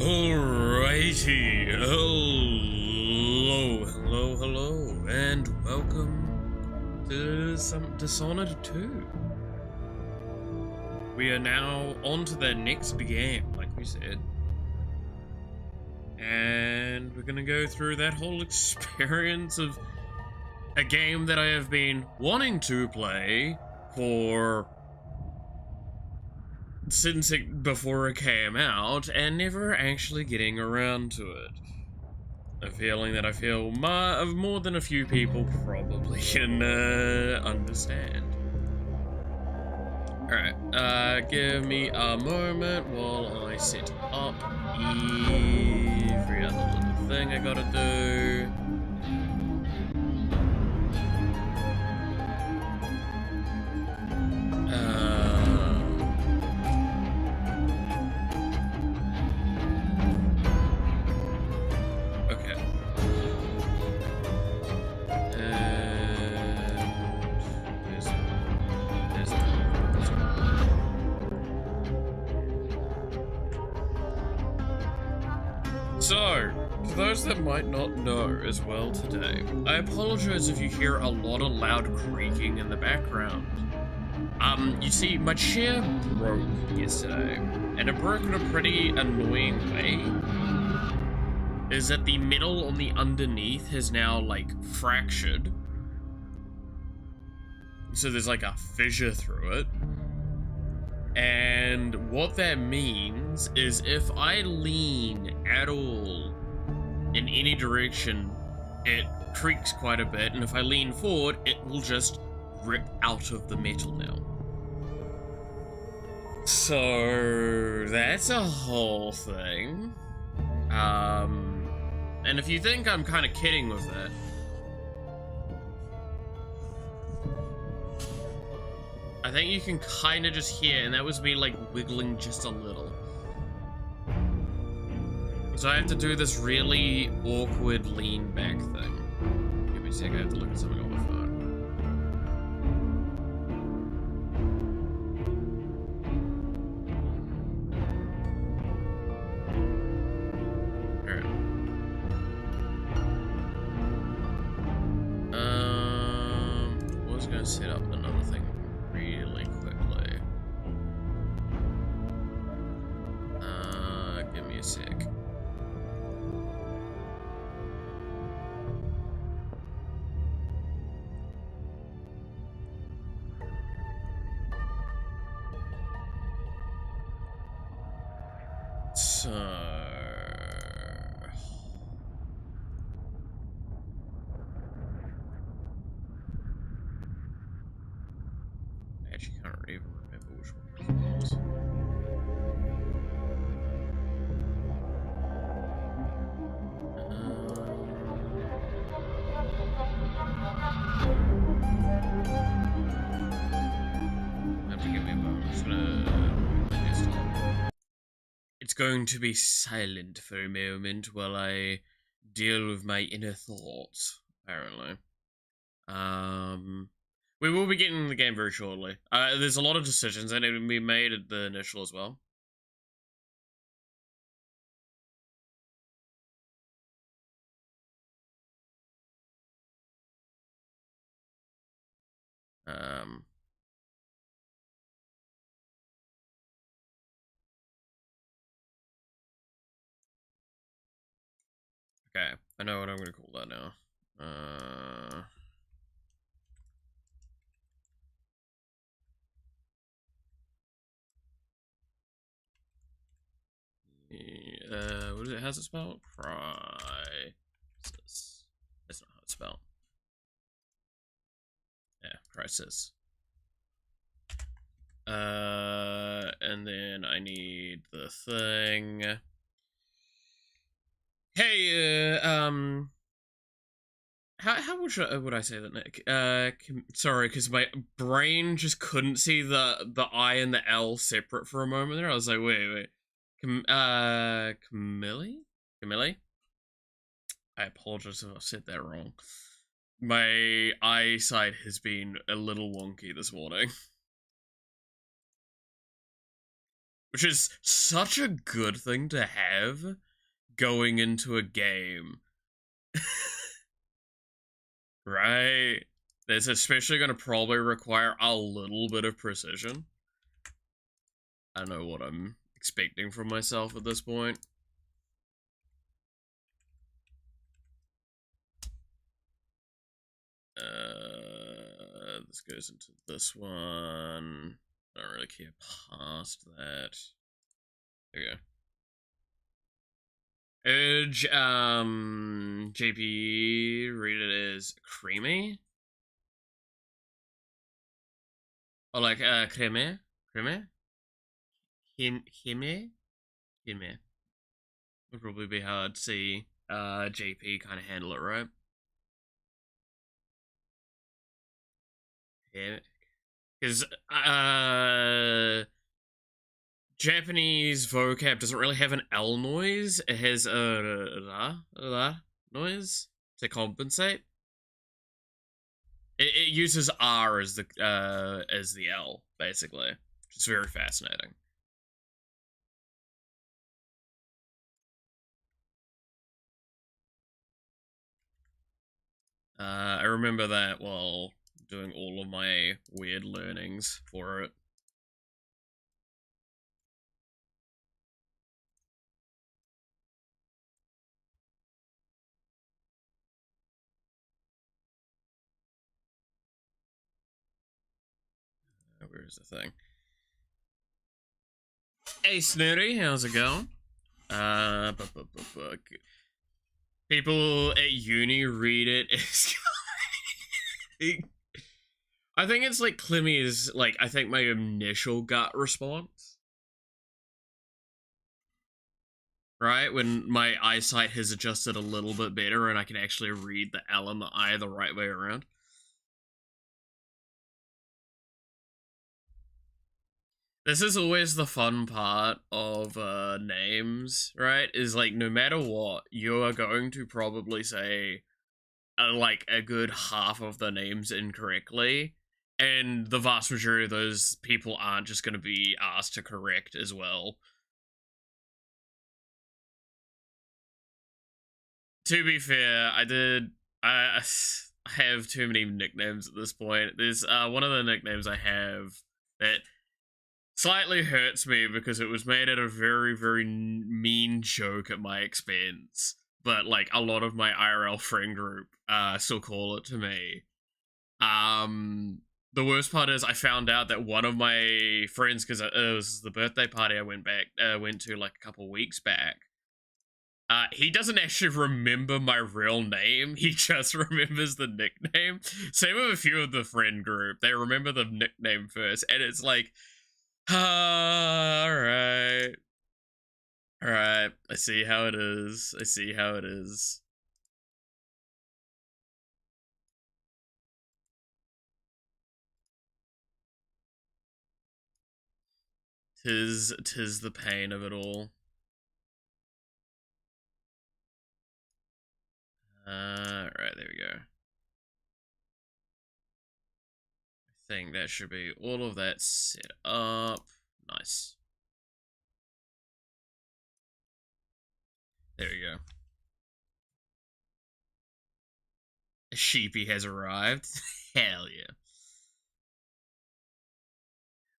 Alrighty, hello, and welcome to some Dishonored 2. We are now on to the next game, like we said. And we're gonna go through that whole experience of a game that I have been wanting to play for since before it came out, and never actually getting around to it. A feeling that I feel more than a few people probably can understand. Alright, give me a moment while I set up every other little thing I gotta do. So, for those that might not know as well today, I apologize if you hear a lot of loud creaking in the background. You see, my chair broke yesterday, and it broke in a pretty annoying way. Is that the metal on the underneath has now, like, fractured. So there's, like, a fissure through it. And what that means is if I lean at all in any direction, it creaks quite a bit, and if I lean forward, it will just rip out of the metal now. So that's a whole thing. And if you think I'm kind of kidding with that, I think you can kind of just hear, and that was me like wiggling just a little. So I have to do this really awkward lean back thing. Give me a sec, I have to look at something on my phone. Alright. I was gonna set up another thing really quickly. Give me a sec. So... I actually can't even remember which one it was. It's going to be silent for a moment while I deal with my inner thoughts, apparently. We will be getting the game very shortly. There's a lot of decisions that need to be made at the initial as well. Okay, I know what I'm gonna call that now. What is it? How's it spelled? Crisis. That's not how it's spelled. Yeah, crisis. And then I need the thing. Hey, how would I say that, Nick? Sorry, because my brain just couldn't see the I and the L separate for a moment there. I was like, wait. Camille? Camille? I apologize if I said that wrong. My eyesight has been a little wonky this morning. which is such a good thing to have going into a game. Right? That's especially going to probably require a little bit of precision. I don't know what I'm expecting from myself at this point. This goes into this one. I don't really care past that. There we go. Urge, JP, read it as creamy. Or like, creme? Creme? Hime? Would probably be hard to see, JP kind of handle it, right? Yeah. Because, Japanese vocab doesn't really have an L noise. It has a la noise to compensate. It uses R as the L, basically. Which is very fascinating. I remember that while doing all of my weird learnings for it. Where's the thing? Hey, Snooty, how's it going? People at uni read it as I think it's like Climmy's, like, I think my initial gut response. Right? When my eyesight has adjusted a little bit better and I can actually read the L and the I the right way around. This is always the fun part of names, right? Is like, no matter what, you are going to probably say like a good half of the names incorrectly, and the vast majority of those people aren't just going to be asked to correct as well. To be fair, I have too many nicknames at this point. There's one of the nicknames I have that slightly hurts me because it was made at a very, very mean joke at my expense. But like a lot of my IRL friend group still call it to me. The worst part is I found out that one of my friends, because it was the birthday party I went to like a couple weeks back. He doesn't actually remember my real name. He just remembers the nickname. Same with a few of the friend group. They remember the nickname first, and it's like, alright. Alright, I see how it is. I see how it is. Tis the pain of it all. Alright, there we go. I think that should be all of that set up. Nice. There we go. A sheepy has arrived. Hell yeah.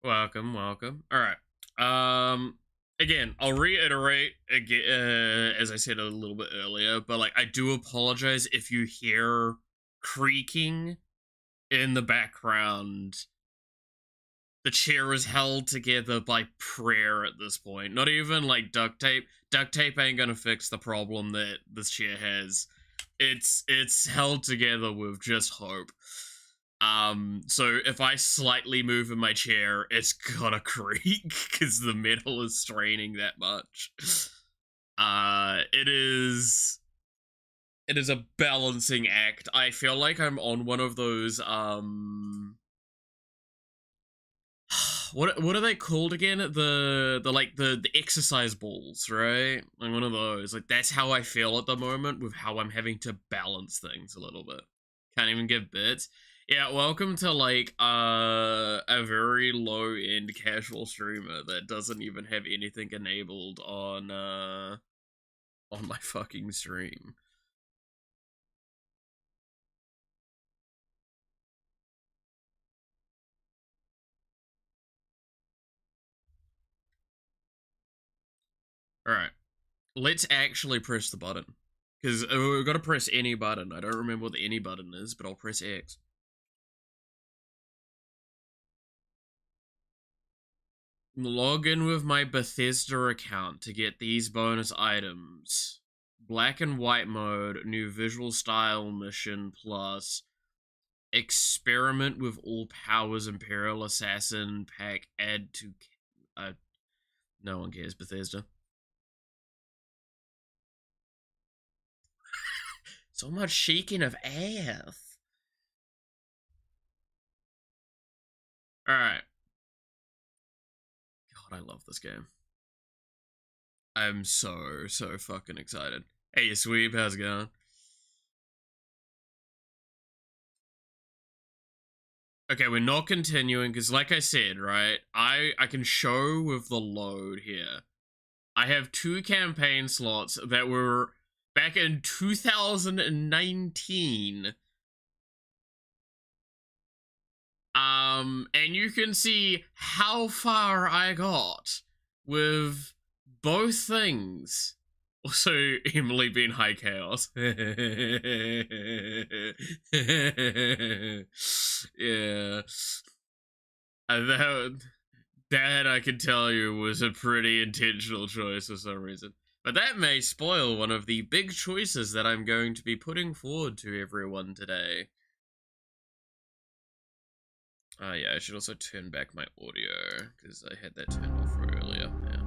Welcome, welcome. Alright. Again, I'll reiterate again, as I said a little bit earlier, but like, I do apologize if you hear creaking in the background. The chair is held together by prayer at this point. Not even like duct tape. Duct tape ain't gonna fix the problem that this chair has. It's held together with just hope. So if I slightly move in my chair, it's gonna creak because the metal is straining that much. It is a balancing act. I feel like I'm on one of those what are they called again? The exercise balls, right? Like one of those. Like, that's how I feel at the moment with how I'm having to balance things a little bit. Can't even give bits. Yeah, welcome to like a very low end casual streamer that doesn't even have anything enabled on my fucking stream. Alright. Let's actually press the button. Because we've got to press any button. I don't remember what the any button is, but I'll press X. Log in with my Bethesda account to get these bonus items. Black and white mode, new visual style mission, plus experiment with all powers Imperial Assassin pack, add to... no one cares, Bethesda. So much shaking of ass. Alright. God, I love this game. I'm so fucking excited. Hey, Sweep, how's it going? Okay, we're not continuing, because like I said, right, I can show with the load here. I have 2 campaign slots that were back in 2019. And you can see how far I got with both things. Also, Emily being high chaos. Yeah. That I can tell you was a pretty intentional choice for some reason. But that may spoil one of the big choices that I'm going to be putting forward to everyone today. Yeah, I should also turn back my audio, because I had that turned off earlier. Yeah.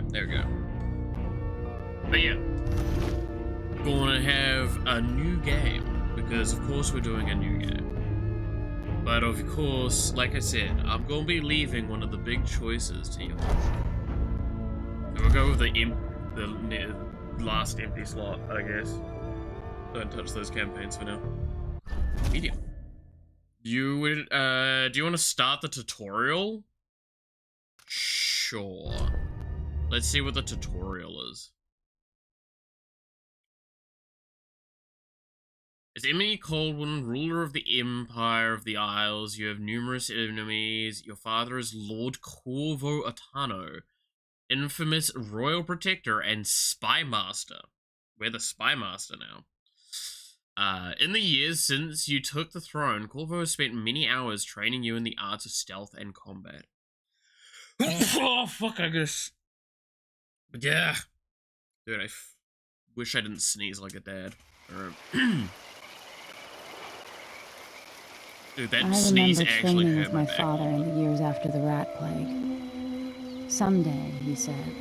There we go. But yeah, gonna have a new game, because of course we're doing a new game. But of course, like I said, I'm gonna be leaving one of the big choices to you. So we'll go with the last empty slot, I guess. Don't touch those campaigns for now. Medium. Do you want to start the tutorial? Sure. Let's see what the tutorial is. As Emily Coldwin, ruler of the Empire of the Isles, you have numerous enemies. Your father is Lord Corvo Atano, infamous royal protector and spy master. We're the spy master now. In the years since you took the throne, Corvo has spent many hours training you in the arts of stealth and combat. Oh, fuck, I guess. But yeah. Dude, I wish I didn't sneeze like a dad. Dude, that sneeze actually hurt my father in the years after the rat plague. Someday, he said,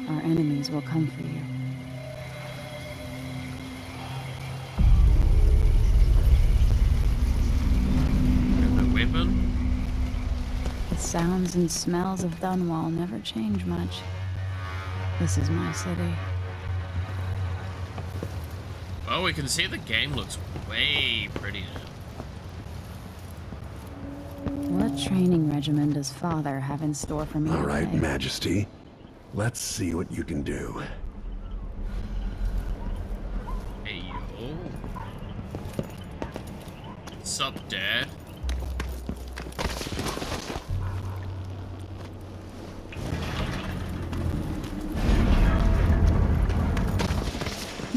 our enemies will come for you. The weapon? The sounds and smells of Dunwall never change much. This is my city. Oh, we can see the game looks way prettier. What training regimen does Father have in store for me today? All right, Majesty. Let's see what you can do. Hey, yo. Sup, Dad?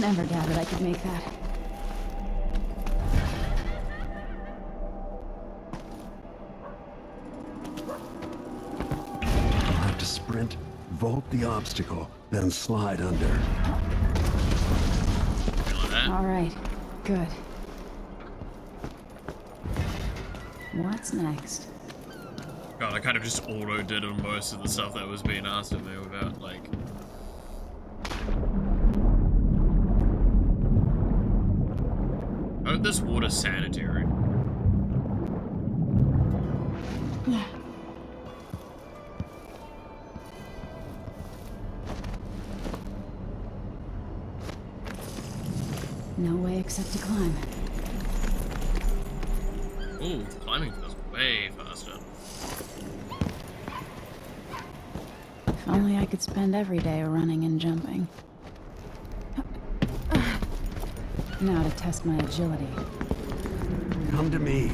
Never doubted I could make that. You'll have to sprint, vault the obstacle, then slide under. All right, good. What's next? God, I kind of just auto-did on most of the stuff that was being asked of me without, like... I hope this water's sanitary. No way except to climb. Ooh, climbing feels way faster. If only I could spend every day running and jumping. Now to test my agility. Come to me.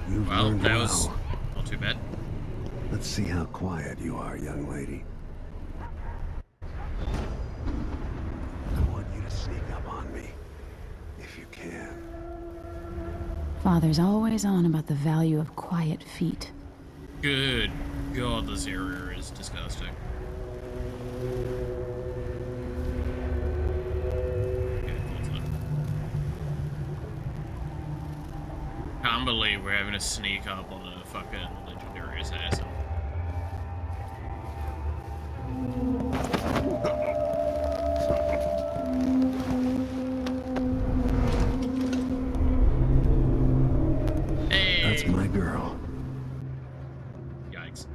You've Well, learned that well. was not too bad. Let's see how quiet you are, young lady. I want you to sneak up on me, if you can. Father's always on about the value of quiet feet. Good God, this area is disgusting. Can't believe we're having to sneak up on a fucking legendary assassin. Hey! That's my girl. Yikes.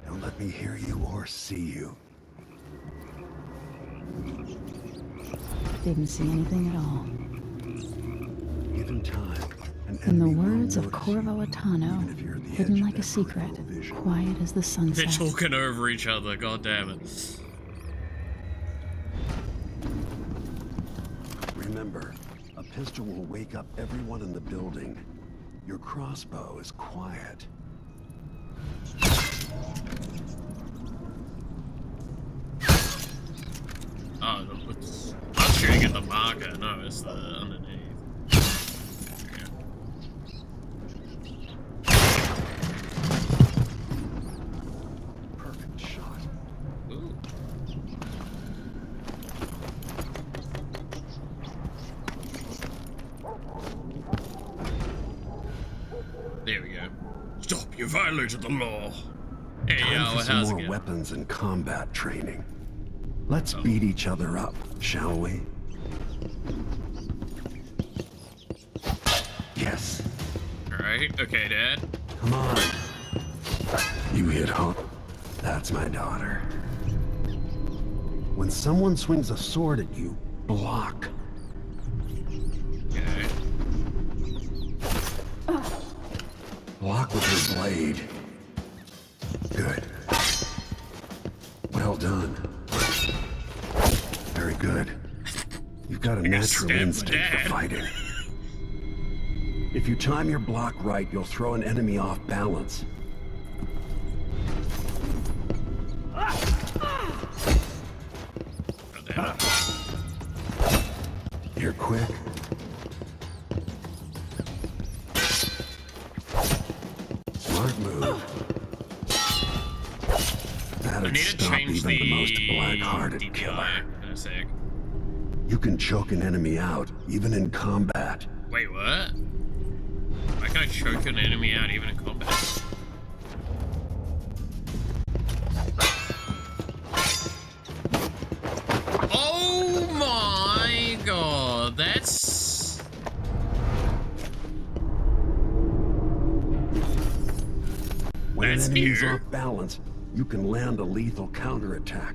Don't let me hear you or see you. Didn't see anything at all. Given time, an In the enemy will words of notice Corvo you, Atano, even if you're at the edge hidden of like their a secret, peripheral vision. quiet as the They're sunset. talking over each other, god damn it. Remember, a pistol will wake up everyone in the building. Your crossbow is quiet. Oh, I'm shooting at the marker. No, it's the underneath. Yeah. Perfect shot. Ooh. There we go. Stop! You violated the law. Hey, Time yo, for some how's it more going? weapons and combat training. Let's beat each other up, shall we? Yes. Alright, okay, Dad. Come on. You hit home. That's my daughter. When someone swings a sword at you, block. Okay. Block with your blade. Good. Well done. Very good. You've got a natural stabbed my instinct for dad. fighting. If you time your block right, you'll throw an enemy off balance. God damn it. You're quick. Smart move. I That'd need to stop change even the most the black-hearted DPI killer. in a sec. You can choke an enemy out, even in combat. Wait, what? Why can I choke an enemy out even in combat? Oh my god, that's... When an That's enemy's new. off balance, you can land a lethal counterattack.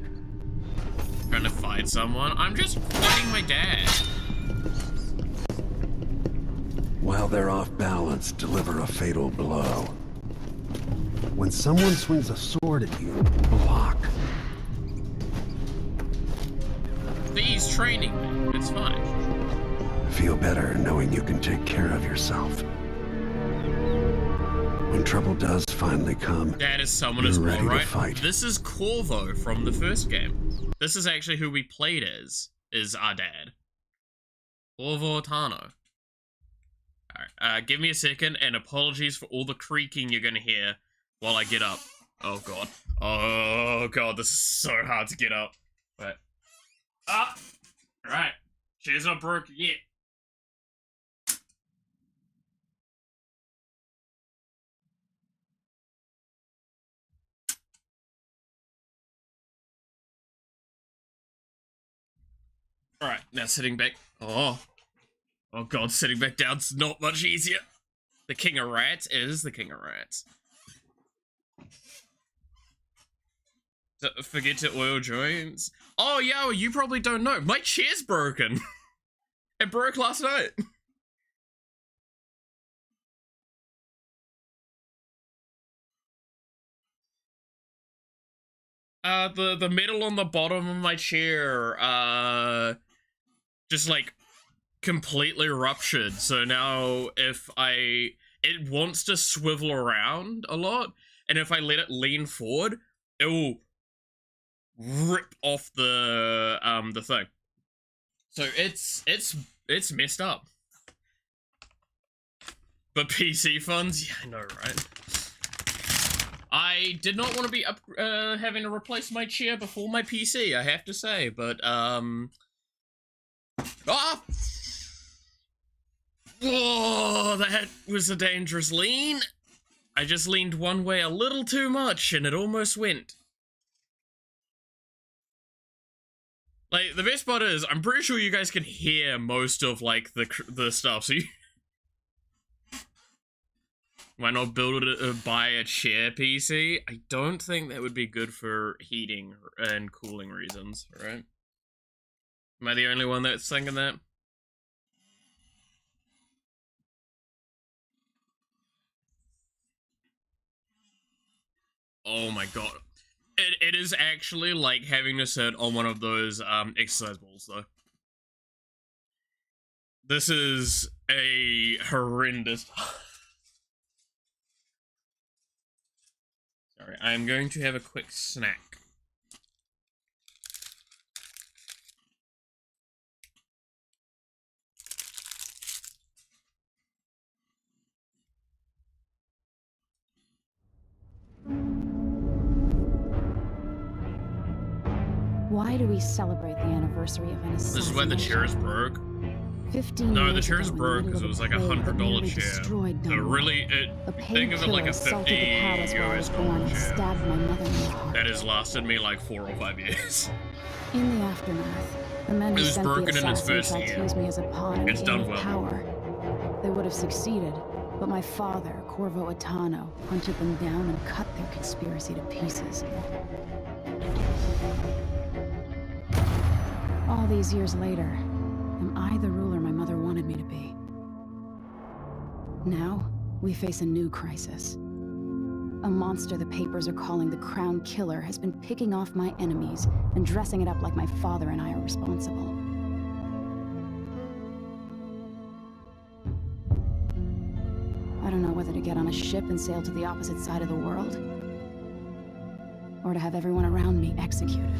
Trying to fight someone? I'm just fighting my dad. While they're off balance, deliver a fatal blow. When someone swings a sword at you, block. But he's training me. It's fine. Feel better knowing you can take care of yourself. When trouble does finally come, Dad is someone you're as well, ready to right? fight. This is Corvo from the first game. This is actually who we played as, is our dad. Corvo Attano. Alright, give me a second, and apologies for all the creaking you're gonna hear while I get up. Oh god. Oh god, this is so hard to get up. Wait. Ah! Alright. Chair's not broken yet. Alright, now sitting back. Oh god, sitting back down's not much easier. The king of rats is the king of rats. So, forget to oil joints. Oh yeah, well, you probably don't know. My chair's broken. It broke last night. The metal on the bottom of my chair, just like completely ruptured. So now it wants to swivel around a lot, and if I let it lean forward, it will rip off the thing. So it's messed up. But PC funds, yeah, I know, right? I did not want to be having to replace my chair before my PC, I have to say, but, ah! Oh, that was a dangerous lean. I just leaned one way a little too much, and it almost went. Like, the best part is, I'm pretty sure you guys can hear most of, like, the stuff, so you... Why not buy a chair PC? I don't think that would be good for heating and cooling reasons, right? Am I the only one that's thinking that? Oh my god. It is actually like having to sit on one of those exercise balls, though. This is a horrendous... Sorry, I'm going to have a quick snack. Why do we celebrate the anniversary of an assassination? This is why the chairs broke. 15 No, the years chairs ago, broke because it was like $100 chair. So really, think of it like a 50 US dollar chair. My mother in the heart. That has lasted me like 4 or 5 years. In the aftermath, the men who It was sent broken the in its assassins first tried to year. use me as a pawn in It's a done game of well. power. They would have succeeded, but my father, Corvo Attano, hunted them down and cut their conspiracy to pieces. All these years later, am I the ruler my mother wanted me to be? Now, we face a new crisis. A monster the papers are calling the Crown Killer has been picking off my enemies and dressing it up like my father and I are responsible. I don't know whether to get on a ship and sail to the opposite side of the world, or to have everyone around me executed.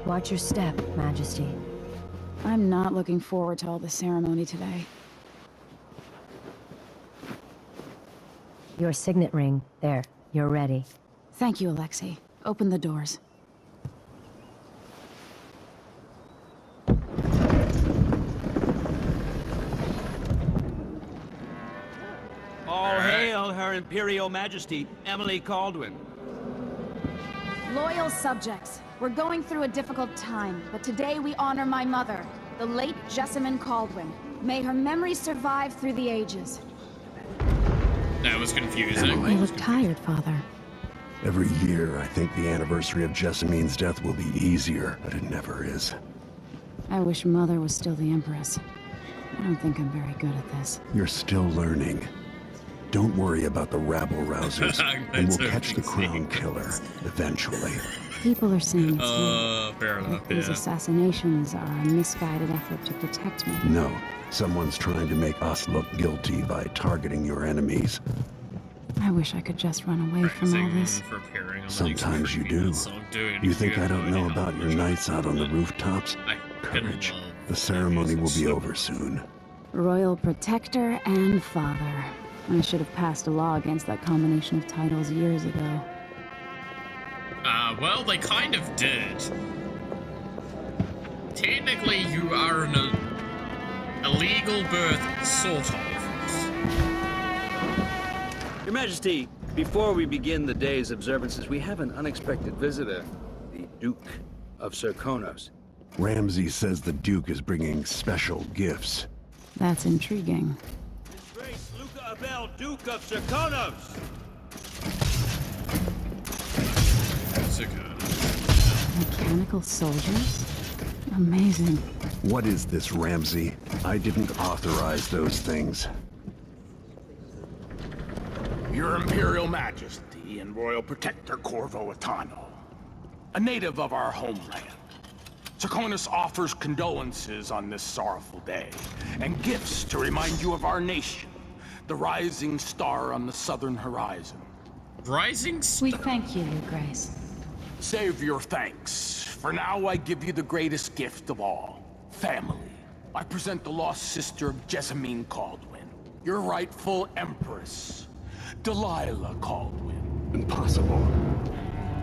Watch your step, Majesty. I'm not looking forward to all the ceremony today. Your signet ring. There. You're ready. Thank you, Alexei. Open the doors. All hail Her Imperial Majesty, Emily Caldwin. Loyal subjects, we're going through a difficult time, but today we honor my mother, the late Jessamine Caldwin. May her memory survive through the ages. That was confusing. You look tired, Father. Every year, I think the anniversary of Jessamine's death will be easier, but it never is. I wish Mother was still the Empress. I don't think I'm very good at this. You're still learning. Don't worry about the rabble-rousers, and we'll catch the crown killer, eventually. People are saying it's you. Fair enough, That these yeah. assassinations are a misguided effort to protect me. No, someone's trying to make us look guilty by targeting your enemies. I wish I could just run away from all this. For appearing on the Sometimes you creepy do. song. Dude, You think I have don't no know idea how about your much nights out on the rooftops? I Courage. love The ceremony will be so over much. soon. Royal Protector and Father. I should have passed a law against that combination of titles years ago. Well, they kind of did. Technically, you are an illegal birth, sort of. Your Majesty, before we begin the day's observances, we have an unexpected visitor, the Duke of Serkonos. Ramsay says the Duke is bringing special gifts. That's intriguing. His Grace Luca Abel, Duke of Serkonos! So good. Mechanical soldiers? Amazing. What is this, Ramsay? I didn't authorize those things. Your Imperial Majesty and Royal Protector Corvo Atano, a native of our homeland. Serkonos offers condolences on this sorrowful day, and gifts to remind you of our nation, the rising star on the southern horizon. Rising We star. thank you, Your Grace. Save your thanks. For now, I give you the greatest gift of all, family. I present the lost sister of Jessamine Caldwin, your rightful empress, Delilah Caldwin. Impossible.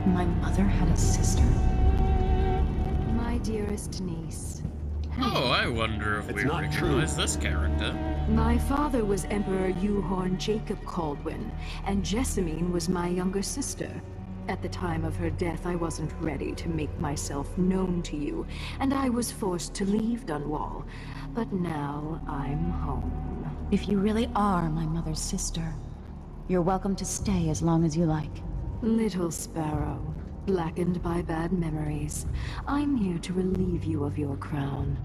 My mother had a sister? My dearest niece, Oh, I wonder if It's we not recognize this character. my father was Emperor Yuhorn Jacob Caldwin, and Jessamine was my younger sister. At the time of her death, I wasn't ready to make myself known to you, and I was forced to leave Dunwall. But now I'm home. If you really are my mother's sister, you're welcome to stay as long as you like. Little Sparrow, blackened by bad memories, I'm here to relieve you of your crown.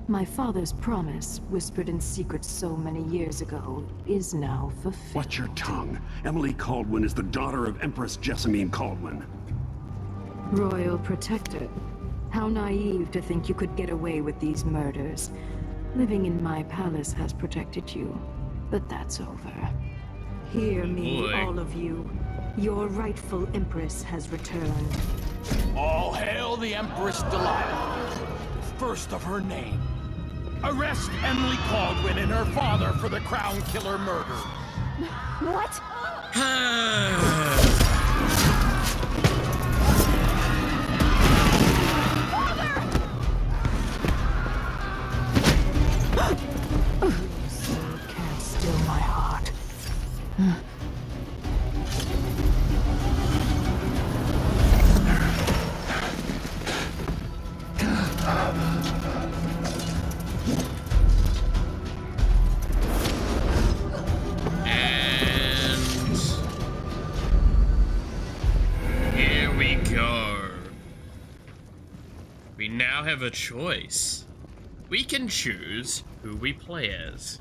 My father's promise, whispered in secret so many years ago, is now fulfilled. Watch your tongue. Emily Caldwin is the daughter of Empress Jessamine Caldwin. Royal Protector. How naive to think you could get away with these murders. Living in my palace has protected you, but that's over. Hear me, Boy. all of you. Your rightful Empress has returned. All hail the Empress Delilah, first of her name. Arrest Emily Caldwin and her father for the Crown Killer murder. What? Can't still my heart. And here we go. We now have a choice. We can choose who we play as.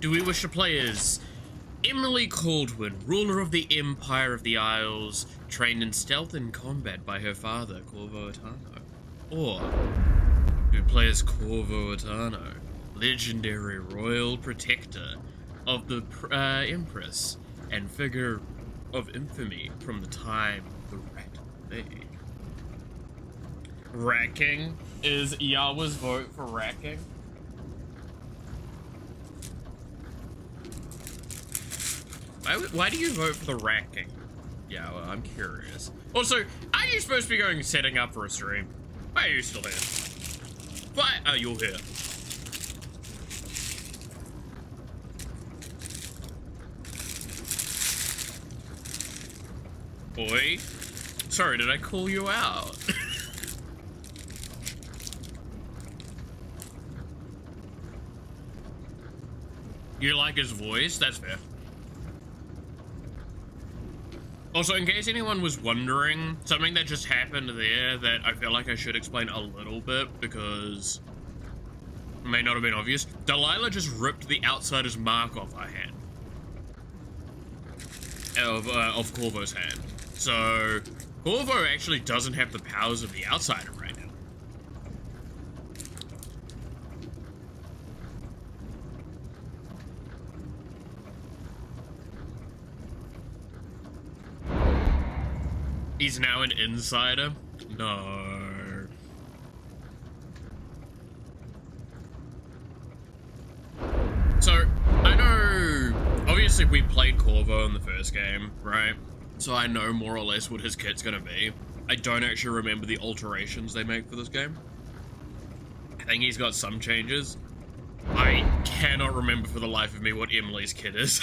Do we wish to play as Emily Caldwin, ruler of the Empire of the Isles, trained in stealth and combat by her father, Corvo Atano? Or do we play as Corvo Atano, legendary royal protector of the Empress and figure of infamy from the time of the Rat Maid? Racking is Yawa's vote for Racking. Why do you vote for the Racking? Yeah, well, I'm curious. Also, are you supposed to be going setting up for a stream? Why are you still here? Why are you here? Boy, sorry, did I call you out? You like his voice? That's fair. Also, in case anyone was wondering, something that just happened there that I feel like I should explain a little bit because it may not have been obvious. Delilah just ripped the outsider's mark off her hand. of Corvo's hand. So Corvo actually doesn't have the powers of the Outsider right now. He's now an insider? No. So, I know, obviously we played Corvo in the first game, right? So I know more or less what his kit's gonna be. I don't actually remember the alterations they make for this game. I think he's got some changes. I cannot remember for the life of me what Emily's kit is.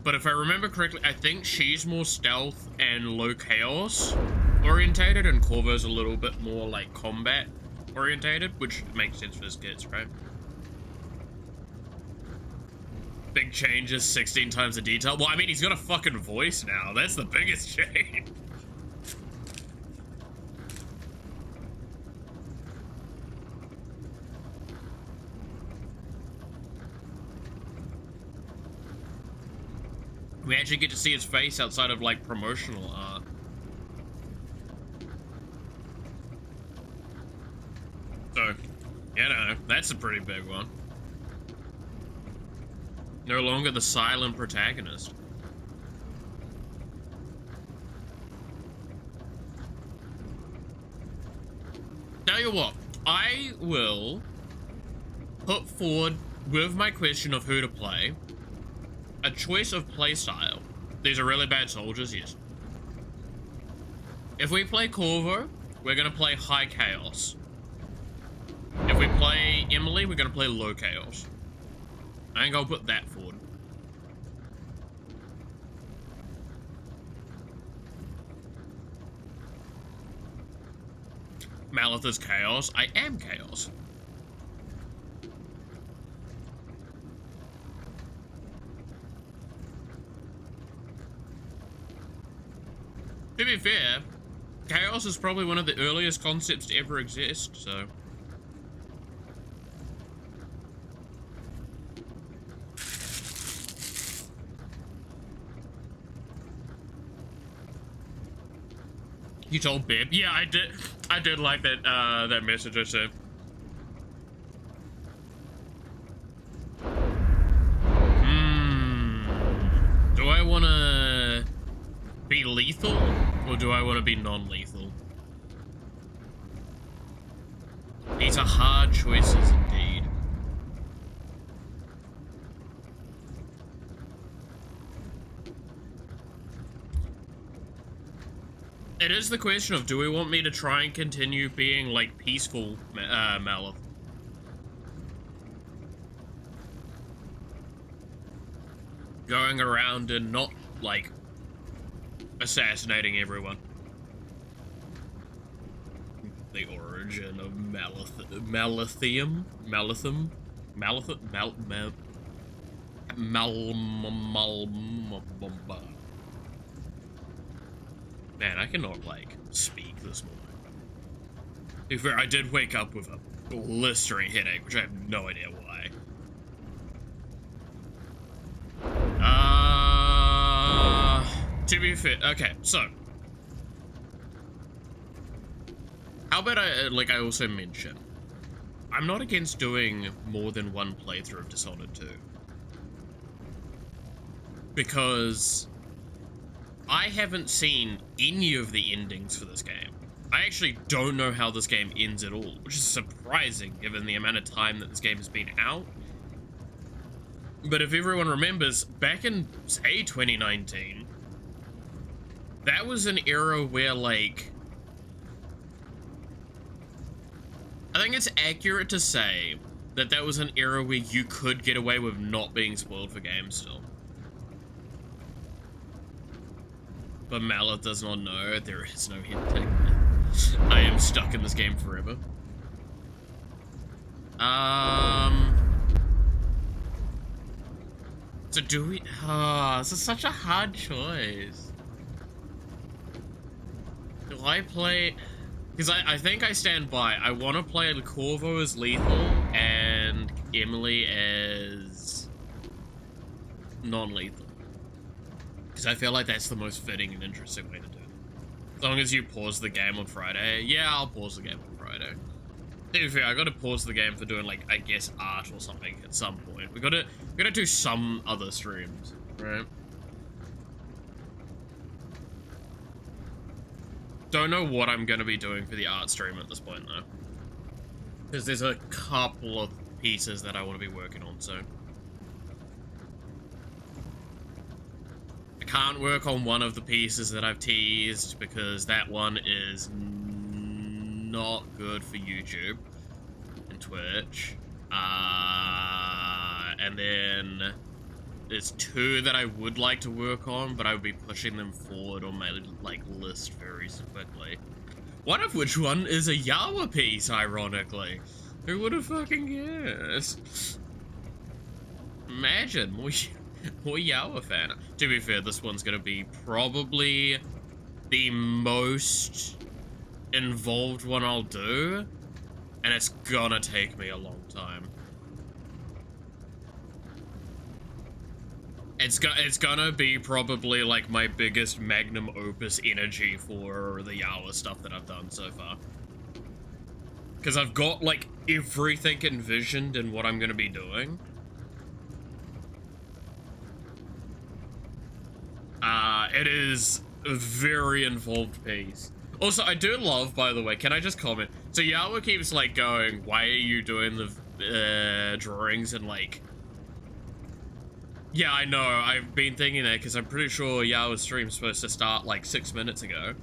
But if I remember correctly, I think she's more stealth and low chaos orientated, and Corvo's a little bit more like combat orientated, which makes sense for his kids, right? Big changes, 16 times the detail. Well, I mean, he's got a fucking voice now. That's the biggest change. We actually get to see his face outside of, like, promotional art. So, you know, that's a pretty big one. No longer the silent protagonist. Tell you what, I will put forward, with my question of who to play, a choice of playstyle. These are really bad soldiers, yes. If we play Corvo, we're gonna play high chaos. If we play Emily, we're gonna play low chaos. I think I'll put that forward. Malith is chaos. I am chaos. To be fair, chaos is probably one of the earliest concepts to ever exist, so... You told Bib? Yeah, I did. I did like that that message I sent. Do I wanna be lethal or do I wanna be non-lethal? These are hard choices indeed. It is the question of, do we want me to try and continue being, like, peaceful Malith? Going around and not, like, assassinating everyone. The origin of Malithum? Man, I cannot, like, speak this morning. To be fair, I did wake up with a blistering headache, which I have no idea why. To be fair, okay, so. How about I also mention, I'm not against doing more than one playthrough of Dishonored 2. Because I haven't seen any of the endings for this game. I actually don't know how this game ends at all, which is surprising given the amount of time that this game has been out. But if everyone remembers, back in, say, 2019, that was an era where, like, I think it's accurate to say that that was an era where you could get away with not being spoiled for games still. But Malith does not know, there is no hinting. I am stuck in this game forever. So do we, this is such a hard choice. Do I play, Because I think I stand by. I want to play Corvo as lethal and Emily as non-lethal. Because I feel like that's the most fitting and interesting way to do it. As long as you pause the game on Friday. Yeah, I'll pause the game on Friday. To be fair, I gotta pause the game for doing, like, I guess art or something at some point. We gotta do some other streams, right? Don't know what I'm gonna be doing for the art stream at this point though. Because there's a couple of pieces that I want to be working on, so. I can't work on one of the pieces that I've teased because that one is not good for YouTube and Twitch. And then there's two that I would like to work on, but I would be pushing them forward on my like list very quickly. One of which one is a Yawa piece, ironically. Who would have fucking guessed? Imagine, more Yawa fan. To be fair, this one's gonna be probably the most involved one I'll do, and it's gonna take me a long time. It's gonna be probably like my biggest magnum opus energy for the Yawa stuff that I've done so far. Because I've got like everything envisioned in what I'm gonna be doing. It is a very involved piece. Also, I do love, by the way, can I just comment? So Yawa keeps like going, why are you doing the drawings and like... Yeah, I know, I've been thinking that because I'm pretty sure Yawa's stream's supposed to start like 6 minutes ago.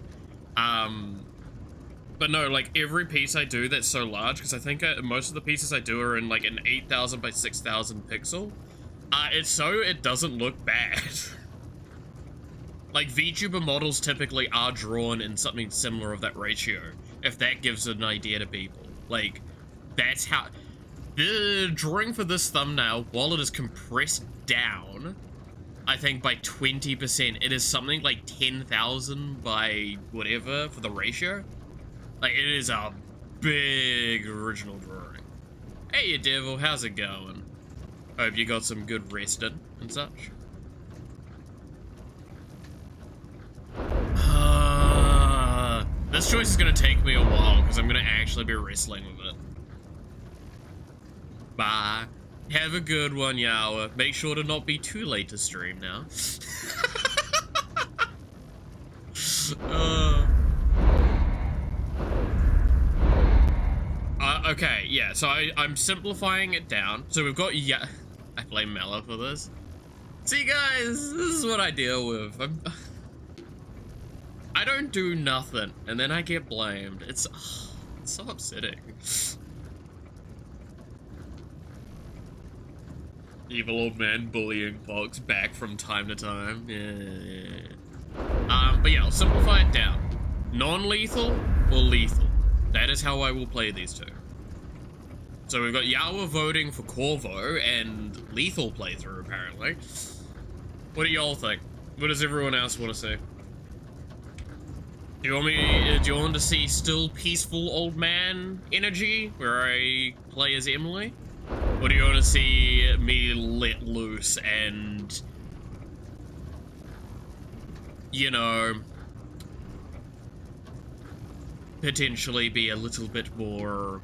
But no, like every piece I do that's so large, because I think most of the pieces I do are in like an 8,000 by 6,000 pixel. It's so it doesn't look bad. Like VTuber models typically are drawn in something similar of that ratio, if that gives an idea to people. Like, that's how... The drawing for this thumbnail, while it is compressed down, I think by 20%, it is something like 10,000 by whatever for the ratio. Like, it is a big original drawing. Hey, you devil, how's it going? Hope you got some good rest in and such. This choice is gonna take me a while because I'm gonna actually be wrestling with it. Bye. Have a good one, Yawa. Make sure to not be too late to stream now. Okay, yeah, so I'm simplifying it down. So we've got, yeah, I blame Mela for this. See guys, this is what I deal with. I don't do nothing, and then I get blamed. It's so upsetting. Evil old man bullying Fox back from time to time. Yeah. But yeah, I'll simplify it down. Non-lethal or lethal. That is how I will play these two. So we've got Yawa voting for Corvo and lethal playthrough, apparently. What do y'all think? What does everyone else want to see? Do you want to see still peaceful old man energy, where I play as Emily? Or do you want to see me let loose and, you know, potentially be a little bit more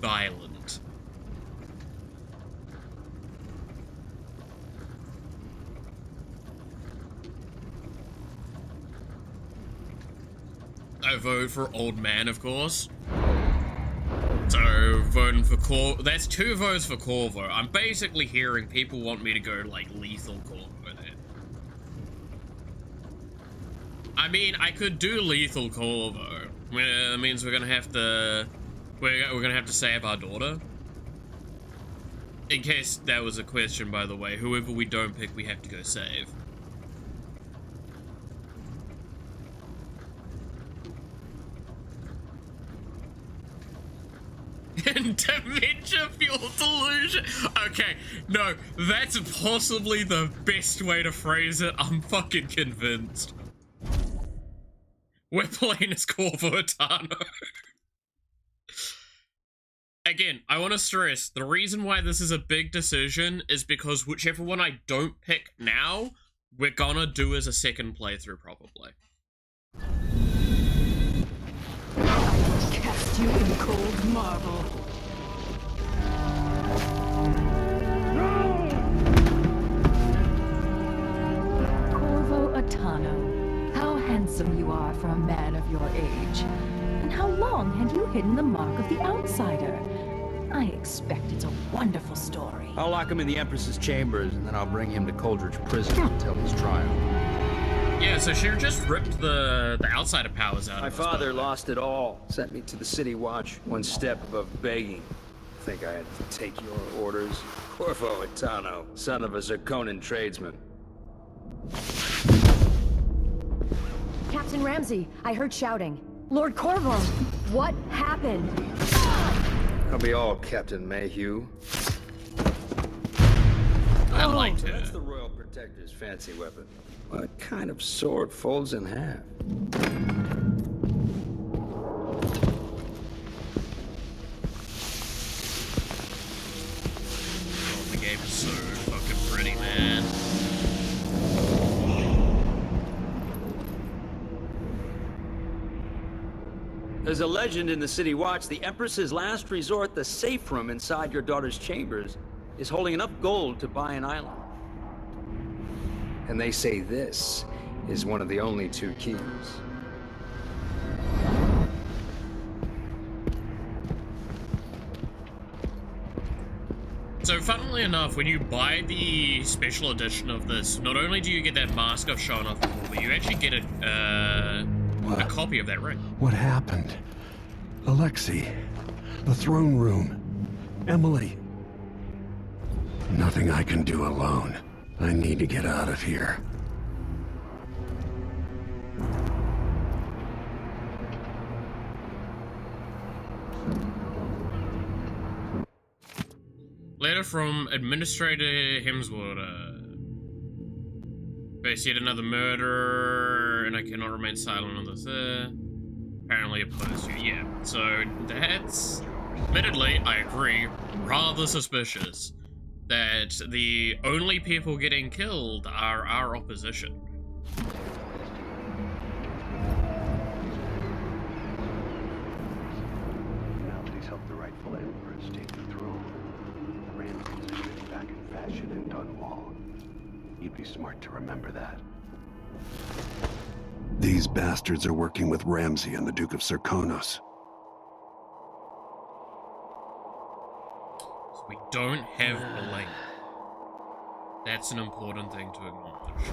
violent? I vote for old man, of course. So, voting for Corvo. That's 2 votes for Corvo. I'm basically hearing people want me to go, like, lethal Corvo then. I mean, I could do lethal Corvo. That means we're gonna have to... We're gonna have to save our daughter. In case that was a question, by the way. Whoever we don't pick, we have to go save. Dementia fuel delusion. Okay, no, that's possibly the best way to phrase it. I'm fucking convinced. We're playing as Corvo Atano. again, I want to stress, the reason why this is a big decision is because whichever one I don't pick now, we're gonna do as a second playthrough, probably. Cast you in cold marble. Corvo Atano, how handsome you are for a man of your age. And how long had you hidden the mark of the outsider? I expect it's a wonderful story. I'll lock him in the Empress's chambers, and then I'll bring him to Coldridge Prison until his trial. Yeah, so she just ripped the outsider powers out My of us, father by the way. lost it all. Sent me to the City Watch, one step above begging. Think I had to take your orders? Corvo Atano, son of a Zirconan tradesman. Captain Ramsey, I heard shouting. Lord Corvo, what happened? I'll be all Captain Mayhew. I liked So that's her. the Royal Protector's fancy weapon. What kind of sword folds in half? Oh, the game is so fucking pretty, man. There's a legend in the City Watch, the Empress's last resort, the safe room inside your daughter's chambers, is holding enough gold to buy an island. And they say this is one of the only 2 keys. So, funnily enough, when you buy the special edition of this, not only do you get that mask I've shown off before, but you actually get a copy of that ring. What happened? Alexei, the throne room, Emily. Nothing I can do alone. I need to get out of here. Letter from Administrator Hemsworth. Face yet another murder, and I cannot remain silent on this. Apparently opposed to you. Yeah, so that's, admittedly, I agree, rather suspicious that the only people getting killed are our opposition. Now that he's helped the rightful emperors take the throne, Ramsey's is back in fashion in Dunwall. You'd be smart to remember that. These bastards are working with Ramsey and the Duke of Serkonos. So we don't have Elaine. That's an important thing to acknowledge.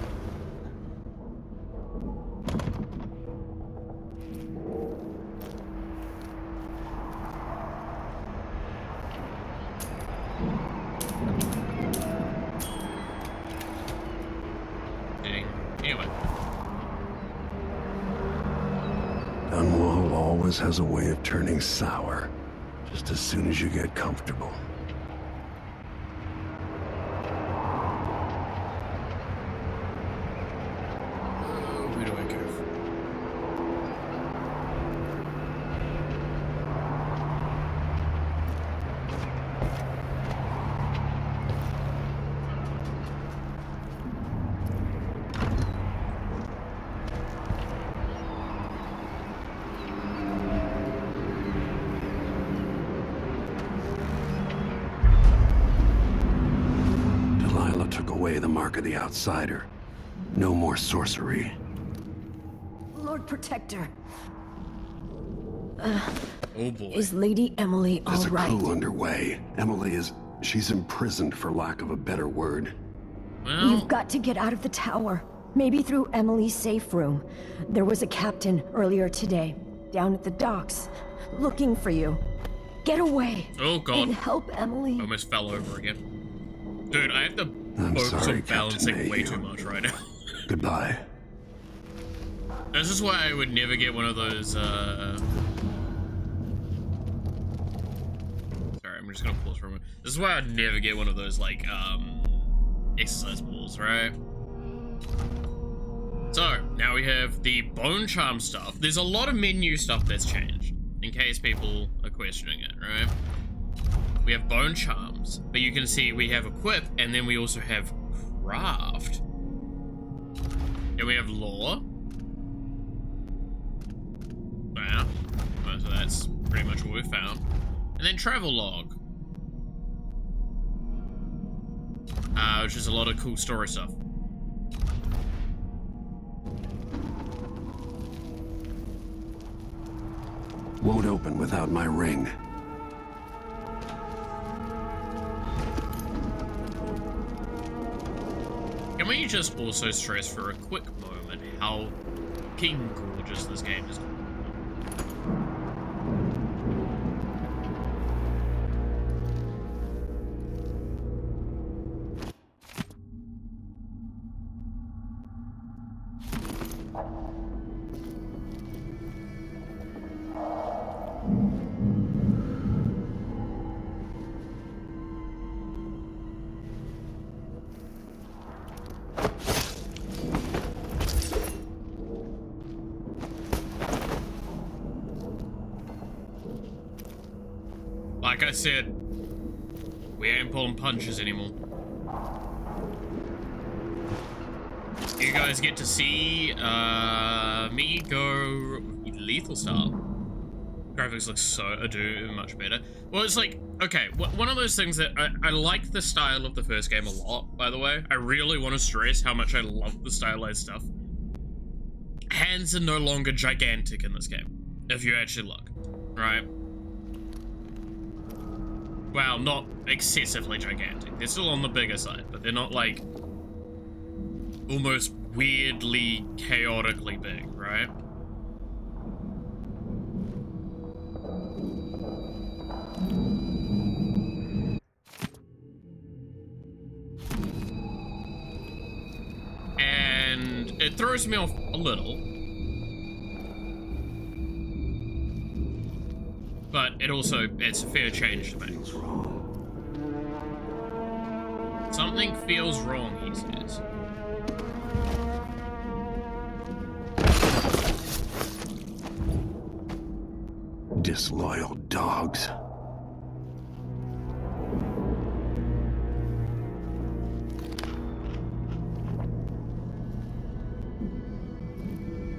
Anyway. Dunwall always has a way of turning sour, just as soon as you get comfortable. Where do I go? Delilah took away the mark of the outsider. No more sorcery. Lord Protector, Oh boy. is Lady Emily all There's a right? coup underway. Emily is... she's imprisoned, for lack of a better word. Well, You've got to get out of the tower. Maybe through Emily's safe room. There was a captain earlier today, down at the docks, looking for you. Get away. oh god. And help Emily. I almost fell over again. Dude, I have to I'm focus sorry, on balancing Captain way Mayhew. too much right now. Goodbye. This is why I would never get one of those, Sorry, I'm just gonna pause for a moment. This is why I'd never get one of those, like, exercise balls, right? So, now we have the bone charm stuff. There's a lot of menu stuff that's changed, in case people are questioning it, right? We have bone charms, but you can see we have equip, and then we also have craft. And we have lore. Wow. So that's pretty much what we found. And then travel log. Which is a lot of cool story stuff. Won't open without my ring. Can we just also stress for a quick moment how fucking gorgeous this game is? Like I said, we ain't pulling punches anymore. You guys get to see me go lethal style. Graphics look so much better. Well, it's like, okay, one of those things that I like the style of the first game a lot, by the way. I really want to stress how much I love the stylized stuff. Hands are no longer gigantic in this game, if you actually look, right? Well, not excessively gigantic. They're still on the bigger side, but they're not like almost weirdly, chaotically big, right? And it throws me off a little. But it's a fair change to make. Something feels wrong, he says. Disloyal dogs.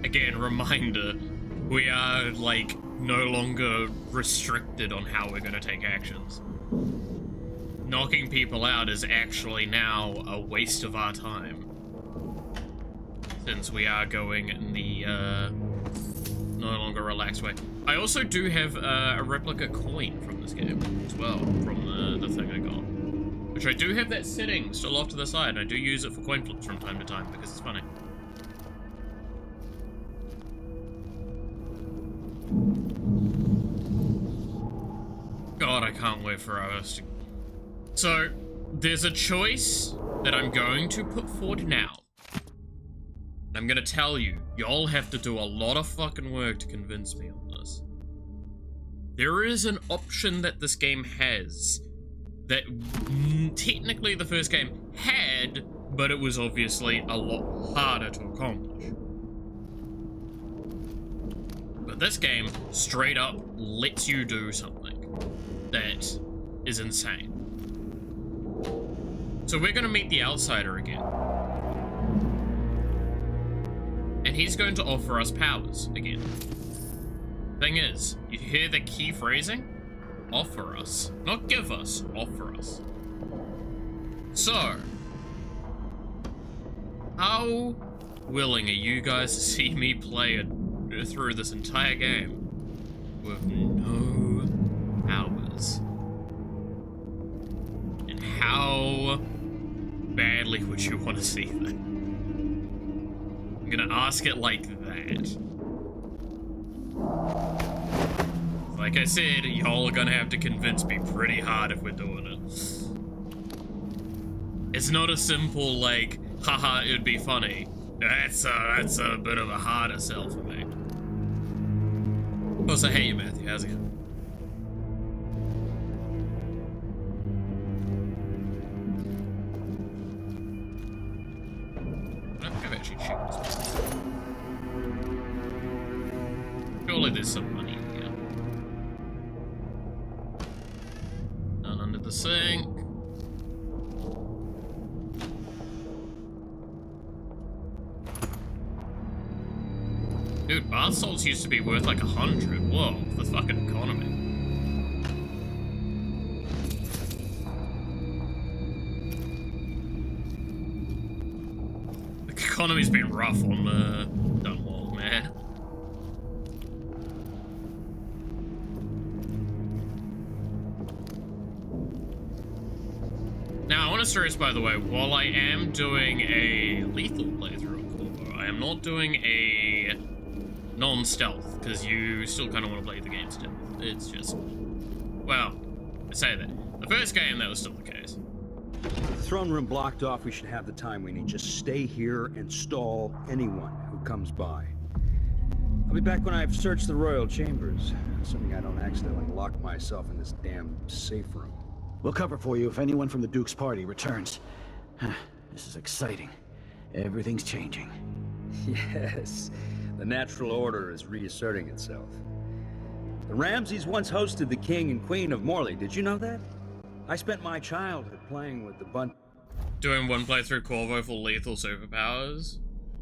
Again, reminder, we are, like, no longer restricted on how we're going to take actions. Knocking people out is actually now a waste of our time. Since we are going in the, no longer relaxed way. I also do have a replica coin from this game as well, from the thing I got. Which I do have that setting still off to the side. I do use it for coin flips from time to time because it's funny. God, I can't wait for us to... So, there's a choice that I'm going to put forward now. I'm gonna tell you, y'all have to do a lot of fucking work to convince me on this. There is an option that this game has that technically the first game had, but it was obviously a lot harder to accomplish. But this game straight up lets you do something that is insane. So we're gonna meet the outsider again. And he's going to offer us powers again. Thing is, you hear the key phrasing? Offer us. Not give us, offer us. So, how willing are you guys to see me play through this entire game with no powers? And how badly would you want to see that? I'm gonna ask it like that. Like I said, y'all are gonna have to convince me pretty hard if we're doing it. It's not a simple, like, haha, it'd be funny. That's a bit of a harder sell for me. Of course, I hate you, Matthew. How's it going? I don't think I've actually checked this one. Surely there's some money here. No. Dude, bath salts used to be worth like 100. Whoa, the fucking economy. The economy's been rough on Dunwall, man. Now, I want to stress, by the way, while I am doing a lethal playthrough of Corvo, I am not doing a non-stealth, because you still kind of want to play the game stealth. It's just, well, I say that. The first game, that was still the case. With the throne room blocked off, we should have the time we need. Just stay here and stall anyone who comes by. I'll be back when I've searched the royal chambers, assuming I don't accidentally lock myself in this damn safe room. We'll cover for you if anyone from the Duke's party returns. This is exciting. Everything's changing. Yes, the natural order is reasserting itself. The Ramses once hosted the king and queen of Morley. Did you know that? I spent my childhood playing with the bunch. Doing one playthrough Corvo for lethal superpowers?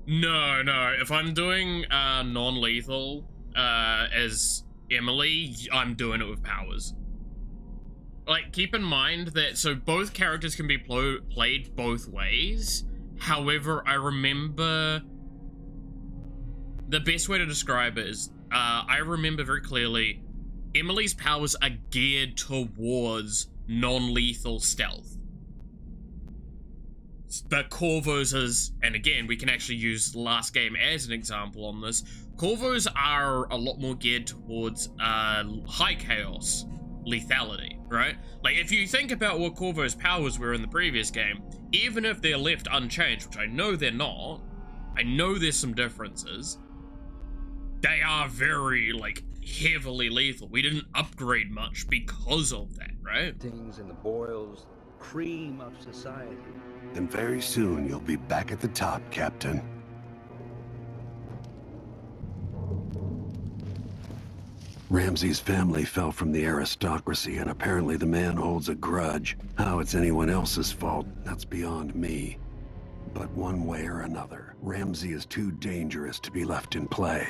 No, no. If I'm doing non-lethal as Emily, I'm doing it with powers. Like, keep in mind that, so both characters can be played both ways. However, I remember the best way to describe it is, I remember very clearly, Emily's powers are geared towards non-lethal stealth. But Corvo's is, and again, we can actually use the last game as an example on this, Corvo's are a lot more geared towards high chaos lethality, right? Like, if you think about what Corvo's powers were in the previous game, even if they're left unchanged, which I know they're not, I know there's some differences, they are very, like, heavily lethal. We didn't upgrade much because of that, right? Things in the boils, cream of society. And very soon you'll be back at the top, Captain. Ramsay's family fell from the aristocracy, and apparently the man holds a grudge. How it's anyone else's fault, that's beyond me. But one way or another, Ramsay is too dangerous to be left in play.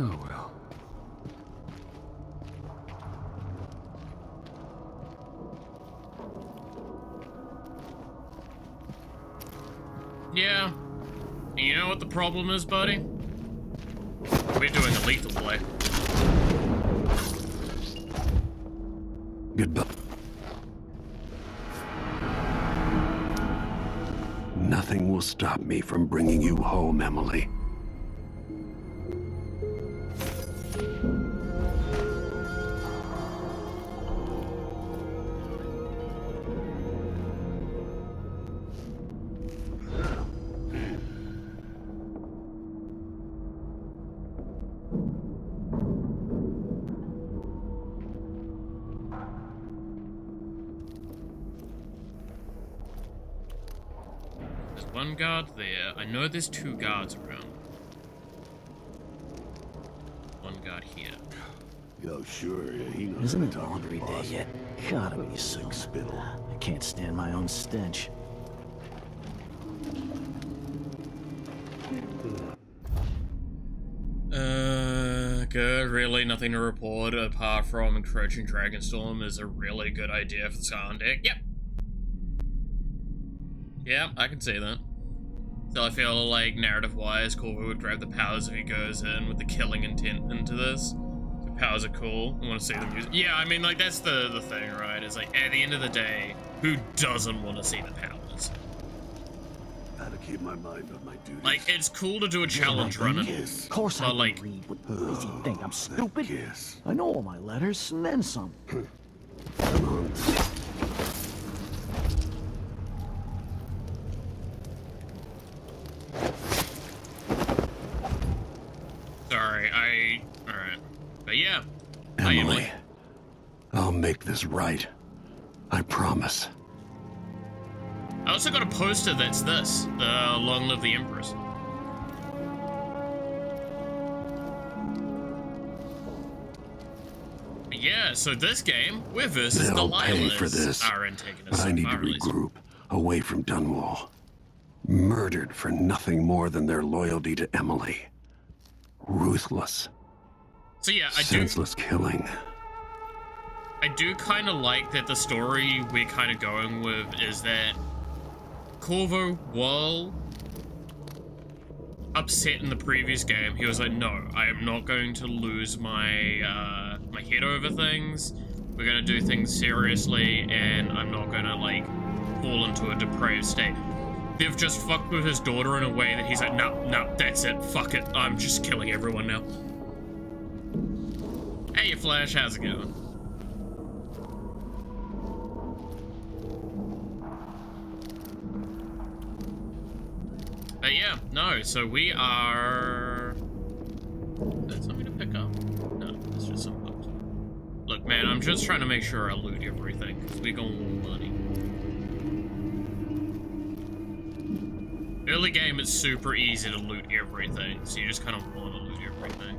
Oh well. Yeah. You know what the problem is, buddy? We're doing a lethal play. Goodbye. Nothing will stop me from bringing you home, Emily. One guard there. I know there's two guards around. One guard here. Yo, sure, yeah, he knows. Isn't it laundry day yet? Gotta be soon. Spittle. I can't stand my own stench. Good. Really nothing to report apart from encroaching Dragonstorm is a really good idea for the Scarlet deck. Yep. Yeah, I can see that. So I feel like narrative-wise, Corvo would grab the powers if he goes in with the killing intent into this. The powers are cool. I want to see them use. Yeah, I mean, like, that's the thing, right? It's like, at the end of the day, who doesn't want to see the powers? Gotta keep my mind on my duties. Like, it's cool to do a challenge run and all. Of course I But, can like, read. What does he think? I'm stupid? Kiss. I know all my letters, and then some. Come on. sorry, alright. But yeah. Emily, I'll make this right. I promise. I also got a poster that's this, the Long Live the Empress. yeah, so this game, we're versus They'll Delilah's, pay for this, our antagonist but so I need far, to at least. regroup, away from Dunwall. Murdered for nothing more than their loyalty to Emily. Ruthless. So yeah, Senseless killing. I do kind of like that the story we're kind of going with is that Corvo, while upset in the previous game, he was like, no, I am not going to lose my my head over things. We're gonna do things seriously, and I'm not gonna like fall into a depraved state. They've just fucked with his daughter in a way that he's like, no, that's it, fuck it, I'm just killing everyone now. Hey, Flash, how's it going? But yeah, no, so we are... Is that something to pick up? No, it's just some books. Look, man, I'm just trying to make sure I loot everything, because we gonna want money. Early game, it's super easy to loot everything, so you just kind of want to loot everything.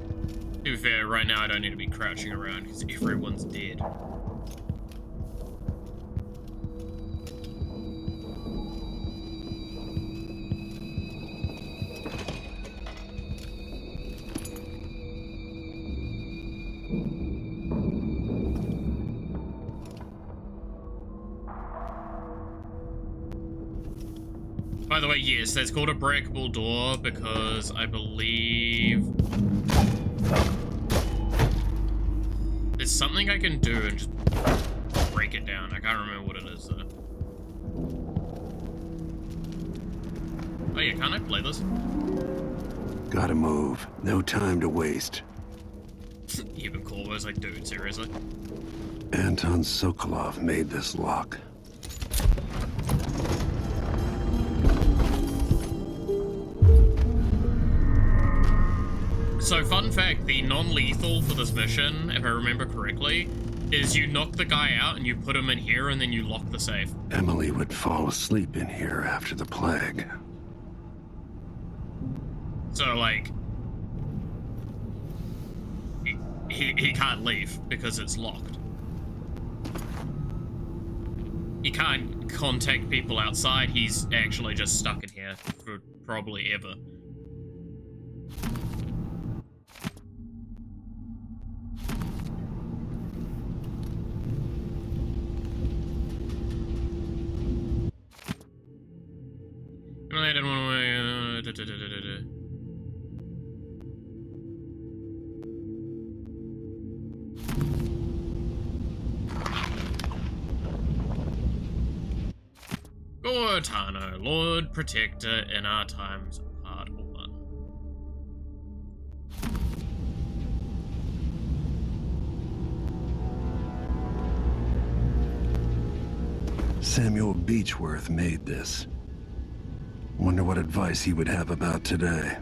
To be fair, right now I don't need to be crouching around, because everyone's dead. By the way, yes, that's called a breakable door because I believe there's something I can do and just break it down. I can't remember what it is though. Oh yeah, can't I play this? Gotta move. No time to waste. Even Corvo's like, dude, seriously? Anton Sokolov made this lock. So, fun fact, the non-lethal for this mission, if I remember correctly, is you knock the guy out and you put him in here and then you lock the safe. Emily would fall asleep in here after the plague. So, like, he can't leave because it's locked. He can't contact people outside, he's actually just stuck in here for probably ever. I didn't want to... Gortano, Lord Protector in our times, Part 1. Samuel Beechworth made this. Wonder what advice he would have about today.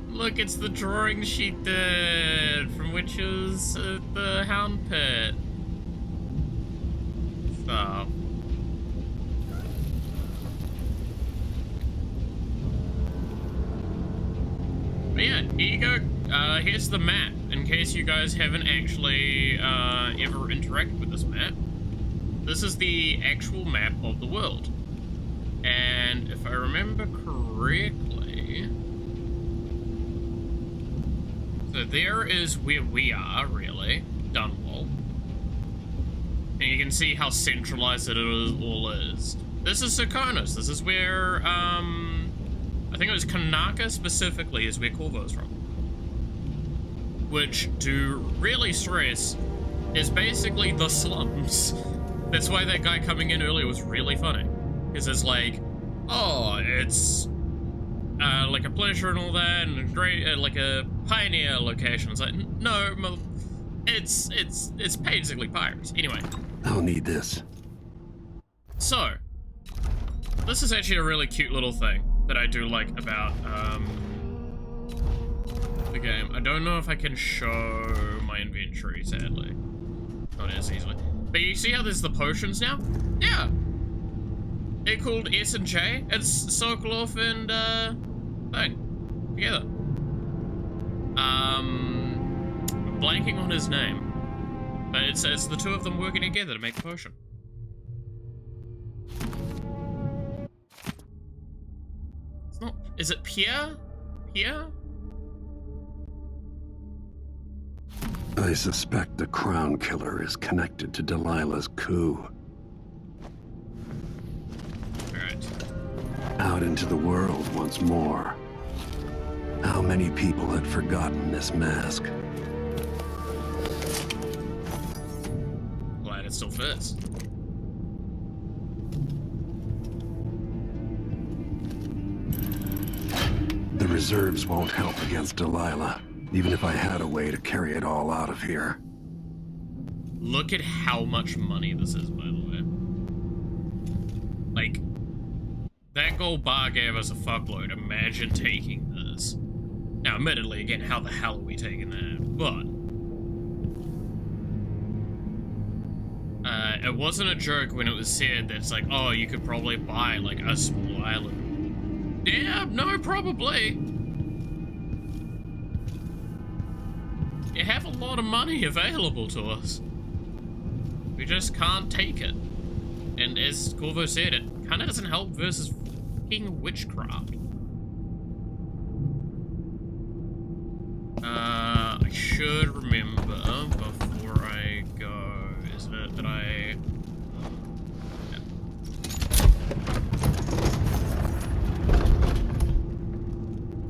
Look, it's the drawing she did from Witches at the Hound Pit. Stop. But yeah, here you go. Here's the map, in case you guys haven't actually ever interacted with this map. This is the actual map of the world. And if I remember correctly, so there is where we are, really, Dunwall. And you can see how centralized it all is. This is Serkonos. This is where, I think it was Kanaka specifically is where Corvo's from. Which, to really stress, is basically the slums. That's why that guy coming in earlier was really funny. Because it's like, oh, it's like a pleasure and all that, and a great, like a pioneer location. It's like, no, it's basically pirates. Anyway. I'll need this. So, this is actually a really cute little thing that I do like about the game. I don't know if I can show my inventory, sadly. Not as easily. But you see how there's the potions now? Yeah. They're called S and J. It's Sokolov and thing together. blanking on his name. But it's the two of them working together to make the potion. It's not... Is it Pierre? Pierre? I suspect the Crown Killer is connected to Delilah's coup. Alright. Out into the world once more. How many people had forgotten this mask? Glad it still fits. The reserves won't help against Delilah, even if I had a way to carry it all out of here. Look at how much money this is, by the way. Like, that gold bar gave us a fuckload. Imagine taking this. Now, admittedly, again, how the hell are we taking that? But it wasn't a joke when it was said that it's like, oh, you could probably buy, like, a small island. Yeah, no, probably. You have a lot of money available to us. We just can't take it. And as Corvo said, it kinda doesn't help versus fucking witchcraft. I should remember before I go, isn't it, that I... Yeah.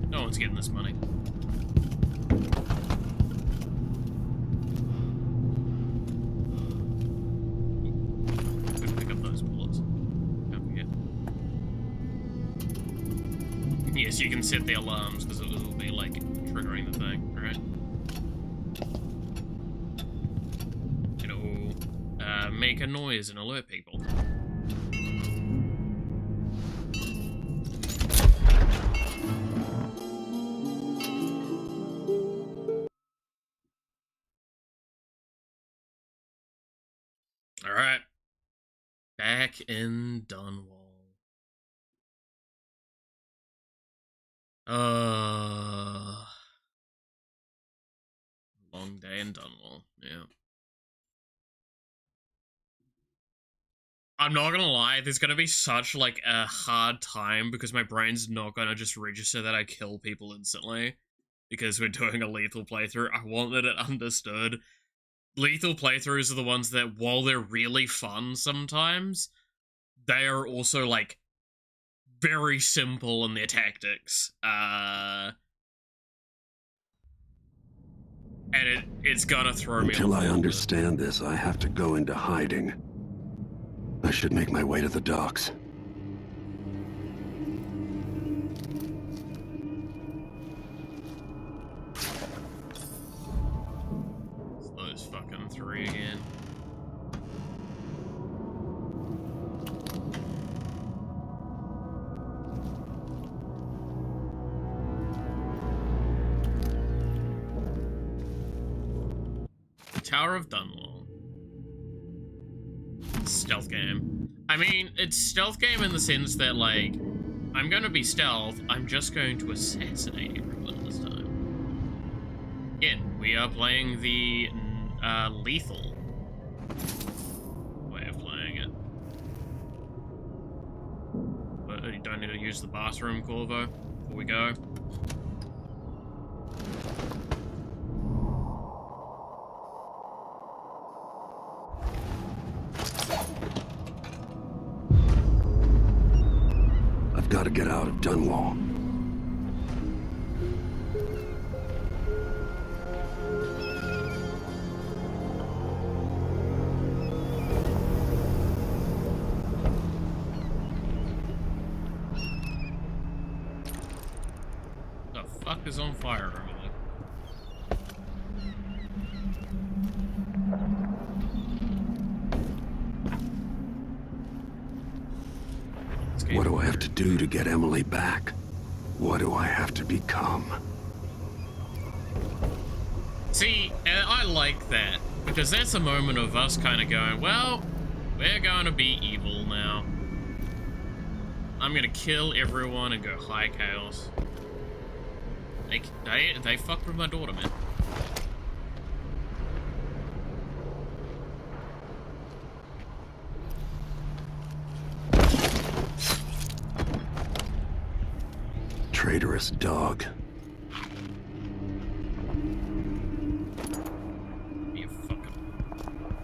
No one's getting this money. Couldn't pick up those bullets. Don't forget. Yes, you can set the alarms, because it will be, like, triggering the thing, alright? It'll make a noise and alert people. Alright. Back in Dunwall. Long day in Dunwall, yeah. I'm not gonna lie, there's gonna be such, like, a hard time because my brain's not gonna just register that I kill people instantly. Because we're doing a lethal playthrough. I wanted it understood. Lethal playthroughs are the ones that, while they're really fun sometimes, they are also, like, very simple in their tactics. And it's gonna throw me off. Until I understand this, I have to go into hiding. I should make my way to the docks. It's those fucking three again. Tower of Dunwall. Stealth game. I mean, it's stealth game in the sense that, like, I'm gonna be stealth, I'm just going to assassinate everyone this time. Again, we are playing the lethal way of playing it. But you don't need to use the bathroom, Corvo, before we go. Gotta get out of Dunwall. The fuck is on fire over there? What do I have to do to get Emily back? What do I have to become? See, I like that, because that's a moment of us kind of going, well, we're going to be evil now. I'm going to kill everyone and go high chaos. They fucked with my daughter, man. traitorous dog. You fucking...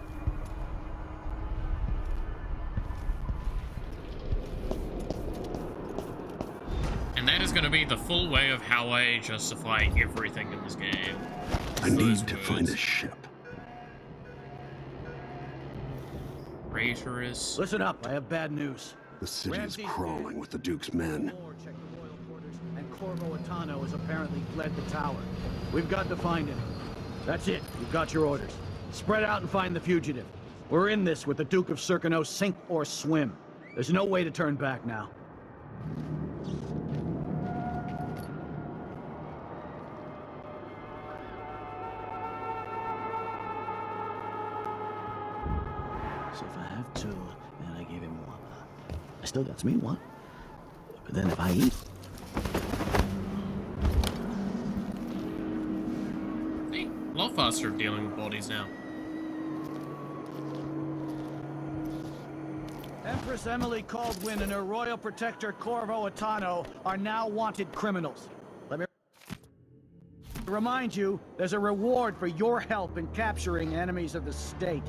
And that is going to be the full way of how I justify everything in this game. I need to find a ship. Traitorous. Listen up, I have bad news. The city is Ramsey's crawling with the Duke's men. Check the royal quarters, and Corvo Atano has apparently fled the tower. We've got to find him. That's it. You've got your orders. Spread out and find the fugitive. We're in this with the Duke of Circano, sink or swim. There's no way to turn back now. So if I have two, and I gave him one, I still got me one. But then if I eat... Hey, a lot faster at dealing with bodies now. Empress Emily Caldwin and her royal protector Corvo Atano are now wanted criminals. Let me remind you, there's a reward for your help in capturing enemies of the state.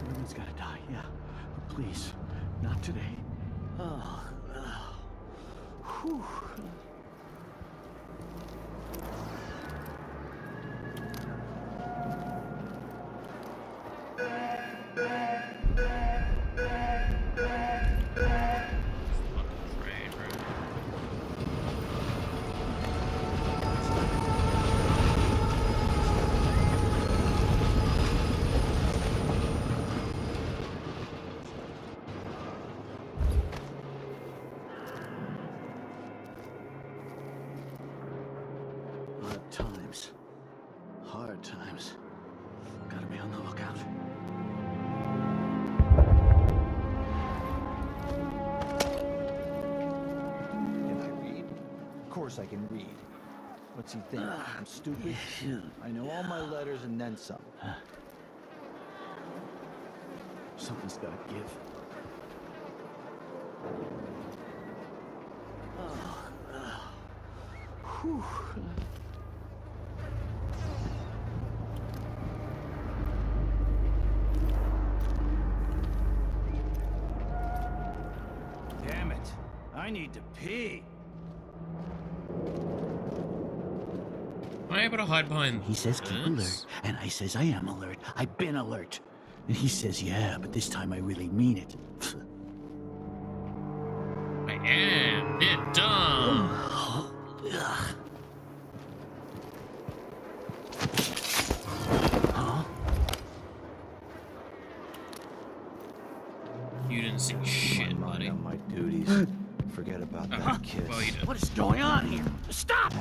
Everyone's gotta die, yeah. But please, not today. Whew. Hard times. Gotta be on the lookout. Can I read? Of course I can read. What's he think? I'm stupid? I know all my letters and then some. Something's gotta give. Whew. Damn it. I need to pee. Am I able to hide behind He says keep alert, this? and I says I am alert. I've been alert. And he says, yeah, but this time I really mean it. I am bit dumb. Huh? You didn't see shit, buddy. On my duties. Forget about that kiss. Well, you did. What is going on here? Stop!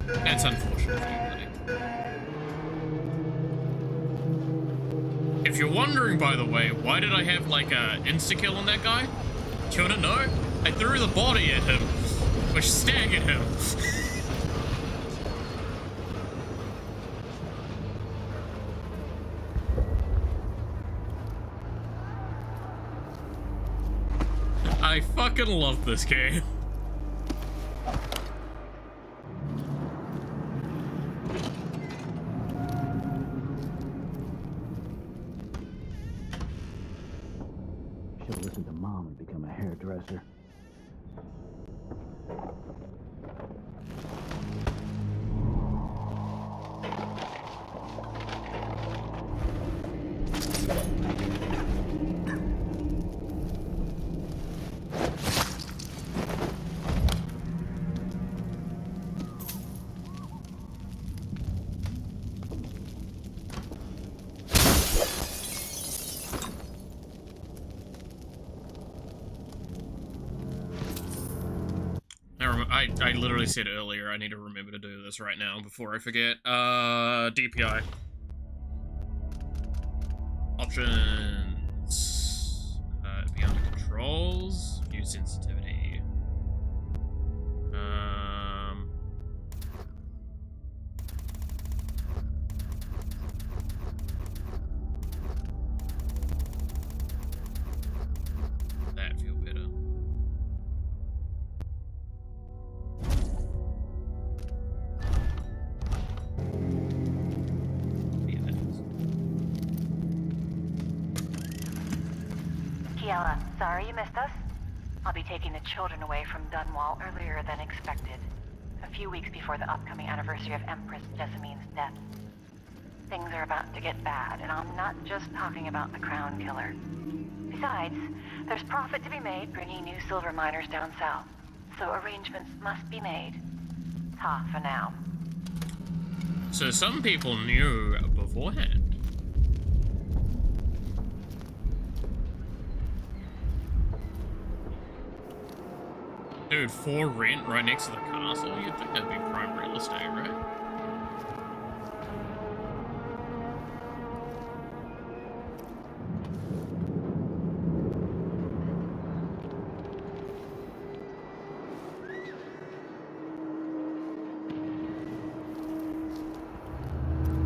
That's unfortunate for you, buddy. If you're wondering, by the way, why did I have like a insta-kill on that guy? Do you wanna know? I threw the body at him, which staggered him. I fucking love this game. Should listen to Mom and become a hairdresser. I literally said earlier I need to remember to do this right now before I forget. DPI. Options. Be under control. controls, view sensitivity. That feel better. Yeah, that is. Kiela, sorry you missed us. I'll be taking the children away from Dunwall earlier than expected. A few weeks before the upcoming anniversary of Empress Jessamine's death. Things are about to get bad, and I'm not just talking about the Crown Killer. Besides, there's profit to be made bringing new silver miners down south. So arrangements must be made. Ta for now. So some people knew beforehand. Dude, for rent right next to the castle? You'd think that'd be prime real estate, right?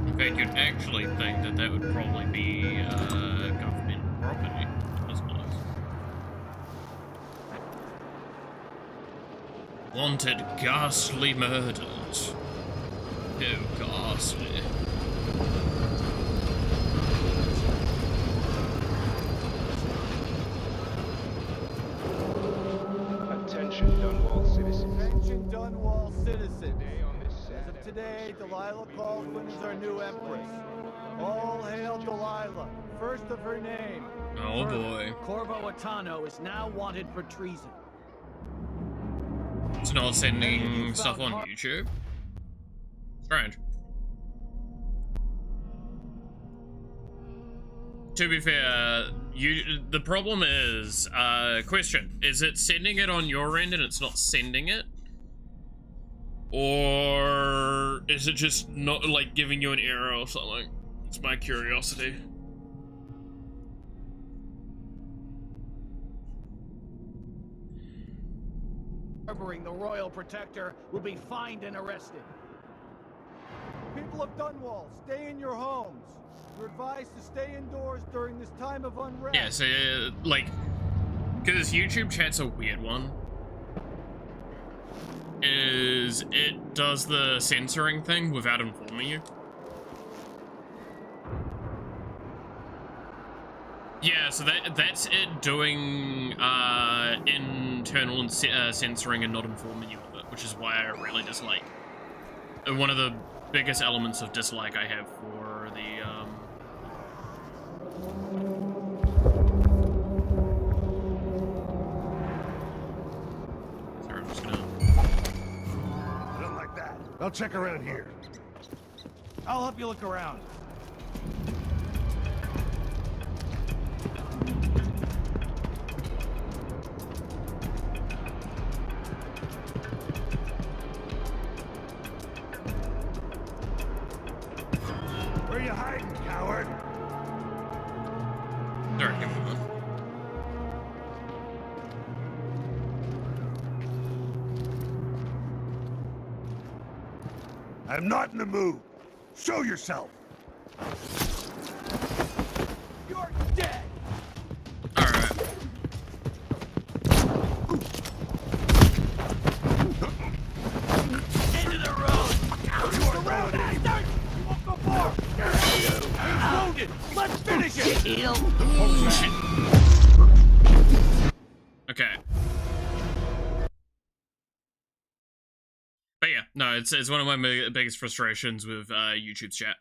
In fact, you'd actually think that that would probably be government property. That's nice. Wanted ghastly murders. Oh, ghastly. Attention, Dunwall citizens. Attention, Dunwall citizens. Today on this As sad of today, Delilah Caldwin is our new empress. All hail Delilah, first of her name. Oh boy. Corvo Atano is now wanted for treason. It's not sending stuff on YouTube. Strange. To be fair, the problem is, question, is it sending it on your end and it's not sending it? Or is it just not, like, giving you an error or something? It's my curiosity. Harboring the royal protector will be fined and arrested. People of Dunwall, stay in your homes. You're advised to stay indoors during this time of unrest. Yeah, so, like, because YouTube chat's a weird one. Is it does the censoring thing without informing you. Yeah, so that's it doing internal and censoring and not informing you of it, which is why I really dislike. One of the biggest elements of dislike I have for the Sorry, I'm just gonna. I don't like that. I'll check around here. I'll help you look around. Where you hiding, coward? Sorry, give me one. I'm not in the mood. Show yourself. You're dead. Alright. Into the road. You're around anymore. You won't go far. He's wounded. Let's finish it. Oh, shit. Okay. But yeah, no, it's one of my biggest frustrations with YouTube's chat.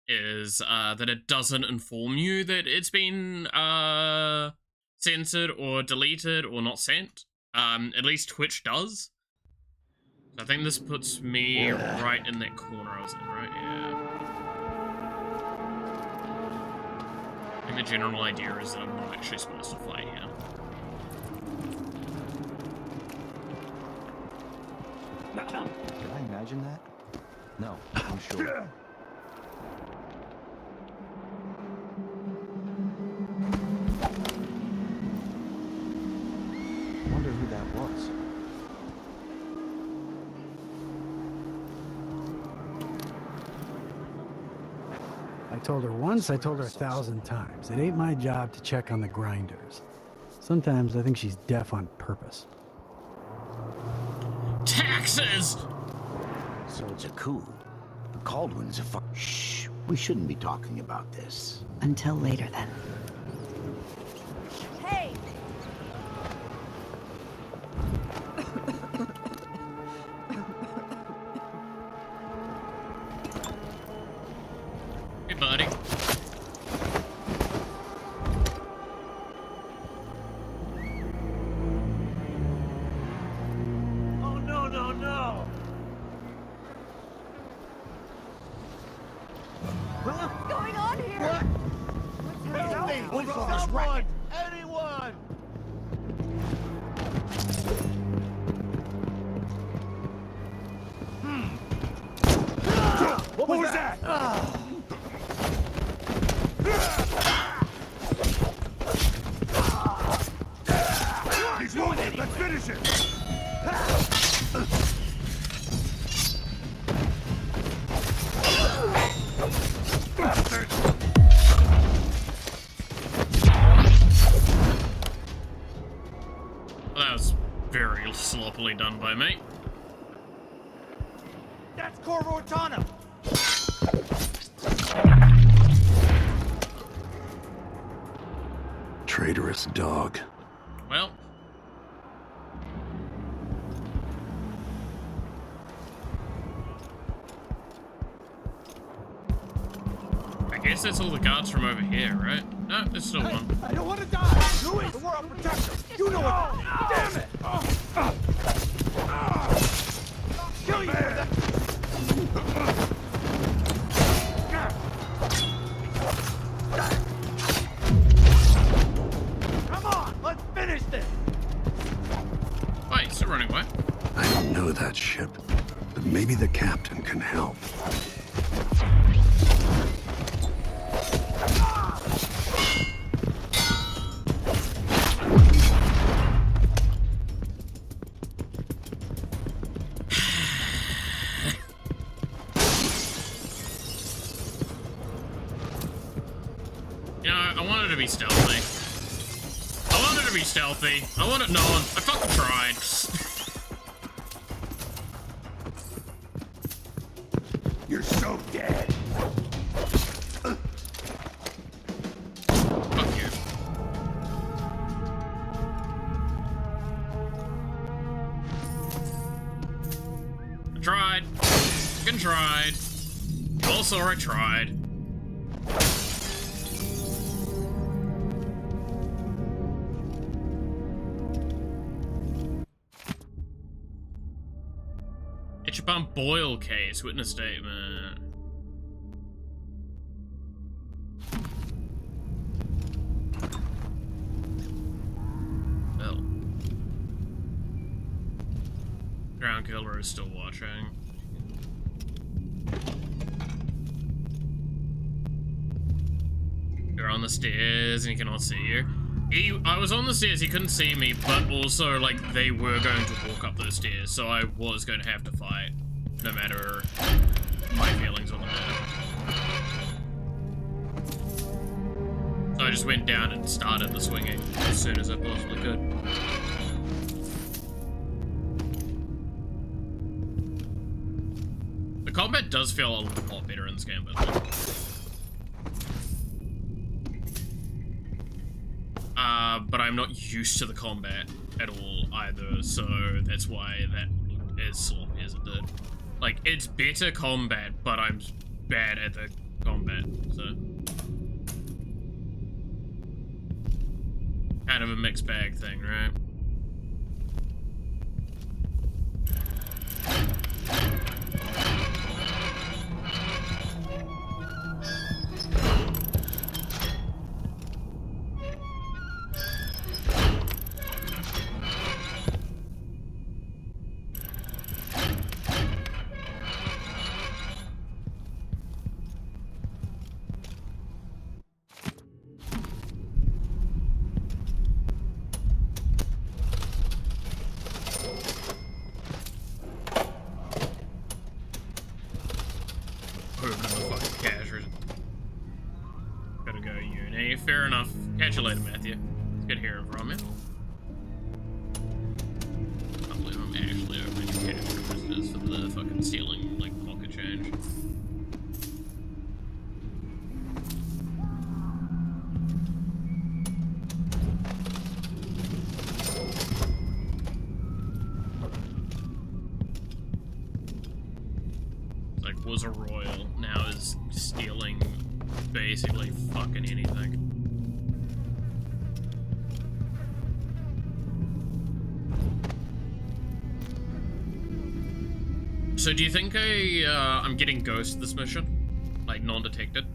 Is that it doesn't inform you that it's been censored or deleted or not sent. At least Twitch does. So I think this puts me right in that corner I was in, right? Yeah. I think the general idea is that I'm not actually supposed to fight here. Did I imagine that? No, I'm sure. told her once, I told her 1,000 times. It ain't my job to check on the grinders. Sometimes I think she's deaf on purpose. Taxes! So it's a coup. The Caldwin's a Shh, we shouldn't be talking about this. Until later, then. Hey! Hey, buddy. Oh, no, no, no! What's going on here? Help me! Someone! Anyone! What was that? He's wounded! Let's finish it! Well, that was very sloppily done by me. That's Corvo Atano! Traitorous dog. Well. I guess that's all the guards from over here, right? No, there's still one. I don't want to die! Louis, we're our protector! You know what? Damn it! Kill you! Come on, let's finish this! Wait, he's still running away. I don't know that ship, but maybe the captain can help. You know, I wanted to be stealthy. I wanted to be stealthy. I wanted no one. I fucking tried. You're so dead! Fuck you. I tried. Fucking tried. Also, I tried. Etchapon Boyle case, witness statement. Well. Ground killer is still watching. You're on the stairs and he cannot see you. I was on the stairs, he couldn't see me, but also, like, they were going to walk up those stairs, so I was going to have to fight, no matter my feelings on the matter. So I just went down and started the swinging as soon as I possibly could. The combat does feel a lot better in this game, but but I'm not used to the combat at all either, so that's why that looked as sloppy as it did. Like, it's better combat, but I'm bad at the combat, so. Kind of a mixed bag thing, right? fair enough. Catch you later, Matthew. It's good hearing from you. I can't believe I'm actually opening cash registers for the fucking stealing, like, pocket change. Like, was a royal, now is stealing basically fucking anything. So do you think I'm getting ghost this mission? Like, non-detected?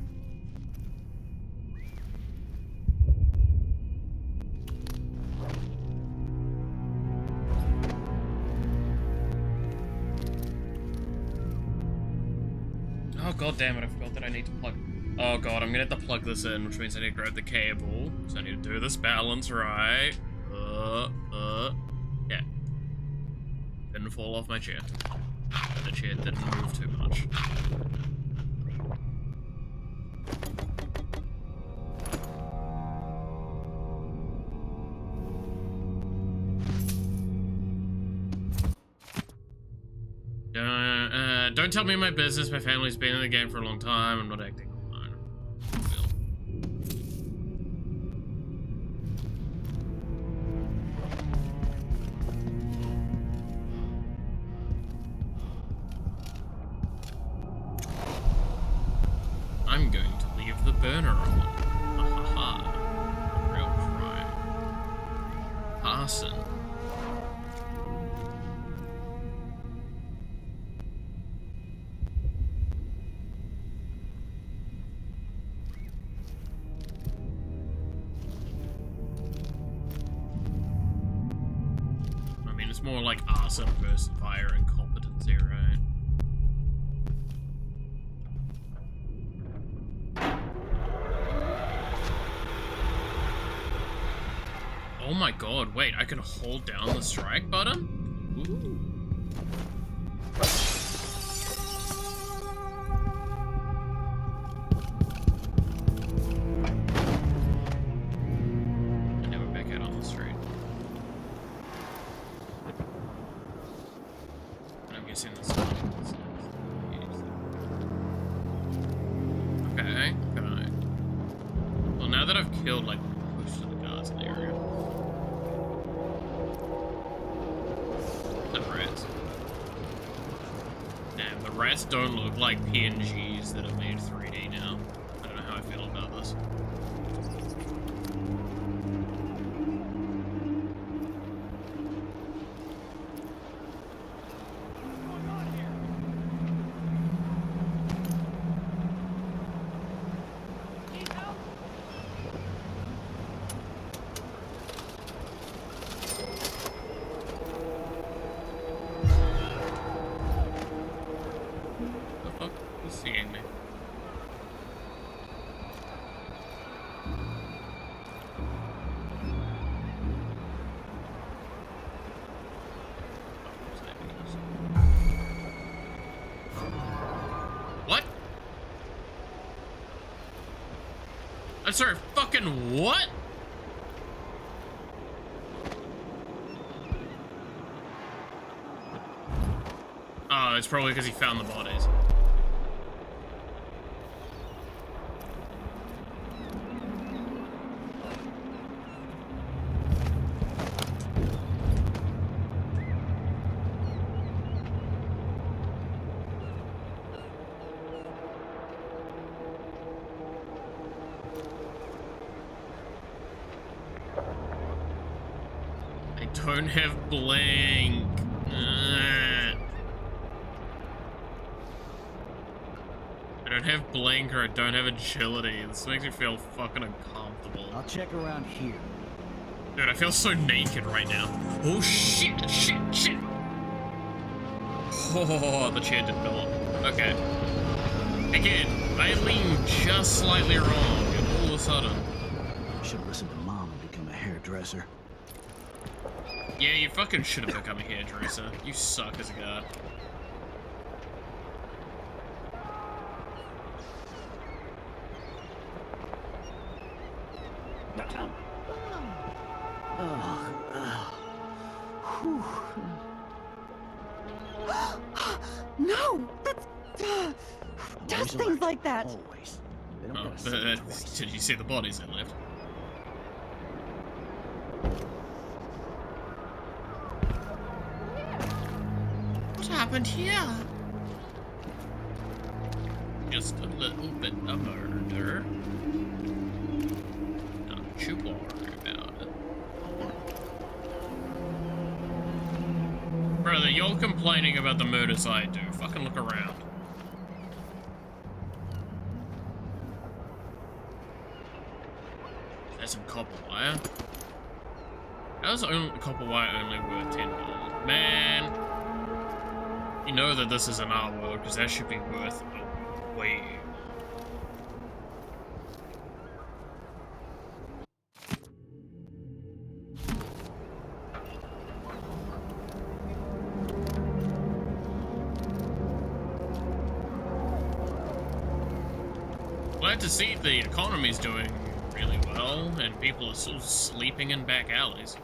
Oh god damn it, I forgot that I need to plug. Oh god, I'm gonna have to plug this in, which means I need to grab the cable. So I need to do this balance right. Yeah. Didn't fall off my chair. The chair didn't move too much. Don't tell me my business. My family's been in the game for a long time. I'm not acting alone. I'm going to leave the burner on. Ha. Real crime. Arson. More like arson versus fire and competency, right? Oh my god, wait, I can hold down the strike button? Ooh. Killed, like, most of the guards in the area. The rats. Damn, the rats don't look like PNGs that are made 3D now. I don't know how I feel about this. I'm sorry, fucking what? Oh, it's probably because he found the bodies. Don't have blank. I don't have blank or I don't have agility. This makes me feel fucking uncomfortable. I'll check around here. Dude, I feel so naked right now. Oh shit, shit, shit. Oh, the chair did not. Okay. Again, I leaned just slightly wrong and all of a sudden. I should listen to Mom and become a hairdresser. Yeah, you fucking should have become a hairdresser. You suck as a guy. No! That's... Does things like that! Always. They don't Oh, gotta say it twice. did you see the bodies that left? What happened here? Just a little bit of murder. Don't you worry about it. Brother, you're complaining about the murders I do. Fucking look around. There's some copper wire. How's copper wire only worth $10? Man! You know that this is an art world, because that should be worth way. Glad to see the economy's doing really well, and people are still sleeping in back alleys.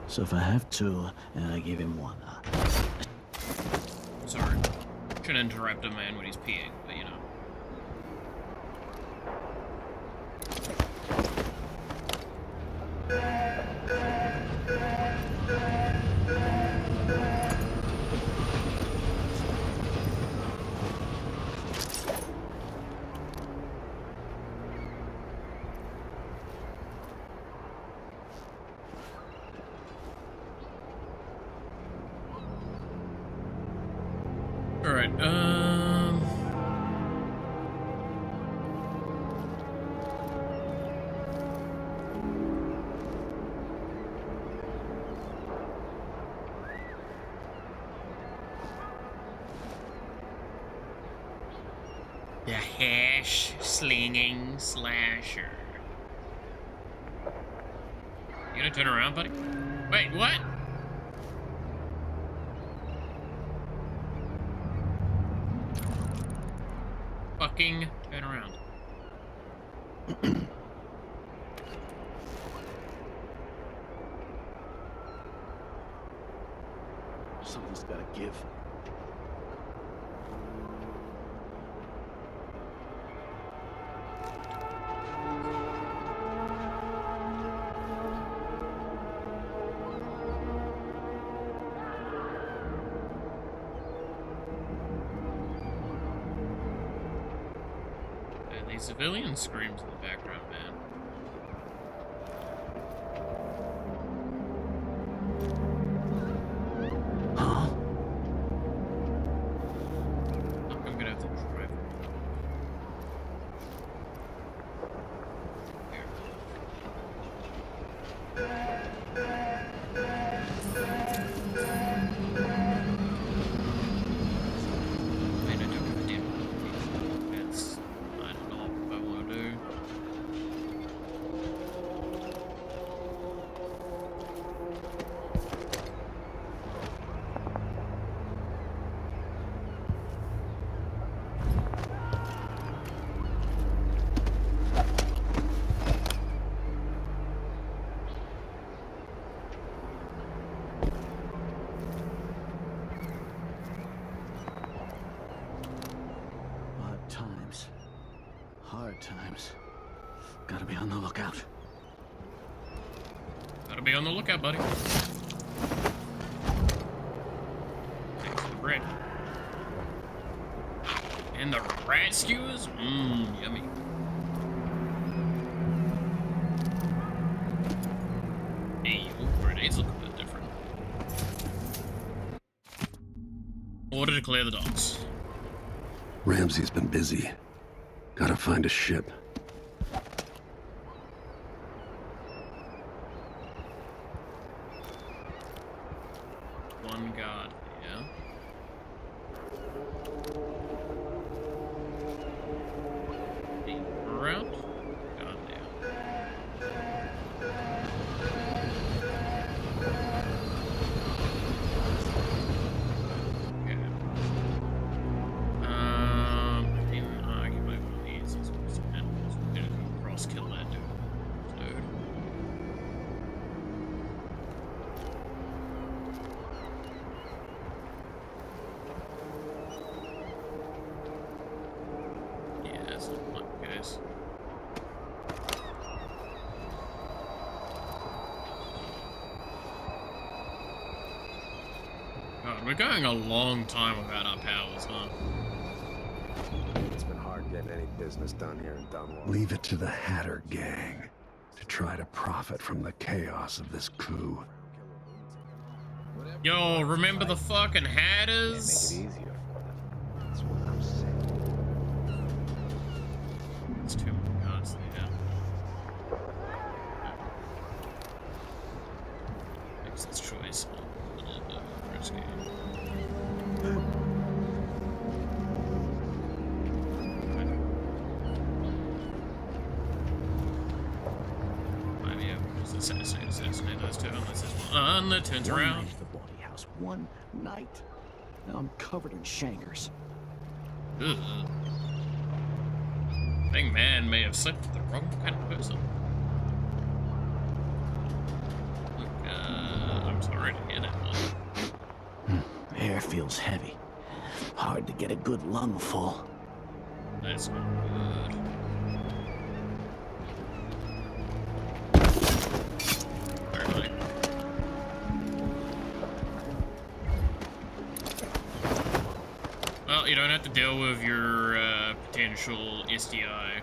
So if I have two, and I give him one, Sorry. Shouldn't interrupt a man when he's peeing, but you know. Alright, the hash slinging slasher. You gonna turn around, buddy? Wait, what? Fucking turn around. something's gotta give. Civilian screams in the background, man. Huh? I'm gonna have to drive. Here. Man, I don't give a damn. That's not at all what I want to do. Hard times. Gotta be on the lookout. Gotta be on the lookout, buddy. Thanks for the bread. And the rat skewers? Mmm, yummy. Hey, your grenades look a bit different. Order to clear the docks. Ramsey's been busy. Gotta find a ship. One god. We're going a long time without our powers, huh? It's been hard getting any business done here in Dunwall. Leave it to the Hatter gang to try to profit from the chaos of this coup. Yo, remember the fucking Hatters? Make it easier for them. That's what I'm saying. It's too many guards there. Makes this choice a little bit risky. Maybe I just assassinate those two unless there's one that turns around. The bloody house. One night. Now I'm covered in shankers. Ugh. I think man may have slept with the wrong kind of person. Look, I'm sorry to hear that, bud. Air feels heavy. Hard to get a good lungful. That's not good. Alright. Well, you don't have to deal with your potential SDI.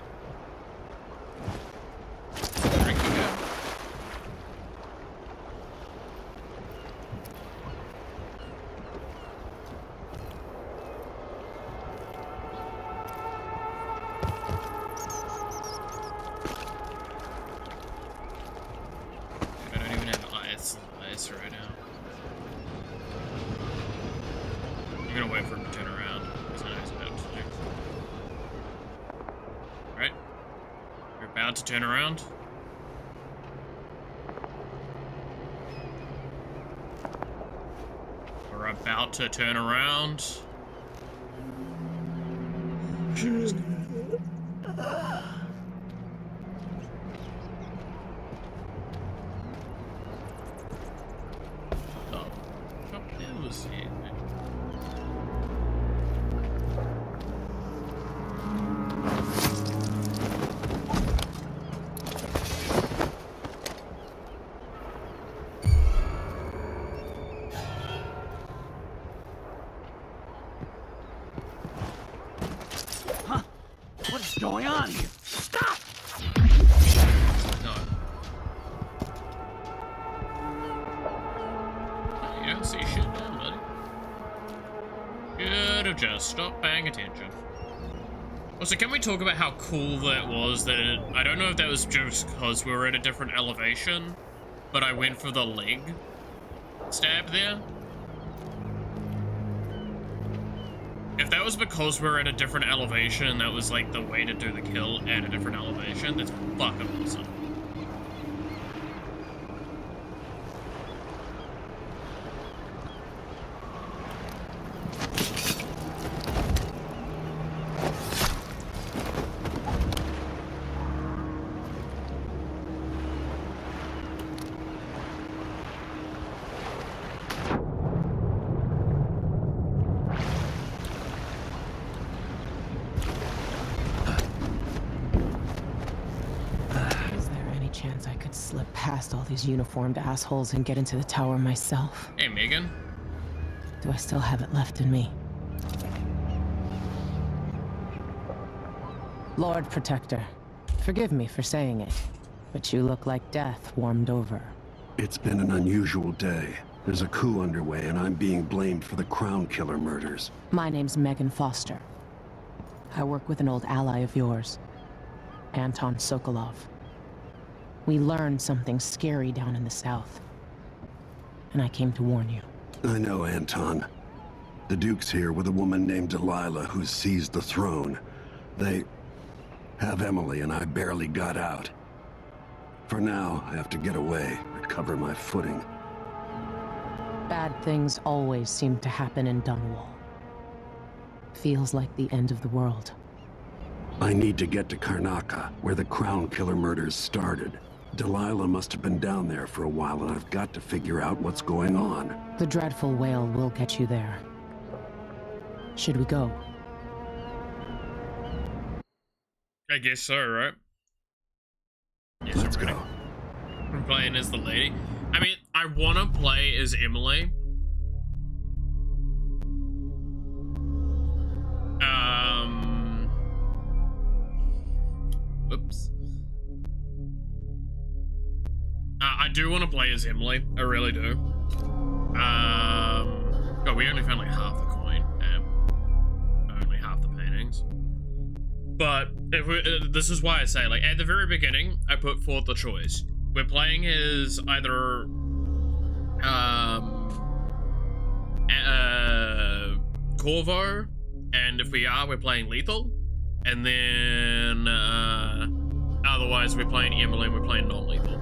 Drink you go. I don't even have ice right now. I'm gonna wait for him to turn around. That's what I was about to do. Alright. You're about to turn around. We're about to turn around. Shoot. Oh, it was it. What is going on here? Stop! No. You don't see shit now, buddy. Should have just stopped paying attention. Also, can we talk about how cool that was? I don't know if that was just because we were at a different elevation, but I went for the leg stab there. If that was because we're at a different elevation and that was like the way to do the kill at a different elevation, that's fucking awesome. Chance I could slip past all these uniformed assholes and get into the tower myself. Hey, Megan. Do I still have it left in me? Lord Protector, forgive me for saying it, but you look like death warmed over. It's been an unusual day. There's a coup underway and I'm being blamed for the Crown Killer murders. My name's Megan Foster. I work with an old ally of yours, Anton Sokolov. We learned something scary down in the south, and I came to warn you. I know, Anton. The Duke's here with a woman named Delilah who's seized the throne. They have Emily and I barely got out. For now, I have to get away, recover my footing. Bad things always seem to happen in Dunwall. Feels like the end of the world. I need to get to Karnaca, where the Crown Killer murders started. Delilah must have been down there for a while, and I've got to figure out what's going on. The dreadful whale will get you there. Should we go? I guess so, right? Yes, Let's go. I'm playing as the lady. I mean, I want to play as Emily, I do want to play as Emily. I really do. Oh, we only found like half the coin. Only half the paintings. But if this is why I say, like, at the very beginning, I put forth the choice. We're playing as either Corvo, and if we are, we're playing lethal, and then otherwise we're playing Emily and we're playing non-lethal.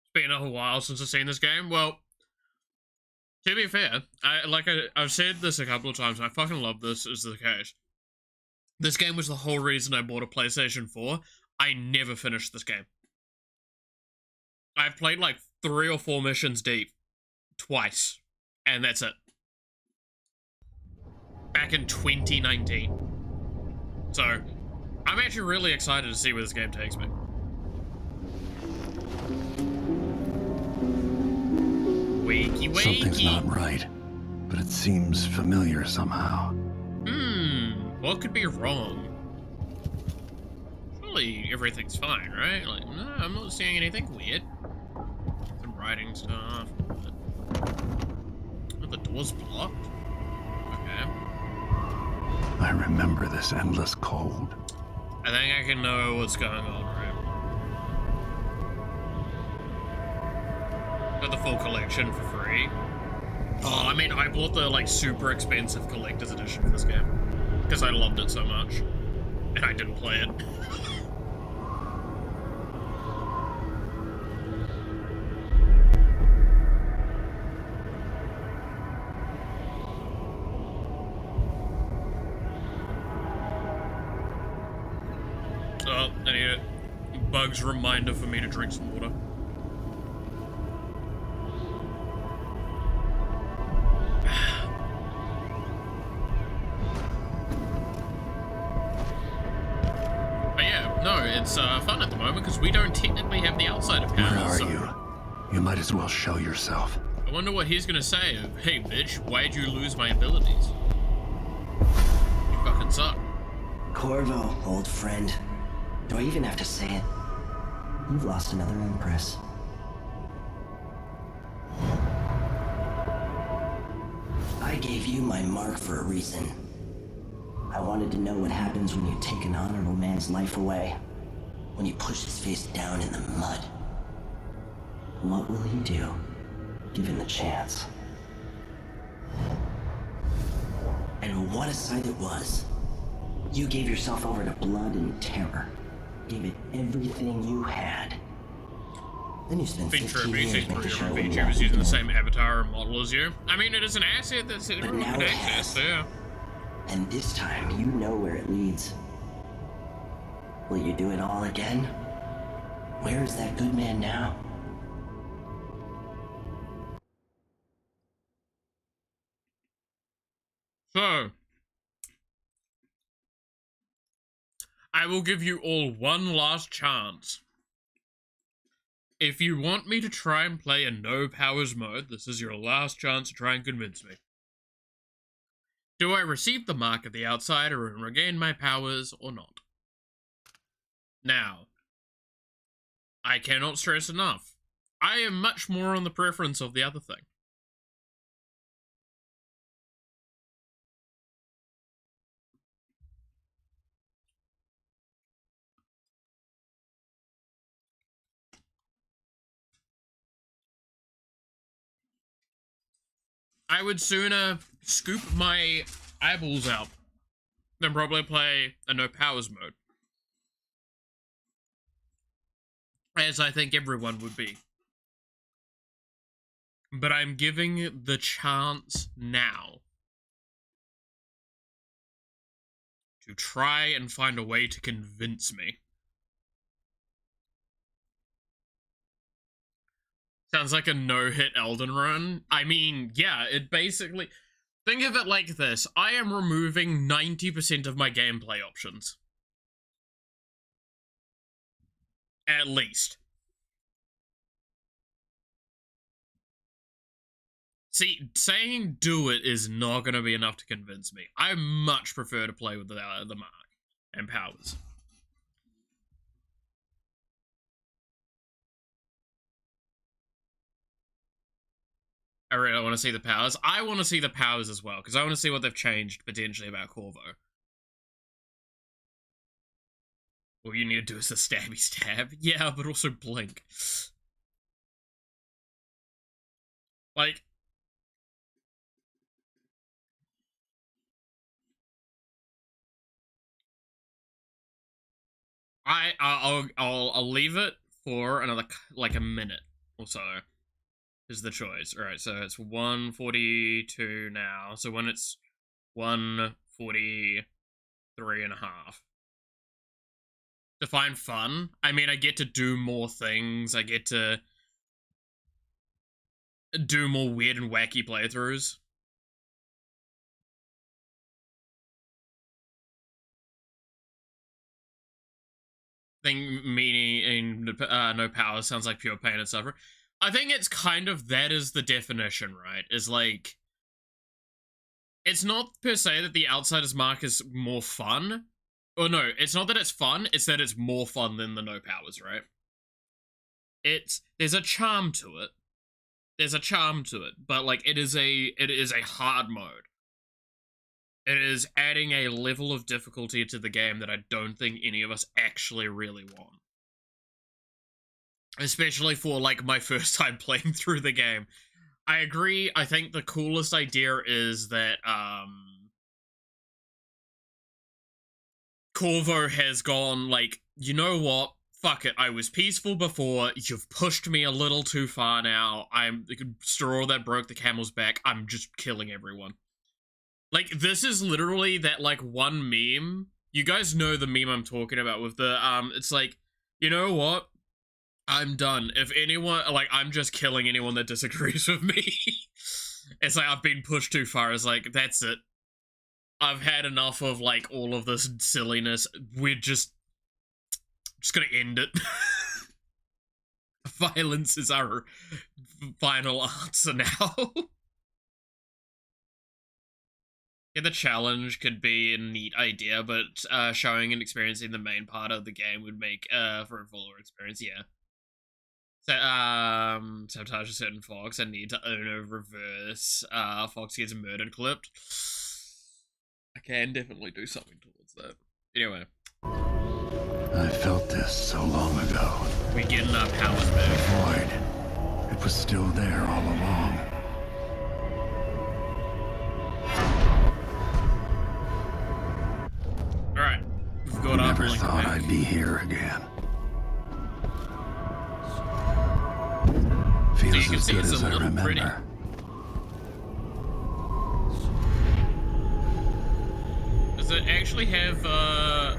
It's been a while since I've seen this game. Well, to be fair, I've said this a couple of times, and I fucking love this as the case. This game was the whole reason I bought a PlayStation 4. I never finished this game. I've played like 3 or 4 missions deep. Twice. And that's it. Back in 2019. So, I'm actually really excited to see where this game takes me. Wakey wakey. Something's not right, but it seems familiar somehow. What could be wrong? Surely everything's fine, right? Like, no, I'm not seeing anything weird. Some writing stuff. Oh, the door's blocked. Okay. I remember this endless cold. I think I can know what's going on, right? Got the full collection for free. Oh, I mean, I bought the, like, super expensive collector's edition for this game. Because I loved it so much. And I didn't play it. Oh, I need a bug's reminder for me to drink some water. It's fun at the moment because we don't technically have the outside of power. Where are you? You might as well show yourself. I wonder what he's gonna say. Hey, bitch, why'd you lose my abilities? You fucking suck. Corvo, old friend. Do I even have to say it? You've lost another Empress. I gave you my mark for a reason. I wanted to know what happens when you take an honorable man's life away. When you push his face down in the mud. What will he do, given the chance? And what a sight it was. You gave yourself over to blood and terror. Gave it everything you had. Then you spent 15 years making sure VTubers using the same avatar or model as you. I mean, it is an asset that's everyone can access, yeah. And this time, you know where it leads. Will you do it all again? Where is that good man now? So, I will give you all one last chance. If you want me to try and play a no powers mode, this is your last chance to try and convince me. Do I receive the mark of the outsider and regain my powers or not? Now, I cannot stress enough, I am much more on the preference of the other thing. I would sooner scoop my eyeballs out than probably play a no powers mode. As I think everyone would be. But I'm giving the chance now to try and find a way to convince me. Sounds like a no-hit Elden run. I mean, yeah, it basically... Think of it like this. I am removing 90% of my gameplay options. At least. See, saying do it is not going to be enough to convince me. I much prefer to play with the mark and powers. I really want to see the powers. I want to see the powers as well, because I want to see what they've changed potentially about Corvo. All you need to do is a stabby stab. Yeah, but also blink. Like... I'll leave it for another, like, a minute or so. Is the choice. Alright, so it's 1:42 now. So when it's 1:43 and a half. To find fun, I mean, I get to do more things. I get to do more weird and wacky playthroughs. Meaning no power sounds like pure pain and suffering. I think it's kind of, that is the definition, right? Is like, it's not per se that the Outsider's Mark is more fun. Or no, it's not that it's fun, it's that it's more fun than the no powers, right? There's a charm to it. There's a charm to it, but like, it is a hard mode. It is adding a level of difficulty to the game that I don't think any of us actually really want. Especially for, like, my first time playing through the game. I agree, I think the coolest idea is that, Corvo has gone, like, you know what? Fuck it, I was peaceful before, you've pushed me a little too far now, I'm the straw that broke the camel's back, I'm just killing everyone. Like, this is literally that, like, one meme. You guys know the meme I'm talking about with the, it's like, you know what? I'm done. If anyone, like, I'm just killing anyone that disagrees with me. It's like, I've been pushed too far. It's like, that's it. I've had enough of, like, all of this silliness. We're just gonna end it. Violence is our final answer now. Yeah, the challenge could be a neat idea, but showing and experiencing the main part of the game would make for a fuller experience, yeah. So, sabotage a certain fox and need to own a reverse fox gets murdered clipped. I can definitely do something towards that. Anyway. I felt this so long ago. We're getting our powers back. The void. It was still there all along. Alright. We've got Never thought I'd be here again. Feels as good as I remember. Pretty. Does it actually have, oh.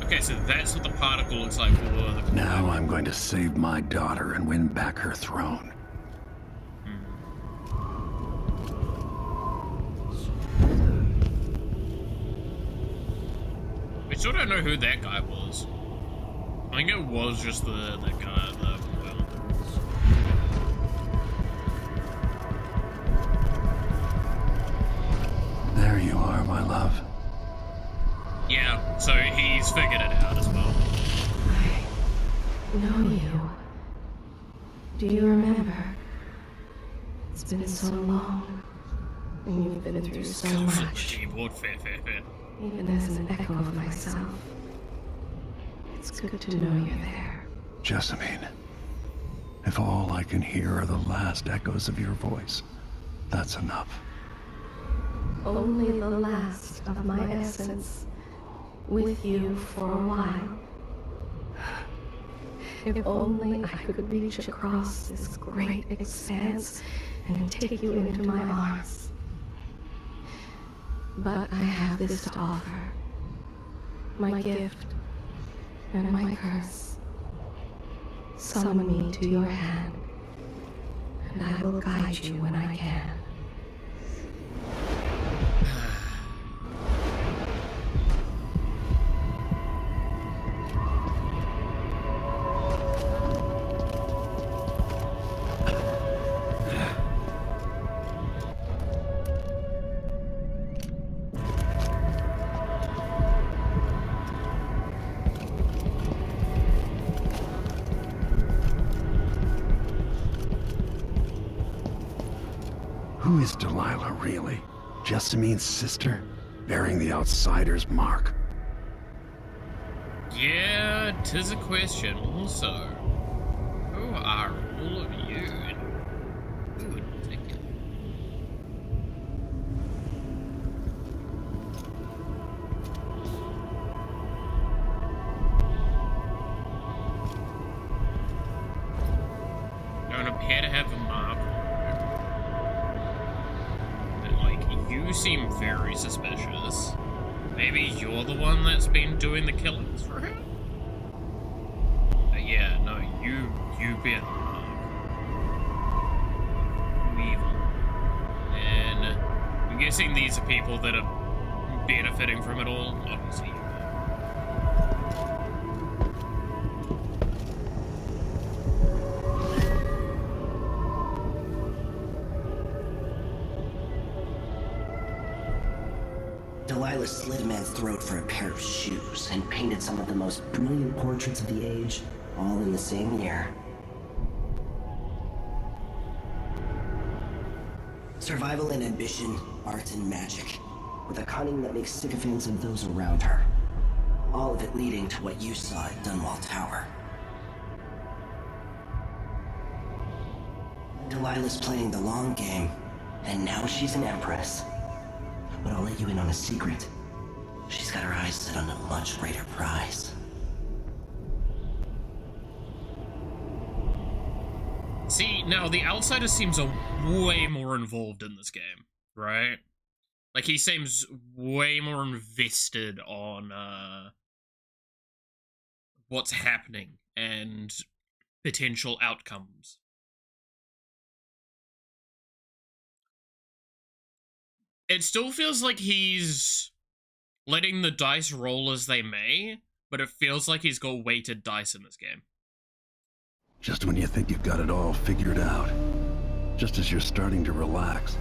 Okay, so that's what the particle looks like for the... Now I'm going to save my daughter and win back her throne. We still don't know who that guy was. I think it was just the guy, There you are, my love. Yeah, so he's figured it out as well. I know you. Do you remember? It's been so long, and you've been through so much. Keyboard, fair. Even as an echo of myself, it's good to know you're there. Jessamine, if all I can hear are the last echoes of your voice, that's enough. Only the last of my essence, with you for a while. If only I could reach across this great expanse and take you into my arms. But I have this to offer. My gift and my curse. Summon me to your hand, and I will guide you when I can. Is Delilah really Jessamine's sister, bearing the outsider's mark? Yeah, 'tis a question also. Who are all of you? Who in particular? Don't appear to have a mark. But, like, you seem very suspicious. Maybe you're the one that's been doing the killings for him? Yeah, no, you bear the mark. You evil. And I'm guessing these are people that are benefiting from it all. Obviously, you are. Delilah slit a man's throat for a pair of shoes and painted some of the most brilliant portraits of the age, all in the same year. Survival and ambition, art and magic, with a cunning that makes sycophants of those around her. All of it leading to what you saw at Dunwall Tower. Delilah's playing the long game, and now she's an empress. But I'll let you in on a secret. She's got her eyes set on a much greater prize. See, now the outsider seems way more involved in this game, right? Like, he seems way more invested on what's happening and potential outcomes. It still feels like he's letting the dice roll as they may, but it feels like he's got weighted dice in this game. Just when you think you've got it all figured out, just as you're starting to relax,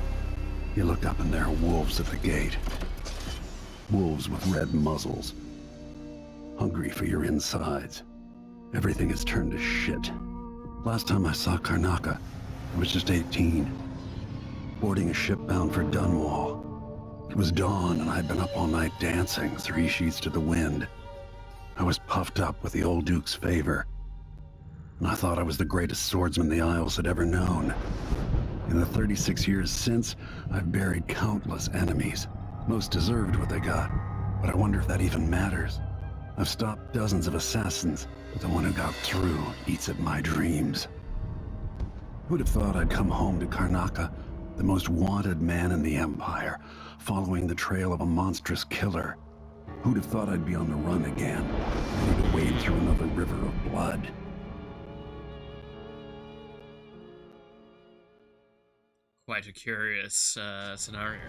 you look up and there are wolves at the gate. Wolves with red muzzles, hungry for your insides. Everything has turned to shit. Last time I saw Karnaca, I was just 18. Boarding a ship bound for Dunwall. It was dawn and I'd been up all night dancing, 3 sheets to the wind. I was puffed up with the old Duke's favor, and I thought I was the greatest swordsman the Isles had ever known. In the 36 years since, I've buried countless enemies. Most deserved what they got, but I wonder if that even matters. I've stopped dozens of assassins, but the one who got through eats at my dreams. Who'd have thought I'd come home to Karnaca, the most wanted man in the Empire, following the trail of a monstrous killer? Who'd have thought I'd be on the run again, ready to wade through another river of blood? Quite a curious scenario.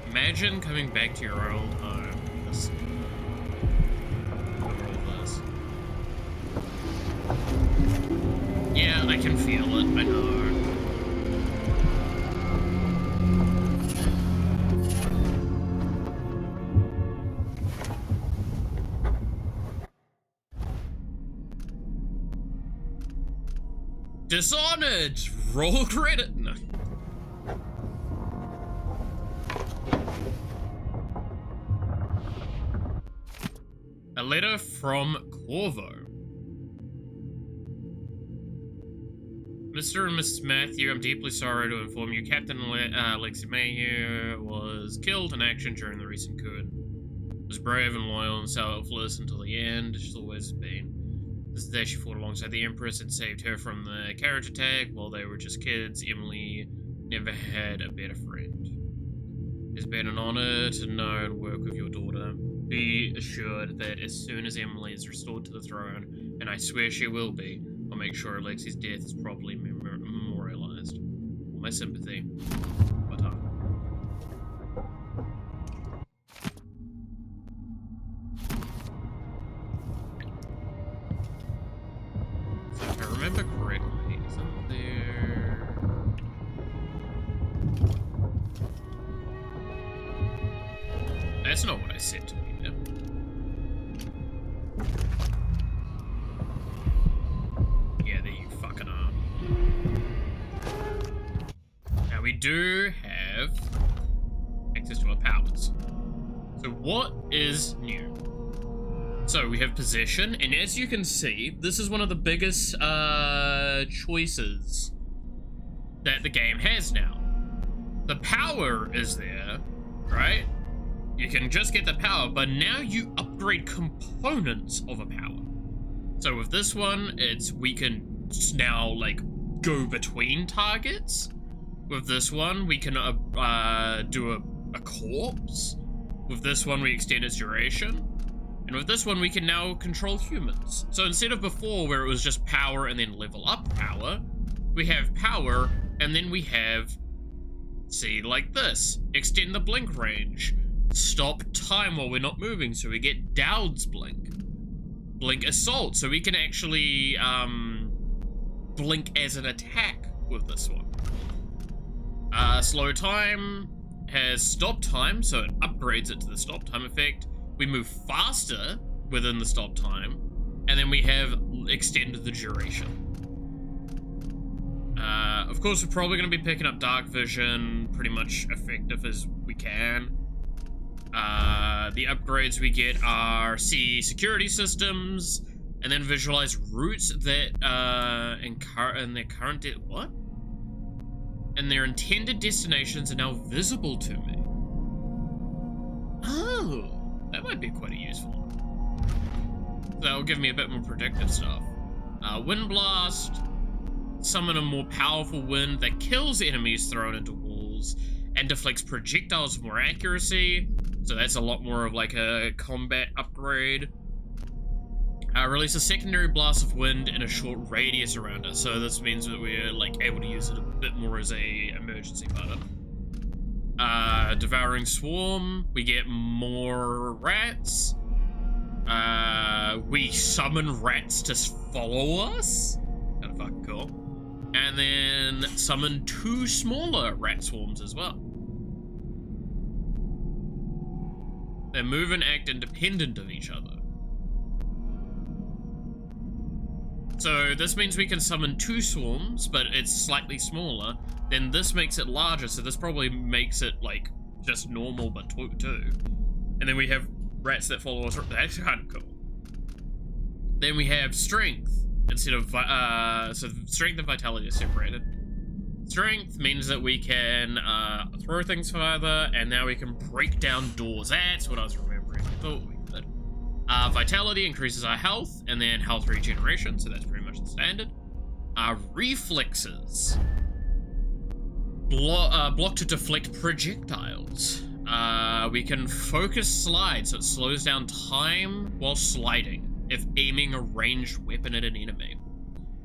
Imagine coming back to your old home. This, over all this. Yeah, I can feel it. I know. Dishonored! Roll credit! No. A letter from Corvo. Mr. and Mrs. Matthew, I'm deeply sorry to inform you Captain Lexi Mayhew was killed in action during the recent coup. Was brave and loyal and selfless until the end, she's always been. This day she fought alongside the Empress and saved her from the carriage attack. While they were just kids, Emily never had a better friend. It's been an honor to know and work with your daughter. Be assured that as soon as Emily is restored to the throne, and I swear she will be, I'll make sure Alexi's death is properly memorialized. All my sympathy. Wata. So if I remember correctly, isn't there... That's not what I said to me. Yeah, there you fucking are. Now we do have access to our powers. So what is new? So we have possession, and as you can see, this is one of the biggest choices that the game has now. The power is there, right? You can just get the power, but now you upgrade components of a power. So with this one, we can now like go between targets. With this one, we can do a corpse. With this one, we extend its duration. And with this one, we can now control humans. So instead of before, where it was just power and then level up power, we have power, and then we have, see, like this. Extend the blink range. Stop time while we're not moving, so we get Dowd's blink. Blink assault, so we can actually blink as an attack with this one. Slow time has stop time, so it upgrades it to the stop time effect. We move faster within the stop time, and then we have extended the duration. Of course, we're probably going to be picking up dark vision pretty much effective as we can. The upgrades we get are see security systems, and then visualize routes that in their current what? And their intended destinations are now visible to me. Oh, that might be quite a useful one. That will give me a bit more predictive stuff. Wind blast. Summon a more powerful wind that kills enemies thrown into walls and deflects projectiles with more accuracy. So that's a lot more of like a combat upgrade. Release a secondary blast of wind in a short radius around us. So this means that we're like able to use it a bit more as a emergency button. Devouring swarm. We get more rats. We summon rats to follow us. Kind of fucking cool. And then summon 2 smaller rat swarms as well. They move and act independent of each other. So this means we can summon 2 swarms, but it's slightly smaller. Then this makes it larger, so this probably makes it like just normal, but 2. And then we have rats that follow us. That's kind of cool. Then we have strength. Instead of, so strength and vitality are separated. Strength means that we can throw things further, and now we can break down doors. That's what I was remembering. I thought we could. Vitality increases our health, and then health regeneration, so that's pretty much the standard. Reflexes. Block to deflect projectiles. We can focus slide, so it slows down time while sliding if aiming a ranged weapon at an enemy.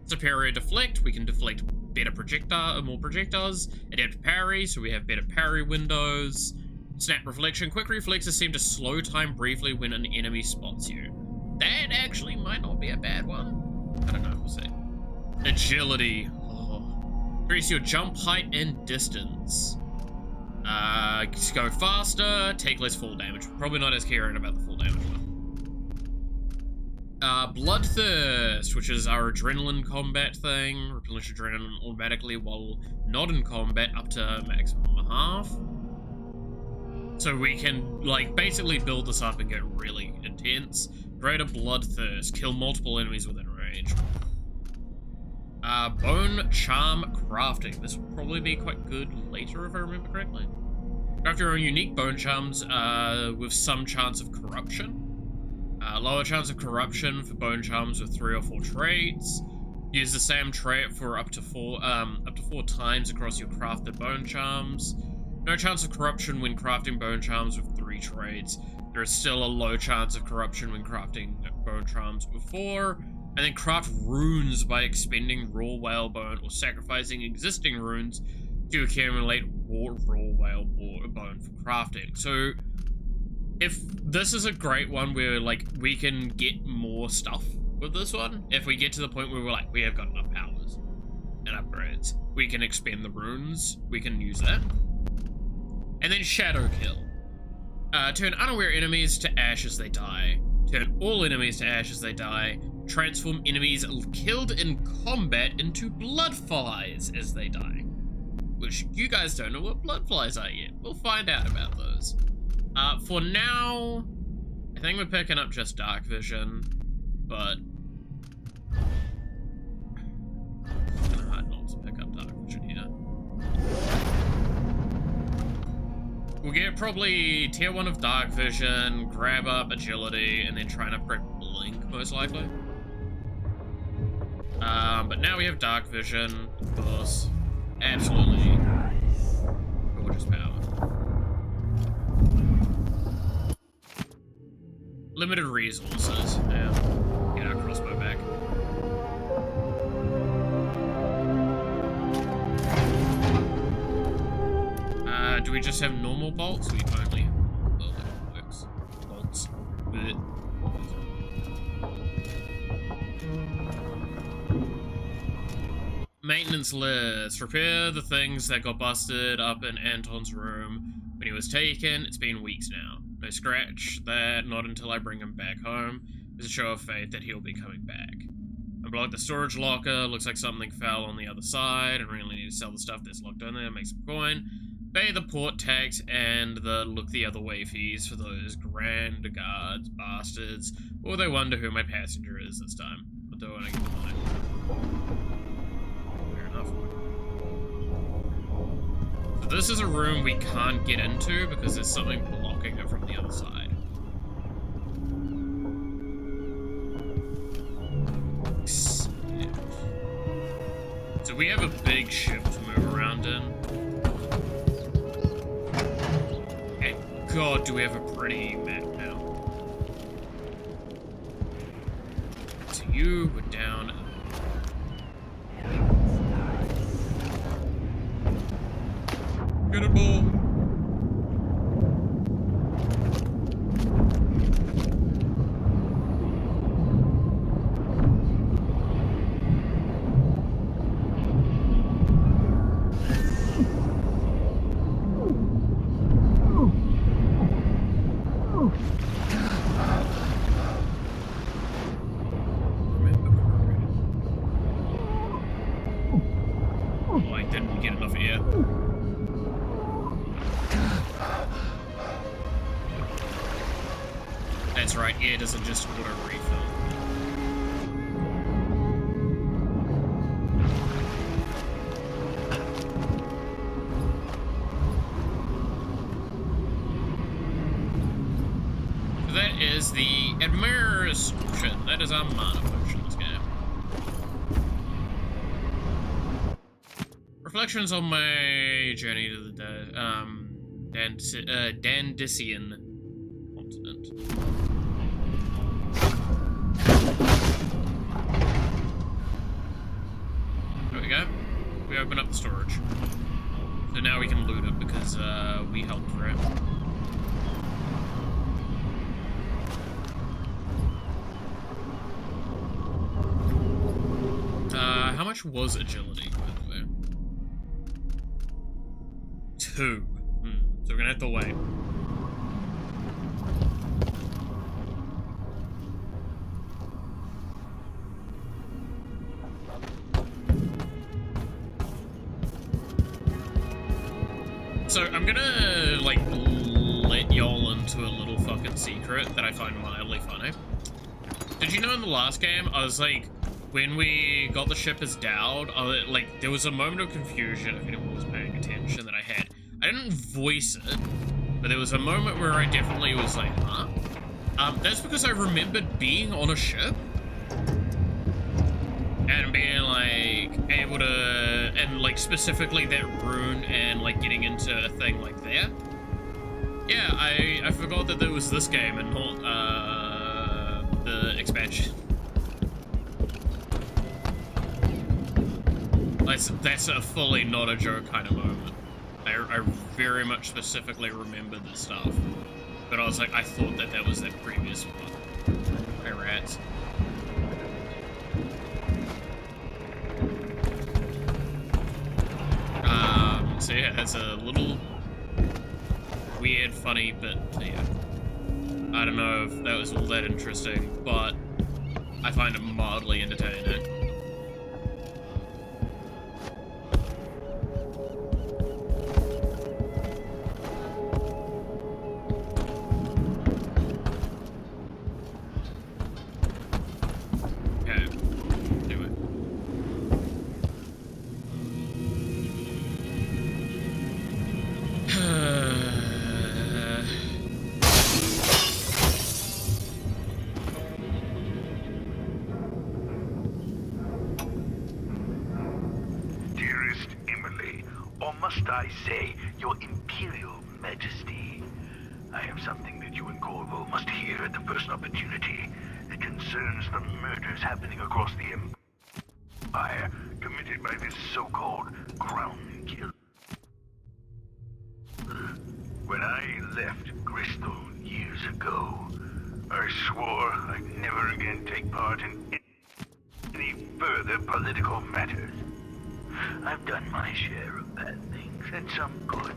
Superior deflect, we can deflect better more projectiles. Adapt parry, so we have better parry windows. Snap reflection, quick reflexes seem to slow time briefly when an enemy spots you. That actually might not be a bad one. I don't know, we'll see. Agility, increase your jump height and distance. Go faster, take less fall damage. Probably not as caring about the fall damage one. Bloodthirst, which is our adrenaline combat thing. Replenish adrenaline automatically while not in combat up to maximum half. So we can, like, basically build this up and get really intense. Greater Bloodthirst. Kill multiple enemies within range. Bone Charm Crafting. This will probably be quite good later if I remember correctly. Craft your own unique Bone Charms with some chance of corruption. Lower chance of corruption for Bone Charms with 3 or 4 traits. Use the same trait for up to 4 times across your crafted Bone Charms. No chance of corruption when crafting Bone Charms with 3 traits. There is still a low chance of corruption when crafting Bone Charms with 4. And then craft runes by expending raw whale bone or sacrificing existing runes to accumulate raw whale bone for crafting. So if this is a great one where like we can get more stuff with this one, if we get to the point where we're like, we have got enough powers and upgrades, we can expend the runes, we can use that. And then Shadow Kill. Turn unaware enemies to ash as they die. Turn all enemies to ash as they die. Transform enemies killed in combat into bloodflies as they die. Which you guys don't know what bloodflies are yet. We'll find out about those. For now, I think we're picking up just dark vision, but it's kind of hard not to pick up dark vision here. We'll get probably tier 1 of dark vision, grab up agility, and then try and upgrade blink, most likely. But now we have dark vision, of course. Absolutely gorgeous power. Limited resources. Yeah. Get our crossbow back. Do we just have normal bolts? We only have bolts. Blech. Maintenance list. Repair the things that got busted up in Anton's room when he was taken. It's been weeks now. No scratch that, not until I bring him back home. It's a show of faith that he'll be coming back. Unblock the storage locker. Looks like something fell on the other side. I really need to sell the stuff that's locked in there, make some coin. Pay the port tax and the look the other way fees for those grand guards bastards. Or they wonder who my passenger is this time. Although I get the money. Fair enough. So this is a room we can't get into because there's something blocking it from the other side. So we have a big ship to move around in. God, do we have a pretty map now. So you were down. Get it, ball. That's right, air doesn't just auto refill. So that is the Admiration. That is our mana potion in this game. Reflections on my journey to the Dandisian continent. There we go. We open up the storage. So now we can loot it because we helped for it. How much was agility, by the way? 2. So we're gonna have to wait. So I'm gonna, like, let y'all into a little fucking secret that I find mildly funny. Did you know in the last game, I was like, when we got the ship as Dowd, like, there was a moment of confusion, if anyone was paying attention, that I had. I didn't voice it, but there was a moment where I definitely was like, huh? That's because I remembered being on a ship and being, like, able to, and, like, specifically that rune and, like, getting into a thing like that. Yeah, I forgot that there was this game and not, the expansion. That's a fully not a joke kind of moment. I very much specifically remembered this stuff. But I was like, I thought that that was that previous one. Hey, rats. So yeah, it's a little weird, funny, but yeah. I don't know if that was all that interesting, but I find it mildly entertaining. say, Your Imperial Majesty. I have something that you and Corvo must hear at the first opportunity. It concerns the murders happening across the Empire, committed by this so-called Crown Killer. When I left Bristol years ago, I swore I'd never again take part in any further political matters. I've done my share of bad things, and some good,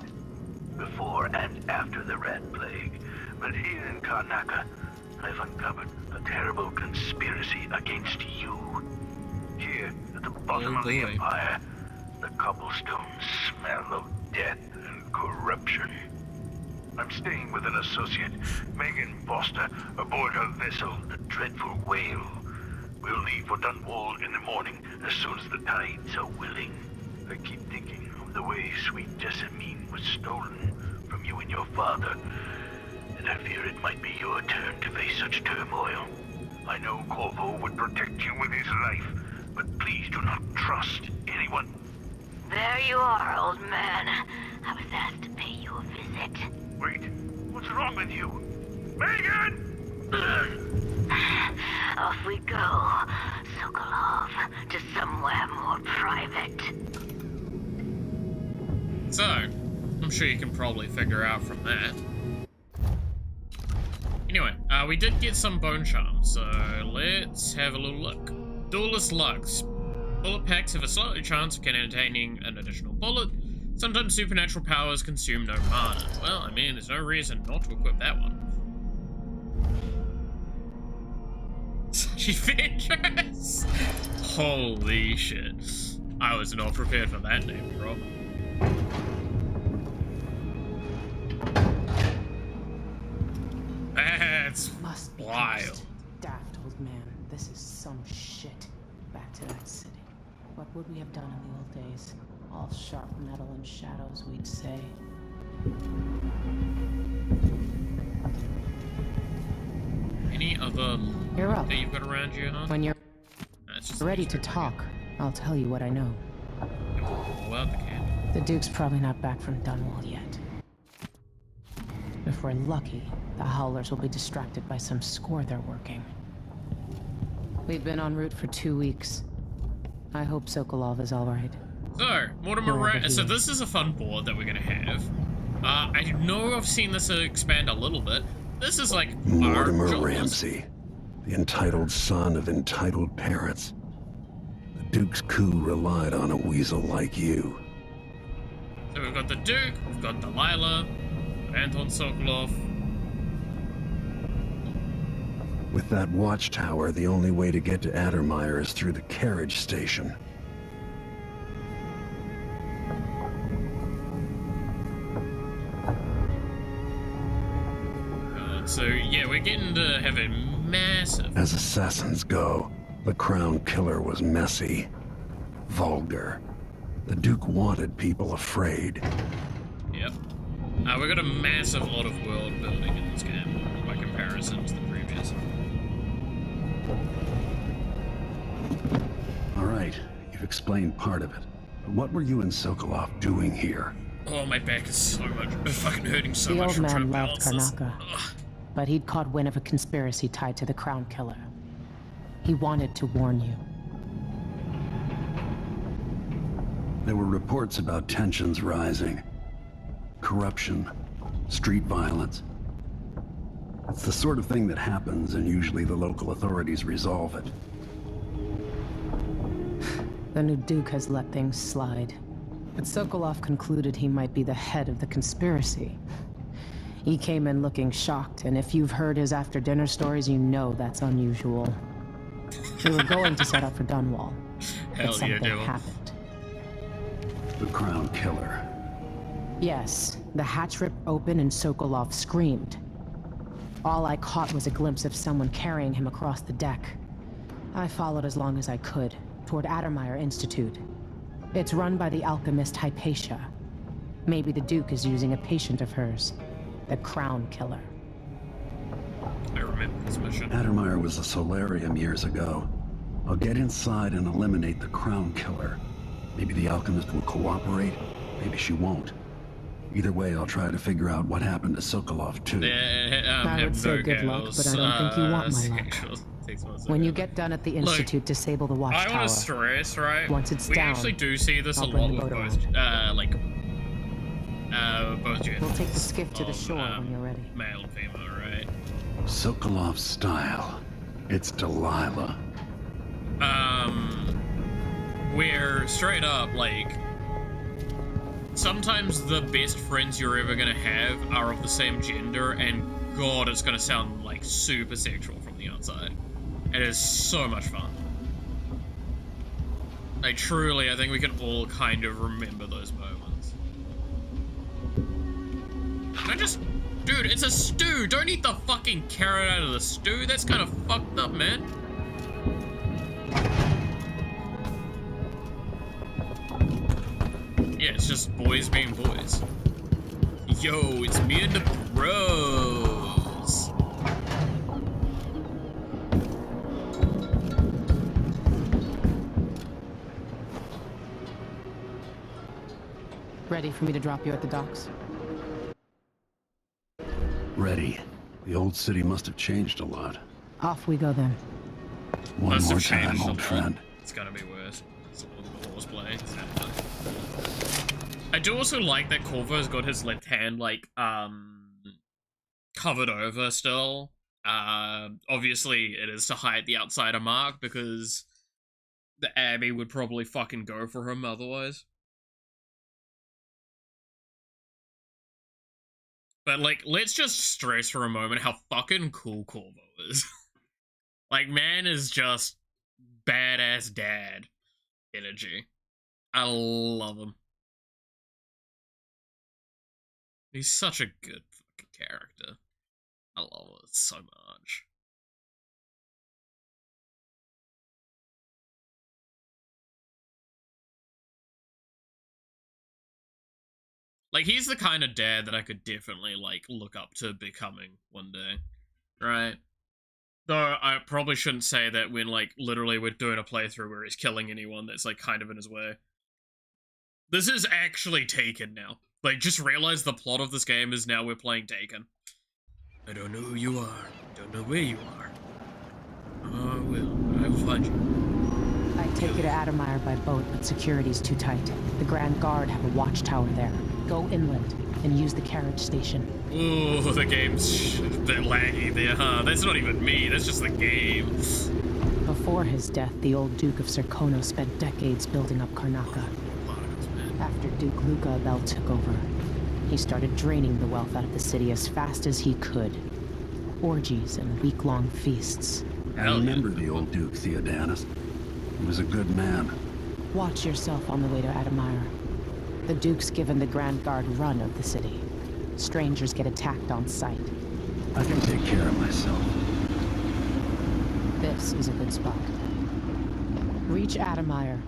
before and after the Rat Plague. But here in Karnaca, I've uncovered a terrible conspiracy against you. Here, at the bottom of the Empire, the cobblestones smell of death and corruption. I'm staying with an associate, Megan Foster, aboard her vessel, the Dreadful Whale. We'll leave for Dunwall in the morning, as soon as the tides are willing. I keep thinking of the way sweet Jessamine was stolen from you and your father, and I fear it might be your turn to face such turmoil. I know Corvo would protect you with his life, but please do not trust anyone. There you are, old man. I was asked to pay you a visit. Wait, what's wrong with you? Megan! Off we go, Sokolov, to somewhere more private. So, I'm sure you can probably figure out from that. Anyway, we did get some bone charms, so let's have a little look. Duelist lugs. Bullet packs have a slightly chance of containing an additional bullet. Sometimes supernatural powers consume no mana. Well, I mean, there's no reason not to equip that one. Such adventures! Holy shit. I was not prepared for that name drop. That's Must be wild. cursed. Daft old man, this is some shit. Back to that city. What would we have done in the old days? All sharp metal and shadows, we'd say. Any other You're up. that you've got around you, huh? When you're ready to talk, I'll tell you what I know. Blow out the candle. The Duke's probably not back from Dunwall yet. If we're lucky, the Howlers will be distracted by some score they're working. We've been en route for 2 weeks. I hope Sokolov is alright. So, Mortimer so this is a fun board that we're gonna have. I know I've seen this expand a little bit. This is like Mortimer Ramsey, the entitled son of entitled parents. The Duke's coup relied on a weasel like you. So we've got the Duke, we've got Delilah, Anton Sokolov. With that watchtower, the only way to get to Addermeyer is through the carriage station. So yeah, we're getting to have a massive... As assassins go, the Crown Killer was messy, vulgar. The Duke wanted people afraid. Yep. We got a massive lot of world building in this game, by comparison to the previous. All right, you've explained part of it. But what were you and Sokolov doing here? Oh, my back is so much... fucking hurting so The much old from trying man to balance loved this. Karnaca, but he'd caught wind of a conspiracy tied to the Crown Killer. He wanted to warn you. There were reports about tensions rising. Corruption, street violence. It's the sort of thing that happens, and usually the local authorities resolve it. The new Duke has let things slide. But Sokolov concluded he might be the head of the conspiracy. He came in looking shocked, and if you've heard his after-dinner stories, you know that's unusual. We were going to set up for Dunwall, but something happened. The Crown Killer. Yes, the hatch ripped open and Sokolov screamed. All I caught was a glimpse of someone carrying him across the deck. I followed as long as I could, toward Addermeyer Institute. It's run by the alchemist Hypatia. Maybe the Duke is using a patient of hers, the Crown Killer. I remember this mission. Addermeyer was a solarium years ago. I'll get inside and eliminate the Crown Killer. Maybe the alchemist will cooperate, maybe she won't. Either way, I'll try to figure out what happened to Sokolov, too. I would say good luck, but I don't think you want my luck. When you get done at the Institute, disable the watchtower. I want to stress, right? Once it's we down, actually do see this a I'll bring lot the with boat both, both genders. We'll take the skiff to the shore when you're ready. Male and female, right? Sokolov's style. It's Delilah. Where straight up, like, sometimes the best friends you're ever gonna have are of the same gender, and God, it's gonna sound like super sexual from the outside. It is so much fun. Like, truly, I think we can all kind of remember those moments. Dude, it's a stew! Don't eat the fucking carrot out of the stew! That's kind of fucked up, man. Yeah, it's just boys being boys. Yo, it's me and the bros. Ready for me to drop you at the docks? Ready. The old city must have changed a lot. Off we go then. One more time, old friend. It's gonna be worse. It's all the horseplay. I do also like that Corvo's got his left hand, like, covered over still. Obviously, it is to hide the outsider mark, because the Abbey would probably fucking go for him otherwise. But, like, let's just stress for a moment how fucking cool Corvo is. Like, man is just badass dad energy. I love him. He's such a good fucking character. I love it so much. Like, he's the kind of dad that I could definitely, like, look up to becoming one day. Right? Though, I probably shouldn't say that when, like, literally we're doing a playthrough where he's killing anyone that's, like, kind of in his way. This is actually Taken now. Like, just realize the plot of this game is now we're playing Taken. I don't know who you are. Don't know where you are. Oh, well, I will find you. I'd take you to Addermire by boat, but security's too tight. The Grand Guard have a watchtower there. Go inland and use the carriage station. Ooh, the game's a bit laggy there, huh? That's not even me, that's just the game. Before his death, the old Duke of Serkono spent decades building up Karnaca. After Duke Luca Abel took over, he started draining the wealth out of the city as fast as he could. Orgies and week-long feasts. I remember the old Duke, Theodanis. He was a good man. Watch yourself on the way to Addermire. The Duke's given the Grand Guard run of the city. Strangers get attacked on sight. I can take care of myself. This is a good spot. Reach Addermire,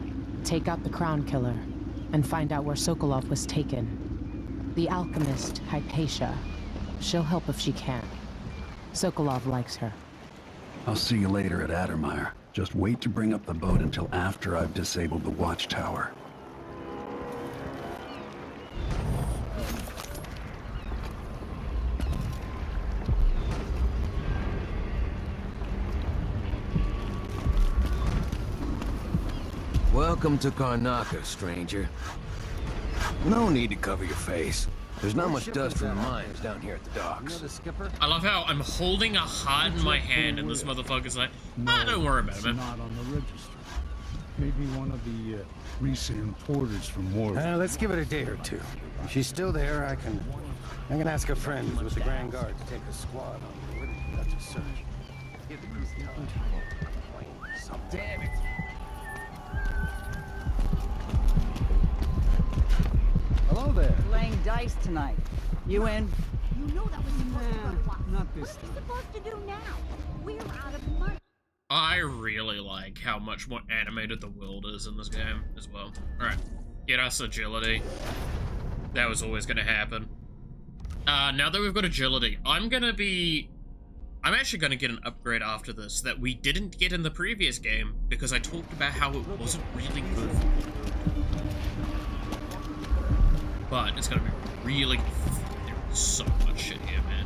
take out the Crown Killer, and find out where Sokolov was taken. The alchemist, Hypatia. She'll help if she can. Sokolov likes her. I'll see you later at Addermire. Just wait to bring up the boat until after I've disabled the watchtower. Welcome to Karnaca, stranger. No need to cover your face. There's not much dust from the mines down here at the docks. I love how I'm holding a heart in my hand and this motherfucker's like, don't worry about it, man. Not on the register. Maybe one of the recent importers from Warwick. Let's give it a day or two. If she's still there, I can ask a friend who's with the Grand Guard to take a squad on the Dutch search. Damn it! Hello there. Playing dice tonight. You in? You know that was supposed to go to us. Not this time. What are we supposed to do now? We're out of money. I really like how much more animated the world is in this game as well. Alright, get us agility. That was always going to happen. Now that we've got agility, I'm actually going to get an upgrade after this that we didn't get in the previous game because I talked about how it wasn't really good. but it's gonna be really... There's so much shit here, man.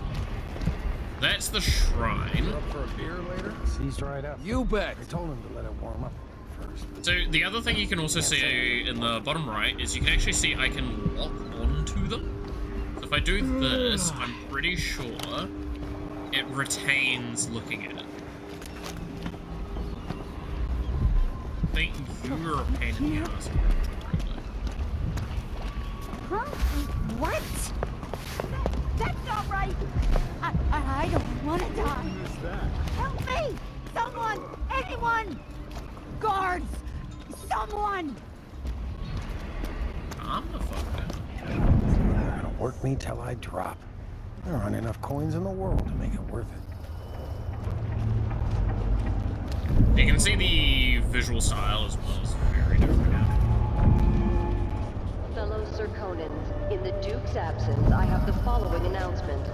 That's the shrine. Up for a beer later? Seized right up. You bet. I told him to let it warm up first. So the other thing you can also see in the bottom right is you can actually see I can lock onto them. So if I do this, I'm pretty sure it retains looking at it. I think you're a pain in the ass. Huh? What? That's not right! I don't want to die! Help me! Someone! Anyone! Guards! Someone! I'm the fuck down. That'll work me till I drop. There aren't enough coins in the world to make it worth it. You can see the visual style as well is very different now. Fellow Serkonans, in the Duke's absence, I have the following announcement.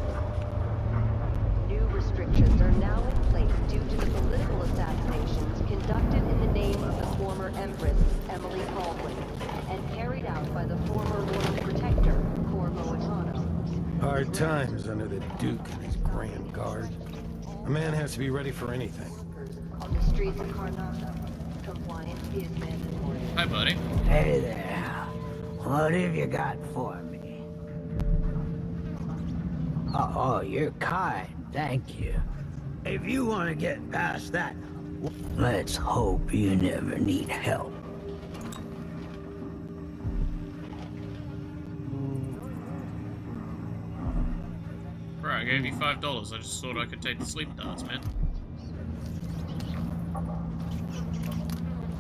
New restrictions are now in place due to the political assassinations conducted in the name of the former Empress, Emily Baldwin, and carried out by the former Royal Protector, Corvo Attano. Hard times under the Duke and his Grand Guard. A man has to be ready for anything. On the streets of Karnatha, compliance is mandatory. Hi, buddy. Hey there. What have you got for me? Oh, you're kind. Thank you. If you want to get past that, let's hope you never need help. Right, I gave you $5. I just thought I could take the sleep darts, man.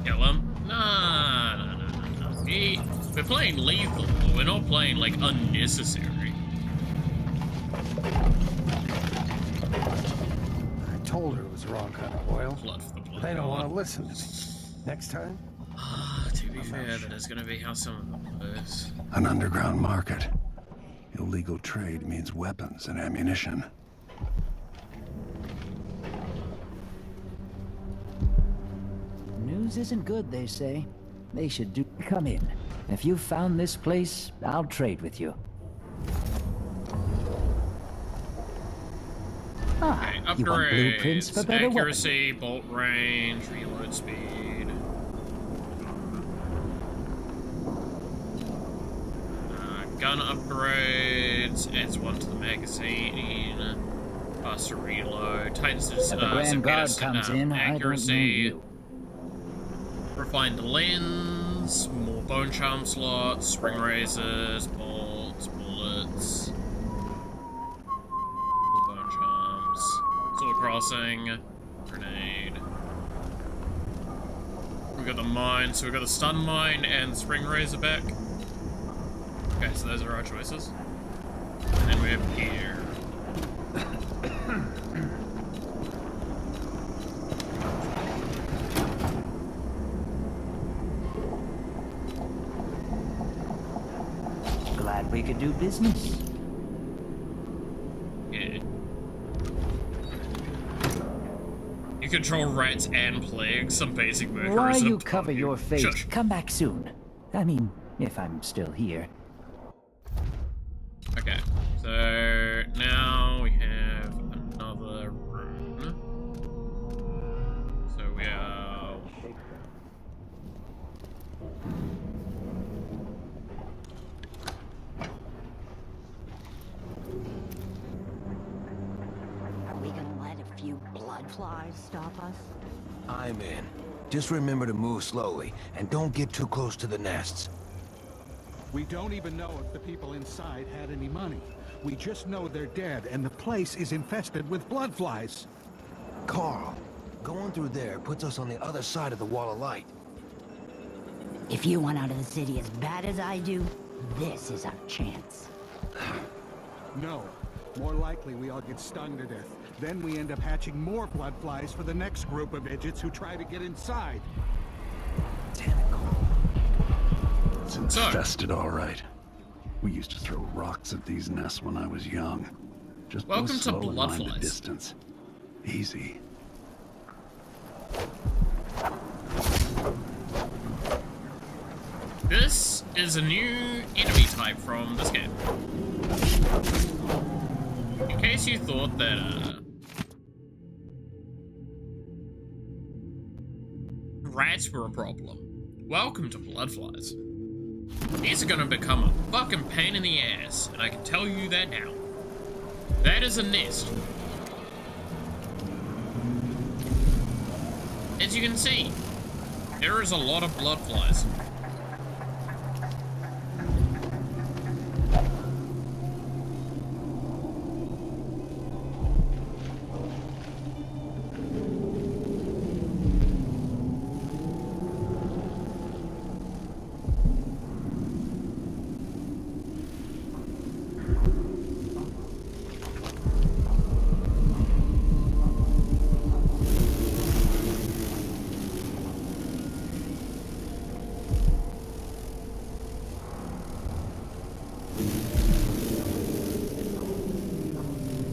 Kill him? Nah. We're playing lethal. We're not playing, like, unnecessary. I told her it was the wrong kind of oil. Blood for the blood. They don't want to listen to me. Next time? To be fair, that is going to be how some of them goes. An underground market. Illegal trade means weapons and ammunition. News isn't good, they say. They should do. Come in. If you've found this place, I'll trade with you. Okay, You want blueprints for upgrades, better accuracy, bolt range, reload speed. Gun upgrades, adds 1 to the magazine, faster reload, tightens If the Grand Guard comes in, I don't know accuracy, you. refined lens, more bone charm slots, spring razors, bolts, bullets, more bone charms, sword crossing, grenade. We got the mine, so we got the stun mine and the spring razor back. Okay, so those are our choices. And then we have gear. Glad we could do business. Yeah. You control rats and plagues, some basic murderers. Why and you a cover your face? Shush. Come back soon. I mean, if I'm still here. Okay, so now we have another room. So we are... Are we gonna let a few blood flies stop us? I'm in. Just remember to move slowly, and don't get too close to the nests. We don't even know if the people inside had any money. We just know they're dead, and the place is infested with blood flies. Carl, going through there puts us on the other side of the wall of light. If you want out of the city as bad as I do, this is our chance. No. More likely we all get stung to death. Then we end up hatching more blood flies for the next group of idiots who try to get inside. It's infested, all right. We used to throw rocks at these nests when I was young. Just Welcome go to slow and mind the Bloodflies. distance. Easy. This is a new enemy type from this game. In case you thought that, rats were a problem, welcome to bloodflies. These are gonna become a fucking pain in the ass, and I can tell you that now. That is a nest. As you can see, there is a lot of bloodflies.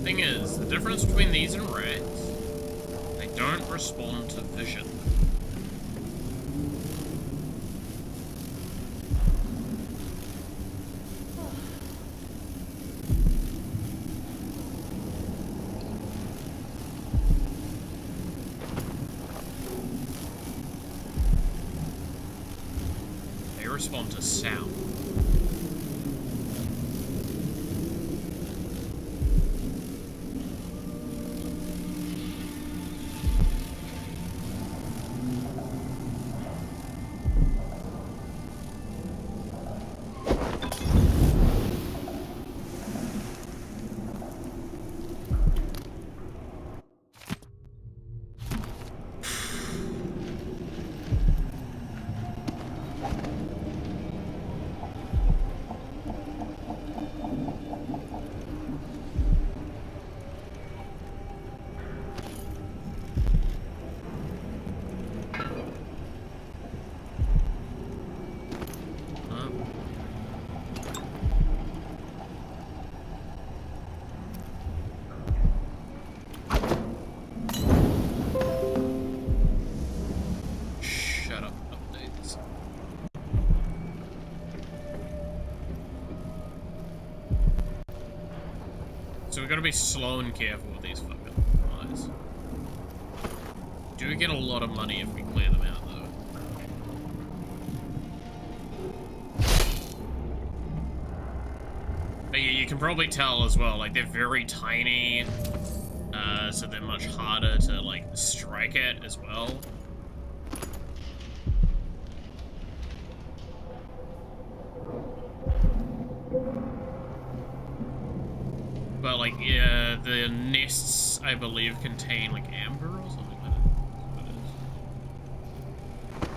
Thing is, the difference between these and rats, they don't respond to vision. They respond to sound. So we've got to be slow and careful with these fucking flies. Do get a lot of money if we clear them out, though. But yeah, you can probably tell as well, like, they're very tiny, so they're much harder to, like, strike at as well. But, like, yeah, the nests, I believe, contain, like, amber or something like that.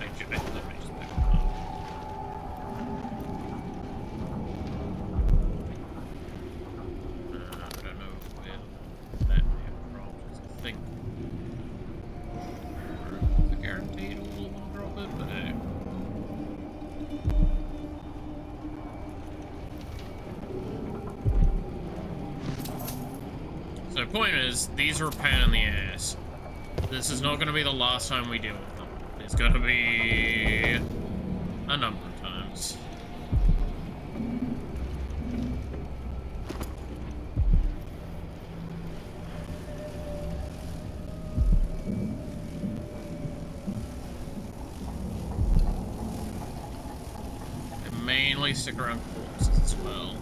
Let me just back them up. I don't know where that amber dropped is, I think. It's guaranteed all will drop it, but hey. So the point is, these are a pain in the ass. This is not going to be the last time we deal with them. It's going to be a number of times. They mainly stick around corpses as well.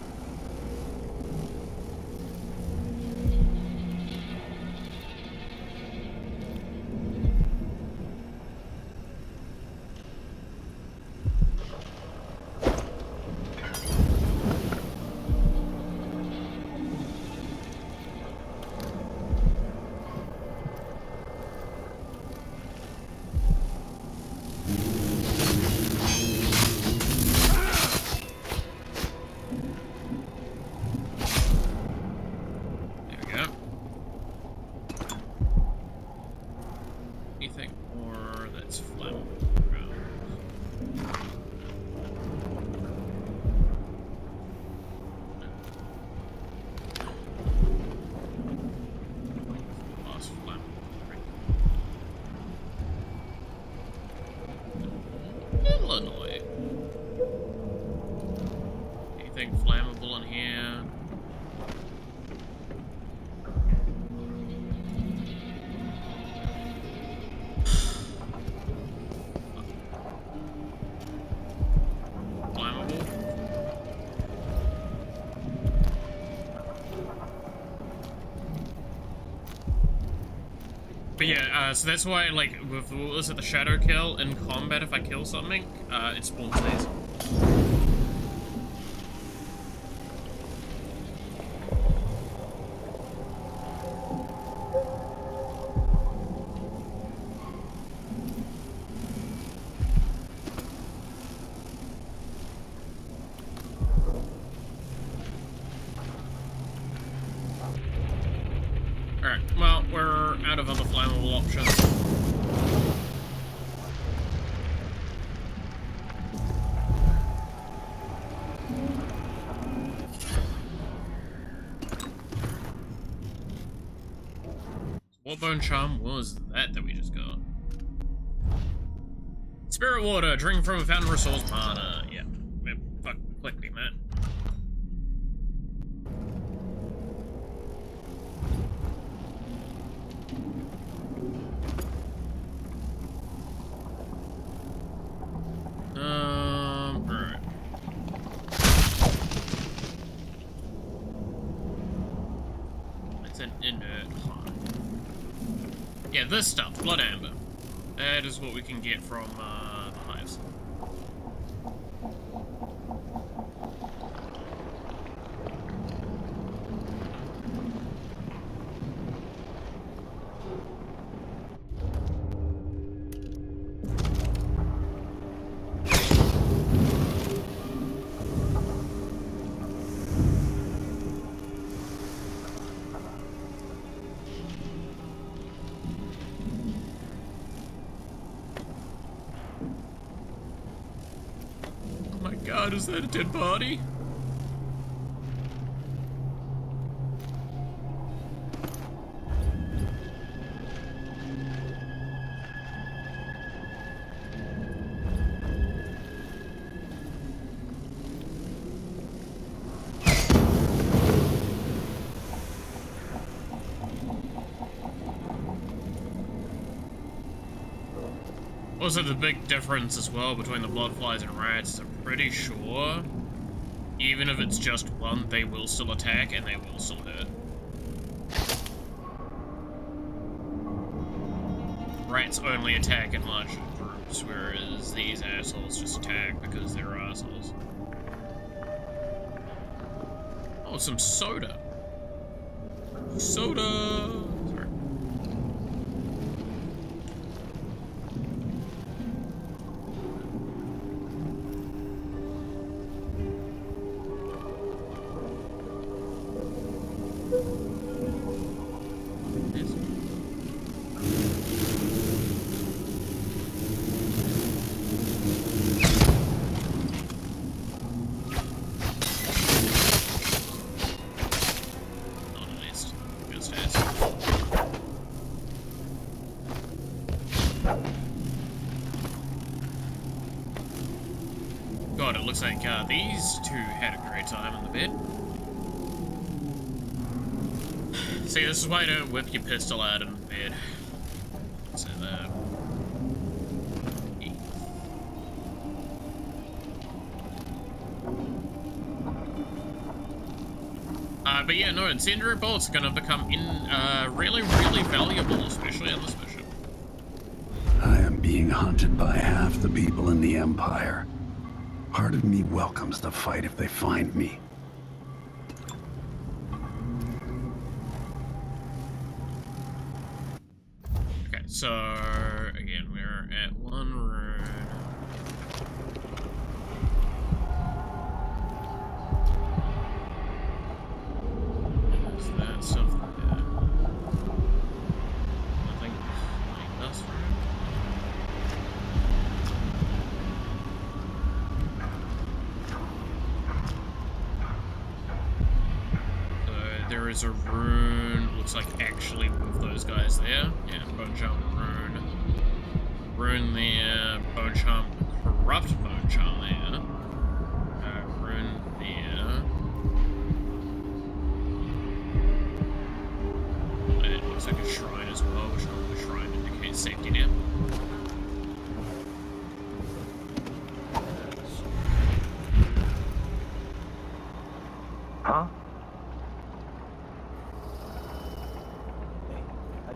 But yeah, so that's why, like, with, what was it, the shadow kill in combat, if I kill something, it spawns these. Alright, well, we're out of other flammable options. What bone charm was that we just got? Spirit water, drink from a fountain restores mana. Yeah, we're fucking collecting that. Alright. It's an inert heart. Yeah, this stuff, blood amber. That is what we can get from, the hives. God, is that a dead body? Also, the big difference as well between the bloodflies and rats, I'm pretty sure, even if it's just one, they will still attack and they will still hurt. Rats only attack in large groups, whereas these assholes just attack because they're assholes. Oh, some soda. Soda! Sorry. God, it looks like these two had a great time in the bed. See, this is why I don't whip your pistol out in bed. So that. But yeah, no, incendiary bullets are gonna become really, really valuable, especially on this mission. I am being hunted by half the people in the Empire. Part of me welcomes the fight if they find me. Okay, so again, we're at one rune. Is that stuff there? Nothing like this rune. There is a rune, looks like actually with those guys there. Yeah, bone charm rune. Rune there, bone charm, corrupt bone charm there. Rune there. It looks like a shrine as well, which normally shrine indicates safety now. Huh?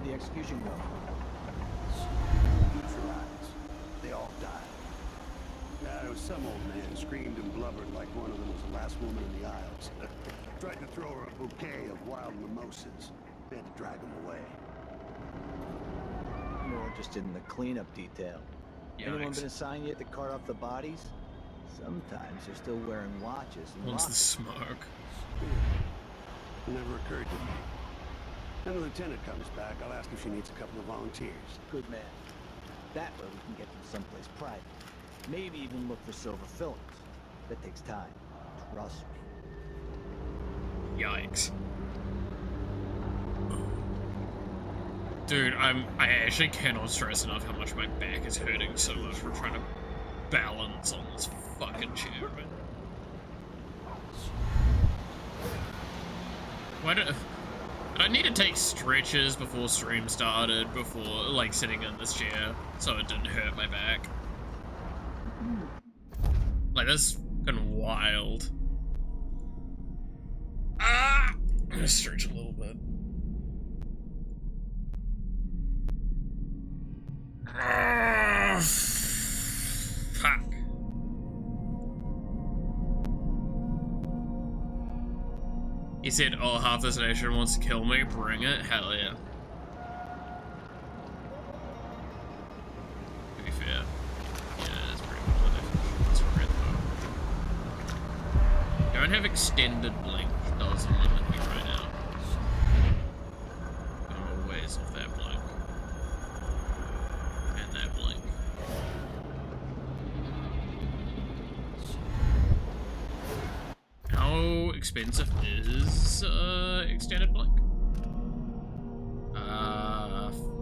The execution go. Close your eyes. They all died. There was some old man screamed and blubbered like one of them was the last woman in the aisles. Tried to throw her a bouquet of wild mimosas. They had to drag him away. More interested in the cleanup detail. Anyone been assigned yet to cart off the bodies? Sometimes they're still wearing watches and Wants the locks. smoke. It never occurred to me. When the lieutenant comes back, I'll ask if she needs a couple of volunteers. Good man. That way we can get them someplace private. Maybe even look for silver fillings. That takes time. Trust me. Yikes. Dude, I actually cannot stress enough how much my back is hurting so much from trying to balance on this fucking chair. Why do I need to take stretches before stream started, before, like, sitting in this chair, so it didn't hurt my back? Like, that's fucking wild. Ah! I'm gonna stretch a little bit. Ah, fuck. He said, oh, half this nation wants to kill me, bring it, hell yeah. To be fair, yeah, that's pretty cool. It's red though. Don't have extended blink, doesn't limit me right now. Going all ways off that blink. And that blink. How expensive is extended blink?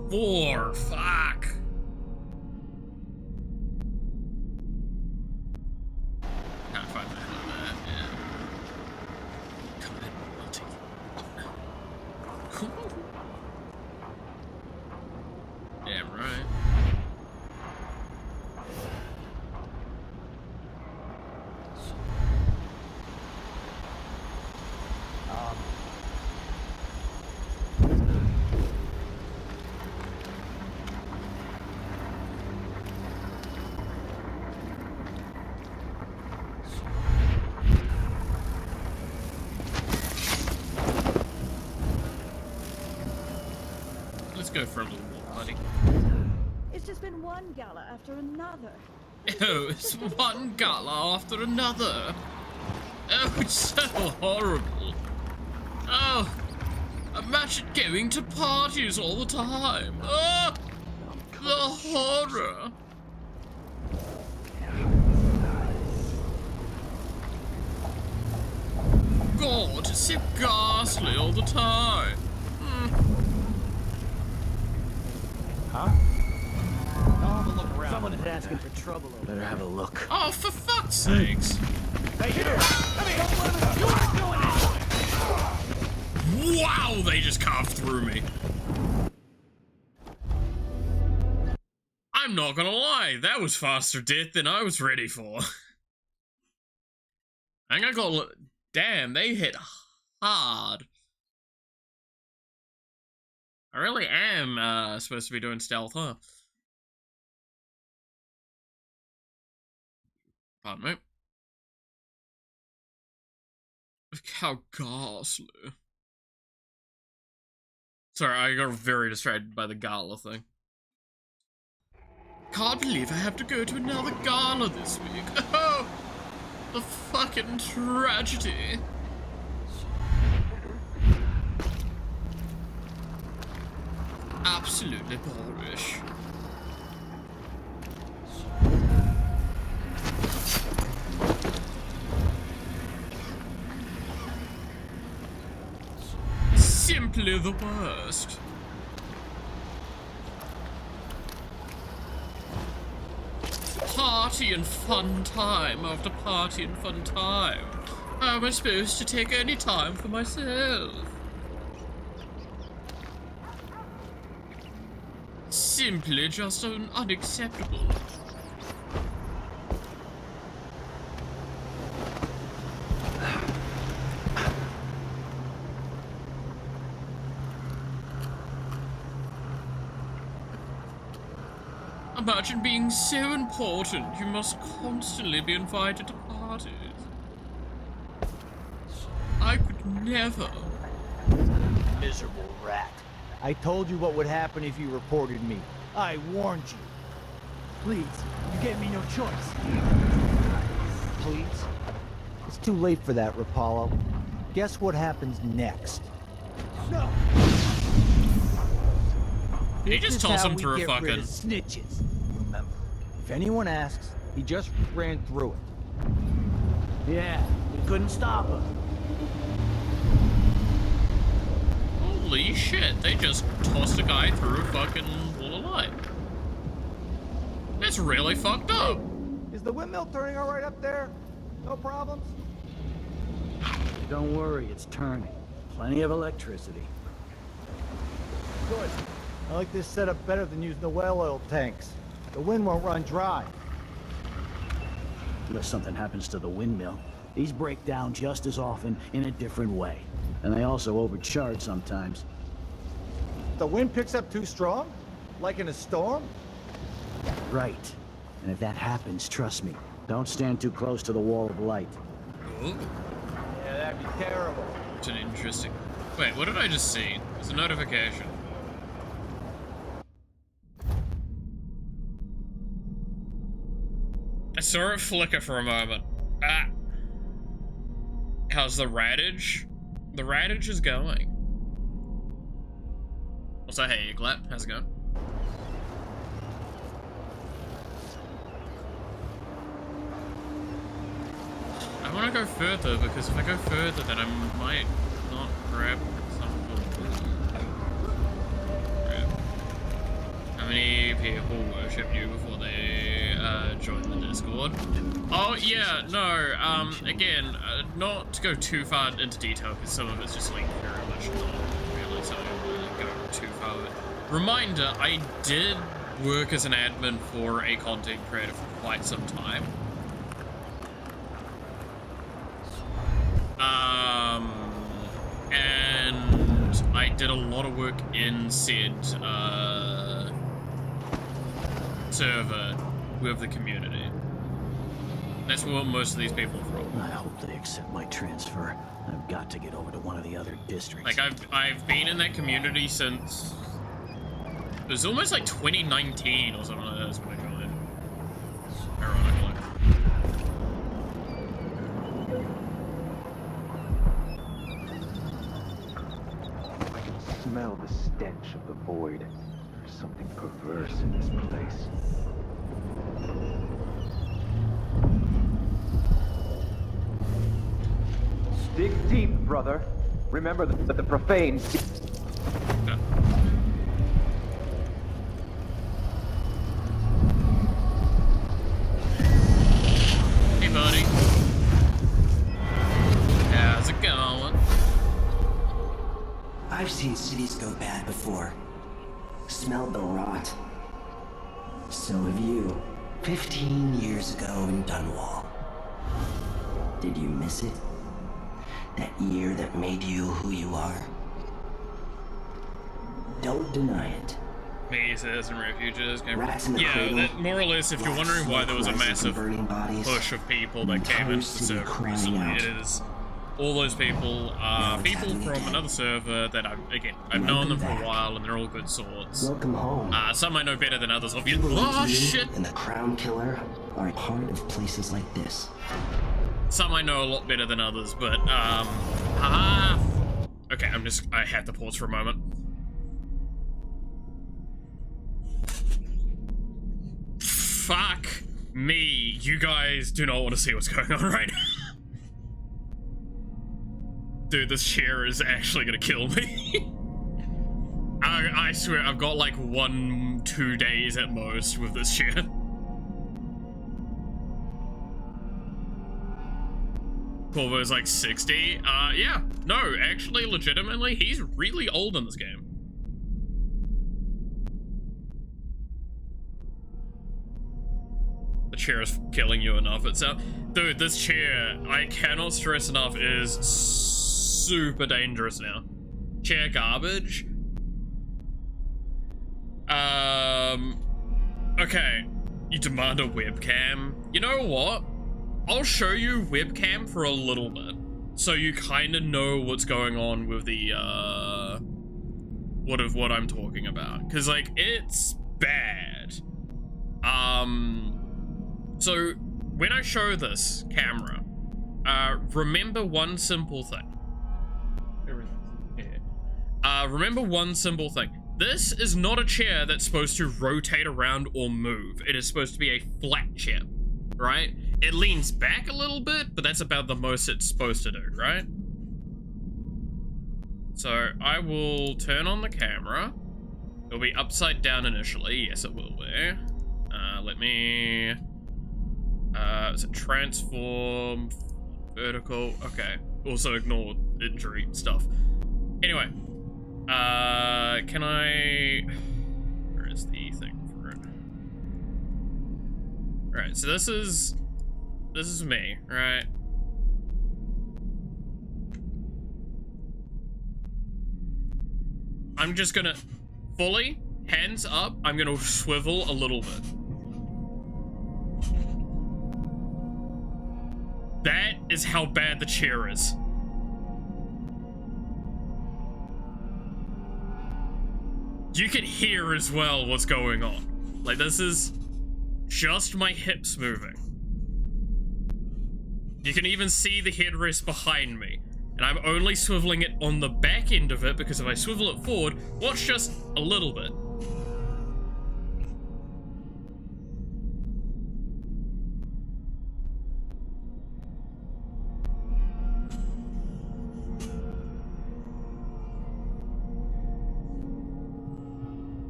4. Fuck. Can't find the hell of that. Yeah. Come in, I'll take it. Damn right. Let's go for a little walk, buddy. It's just been one gala after another. Oh, it's one gala after another. Oh, it's so horrible. Oh, imagine going to parties all the time. Oh, the horror. God, it's so ghastly all the time. Huh? Have a look around. Someone is asking for trouble over there. Better have a look. Oh, for fuck's sakes. Hey, you! Come here! You aren't doing this! Wow, they just carved through me. I'm not gonna lie, that was faster death than I was ready for. I think I got... Damn, they hit hard. I really am supposed to be doing stealth, huh? Pardon me. Look how ghastly. Sorry, I got very distracted by the gala thing. Can't believe I have to go to another gala this week. Oh, the fucking tragedy. Absolutely boorish. Simply the worst. Party and fun time after party and fun time. How am I supposed to take any time for myself? Simply just unacceptable. Imagine being so important, you must constantly be invited to parties. I could never. Miserable rat. I told you what would happen if you reported me. I warned you. Please, you gave me no choice. Please? It's too late for that, Rapallo. Guess what happens next? No! He just toss him through a fucking... snitches. Remember, if anyone asks, he just ran through it. Yeah, we couldn't stop him. Holy shit, they just tossed a guy through a fucking wall of light. That's really fucked up. Is the windmill turning all right up there? No problems? Don't worry, it's turning. Plenty of electricity. Good. I like this setup better than using the well oil tanks. The wind won't run dry. Unless something happens to the windmill. These break down just as often in a different way. And they also overcharge sometimes. The wind picks up too strong? Like in a storm? Right. And if that happens, trust me, don't stand too close to the wall of light. Ooh. Yeah, that'd be terrible. It's an interesting... Wait, what did I just see? There's a notification. I saw it flicker for a moment. Ah. How's the radage? The radage is going. Also, hey, Glap, how's it going? I want to go further, because if I go further, then I might not grab something. How many people worship you before they join the Discord? Oh, yeah, no, again, not to go too far into detail, because some of it's just like very much not really something to go too far with. Reminder, I did work as an admin for a content creator for quite some time. And I did a lot of work in said server with the community. That's where most of these people are from. I hope they accept my transfer. I've got to get over to one of the other districts. Like I've been in that community since it was almost like 2019 or something like that is when I joined. Ironically. I can smell the stench of the void. There's something perverse in this place. Dig deep, brother. Remember that the profane... Hey, buddy. How's it going? I've seen cities go bad before. Smelled the rot. So have you. 15 years ago in Dunwall. Did you miss it? That year that made you who you are? Don't deny it. Mazes and refuges. Rats in the yeah, cradle, that, more or less, if you're wondering why there was a massive push of people that came into the server recently, it is all those people are people from another server that I've known them for a while, and they're all good sorts. Welcome home. Some I know better than others. People Oh like you shit! And the Crown Killer are a part of places like this. Some I know a lot better than others, but okay, I have to pause for a moment. Fuck me, you guys do not want to see what's going on right now. Dude, this chair is actually gonna kill me. I swear, I've got like 1-2 days at most with this chair. Corvo's like 60. Yeah, no, actually, legitimately, he's really old in this game. The chair is killing you enough itself. Dude, this chair, I cannot stress enough, is super dangerous now. Chair garbage. Okay, you demand a webcam. You know what? I'll show you webcam for a little bit, so you kind of know what's going on with the, what I'm talking about. Because, like, it's bad. So, when I show this camera, remember one simple thing. Remember one simple thing. This is not a chair that's supposed to rotate around or move. It is supposed to be a flat chair, right? It leans back a little bit, but that's about the most it's supposed to do, right? So I will turn on the camera. It'll be upside down initially. Yes, it will be. Let me... is it transform, vertical? Okay. Also ignore injury stuff. Anyway. Can I... Where is the thing for it? Alright, so this is me, right? I'm just gonna fully, hands up, I'm gonna swivel a little bit. That is how bad the chair is. You can hear as well what's going on. Like, this is just my hips moving. You can even see the headrest behind me. And I'm only swiveling it on the back end of it, because if I swivel it forward, watch just a little bit.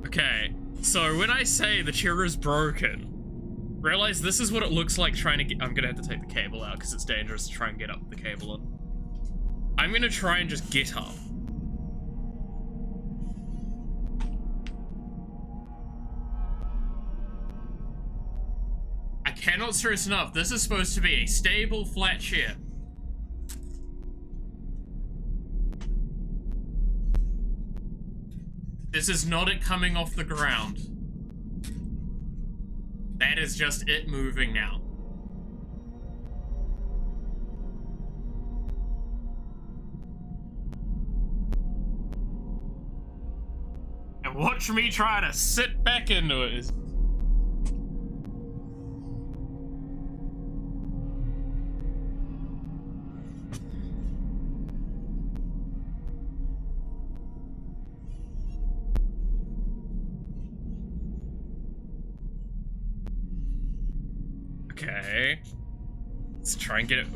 Okay, so when I say the chair is broken, realize this is what it looks like trying to get... I'm gonna have to take the cable out because it's dangerous to try and get up the cable in. I'm gonna try and just get up. I cannot stress enough, this is supposed to be a stable, flat chair. This is not it coming off the ground. That is just it moving now. And watch me try to sit back into it. Okay. Let's try and get it.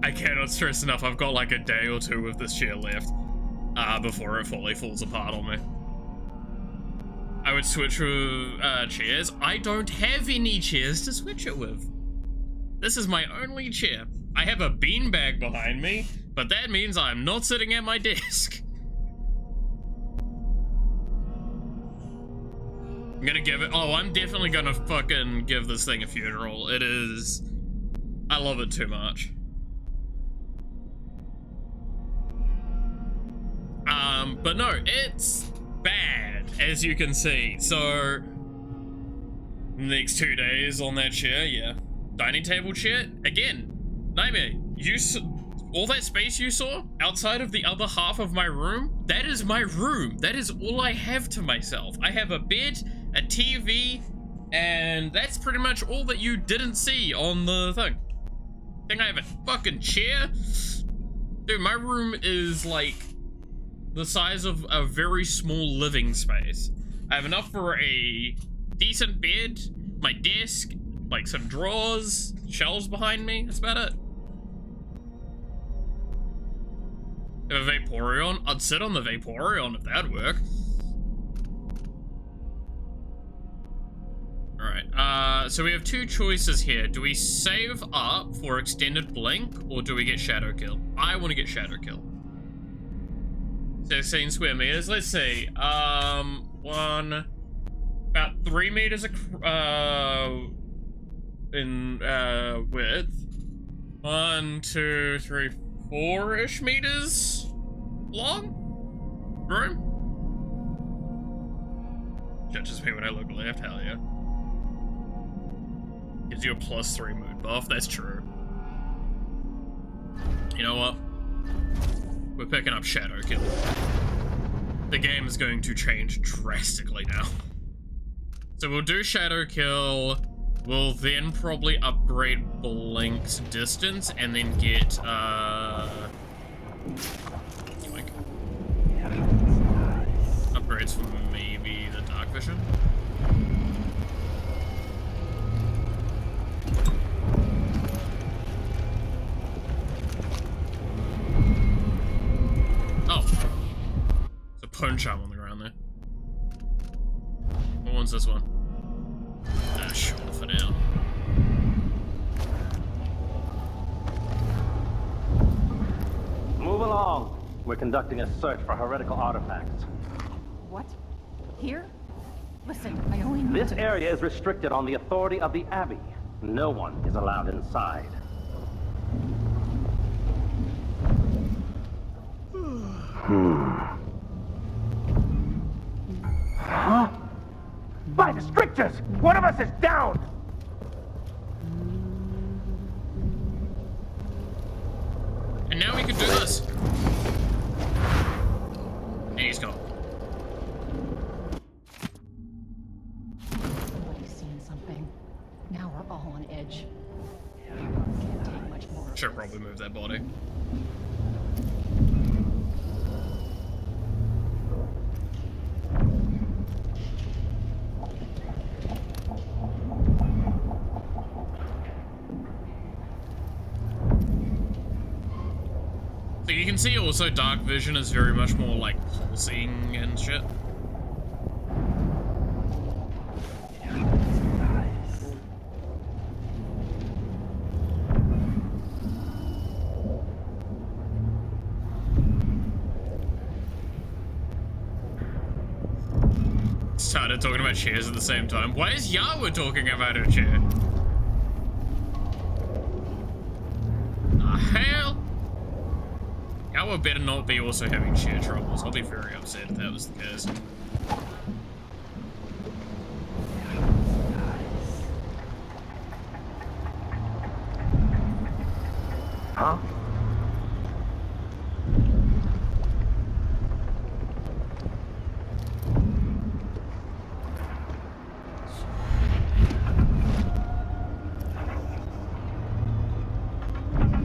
I cannot stress enough, I've got like a day or two with this chair left before it fully falls apart on me. I would switch with chairs. I don't have any chairs to switch it with. This is my only chair. I have a beanbag behind me, but that means I'm not sitting at my desk. I'm gonna give it... Oh, I'm definitely gonna fucking give this thing a funeral. It is... I love it too much. But no, it's bad, as you can see. So, next 2 days on that chair, yeah. Dining table chair, again, Nightmare, all that space you saw outside of the other half of my room, that is my room. That is all I have to myself. I have a bed, a TV, and that's pretty much all that you didn't see on the thing. I think I have a fucking chair. Dude, my room is like the size of a very small living space. I have enough for a decent bed, my desk, like some drawers, shelves behind me. That's about it. A Vaporeon? I'd sit on the Vaporeon if that'd work. Alright, so we have two choices here. Do we save up for extended blink, or do we get shadow kill? I want to get shadow kill. 16 square meters, let's see. About 3 meters in width. 1, 2, 3, 4-ish meters long room. Judges me when I look left, hell yeah. Gives you a +3 mood buff, that's true. You know what? We're picking up Shadow Kill. The game is going to change drastically now. So we'll do Shadow Kill, we'll then probably upgrade Blink's distance, and then get, like, upgrades for maybe the Dark Vision. Oh. There's a punch arm on the ground there. What one's this one? Ah, sure, for now. Move along. We're conducting a search for heretical artifacts. What? Here? Listen, I only need This to... area is restricted on the authority of the Abbey. No one is allowed inside. Huh? By the strictures! One of us is down! And now we can do this. And he's gone. Somebody's seen something. Now we're all on edge. Can't take much more. Should probably move that body. So you can see also Dark Vision is very much more like pulsing and shit. Started talking about chairs at the same time. Why is Yawa talking about her chair? The hell? Yawa better not be also having chair troubles. I'll be very upset if that was the case. Huh?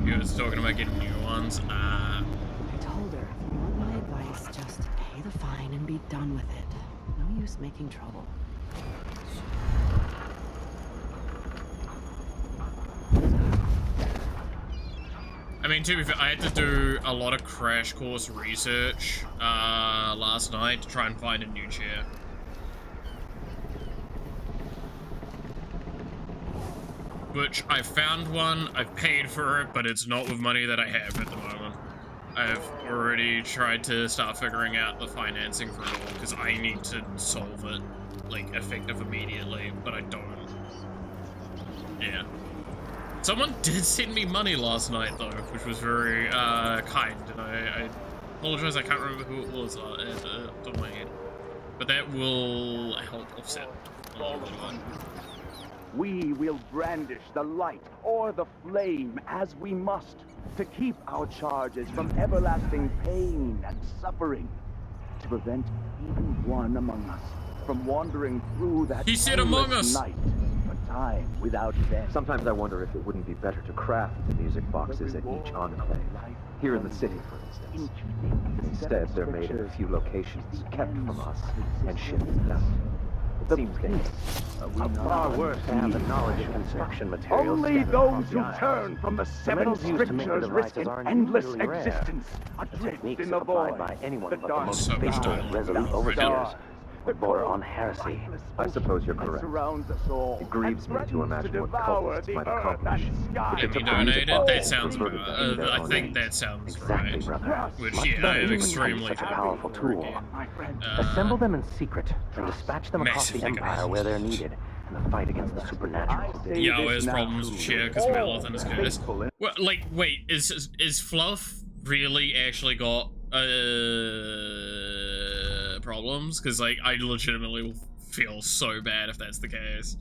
You was talking about getting new ones. I told her, if you want my advice, just pay the fine and be done with it. No use making trouble. I mean, to be fair, I had to do a lot of crash course research last night to try and find a new chair. Which, I found one, I've paid for it, but it's not with money that I have at the moment. I've already tried to start figuring out the financing for it all, because I need to solve it, like, effective immediately, but I don't. Yeah. Someone did send me money last night, though, which was very, kind, and I apologize, I can't remember who it was at the top of my head. But that will help offset a lot of it. We will brandish the light or the flame as we must to keep our charges from everlasting pain and suffering, to prevent even one among us from wandering through that He said among us. night for time without end. Sometimes I wonder if it wouldn't be better to craft the music boxes at each enclave, here in the city, for instance. Instead, they're made at a few locations, kept from us, and shipped out. It seems far worse to have the knowledge of construction materials. Only those who turn from the seven scriptures risk an endless existence, adrift in the void. By anyone the but the dark most sky, patient, resolute the overseers stars, would border on heresy. I suppose you're correct. It grieves me to imagine what cultists might accomplish. Have you donated? That sounds I think that sounds right. Which, yeah, I am extremely such a powerful tool. Assemble them in secret and dispatch them across the Empire where they're needed in the fight against the supernatural. Yahweh's problems with Share because Melothan is cursed. Well, like, wait, is Fluff really actually got problems? Because, like, I legitimately will feel so bad if that's the case.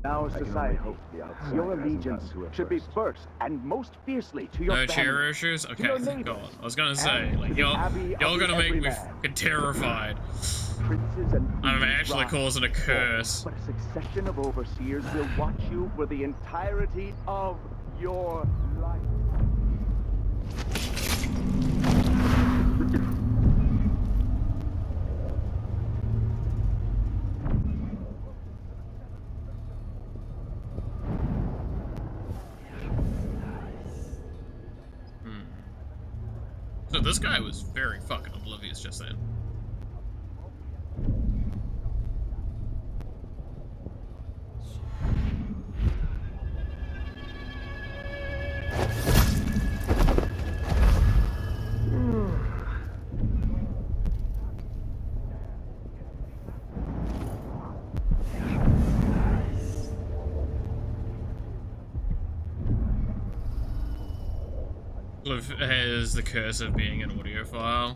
Our society, your allegiance should be first and most fiercely to your No family, chair issues? to Okay, your thank neighbors, God. I was gonna say, and like, to the abbey y'all of gonna the make me everyman. fucking terrified. Princes and I'm queens actually rise, causing a curse. but a succession of overseers will watch you for the entirety of your life. So this guy was very fucking oblivious just then. Has the curse of being an audiophile.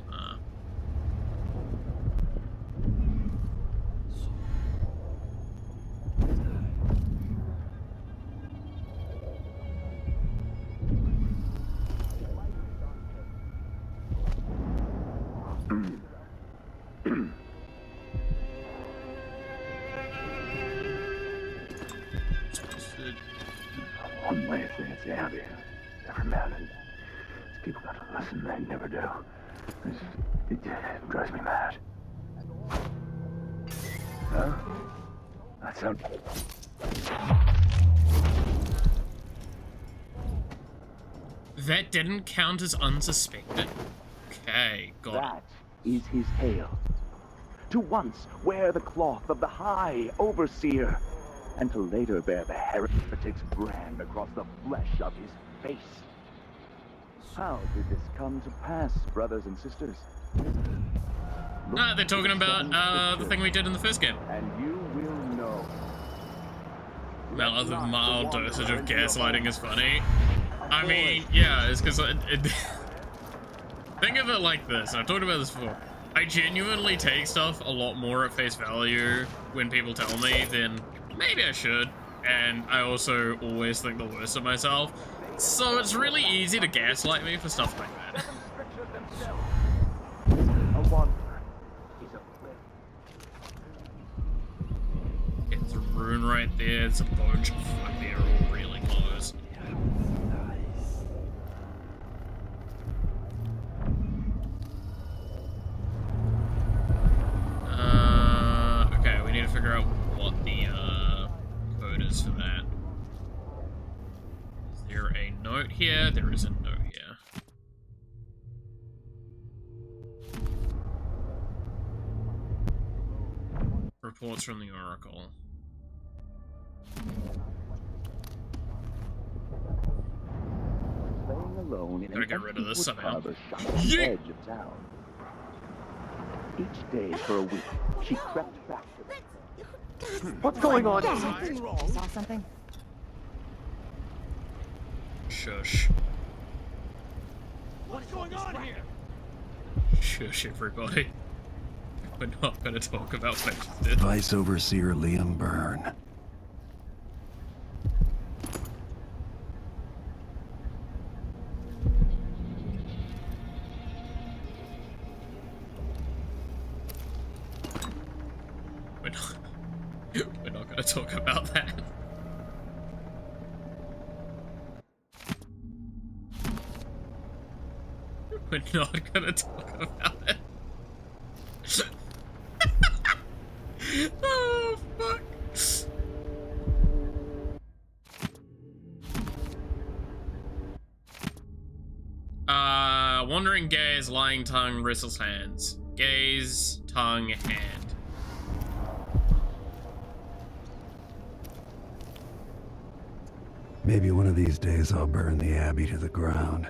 One way thing it's the Abbey. Every man and people got to listen, they never do. It drives me mad. Huh? That sound... That didn't count as unsuspected? Okay, got it. That is his tale. To once wear the cloth of the High Overseer, and to later bear the heretic's brand across the flesh of his face. How did this come to pass, brothers and sisters? No, they're talking about the thing we did in the first game. And you will know. Now, the mild dosage of gaslighting is funny. I mean, yeah, it's because think of it like this, and I've talked about this before. I genuinely take stuff a lot more at face value when people tell me than maybe I should, and I also always think the worst of myself. So it's really easy to gaslight me for stuff like that. It's a rune right there, it's a bunch of fuck, they're all really close. Okay, we need to figure out what the code is for that. Is there a note here? There is a note here. Reports from the Oracle. Playing alone in Gotta get rid of this somehow. the edge of town. Each day for a week, she crept back to the... What's going on? I saw something. Shush. What's going on here? Shush, everybody. We're not gonna talk about what you did. Vice Overseer Liam Byrne. We're not gonna talk about that. We're not gonna talk about it. Oh, fuck. Wandering gaze, lying tongue, wristles hands. Gaze, tongue, hand. Maybe one of these days I'll burn the Abbey to the ground.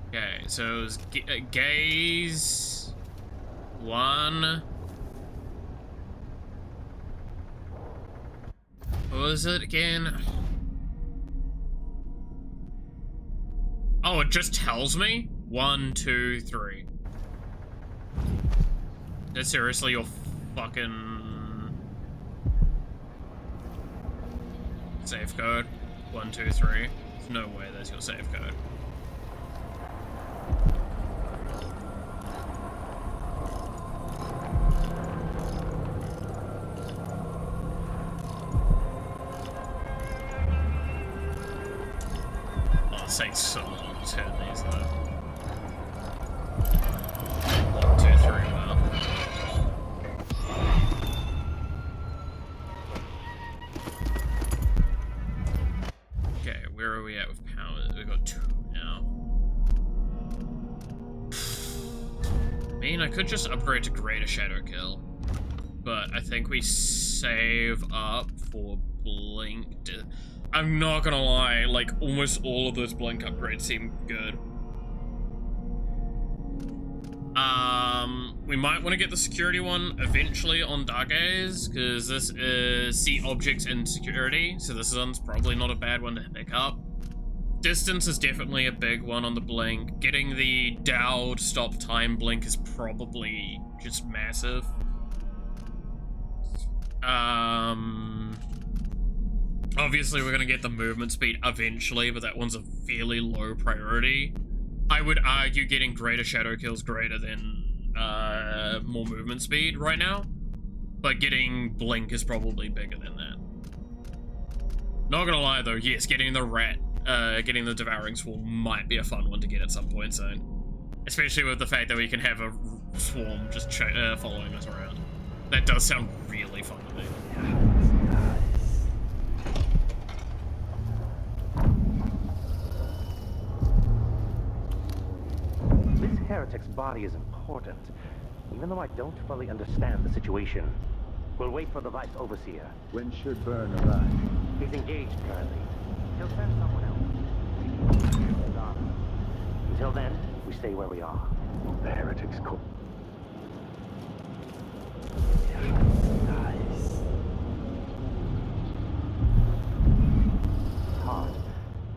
Okay, so it was gaze, one. What was it again? Oh, it just tells me? 1, 2, 3. That's seriously your fucking safe code? 1, 2, 3. There's no way that's your safe code. Oh, it takes so long to turn these though. 1, 2, 3, wow. Okay, where are we at with power? We've got 2 now. I mean, I could just upgrade to Greater Shadow Kill, but I think we save up for Blink. I'm not gonna lie, like, almost all of those Blink upgrades seem good. We might want to get the security one eventually on Dark Gaze, because this is see objects in security, so this one's probably not a bad one to pick up. Distance is definitely a big one on the Blink. Getting the Dowd stop time Blink is probably just massive. Obviously we're gonna get the movement speed eventually, but that one's a fairly low priority. I would argue getting Greater Shadow Kill is greater than more movement speed right now, but getting Blink is probably bigger than that. Not gonna lie though, yes, getting the rat, getting the Devouring Swarm might be a fun one to get at some point soon. Especially with the fact that we can have a swarm just following us around. That does sound really fun to me. This heretic's body is important, even though I don't fully understand the situation. We'll wait for the Vice Overseer. When should Byrne arrive? He's engaged currently. He'll send someone else. Until then, we stay where we are. The heretic's cool. Hard.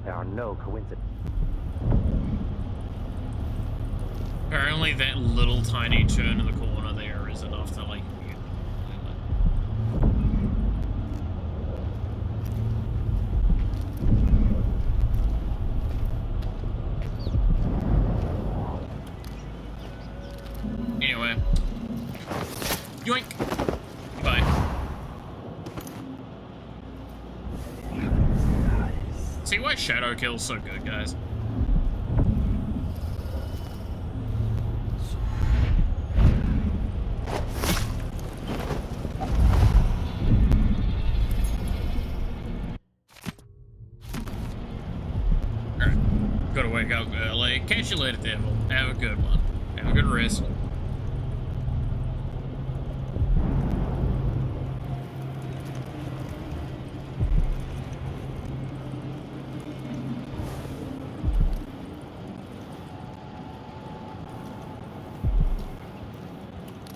There are no coincidences. Apparently that little tiny turn in the corner there is enough to like mute completely. Anyway. Yoink! Bye. See why Shadow Kill's so good, guys? Gotta wake up early. Catch you later, devil. Have a good one. Have a good rest.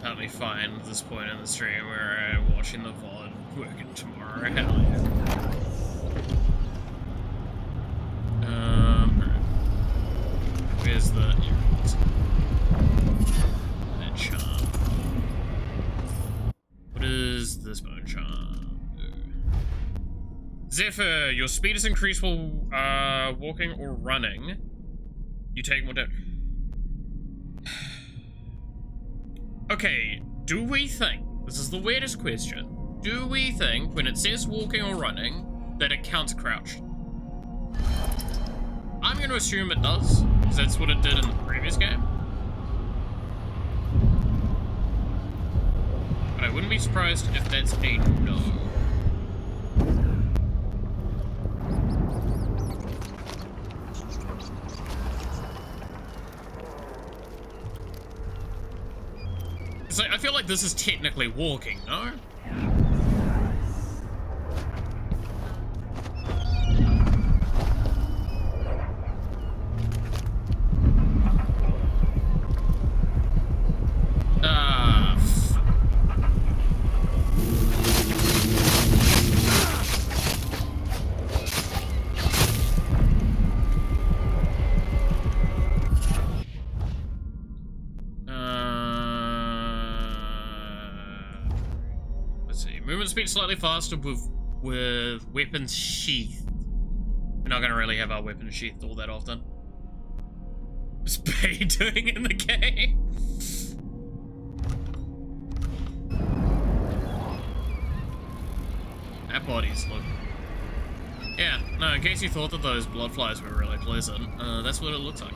That'll be fine at this point in the stream where I'm watching the VOD working tomorrow. Hell yeah. Where's the that charm? What is this bone charm? Zephyr, your speed is increased while walking or running. You take more damage. Okay, do we think, this is the weirdest question, do we think when it says walking or running that it counts crouched? I'm going to assume it does, because that's what it did in the previous game. But I wouldn't be surprised if that's a no. It's like, I feel like this is technically walking, no? speed slightly faster with weapons sheathed. We're not gonna really have our weapons sheathed all that often. What's Bay doing in the game? That body's look. Yeah, no, in case you thought that those blood flies were really pleasant, that's what it looks like.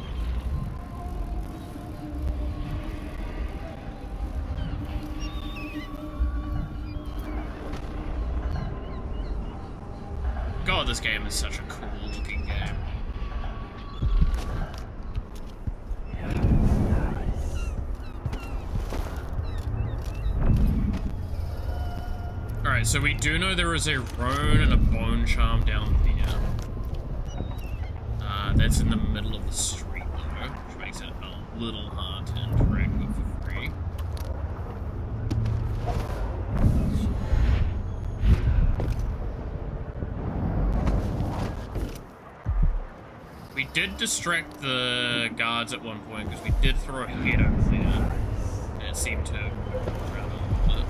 God, this game is such a cool looking game. Alright, so we do know there is a Roan and a Bone Charm down here. That's in the middle of the street though, which makes it a little hard to interact with for free. We did distract the guards at one point because we did throw a head over there. And it seemed to run a little bit.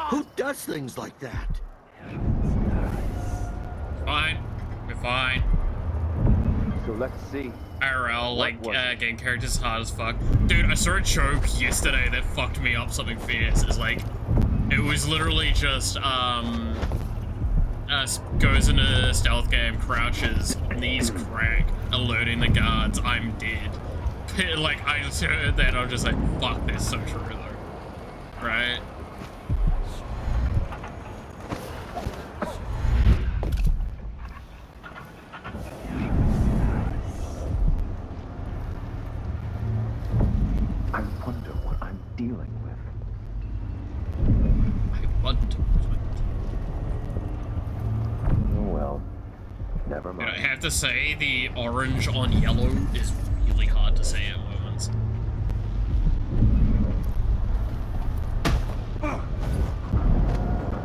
Who does things like that? Fine. We're fine. So let's see. IRL, like, game characters hard as fuck. Dude, I saw a joke yesterday that fucked me up something fierce. It's like, it was literally just, goes in a stealth game, crouches, knees crack, alerting the guards, I'm dead. Like, I heard that, I'm just like, fuck, that's so true though. Right? I wonder what I'm dealing with. I wonder. Oh well, never mind. I have to say, the orange on yellow is really hard to say at moments.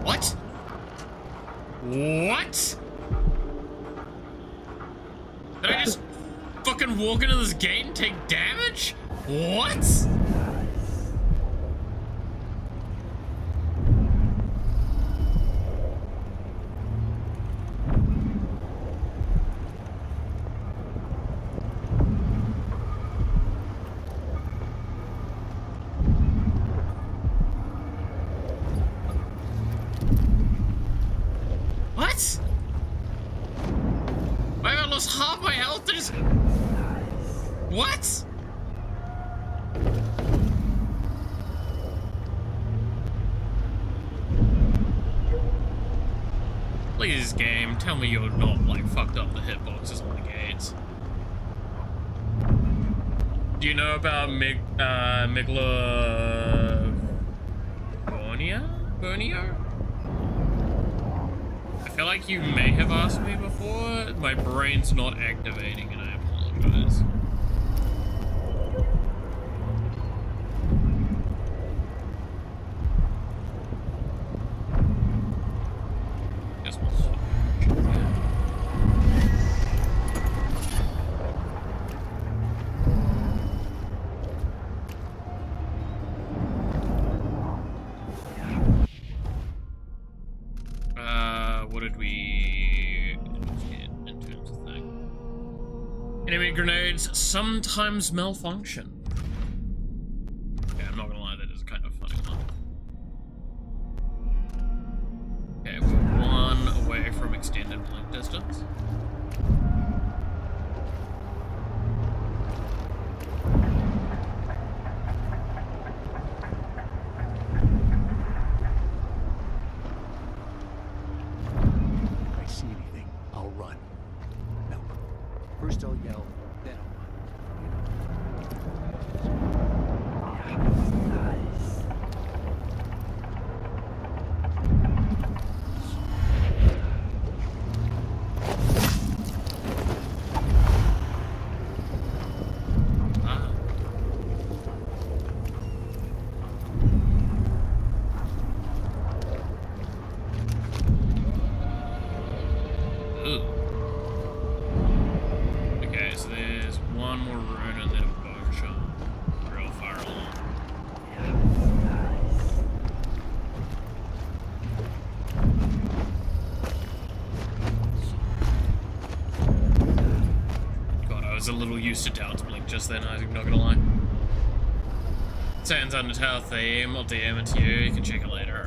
What? What? Did I just fucking walk into this gate and take damage? What? What? I lost half my health to just... What? Please, game, tell me you're not, like, fucked up the hitboxes on the gates. Do you know about Borneo? I feel like you may have asked me before. My brain's not activating and I apologize. What did we get in terms of thing? Enemy grenades sometimes malfunction. Okay, I'm not gonna lie, that is kind of funny one. Okay, we're one away from extended blink distance. they'll yell. Then Okay, so there's one more rune and then a bone shot. Real far along. God, I was a little used to Doubt's Blink just then, I'm not gonna lie. Sans Undertale theme, I'll DM it to you, you can check it later.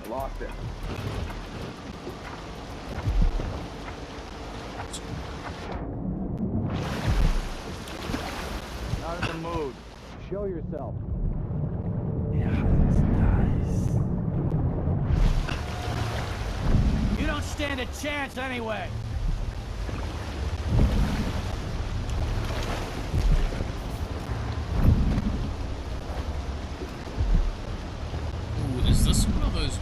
Lost it. Not in the mood. Show yourself. You don't stand a chance anyway. Ooh, is this one of those?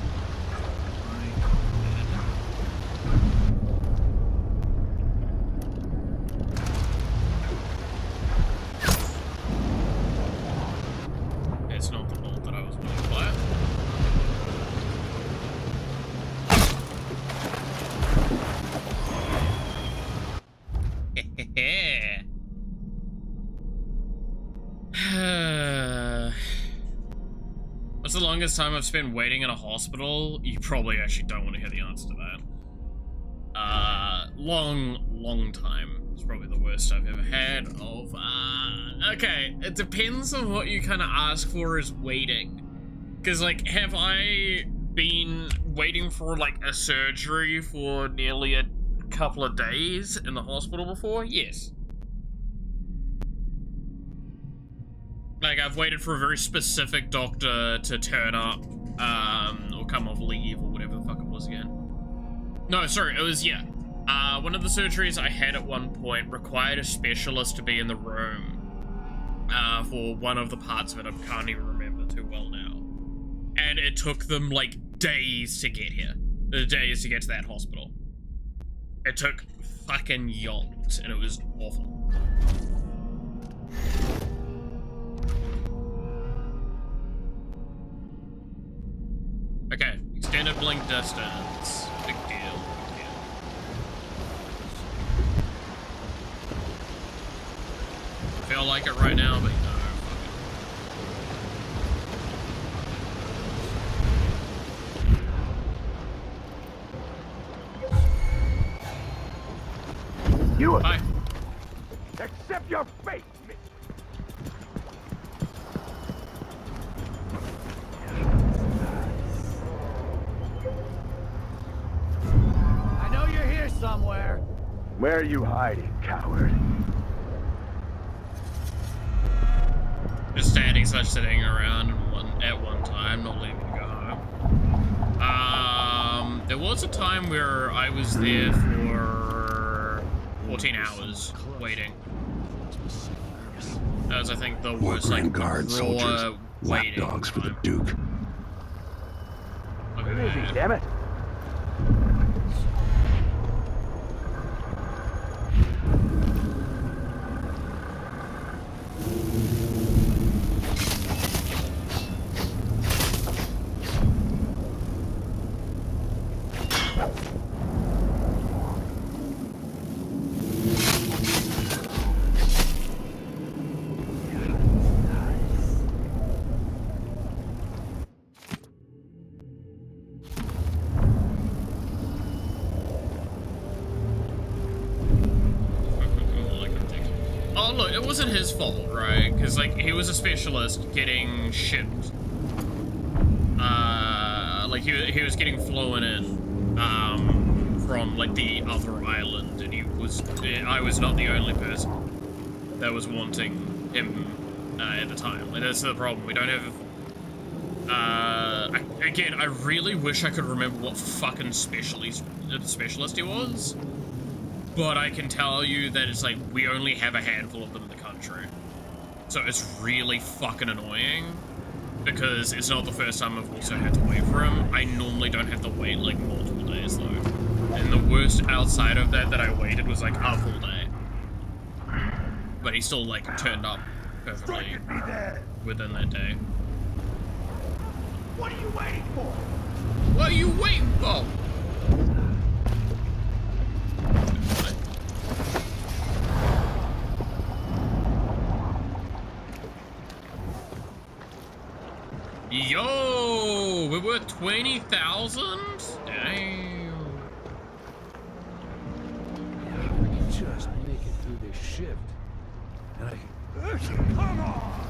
It's not the bolt that I was willing to buy. What's the longest time I've spent waiting in a hospital? You probably actually don't want to hear the answer to that. Long time. It's probably the worst I've ever had of, okay, it depends on what you kind of ask for as waiting. Because, like, have I been waiting for, like, a surgery for nearly a couple of days in the hospital before? Yes. Like, I've waited for a very specific doctor to turn up, or come off leave, or whatever the fuck it was again. No, sorry, it was, yeah. One of the surgeries I had at one point required a specialist to be in the room, for one of the parts of it. I can't even remember too well now. And it took them, like, days to get here. Days to get to that hospital. It took fucking yonks, and it was awful. Okay, extended blink distance. Big deal, big deal. I feel like it right now, but no. You Hi. Accept your fate! I know you're here somewhere. Where are you hiding, coward? Just standing sitting around at one time, not leaving to go home. There was a time where I was there for 14 hours waiting. That was, I think, the worst, like, guard soldiers, waiting lapdogs for the Duke. Where is he, damn it? Oh, look, it wasn't his fault, right? Because, like, he was a specialist getting shipped. Like, he was getting flown in, from, like, the other island, and I was not the only person that was wanting him, at the time. Like, that's the problem. We don't have, again, I really wish I could remember what fucking specialist he was. But I can tell you that it's like, we only have a handful of them in the country. So it's really fucking annoying. Because it's not the first time I've also had to wait for him. I normally don't have to wait like multiple days though. And the worst outside of that I waited was like a full day. But he still like turned up perfectly within that day. What are you waiting for? What are you waiting for? Yo, we're worth 20,000? Damn. Just make it through this shift, and I can... Come on!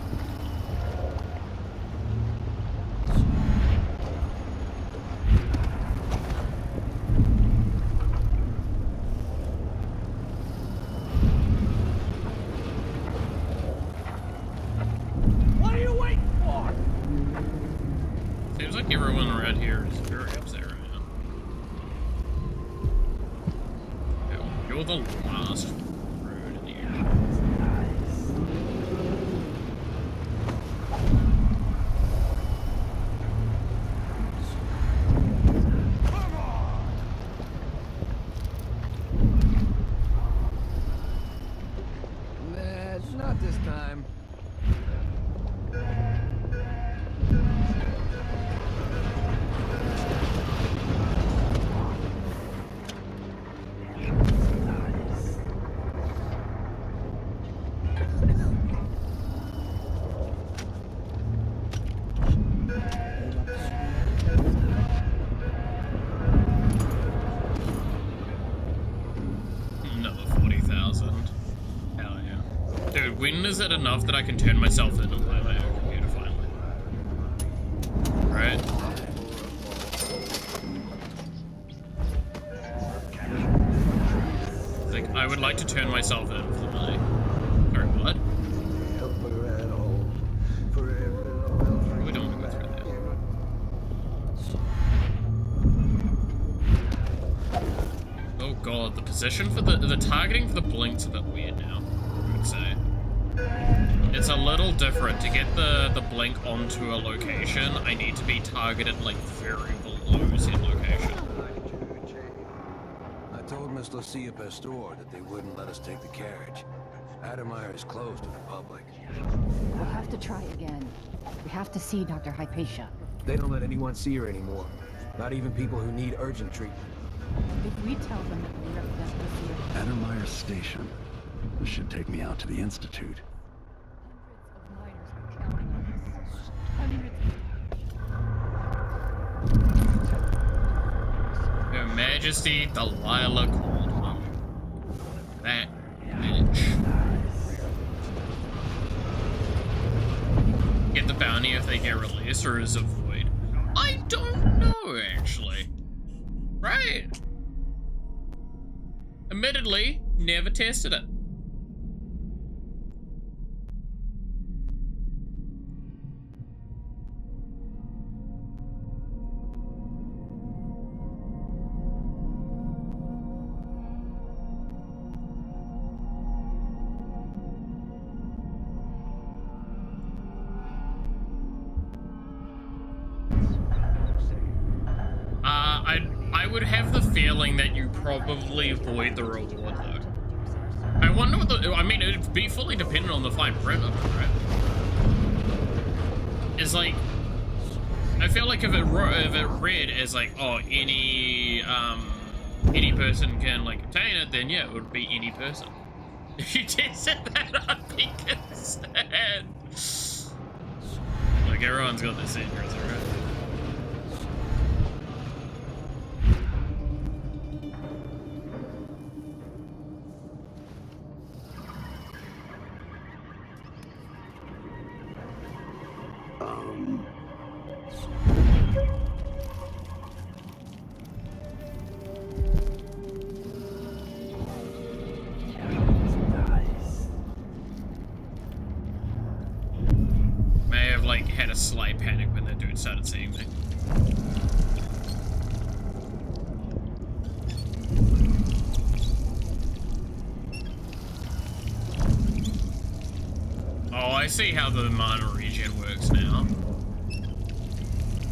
What are you waiting for? Seems like everyone around here is very upset right now. You're the last road in the air. Nah, not this time. Another 40,000. Hell yeah. Dude, when is it enough that I can turn myself in and play my own computer finally? Right? Like, I would like to turn myself in for the money. Sorry, what? We don't want to go through that. Oh god, the position for the targeting for the blinks are a bit weird now, I would say. It's a little different. To get the blink onto a location, I need to be targeted like very below said location. I told Miss Lucia Pastor that they wouldn't let us take the carriage. Adamire is closed to the public. We'll have to try again. We have to see Dr. Hypatia. They don't let anyone see her anymore. Not even people who need urgent treatment. If we tell them that we represent Lucia... Adamire Station. This should take me out to the Institute. Her Majesty Delilah Caldwell. That bitch. Get the bounty if they get released, or is it void? I don't know, actually. Right. Admittedly, never tested it. I would have the feeling that you probably void the reward though. I wonder what the, I mean, it'd be fully dependent on the fine print of it, right? It's like, I feel like if it read as like, oh, any person can like obtain it, then yeah, it would be any person. If you tested that, I'd be concerned. Like, everyone's got their secrets, right? panicked when that dude started seeing me. Oh, I see how the mana regen works now.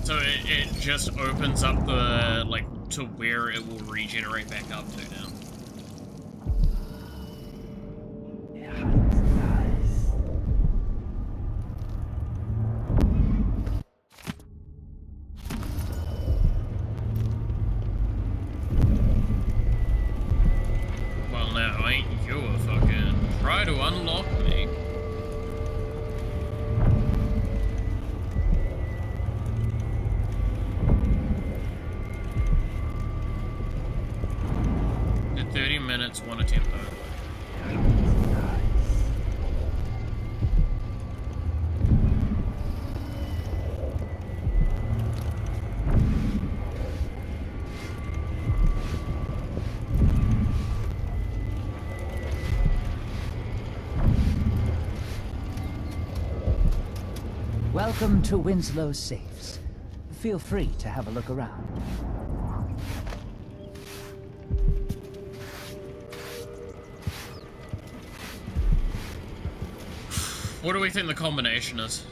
So it just opens up the, like, to where it will regenerate back up to now. Well, now, ain't you a fucking try to unlock me? At 30 minutes, 1 attempt only. Welcome to Winslow's Safes. Feel free to have a look around. What do we think the combination is?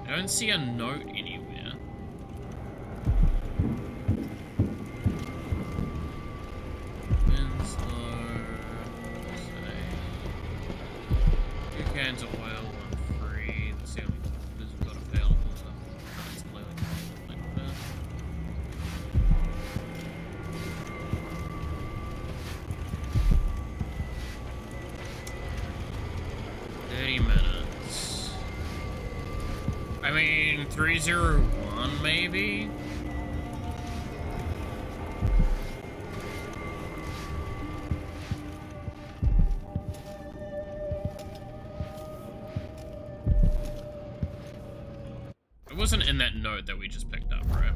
I don't see a note anywhere. Winslow, say, 2 cans of oil, 1 free. That's the only this we've got available. So that's clearly like that. I mean, 301 maybe? It wasn't in that note that we just picked up, right?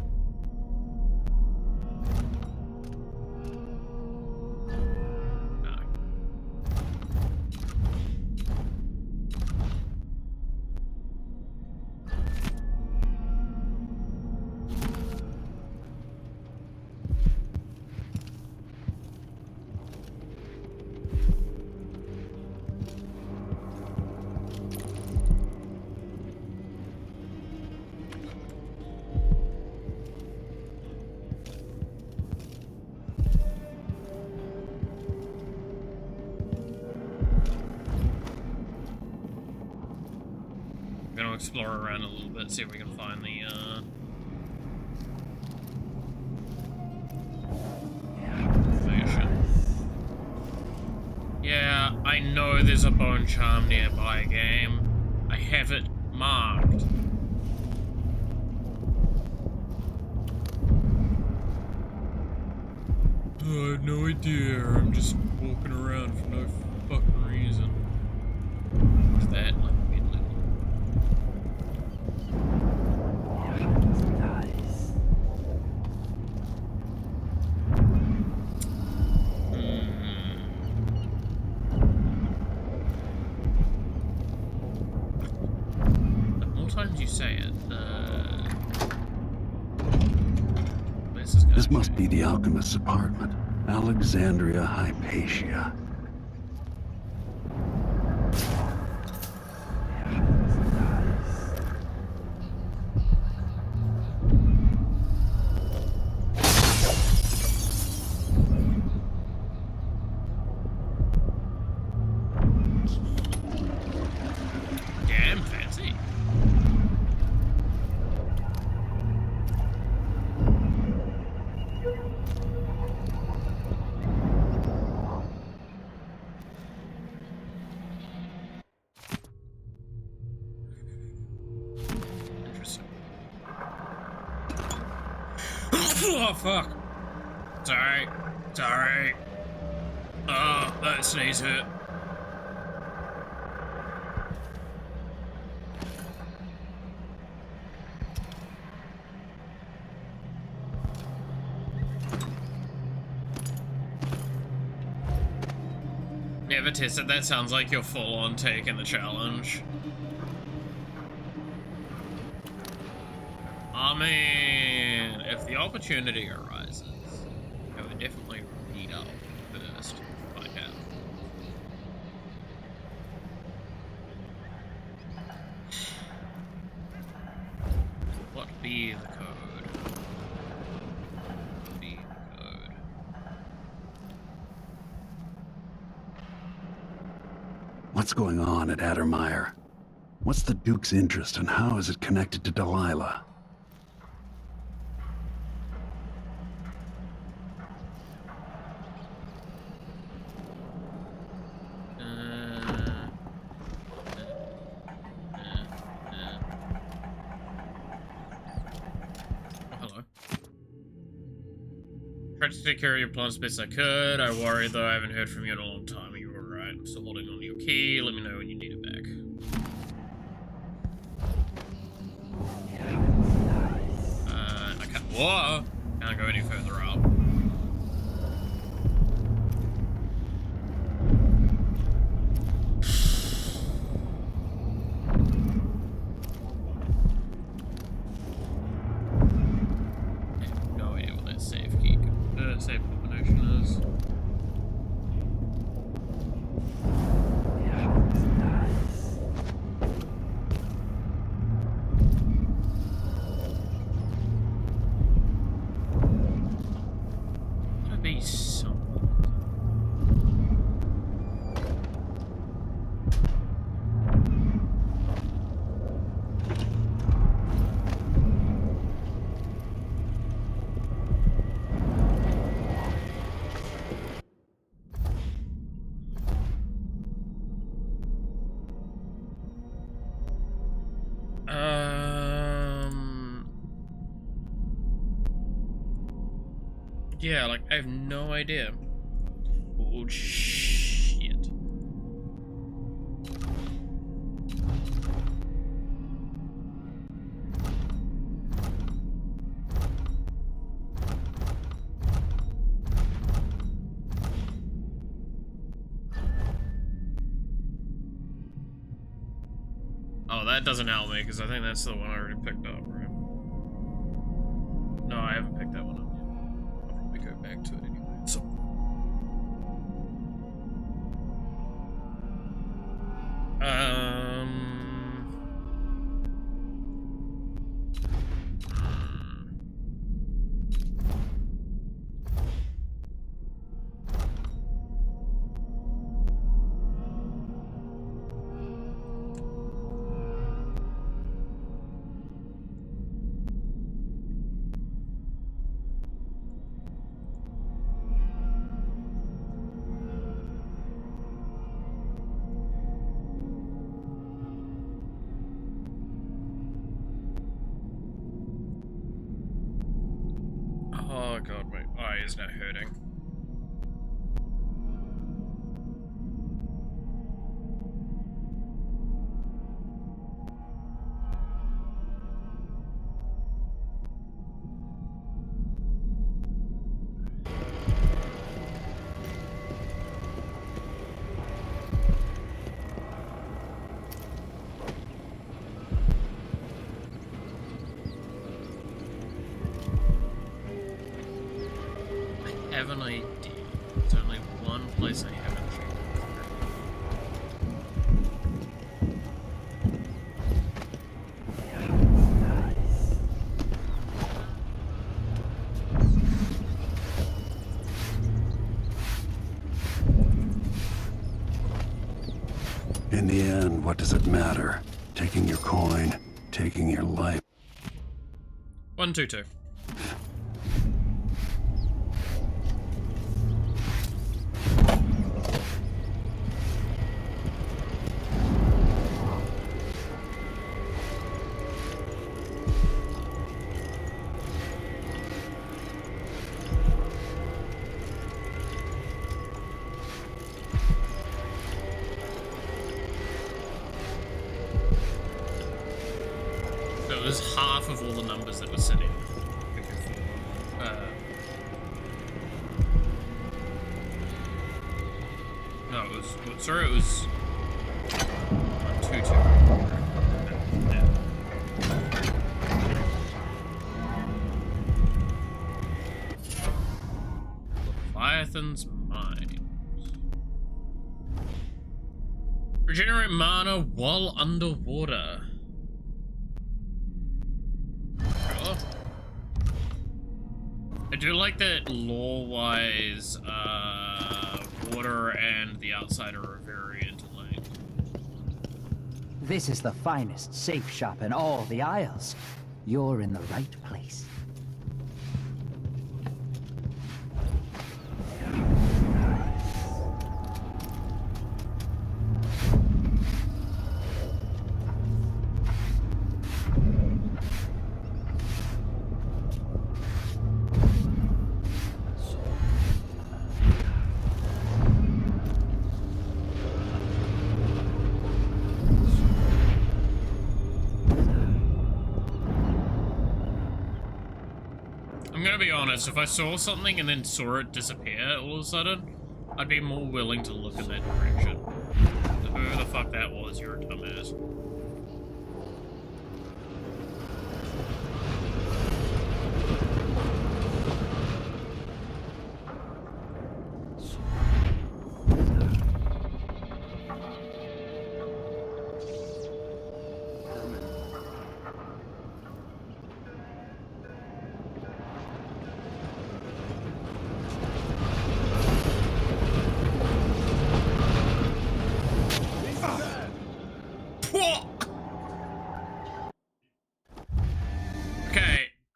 Explore around a little bit, see if we can find the information. Yeah, I know there's a bone charm nearby, game. I have it marked. I have no idea. I'm just walking around for no fucking reason. What's that? Like, you say it, this must be the alchemist's apartment. Alexandria Hypatia. Damn fancy. Oh, fuck. Sorry. Sorry. Oh, that sneeze hurt. Never tested. That sounds like you're full on taking the challenge. I mean, if the opportunity arises, I would definitely read up first if I can. What be the code? What be the code? What's going on at Addermire? What's the Duke's interest and how is it connected to Delilah? Tried to take care of your plans best I could. I worry though, I haven't heard from you in a long time. Are you alright? I'm still holding on to your key. Let me know when you need it back. I can't. Whoa! Can't go any further up. No idea what that safe key, safe combination is. Gotta be something. Yeah, like, I have no idea. Oh, shit. Oh, that doesn't help me, because I think that's the one I already picked up, right? No, I haven't picked that one up yet. I'll probably go back to it anyway, so. Oh god, my eye is now hurting. I have an idea. There's only one place I haven't checked. In the end, what does it matter? Taking your coin, taking your life. 122. So it was half of all the numbers that were sitting before. No, it was. Sorry, it was 2-2. Yeah. Leviathan's Mind. Regenerate mana while underwater. Sure. I do like that lore-wise, water and the outsider are very interlinked. This is the finest safe shop in all the Isles. You're in the right place. If I saw something and then saw it disappear all of a sudden, I'd be more willing to look in that direction. Whoever the fuck that was, you're a dumbass.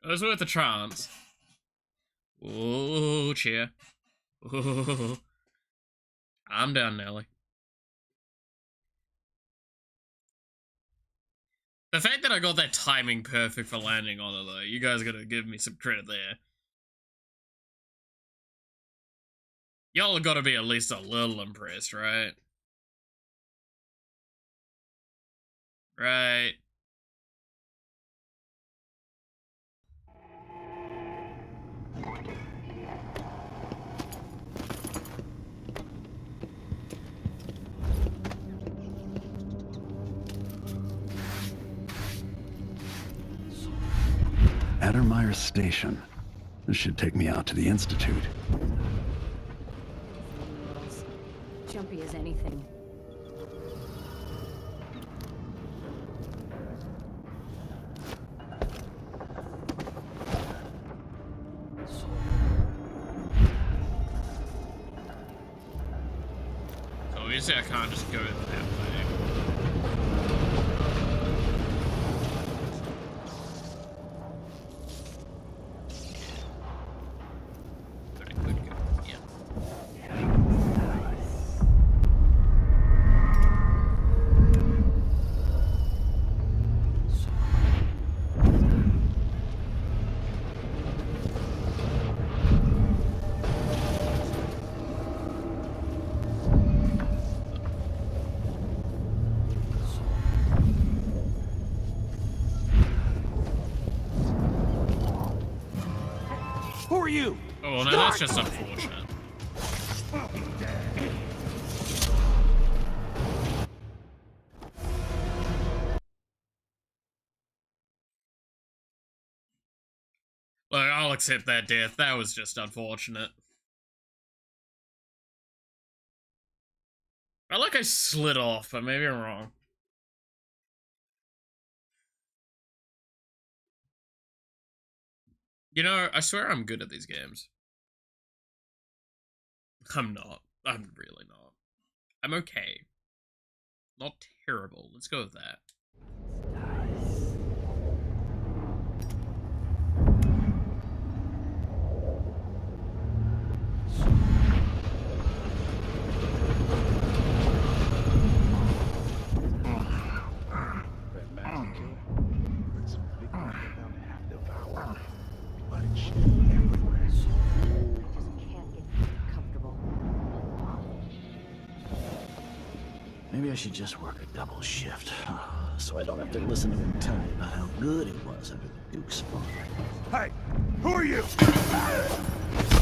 It was worth a chance. Ooh, cheer. Ooh. I'm down, Nelly. The fact that I got that timing perfect for landing on it, though, you guys gotta give me some credit there. Y'all have gotta be at least a little impressed, right? Right. Addermeyer Station. This should take me out to the Institute. Jumpy as anything. So obviously I can't just go that way. Who are you? Oh, no, that's just unfortunate. Look, I'll accept that death. That was just unfortunate. I felt like I slid off, but maybe I'm wrong. You know, I swear I'm good at these games. I'm not. I'm really not. I'm okay. Not terrible. Let's go with that. Maybe I should just work a double shift, so I don't have to listen to him tell me about how good it was under the Duke's father. Hey, who are you? You've been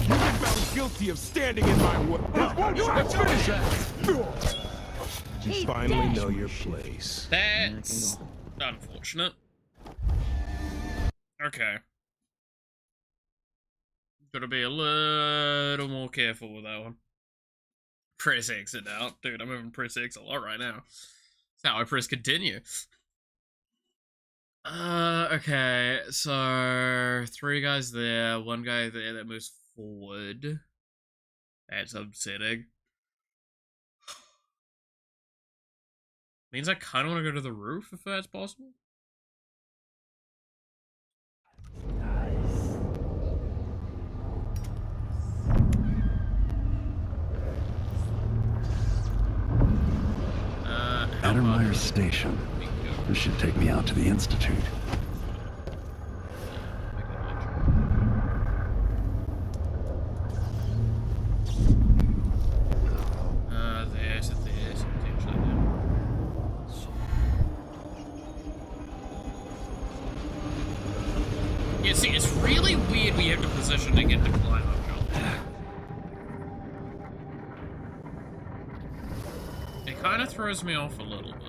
found guilty of standing in my way. Let's finish that. You finally know your place. That's unfortunate. Okay. Gotta be a little more careful with that one. Press exit now. Dude, I'm having press X a lot right now. That's how I press continue. Okay, so 3 guys there, 1 guy there that moves forward. That's upsetting. Means I kinda wanna go to the roof if that's possible. Addermeyer Station. This should take me out to the Institute. There's potentially there. Yeah, see, it's really weird we have to position to get to climb up jump. It kind of throws me off a little bit.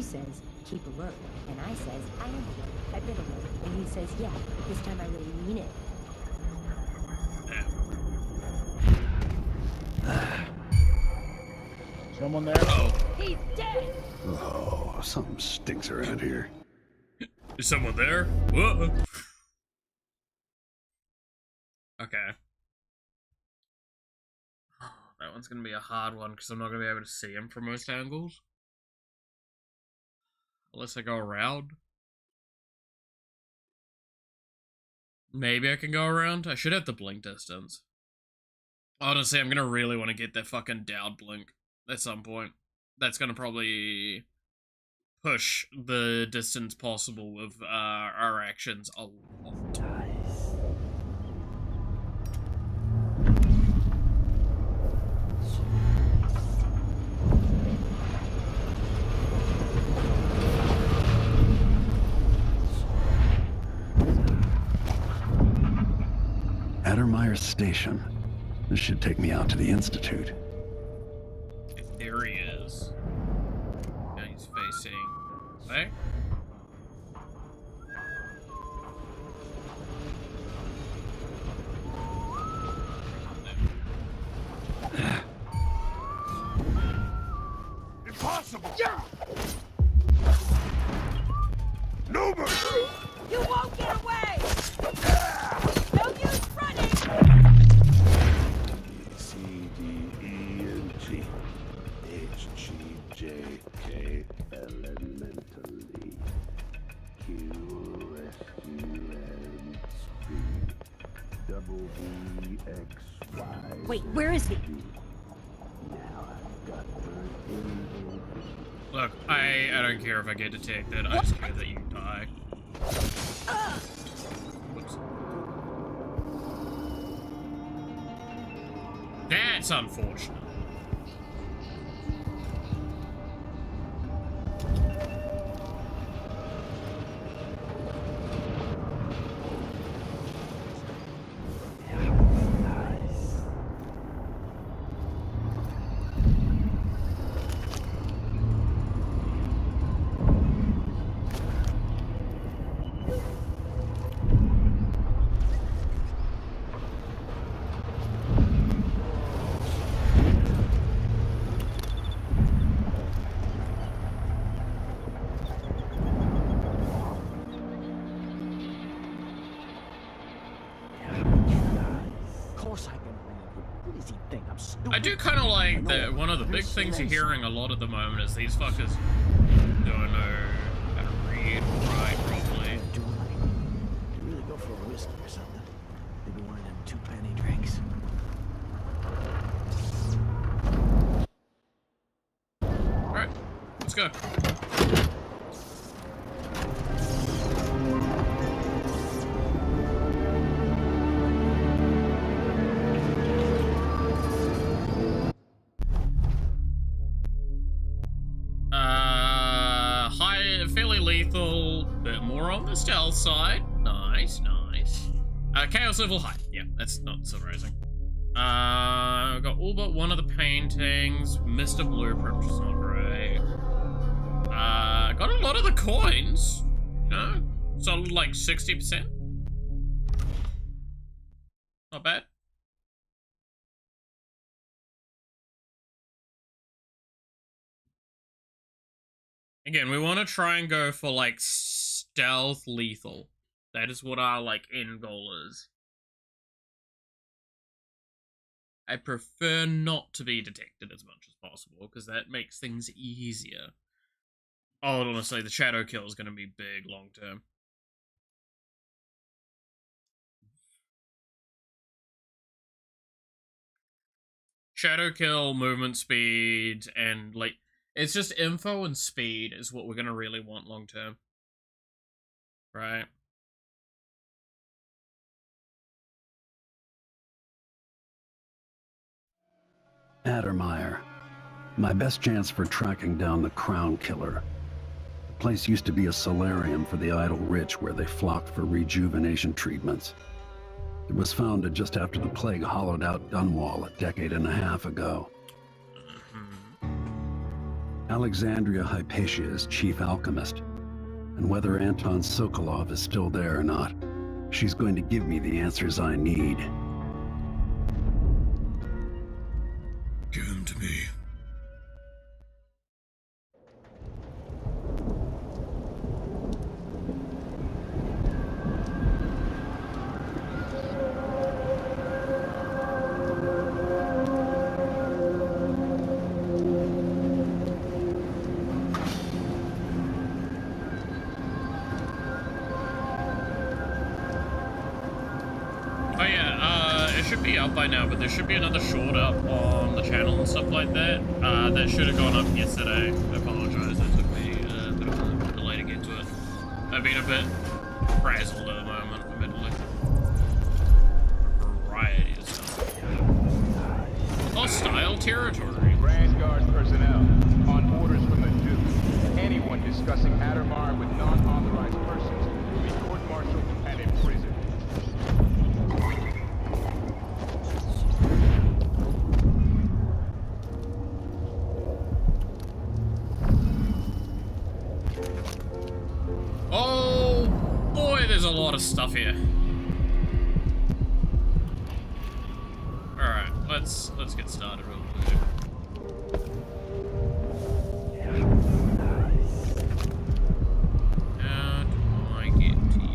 Says, keep alert. And I says, I am alert. I've been alert. And he says, yeah, this time I really mean it. Someone there? He's dead! Oh, something stinks around here. Is someone there? Whoa. Okay. That one's gonna be a hard one because I'm not gonna be able to see him from most angles. Unless I go around. Maybe I can go around. I should have the blink distance. Honestly, I'm gonna really want to get that fucking down blink at some point. That's gonna probably push the distance possible of our actions a lot. Addermeyer Station. This should take me out to the Institute. There he is. Now he's facing... Hey? Impossible! Yeah! No mercy! You won't get away! No use running! C, D, E, and G. H, G, J, K, elementally. Q, S, U, N, V. Double V, X, Y. Wait, where is he? Now I've got her. Look, I don't care if I get detected, I just care that you die. Whoops. That's unfortunate. does he think? I'm stupid? I do kind of like that one of the big things you're hearing a lot at the moment is these fuckers don't know how to read or write properly. Do really go for a whiskey or something. Maybe one of them 2-penny drinks. Alright, let's go. Fairly lethal, bit more on the stealth side. Nice, nice. Chaos level high. Yeah, that's not surprising. Got all but one of the paintings. Missed a blueprint, which is not great. Got a lot of the coins. No, so like 60%. Not bad. Again, we want to try and go for, like, stealth lethal. That is what our, like, end goal is. I prefer not to be detected as much as possible, because that makes things easier. Oh, honestly, the shadow kill is going to be big long term. Shadow kill, movement speed, and, like... It's just info and speed is what we're going to really want long term. Right? Addermeyer. My best chance for tracking down the Crown Killer. The place used to be a solarium for the idle rich where they flocked for rejuvenation treatments. It was founded just after the plague hollowed out Dunwall a decade and a half ago. Alexandria Hypatia is chief alchemist, and whether Anton Sokolov is still there or not, she's going to give me the answers I need. Give him to me. Up by now, but there should be another short up on the channel and stuff like that. That should have gone up yesterday. I apologize, it took me a bit of a delay to get to it. I've been a bit frazzled at the moment, admittedly. A variety of stuff. Hostile territory. Grand Guard personnel, on orders from the Duke, anyone discussing Addermeyer with non-authorized persons will be court-martialed and imprisoned. Oh boy, there's a lot of stuff here. Alright, let's get started real quick. How do I get to you?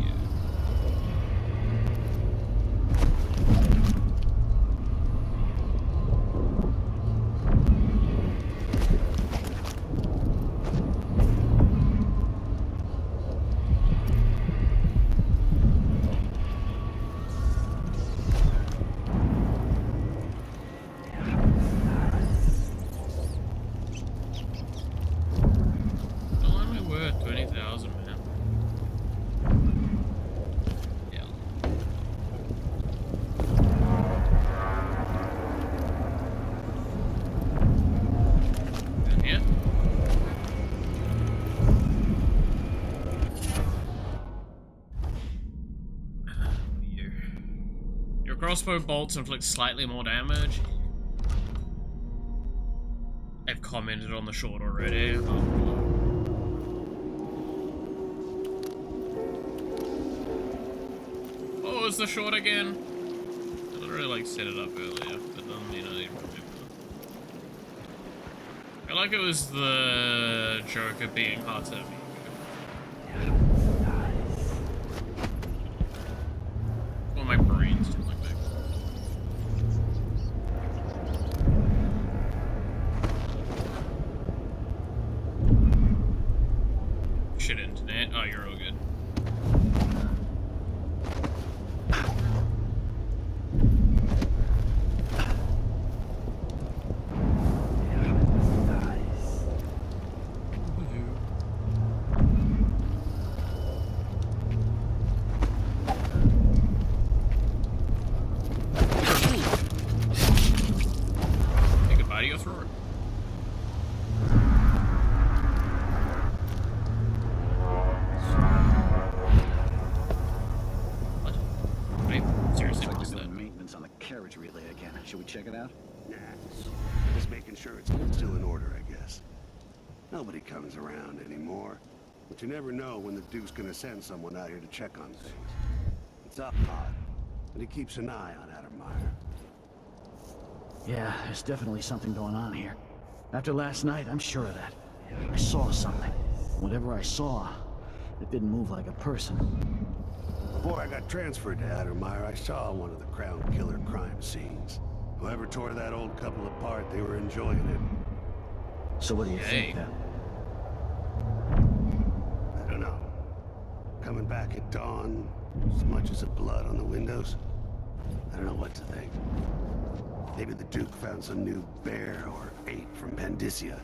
Crossbow bolts inflict slightly more damage. I've commented on the short already. Oh, is the short again? I literally like set it up earlier, but then you know they remember. I feel like it was the Joker being hard to well, my brain's doing like that. Oh, you're all good. Say goodbye to your throat. Seriously, Looks like what's they're that? doing maintenance on the carriage relay again. Should we check it out? Nah. Just making sure it's still in order, I guess. Nobody comes around anymore. But you never know when the Duke's gonna send someone out here to check on things. It's odd, but he keeps an eye on Addermeyer. Yeah, there's definitely something going on here. After last night, I'm sure of that. I saw something. Whatever I saw, it didn't move like a person. Before I got transferred to Addermeyer, I saw one of the Crown Killer crime scenes. Whoever tore that old couple apart, they were enjoying it. So what do you think, then? I don't know. Coming back at dawn, smudges of blood on the windows. I don't know what to think. Maybe the Duke found some new bear or ape from Pandysia.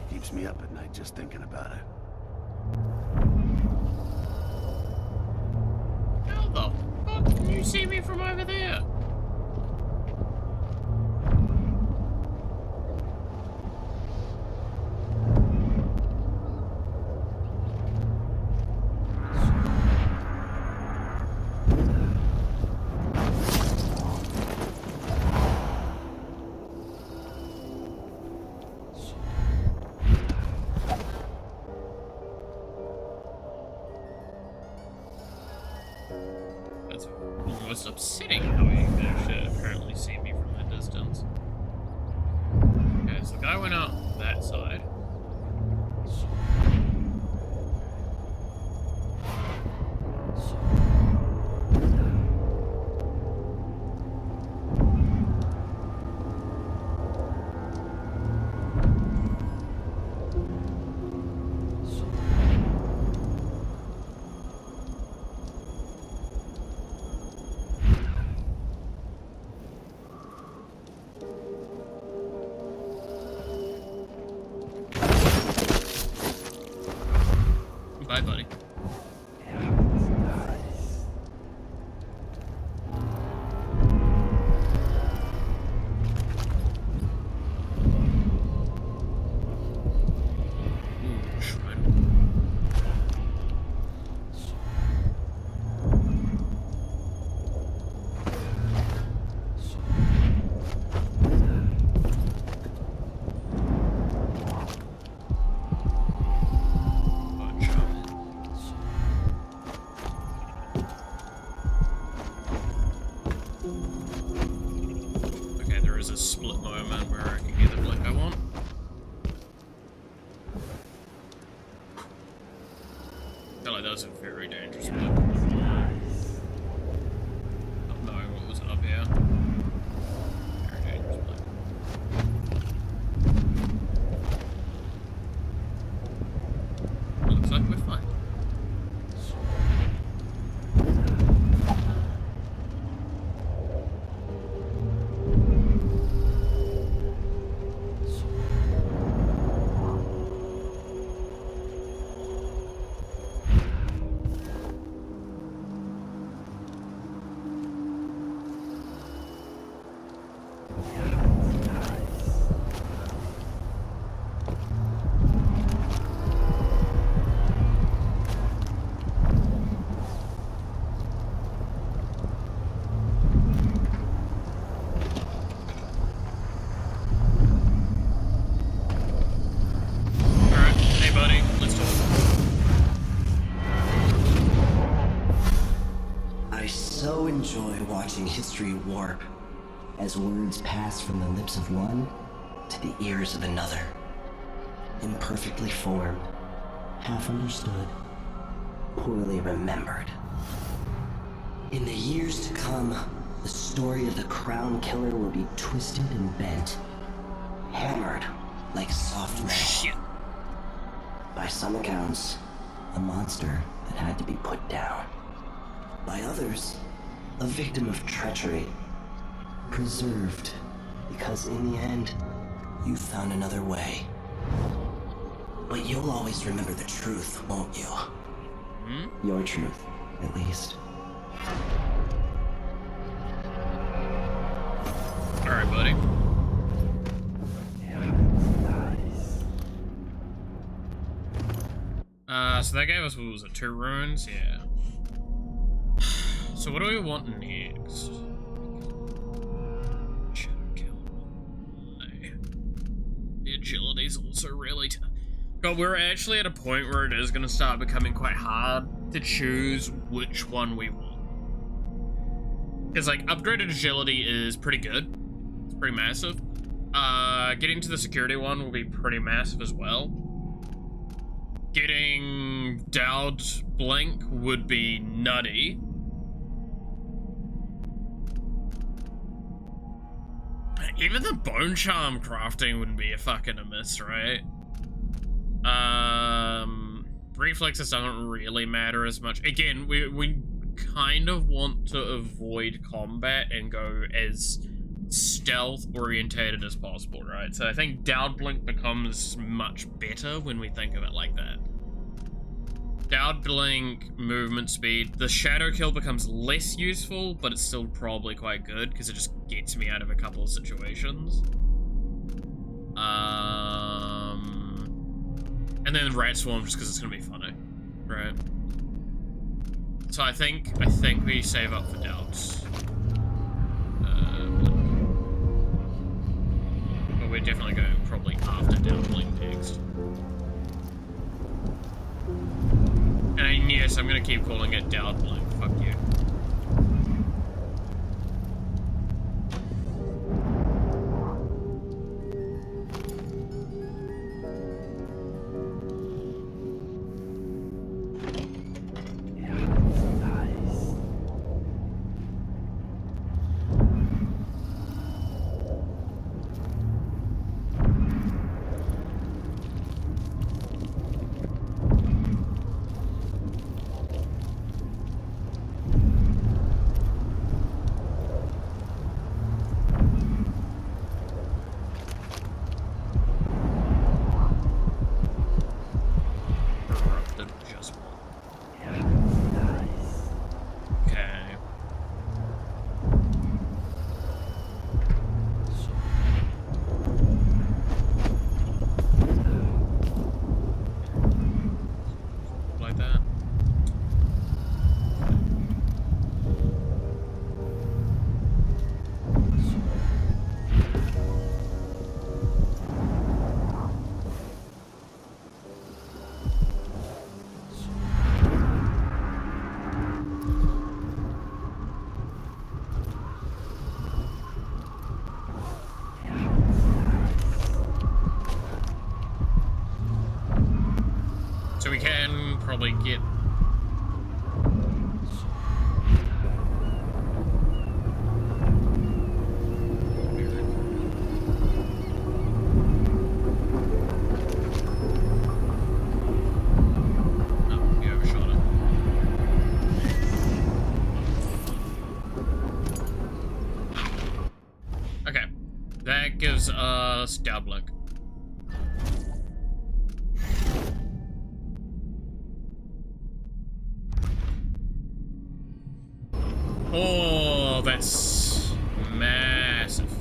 Keeps me up at night just thinking about it. How the fuck can you see me from over there? That's almost upsetting how he could actually apparently see me from that distance. Okay, so the guy went out that side. Bye, buddy. Okay, there is a split moment where I can get the blink I want. I feel like that was a very dangerous blink. Not knowing what was up here. Very dangerous blink. Looks like we're fine. I so enjoyed watching history warp as words pass from the lips of one to the ears of another. Imperfectly formed, half understood, poorly remembered. In the years to come, the story of the Crown Killer will be twisted and bent, hammered like soft metal. By some accounts, A monster that had to be put down. By others, a victim of treachery. Preserved, because in the end, you found another way. But you'll always remember the truth, won't you? Your truth, at least. Alright, buddy. So that gave us, what was it, 2 runes? Yeah. So what do we want next? The agility's also really tough. God, we're actually at a point where it is going to start becoming quite hard to choose which one we want. Because, like, upgraded agility is pretty good. It's pretty massive. Getting to the security one will be pretty massive as well. Getting Dowd Blink would be nutty. Even the bone charm crafting wouldn't be a fucking amiss, right? Reflexes don't really matter as much. Again, we kind of want to avoid combat and go as stealth orientated as possible, right? So I think Dowd Blink becomes much better when we think of it like that. Dowd Blink, movement speed. The Shadow Kill becomes less useful, but it's still probably quite good because it just gets me out of a couple of situations. And then Rat Swarm just because it's gonna be funny, right? So I think we save up for Doubts. But we're definitely going probably after Dowd Blink next. And yes, I'm gonna keep calling it Dowd Blink. Fuck you. So we can probably get... Oh, you overshot it. Okay, that gives us Dowd Blink. Oh, that's massive.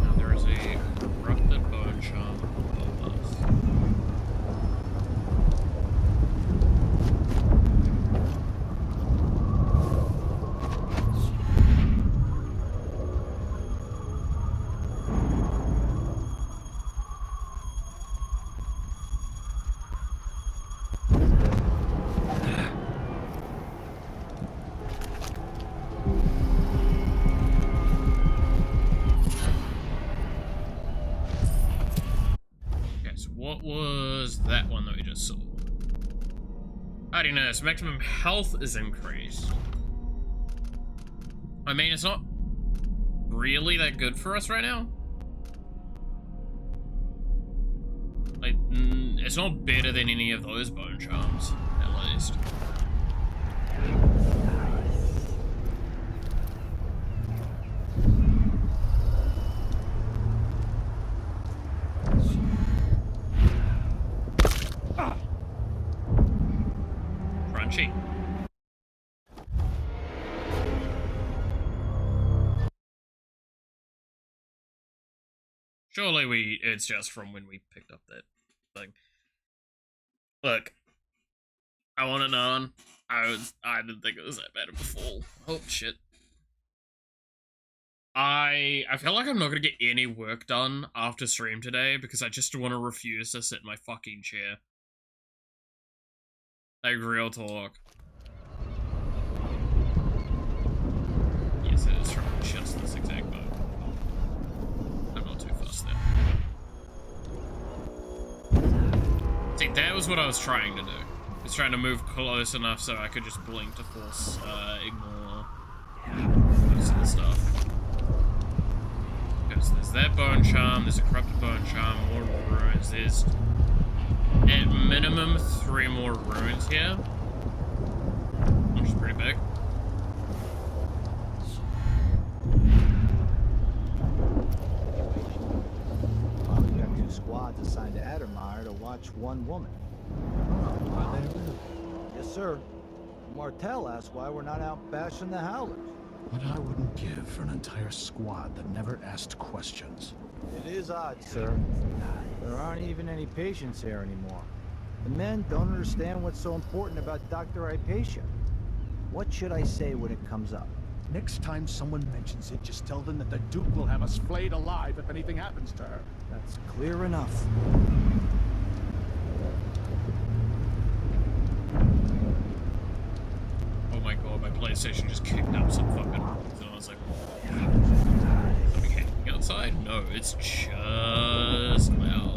Now there is a corrupted bone charm above us. What was that one that we just saw? Hardiness, maximum health is increased. I mean, it's not really that good for us right now. Like, it's not better than any of those bone charms, at least. Crunchy. Surely it's just from when we picked up that thing. Look, I want it known. I didn't think it was that bad before. Oh shit. I feel like I'm not gonna get any work done after stream today because I just want to refuse to sit in my fucking chair. Like, real talk. Yes, it is from just this exact boat. I'm not too fussed there. See, that was what I was trying to do. I was trying to move close enough so I could just blink to force ignore most of the stuff. Because there's that bone charm, there's a corrupted bone charm, more ruins, there's at minimum 3 more ruins here, which is pretty big. Well, we got 2 squads assigned to Addermeyer to watch 1 woman. Oh, are they really? Yes, sir. Martel asked why we're not out bashing the Howlers. What I wouldn't give for an entire squad that never asked questions. It is odd, sir. There aren't even any patients here anymore. The men don't understand what's so important about Dr. Hypatia. What should I say when it comes up? Next time someone mentions it, just tell them that the Duke will have us flayed alive if anything happens to her. That's clear enough. Oh my god, my PlayStation just kicked up some fucking rules, and I was like, are we camping outside? No, it's just loud.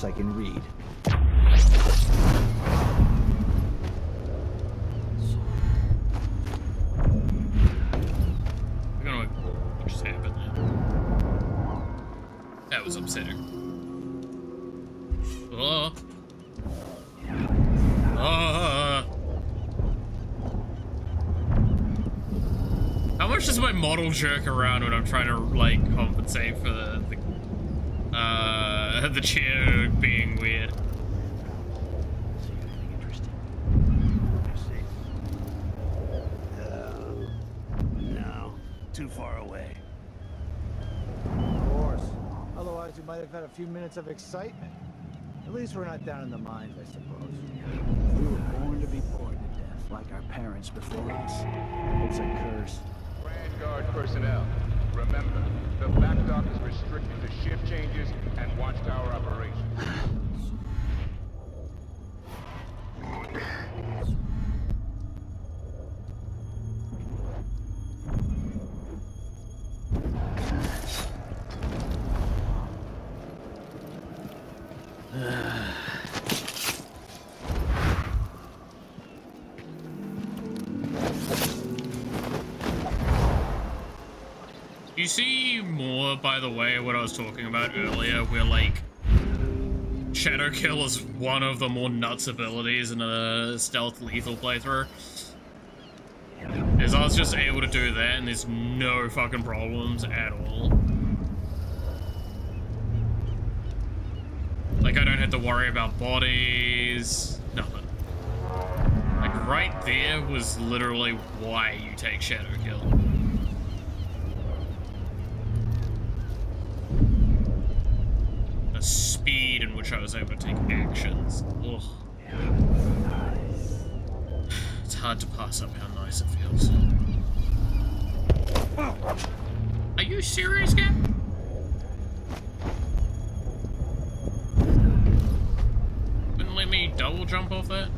I can read. I don't know what just happened there. That was upsetting. Oh. How much does my model jerk around when I'm trying to, like, compensate for the chair being weird? No, too far away. Of course. Otherwise, we might have had a few minutes of excitement. At least we're not down in the mines, I suppose. We were born to be bored to death, like our parents before us. It's a curse. Vanguard personnel, remember, the back dock is restricted to shift changes and watchtower operations. You see more, by the way, what I was talking about earlier, where, like, Shadow Kill is one of the more nuts abilities in a stealth lethal playthrough. Is I was just able to do that, and there's no fucking problems at all. Like, I don't have to worry about bodies, nothing. Like, right there was literally why you take Shadow Kill. The speed in which I was able to take actions. Ugh. It's hard to pass up how nice it feels. Are you serious, Gab? Wouldn't let me double jump off that?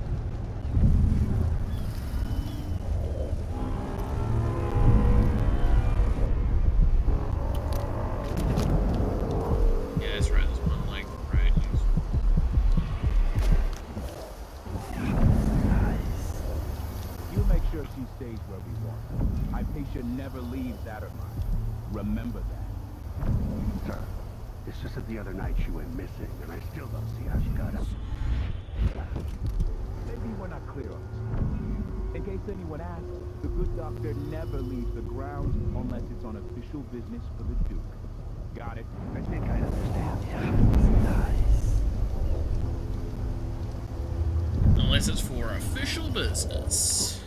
Yeah, that's right, there's one leg, right? You make sure she stays where we want her. Hypatia never leaves Addermine. Remember that. Sir, it's just that the other night she went missing, and I still don't see how she got up. Maybe we're not clear on this. In case anyone asks, the good doctor never leaves the grounds unless it's on official business for the Duke. Got it? I think I understand, yeah. Unless it's for official business.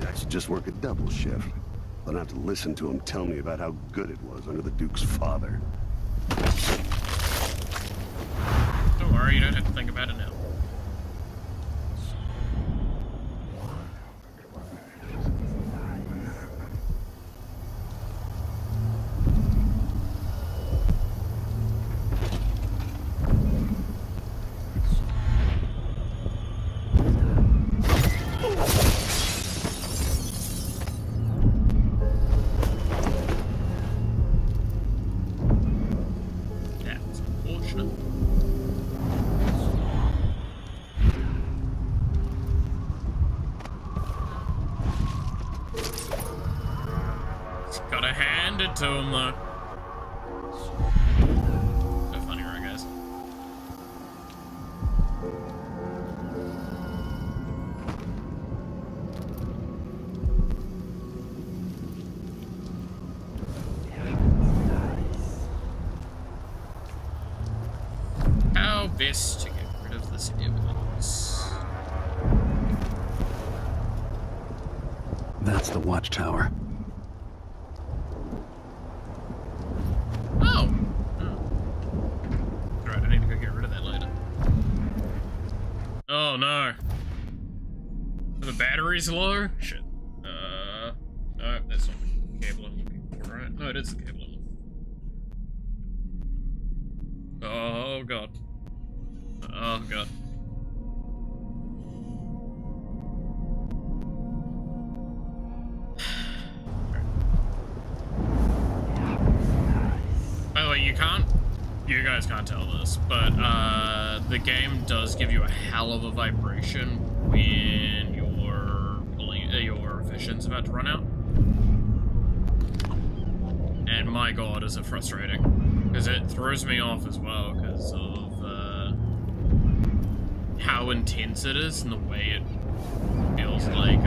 I should just work a double shift. I don't have to listen to him tell me about how good it was under the Duke's father. Don't worry, you don't have to think about it now. Gotta hand it to him, though. So funny, right, guys? How best to get rid of this evidence? That's the watchtower. Oh no. The battery's low? Shit. No, that's not the cable I'm looking for, right? No, it is the cable I'm looking for. Oh god. Oh god. By the way, you guys can't tell this, but the game does give you a hell of a vibration when your vision's about to run out. And my god, is it frustrating. Because it throws me off as well because of how intense it is and the way it feels like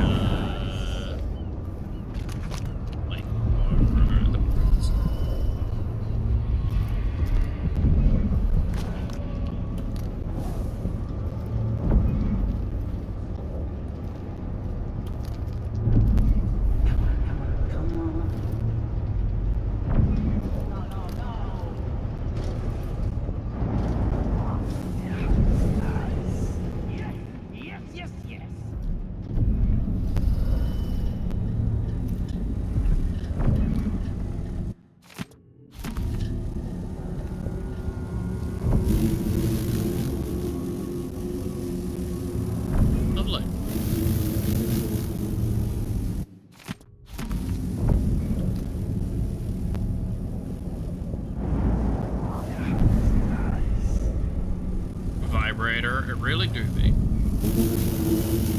vibrator. It really do be.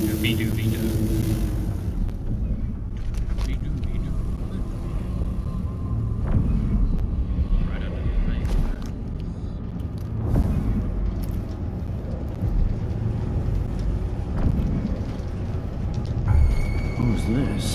Doobie doobie doo. Doobie doobie doo. Right underneath me. Who's this?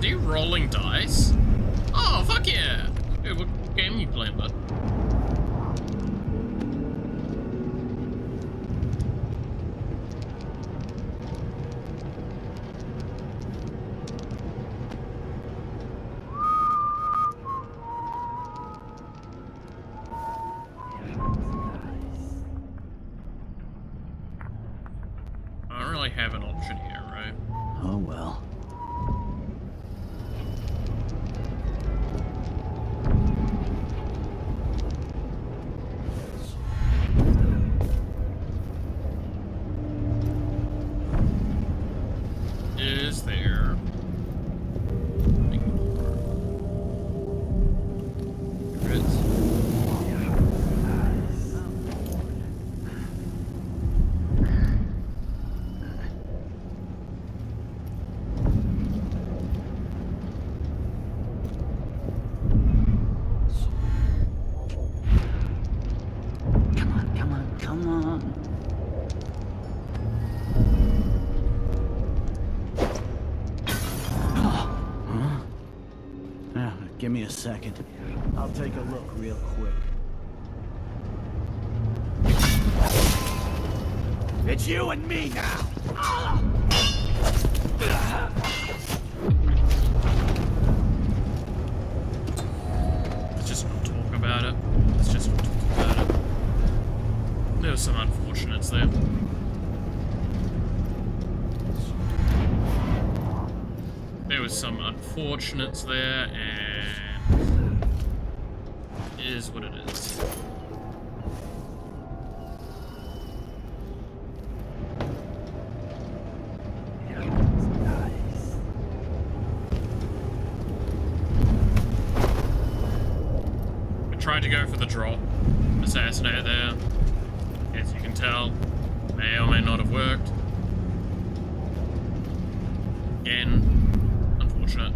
Do you rolling dice? Oh, fuck yeah! Dude, what game are you playing, bud? I don't really have an option here, right? Oh well. Is there any more? There is. Come on. Give me a second. I'll take a look real quick. It's you and me now! Let's just not talk about it. Let's just not talk about it. There was some unfortunates there. There was some unfortunates there, and it is what it is. I tried to go for the drop assassinator there. As you can tell, may or may not have worked. Again, unfortunate.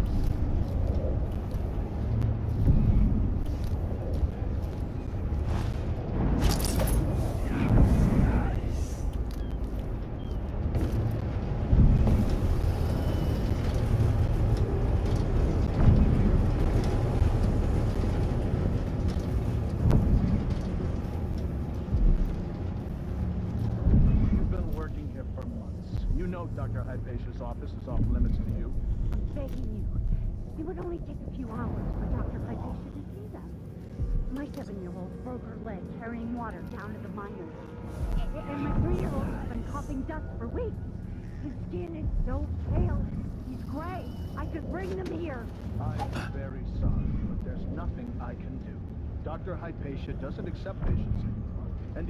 You've been working here for months. You know Dr. Hypatia's office is off limits to you. Begging you. It would only take a few hours for Dr. Hypatia to see them. My 7-year-old broke her leg carrying water down at the miners. And my 3-year-old has been coughing dust for weeks. His skin is so pale. He's gray. I could bring them here. I'm very sorry, but there's nothing I can do. Dr. Hypatia doesn't accept patients anymore. And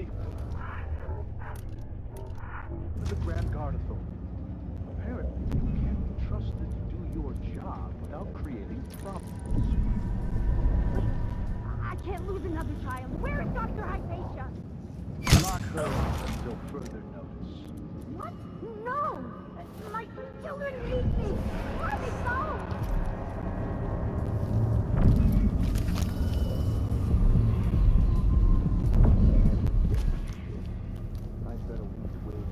the Grand Guard Authority. Apparently, you can't be trusted to do your job without creating problems. Wait, I can't lose another child. Where is Dr. Hypatia? Lock her up until further notice. What? No! My 2 children need me! Let me go! I better wait.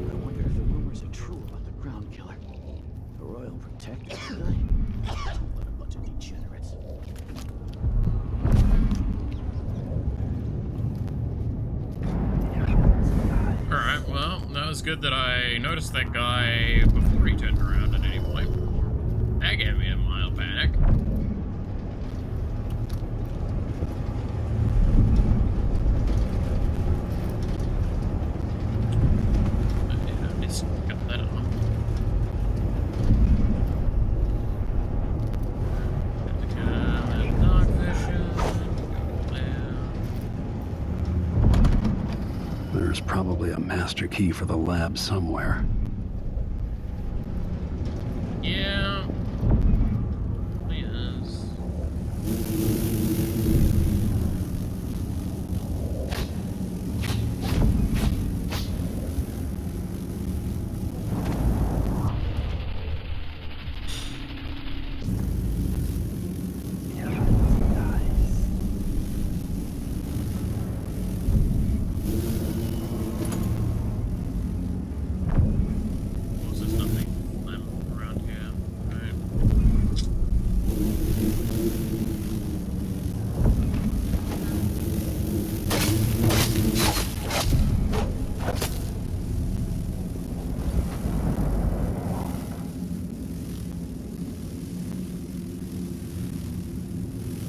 I wonder if the rumors are true about the ground killer. The Royal Protector, did I? What a bunch of degenerates. Alright, well, that was good that I noticed that guy before he turned around at any point. That gave me a mile back. I just got that on. Dark vision. There's probably a master key for the lab somewhere. Yeah. Yes.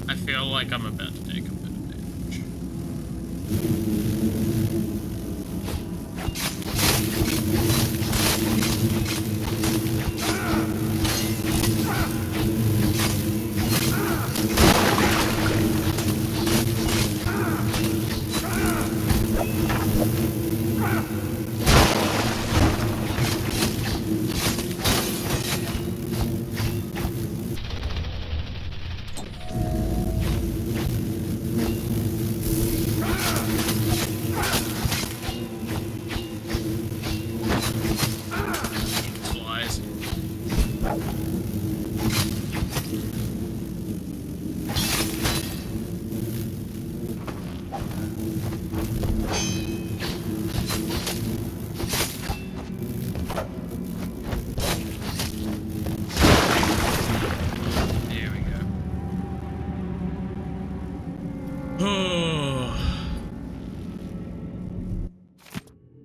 I feel like I'm about to take a bit of damage.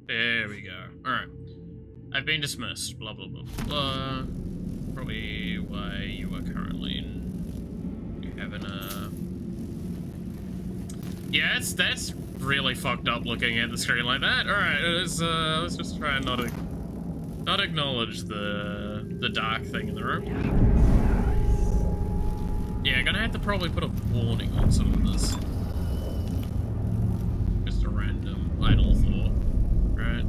There we go. Alright. I've been dismissed. Blah, blah, blah, blah. Probably why you are currently having a... Yeah, that's really fucked up looking at the screen like that. Alright, let's just try and not acknowledge the dark thing in the room. Yeah, gonna have to probably put a warning on some of this. Just a random idle thought, right?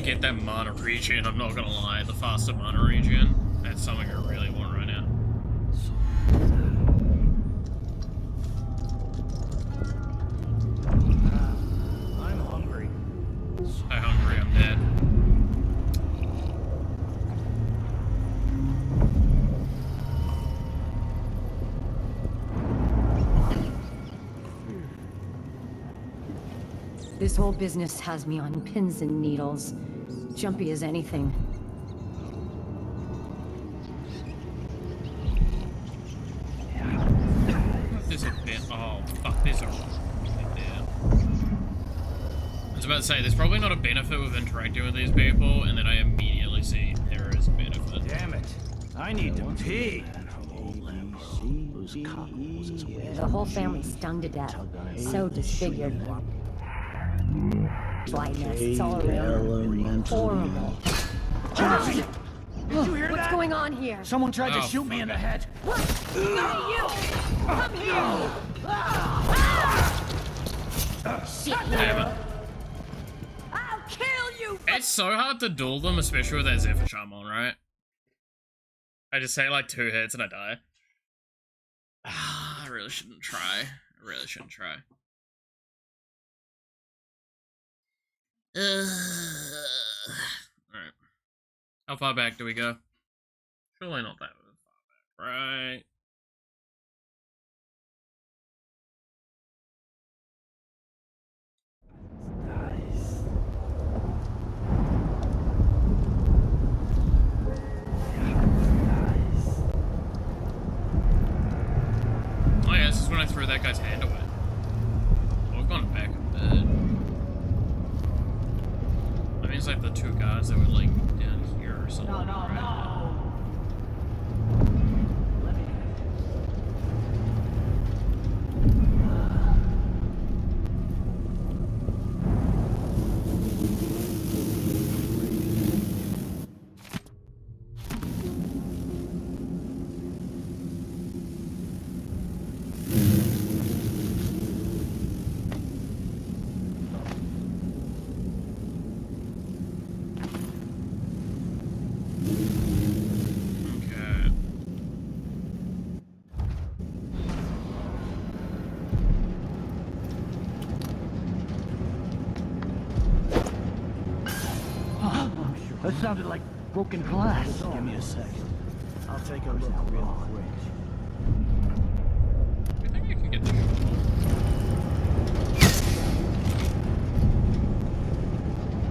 Get that mana regen, I'm not gonna lie, the faster mana regen. That's something I really want right now. I'm hungry. So hungry, I'm dead. This whole business has me on pins and needles. Jumpy as anything. There's a bit. Oh, fuck, there's a. Yeah. I was about to say, there's probably not a benefit with interacting with these people, and then I immediately see there is a benefit. Damn it. I need to pee. The whole family's stung to death. So disfigured. Fly nests all around. Horrible. Did you hear What's that? going on here? Someone tried to shoot me in the head. What? Hey, you! Come here! Shit, Damn it. I'll kill you! It's so hard to duel them, especially with that Zephyr Charm on, right? I just say like 2 hits and I die. I really shouldn't try. I really shouldn't try. Alright. How far back do we go? Surely not that far back, right? Oh yeah, this is when I threw that guy's hand away. Oh, we've gone back a bit. I mean, it's like the 2 guards that were like down here or something. No. sounded like broken glass. Give me a second. I'll take a look real quick. I think I can get the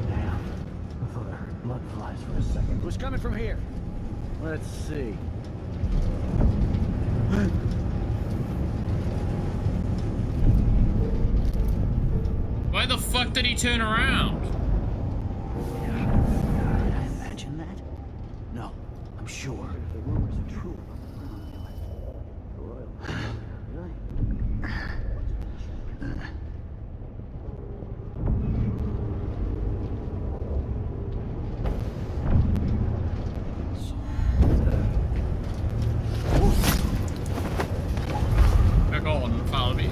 Damn. I thought I heard blood flies for a second. Who's coming from here? Let's see. Why the fuck did he turn around? Did I imagine that? No, I'm sure. The rumors are true about the ground killer. The royal. Really? Back on, follow me.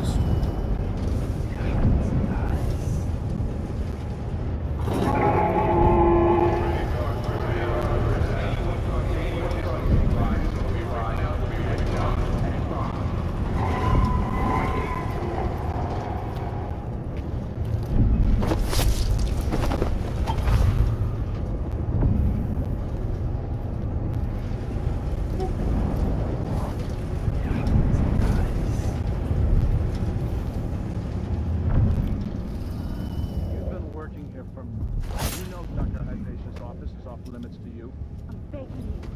You've been working here from... You know Dr. Hypatia's office is off limits to you. I'm begging you.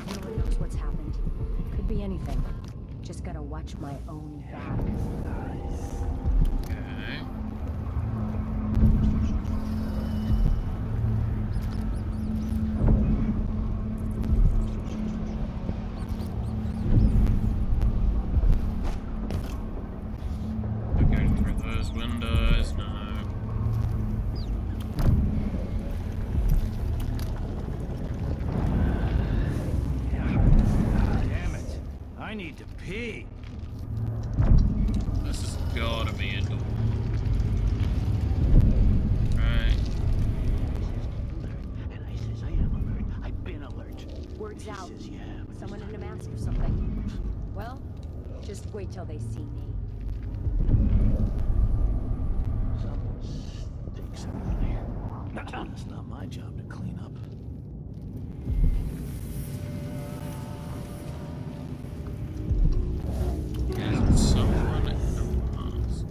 No one knows what's happened. Could be anything. Just gotta watch my own back. Okay. Okay, through those windows, no. Damn it. I need to pee. This has gotta be a door. Right. And I says I am alert. I've been alert. Word's She out. says, yeah, but Someone in a mask or something. Well, just wait till they see me. Someone stinks around here. It's not my job to clean up. Is someone in a mask?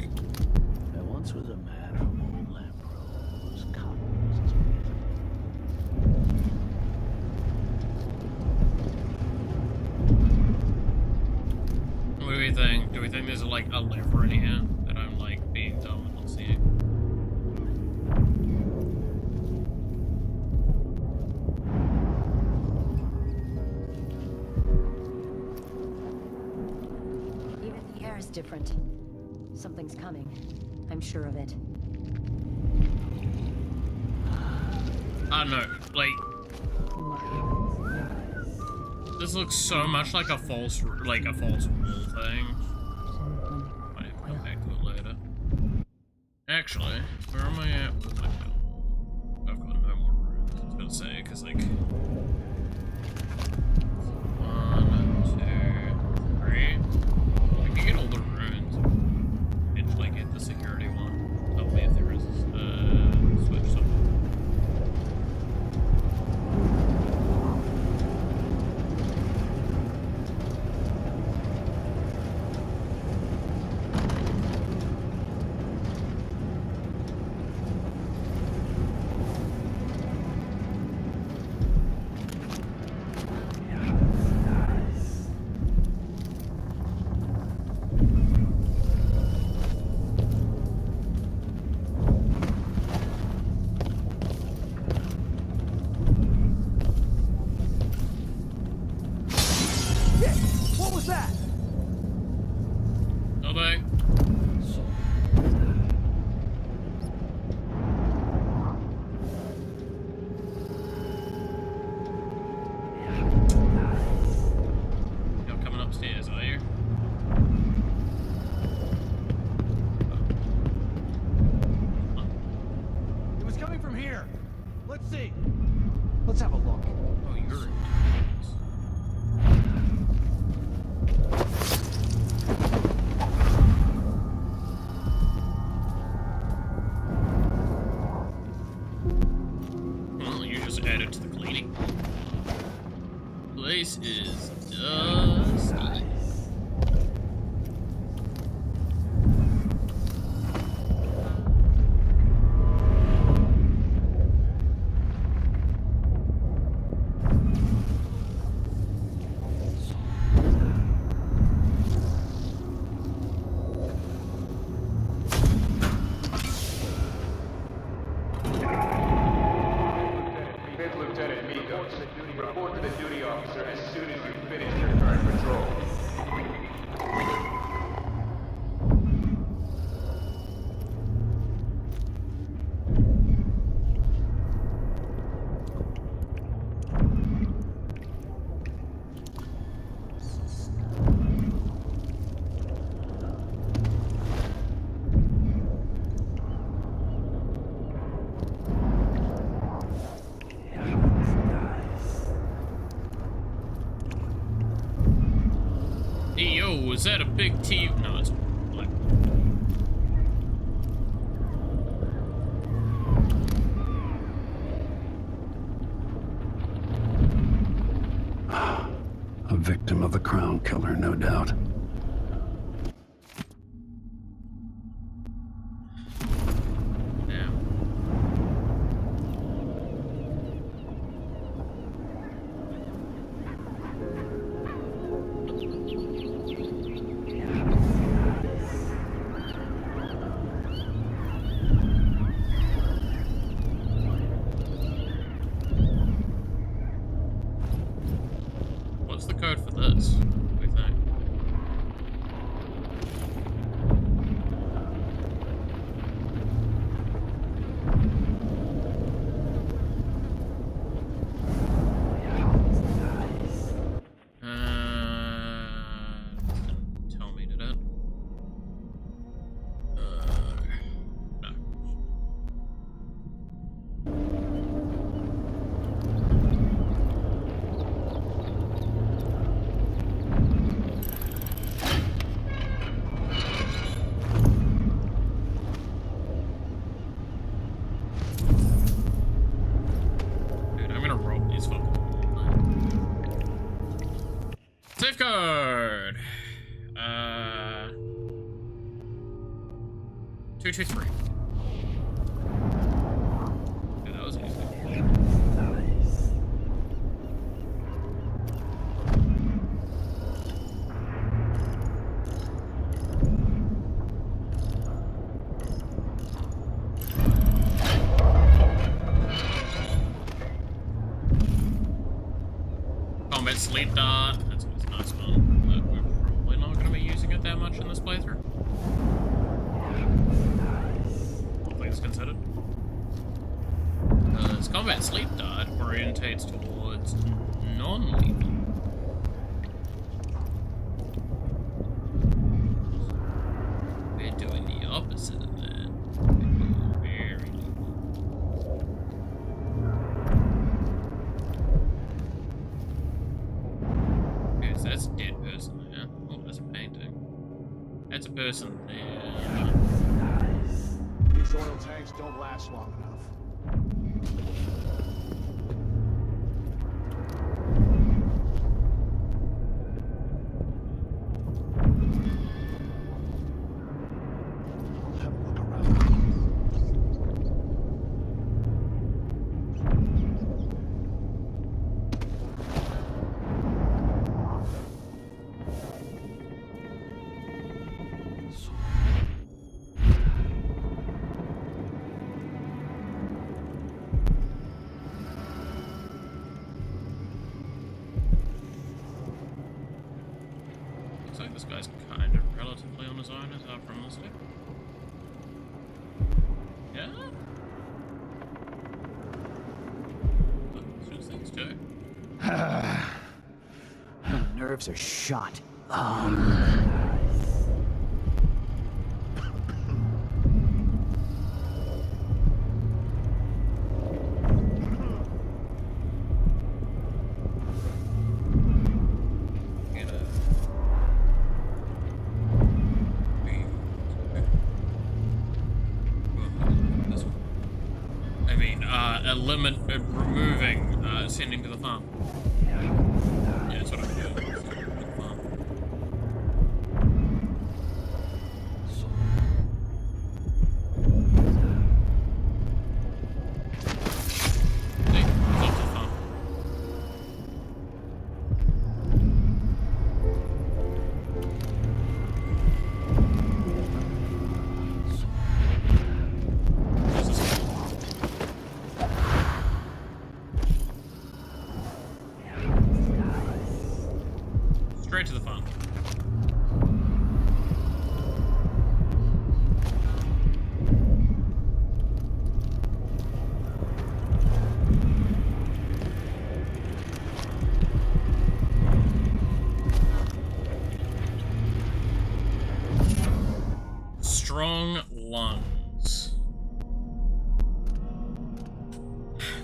There once was a man from Old Lampro whose cotton was his What do we think? Do we think there's like a lever in here that I'm like being dumb and not seeing? Even the air is different. Something's coming. I'm sure of it. I don't know, like... This looks so much like a false wall thing. Might come back to it later. Actually, where am I at with my build? I've got no more runes, I was gonna say, because like... 1, 2, 3... I can get all the runes and eventually get the security one. Tell me if there is a switch somewhere. Let's have a look. Oh, you're in. Well, you just added to the cleaning. Place is dusty. Fifth Lieutenant Migos, report to the duty officer as soon as you finish your current patrol. Hey, yo, was that a big TV? No, it's black. A victim of the Crown Killer, no doubt. What's the code for this? What do you think? Didn't tell me, did it? No. Dude, I'm gonna rob these fucking. Safeguard! 223. Yeah, that was easy. Combat sleep dart. That's a nice one. But we're probably not going to be using it that much in this playthrough. All things considered. This combat sleep dart orientates towards non-lethal. We're doing the opposite of that. We're doing very lethal. Okay, so that's a dead person there. Oh, that's a painting. That's a person there. These oil tanks don't last long enough. Have a look around. Looks like this guy's kind of relatively on his own, as out from this way. Yeah? Look, there's things too. My nerves are shot. Ascending to the farm. Yeah, that's what I'm doing. Ascending to the farm. Hey, it's off to the farm. Straight to the farm. Strong lungs.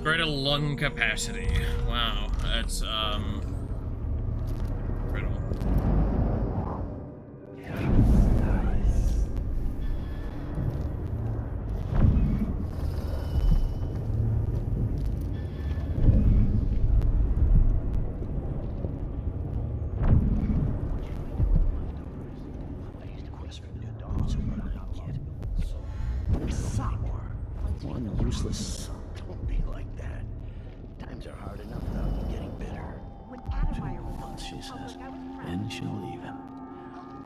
Greater lung capacity. Wow, that's incredible. One useless. Don't be like that. Times are hard enough without you getting bitter. 2 months, she says, and she'll leave him.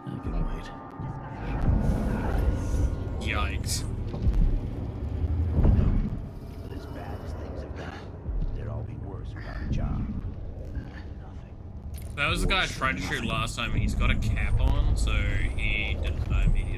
I can wait. Yikes. But as bad as things have been, they'd all be worse without a job. That was the guy I tried to shoot last time. He's got a cap on, so he didn't die immediately.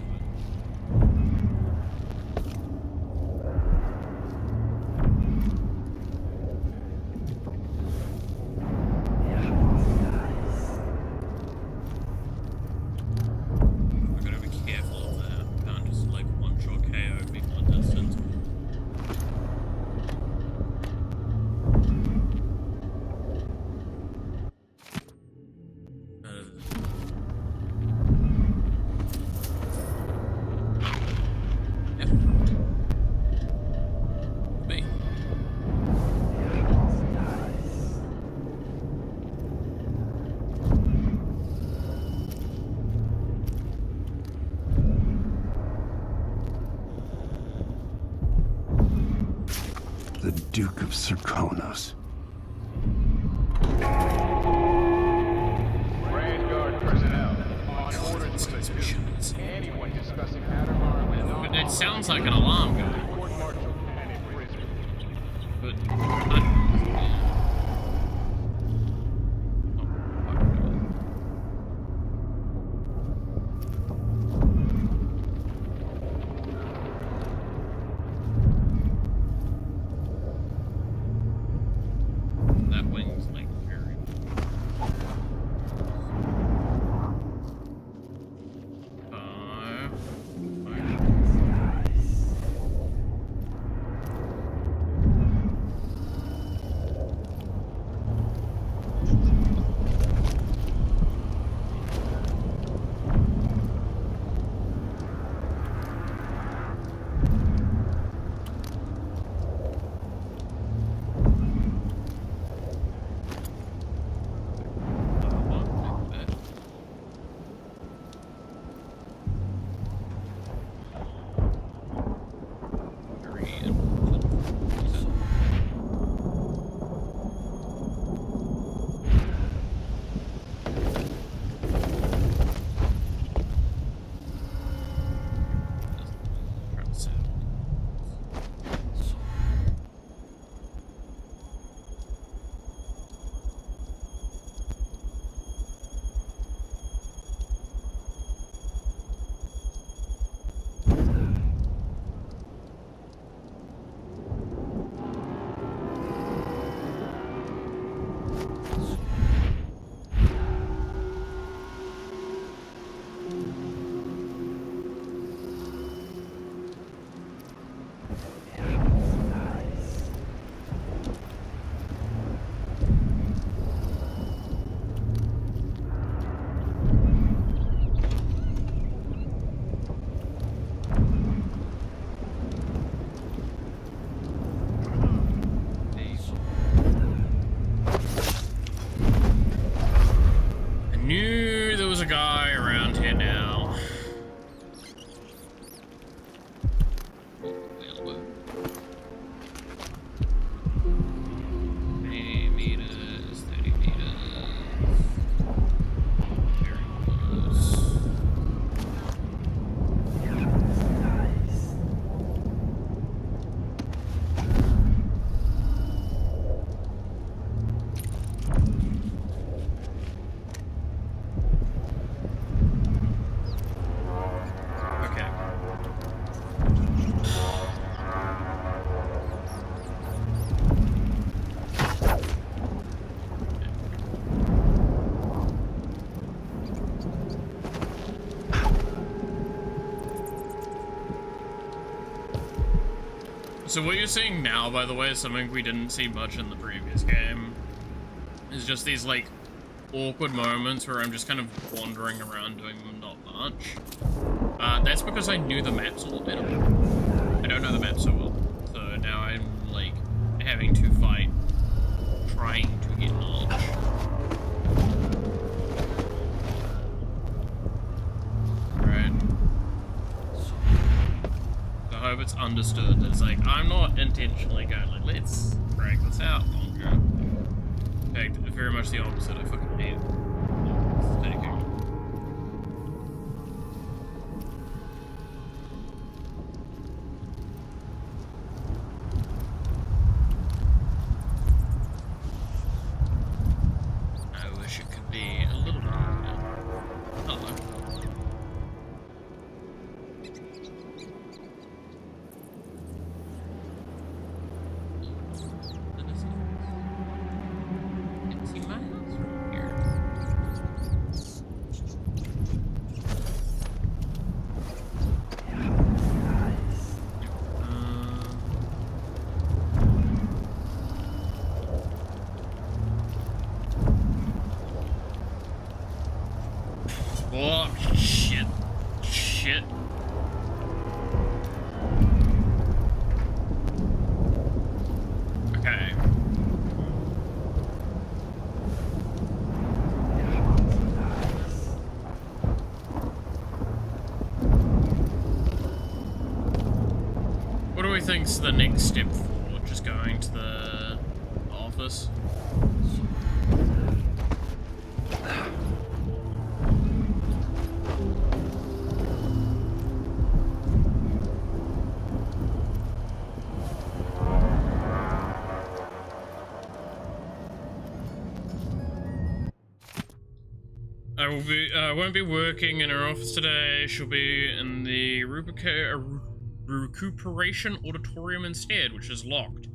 I gotta be careful of that. Can't just like one-shot KO people at distance. Me. The Duke of Serkonos. Grand Guard personnel on orders from the Duke. Anyone discussing Adamar with But it sounds like an alarm guy. court-martial and imprisonment. But that wing's like very. So what you're seeing now, by the way, is something we didn't see much in the previous game. It's just these, like, awkward moments where I'm just kind of wandering around doing not much. That's because I knew the maps a little better. I don't know the maps so well. So now I'm, like, having to fight, trying to get knowledge. Right. So I hope it's understood that it's like, I'm not intentionally going, like, let's drag this out longer. In fact, very much the opposite. I fucking hate it. Dedication. I wish it could be a little bit more. Hello. Oh, shit. Shit. Okay. What do we think's the next step forward? Just going to the office? Won't be working in her office today. She'll be in the recuperation auditorium instead, which is locked.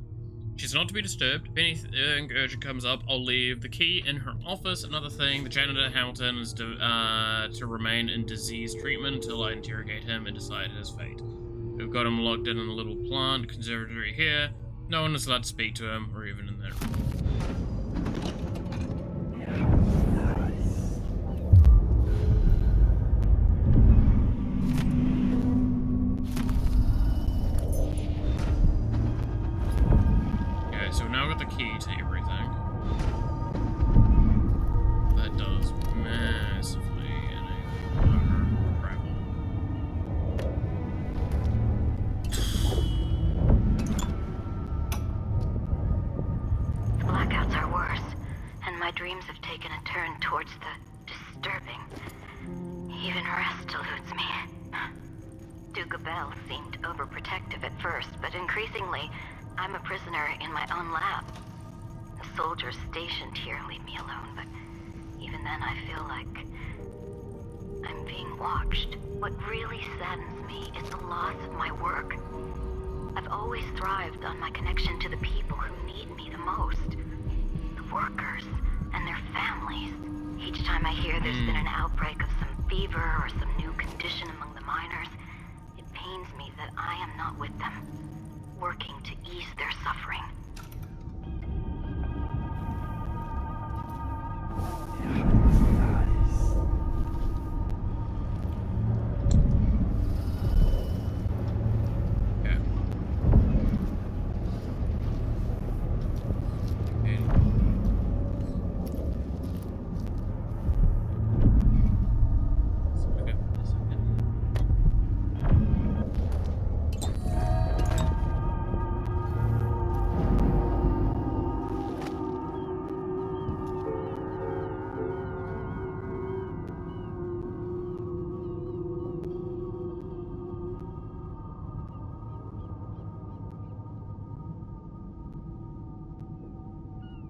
She's not to be disturbed. If anything urgent comes up, I'll leave the key in her office. Another thing, the janitor Hamilton is to remain in disease treatment until I interrogate him and decide his fate. We've got him locked in a little plant conservatory here. No one is allowed to speak to him or even in that room. So now I've got the key to everything. That does massively enable our travel. The blackouts are worse, and my dreams have taken a turn towards the disturbing. Even rest eludes me. Duke Bell seemed overprotective at first, but increasingly, I'm a prisoner in my own lab. The soldiers stationed here leave me alone, but even then I feel like I'm being watched. What really saddens me is the loss of my work. I've always thrived on my connection to the people who need me the most. The workers and their families. Each time I hear there's been an outbreak of some fever or some new condition among the miners, it pains me that I am not with them, working to ease their suffering.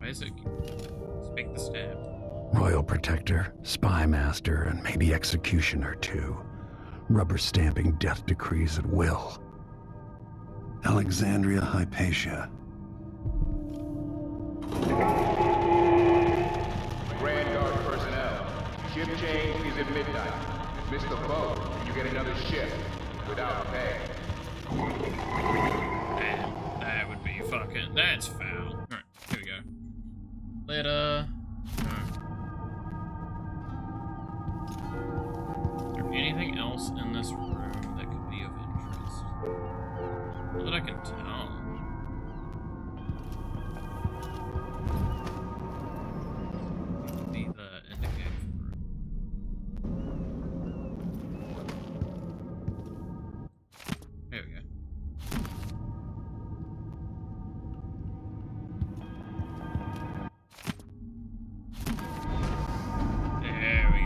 Isaac, speak the stab. Royal Protector, Spy Master, and maybe Executioner too. Rubber stamping death decrees at will. Alexandria Hypatia. Grand Guard personnel, shift change is at midnight. Miss the boat, you get another shift without pay. Man. That's foul. Alright, here we go. Later. Alright. Is there anything else in this room that could be of interest? Not that I can tell. Be the indicator for it. There we go. There we go.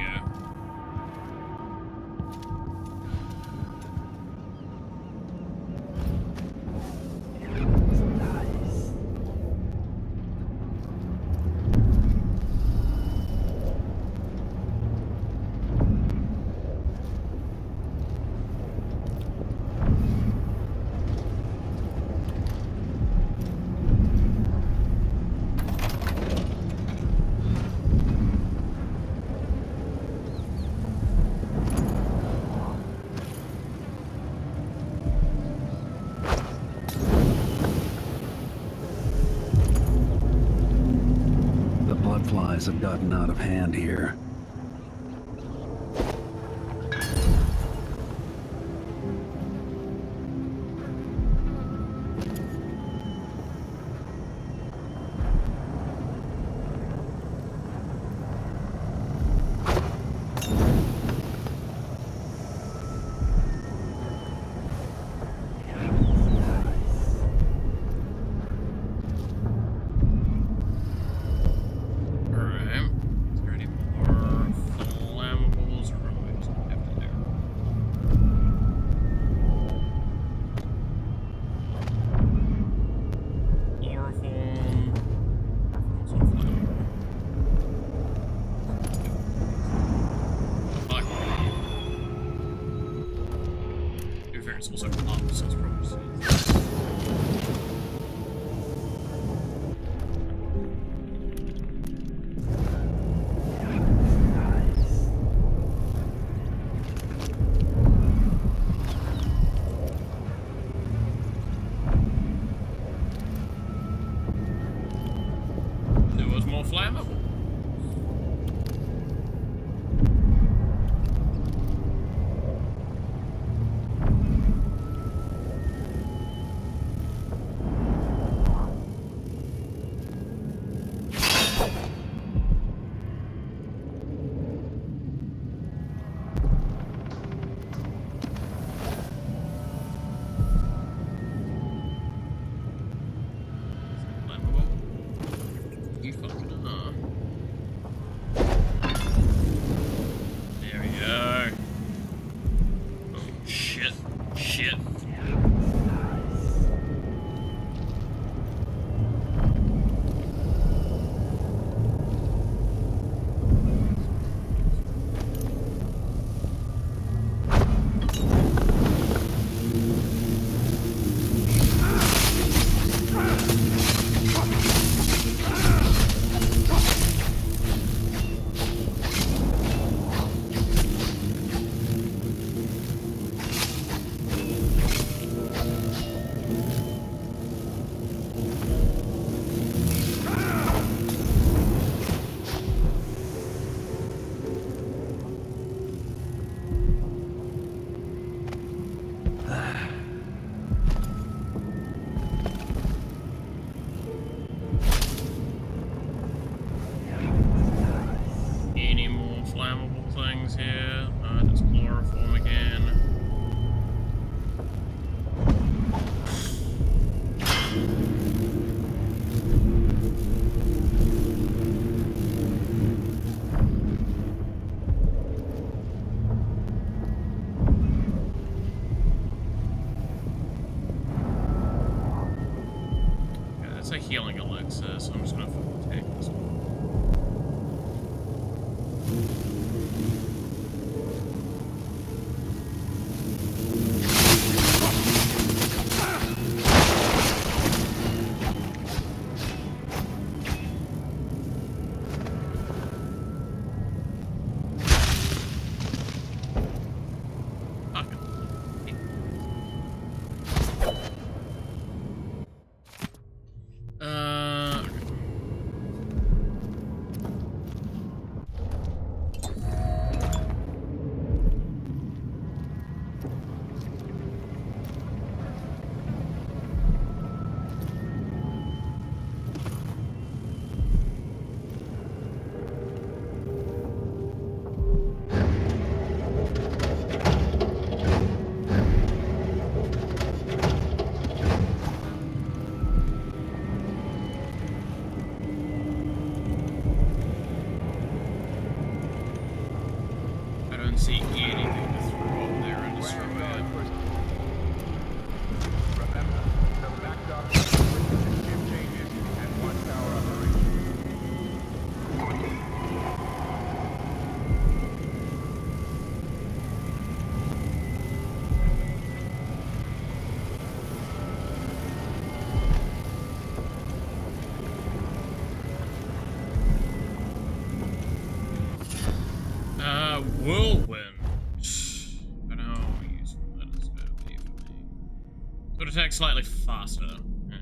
The blood flies have gotten out of hand here. Alright. Is there any more flammables or what do we have to do? Chloroform. Chloroform's not flammable. Black one. To be fair, it's also up, so it's probably safe. It was more flammable. Flammable. You fucking enough. There we go. Oh shit. Shit. Any more flammable things here? It's chloroform again. Yeah, that's a healing elixir, so I'm just gonna fucking take this one. don't see anything to throw up there and destroy it. Remember, the backdrop is shift changes and watchtower operation. Whirlwind. I don't know how useful that is going to be for me. Could attack slightly faster. Yeah.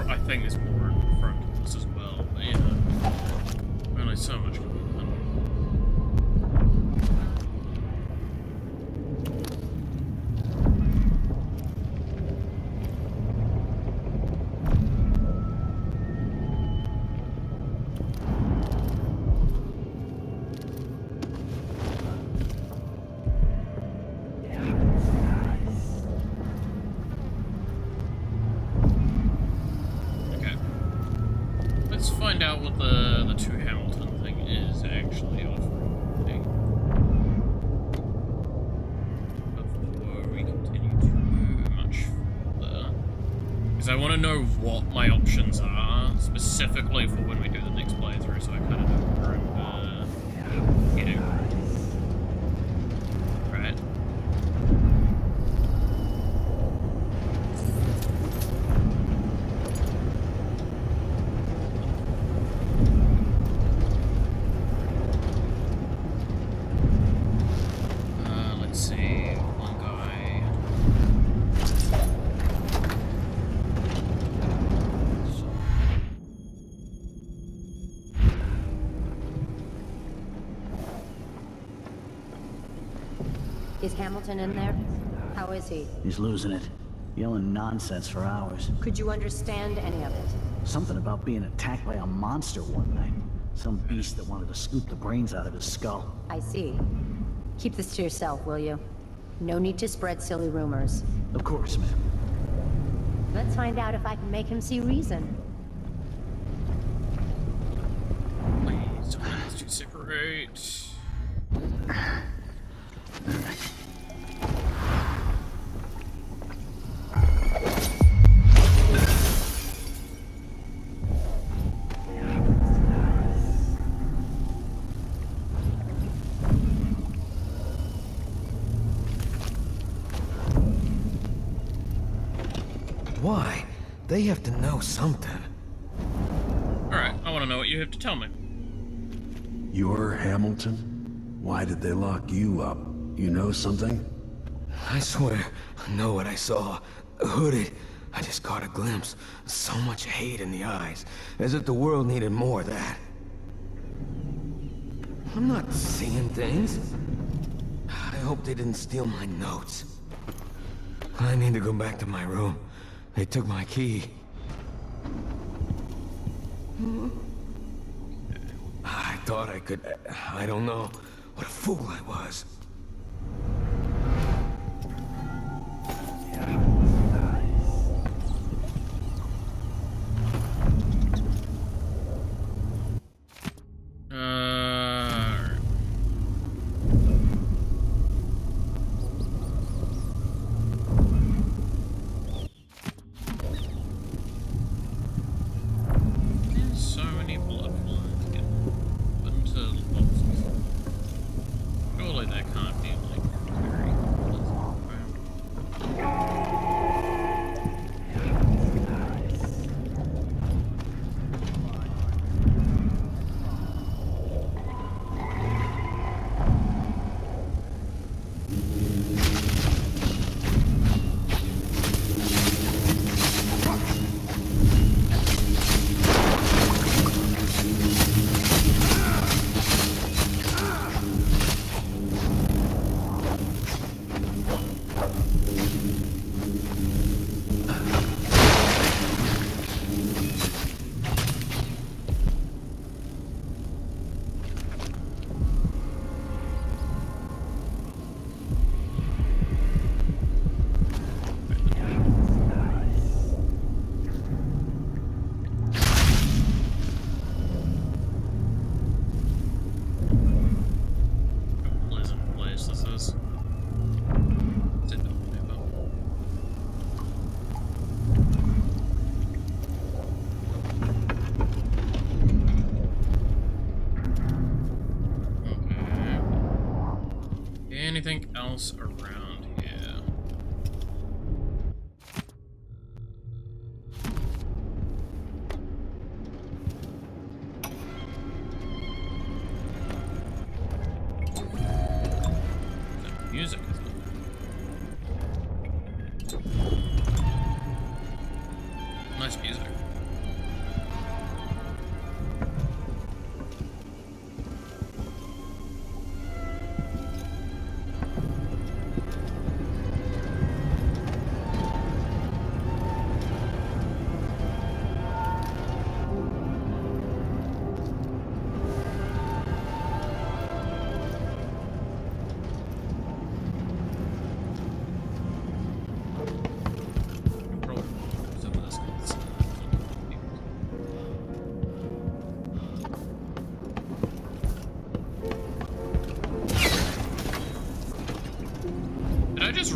I think there's more in front of us as well, but yeah. Only so much can be done. Find out what the 2 Hamilton thing is actually offering. Before we continue too much further, because I want to know what my options are specifically for when we do the next playthrough, so I kind of know where I'm getting. Right. Is Hamilton in there? How is he? He's losing it. Yelling nonsense for hours. Could you understand any of it? Something about being attacked by a monster one night. Some beast that wanted to scoop the brains out of his skull. I see. Keep this to yourself, will you? No need to spread silly rumors. Of course, ma'am. Let's find out if I can make him see reason. Please, please do separate. Why? They have to know something. Alright, I want to know what you have to tell me. You're Hamilton? Why did they lock you up? You know something? I swear, I know what I saw. Hooded. I just caught a glimpse. So much hate in the eyes. As if the world needed more of that. I'm not seeing things. I hope they didn't steal my notes. I need to go back to my room. They took my key. I thought I could... I don't know. What a fool I was. So many blood lines get put into boxes. Surely that can't anything else around here. The music is nice music.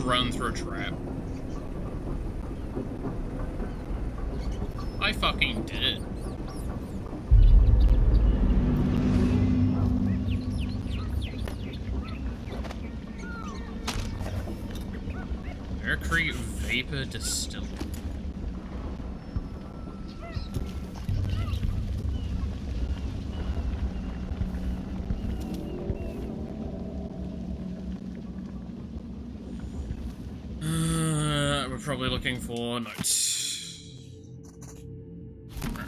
Run through a trap. I fucking did it. Mercury vapor distillery. Probably looking for notes. Right.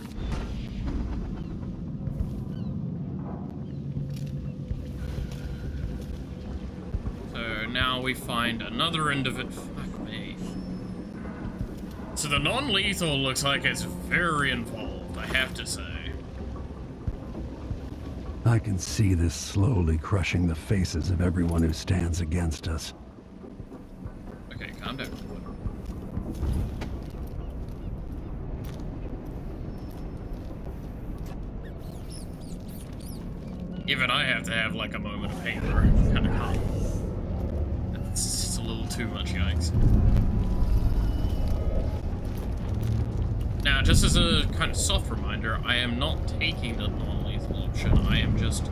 So now we find another end of it. Fuck me. So the non-lethal looks like it's very involved, I have to say. I can see this slowly crushing the faces of everyone who stands against us. Okay, calm down. Even I have to have like a moment of pain where I'm kind of calm. It's just a little too much, yikes. Now, just as a kind of soft reminder, I am not taking the non-lethal option. I am just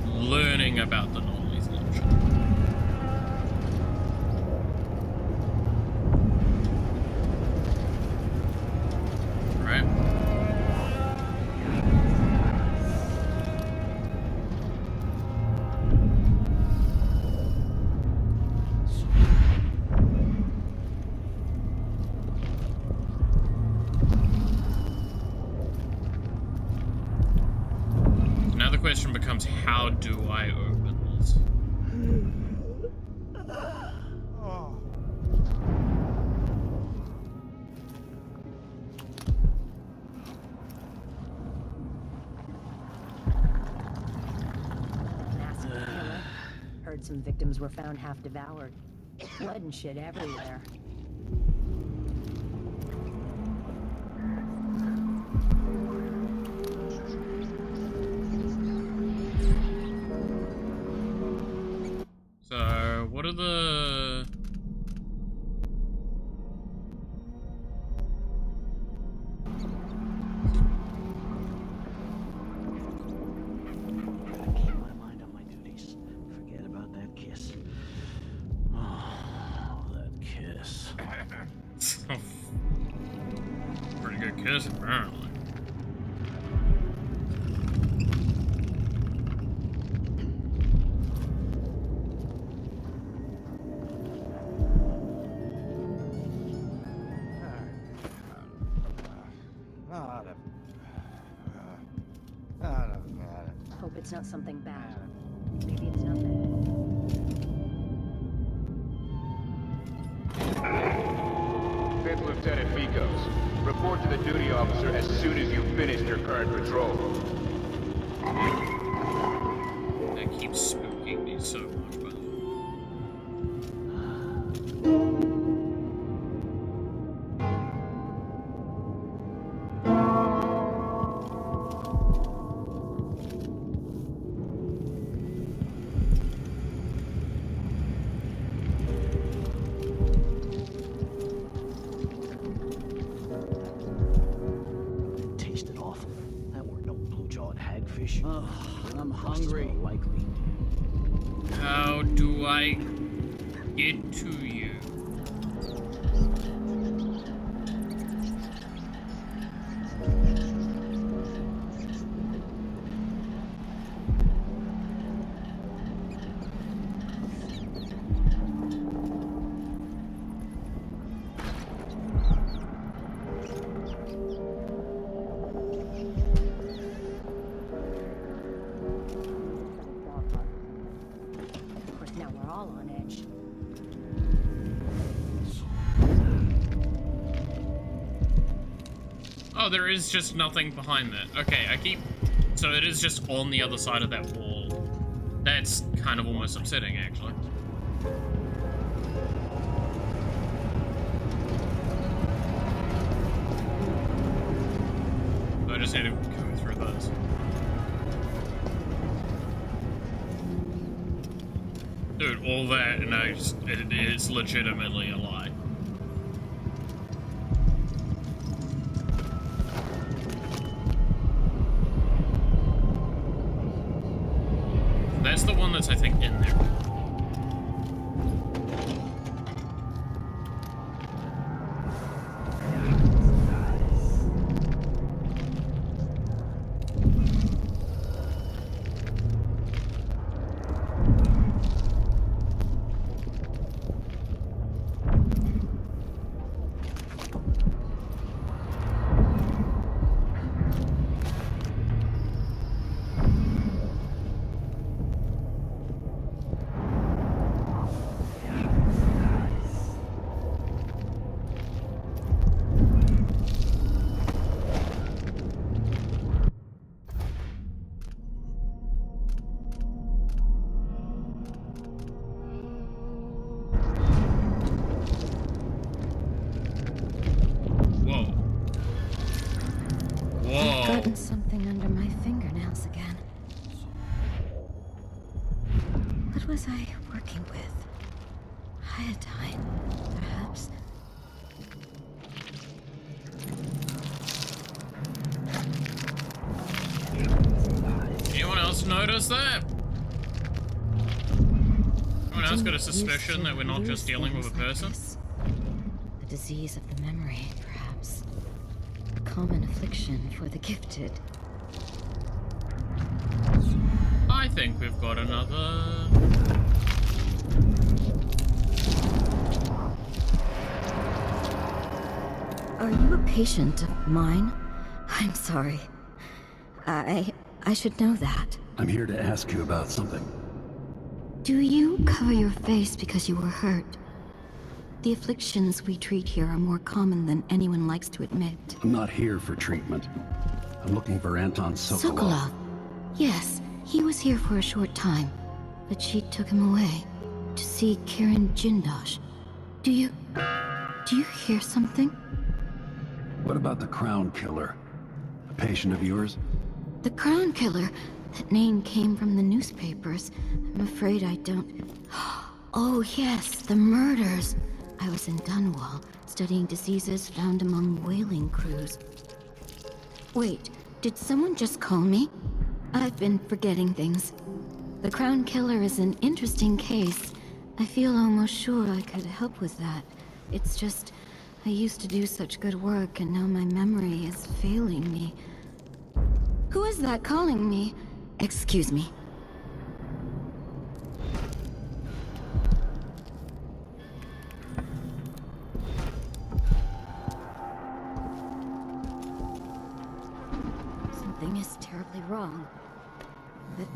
learning about the non-lethal option. Question becomes, how do I open this? Massive killer. Heard some victims were found half devoured. Blood and shit everywhere. So, what are the... Keep my mind on my duties. Forget about that kiss. Oh, that kiss. Pretty good kiss, apparently. Hope it's not something bad. Maybe it's nothing. Fifth Lieutenant Mikos, report to the duty officer as soon as you've finished your current patrol. That keeps spooking me so much, by the way. I'm hungry. Likely. How do I get to you? Of course, now we're all on edge. Oh, there is just nothing behind that. Okay, so it is just on the other side of that wall. That's kind of almost upsetting, actually. I just need to go through those. Dude, all that, and it is legitimately a lie. That's the one that's, I think, in there. I've gotten something under my fingernails again. What was I working with? Iodine, perhaps? Anyone else notice that? Anyone else got a suspicion that we're not just dealing with a person? A disease of the memory, perhaps. A common affliction for the gifted. I think we've got another... Are you a patient of mine? I'm sorry. I should know that. I'm here to ask you about something. Do you cover your face because you were hurt? The afflictions we treat here are more common than anyone likes to admit. I'm not here for treatment. I'm looking for Anton Sokolov. Sokolov? Yes, he was here for a short time, but she took him away to see Karen Jindosh. Do you hear something? What about the Crown Killer? A patient of yours? The Crown Killer? That name came from the newspapers. I'm afraid I don't... Oh yes, the murders. I was in Dunwall, studying diseases found among whaling crews. Wait, did someone just call me? I've been forgetting things. The Crown Killer is an interesting case. I feel almost sure I could help with that. It's just, I used to do such good work and now my memory is failing me. Who is that calling me? Excuse me. Something is terribly wrong. But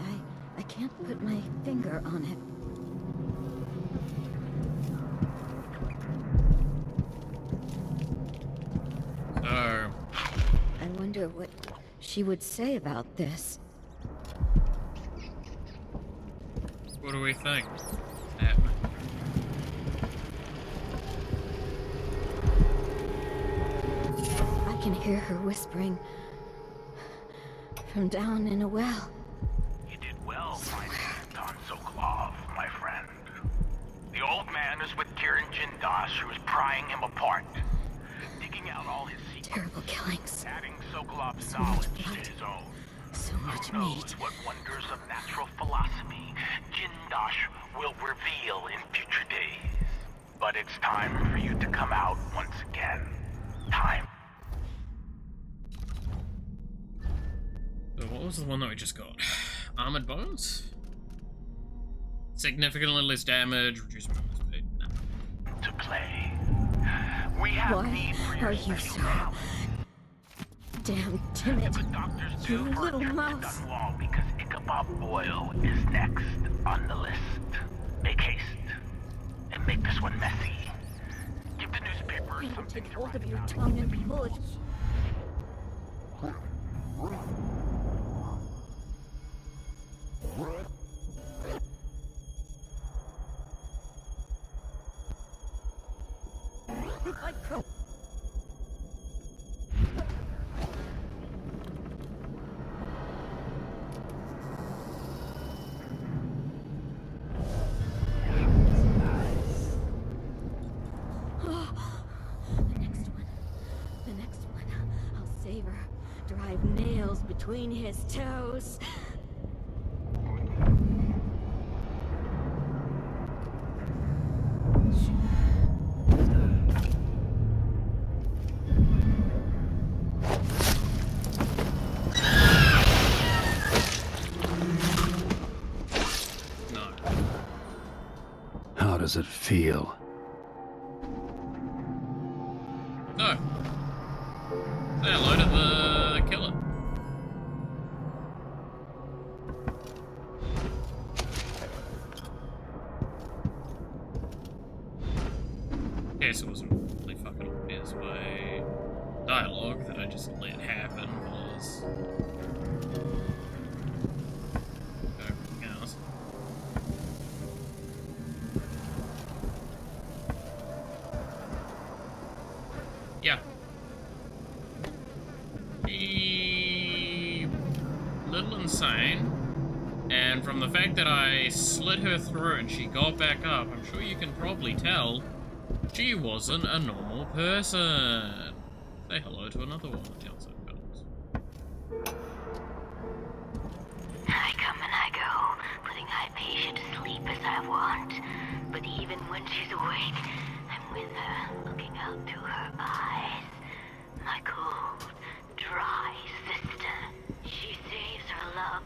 I can't put my finger on it. I wonder what she would say about this. What do we think? I can hear her whispering from down in a well. You did well finding Anton Sokolov, my friend. The old man is with Kieran Jindosh, who is prying him apart, digging out all his secrets. Terrible killings. Adding Sokolov's knowledge to his own. So much Who knows meat. what wonders of natural philosophy Jindosh will reveal in future days. But it's time for you to come out once again. Time. So what was the one that we just got? Armored bones? Significantly less damage, reduce movement speed. No. To play. We have need for your special talent. Damn timid. You little mouse. Wall because Ichabod Boyle is next on the list. Make haste and make this one messy. Give the newspaper something Take to hold write of your about. tongue and pull it. The next one. I'll save her. Drive nails between his toes. How does it feel? No. Say hello to the killer. Guess it wasn't really fucking obvious by dialogue that I just let happen was everything else. Yeah. A little insane. And from the fact that I slit her throat and she got back up, I'm sure you can probably tell she wasn't a normal person. Say hello to another one on the outside fellas. I come and I go, putting Hypatia to sleep as I want. But even when she's awake, I'm with her, looking out through her eyes. My cold, dry sister. She saves her love.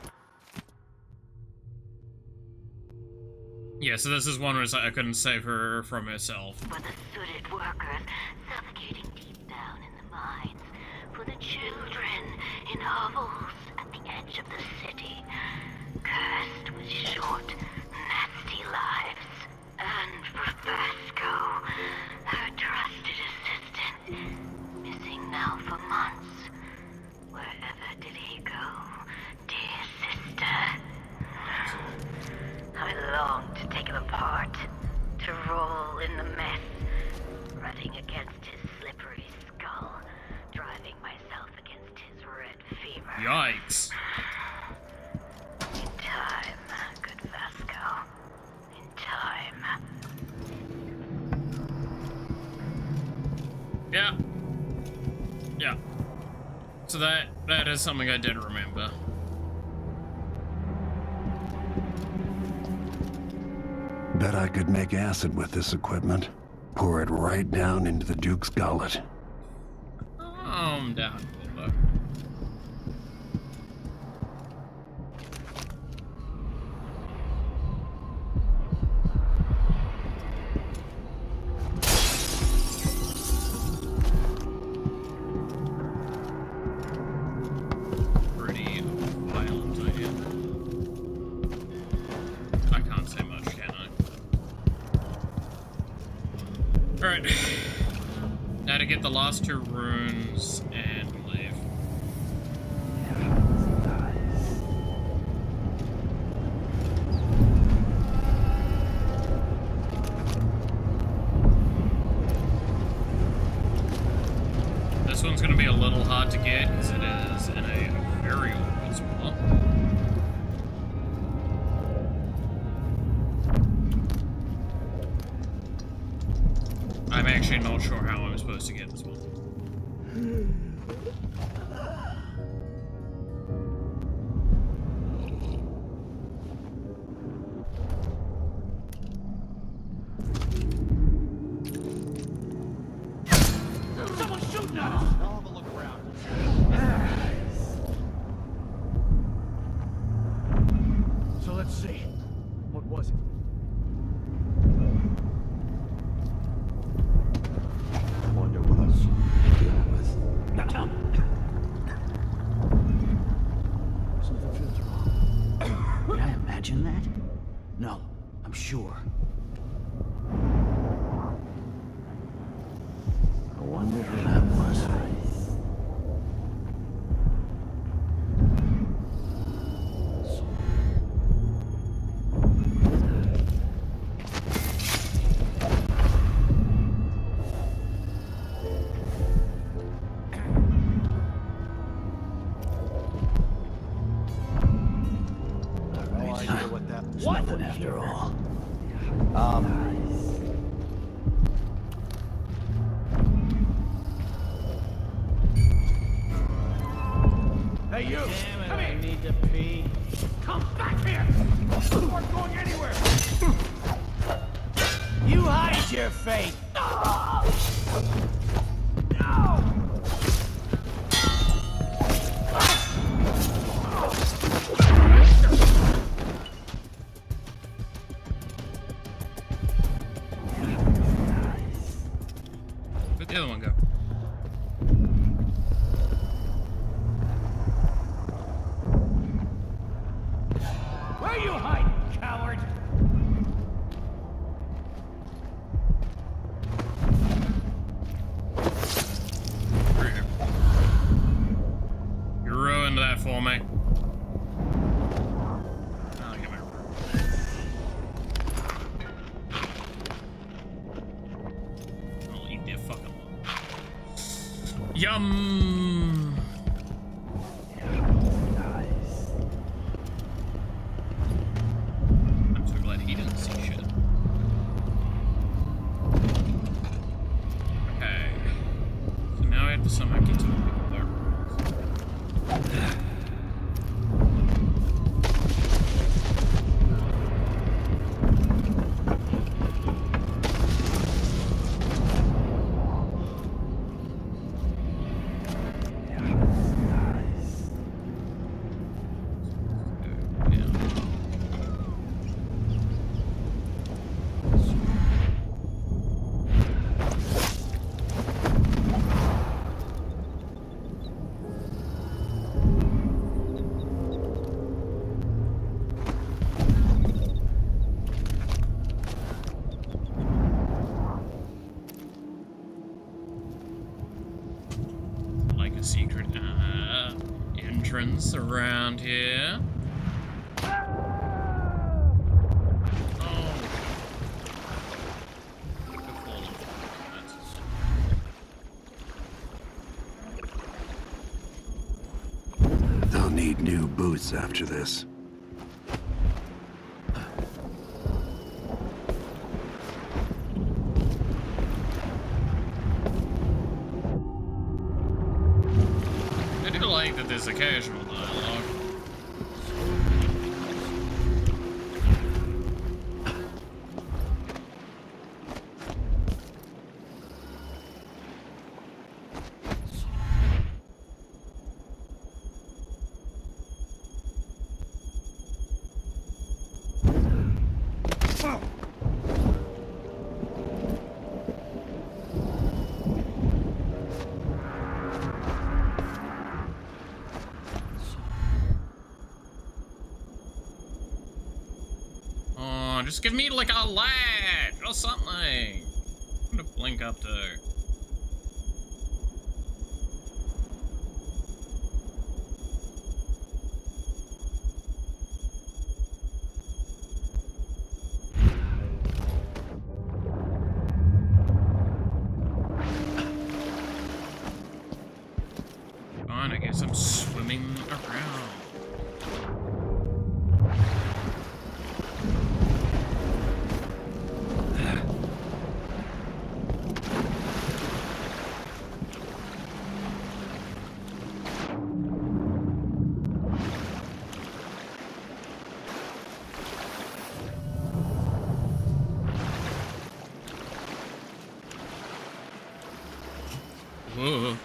Yeah, so this is one where it's like I couldn't save her from herself. For the sooted workers, suffocating deep down in the mines. For the children in hovels at the edge of the city. Cursed with short, nasty lives. And for Vasco, her trusted assistant, missing now for months. Wherever did he go, dear sister? I long to take him apart, to roll in the mess, rutting against his slippery skull, driving myself against his red fever. Yikes. In time, good Vasco. In time. Yeah. Yeah. So that is something I did remember. Bet I could make acid with this equipment. Pour it right down into the Duke's gullet. Calm down, Bulbo. Pretty violent idea. I can't say much, can I? Alright. Now to get the last two runes and leave. This one's gonna be a little hard to get because it is in a very awkward spot. I'm actually not sure how I'm supposed to get this one. nuts! I'll have a look around. So let's see. What was it? Wonder what else you're dealing with. Something feels wrong. Did I imagine that? No, I'm sure. I wonder who that was. Nothing after all. Hey, you! Damn it, Come I here! need to pee. Come back here! You aren't going anywhere! You hide your fate. Where'd the other one go? Where you hiding, coward? You ruined that for me. Oh, give me a I'll eat their fucking lung. Yum! I'm so glad he didn't see shit. Okay. So now I have to somehow get to the people there. Like a secret entrance around here. Oh. They'll need new boots after this. I do like that there's occasional dialogue. Oh, just give me like a latch or something. I'm gonna blink up to. Fine, I guess I'm swimming around. Whoa.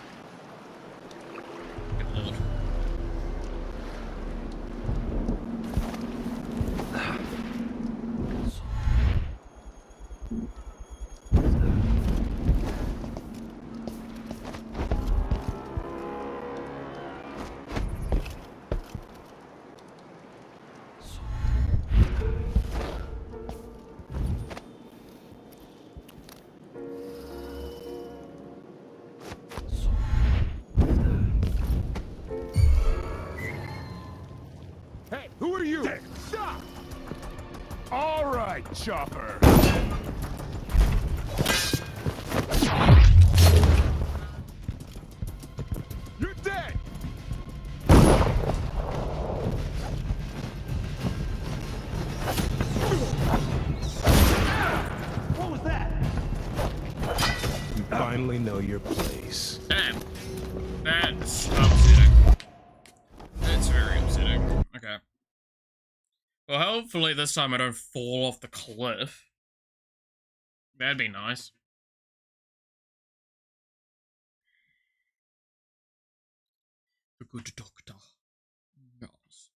you? Stop! All right, Chopper. You're dead! What was that? You finally know your place. Damn. That's upsetting. That's very upsetting. Okay. Well, hopefully this time I don't fall off the cliff. That'd be nice. The good doctor. Yes.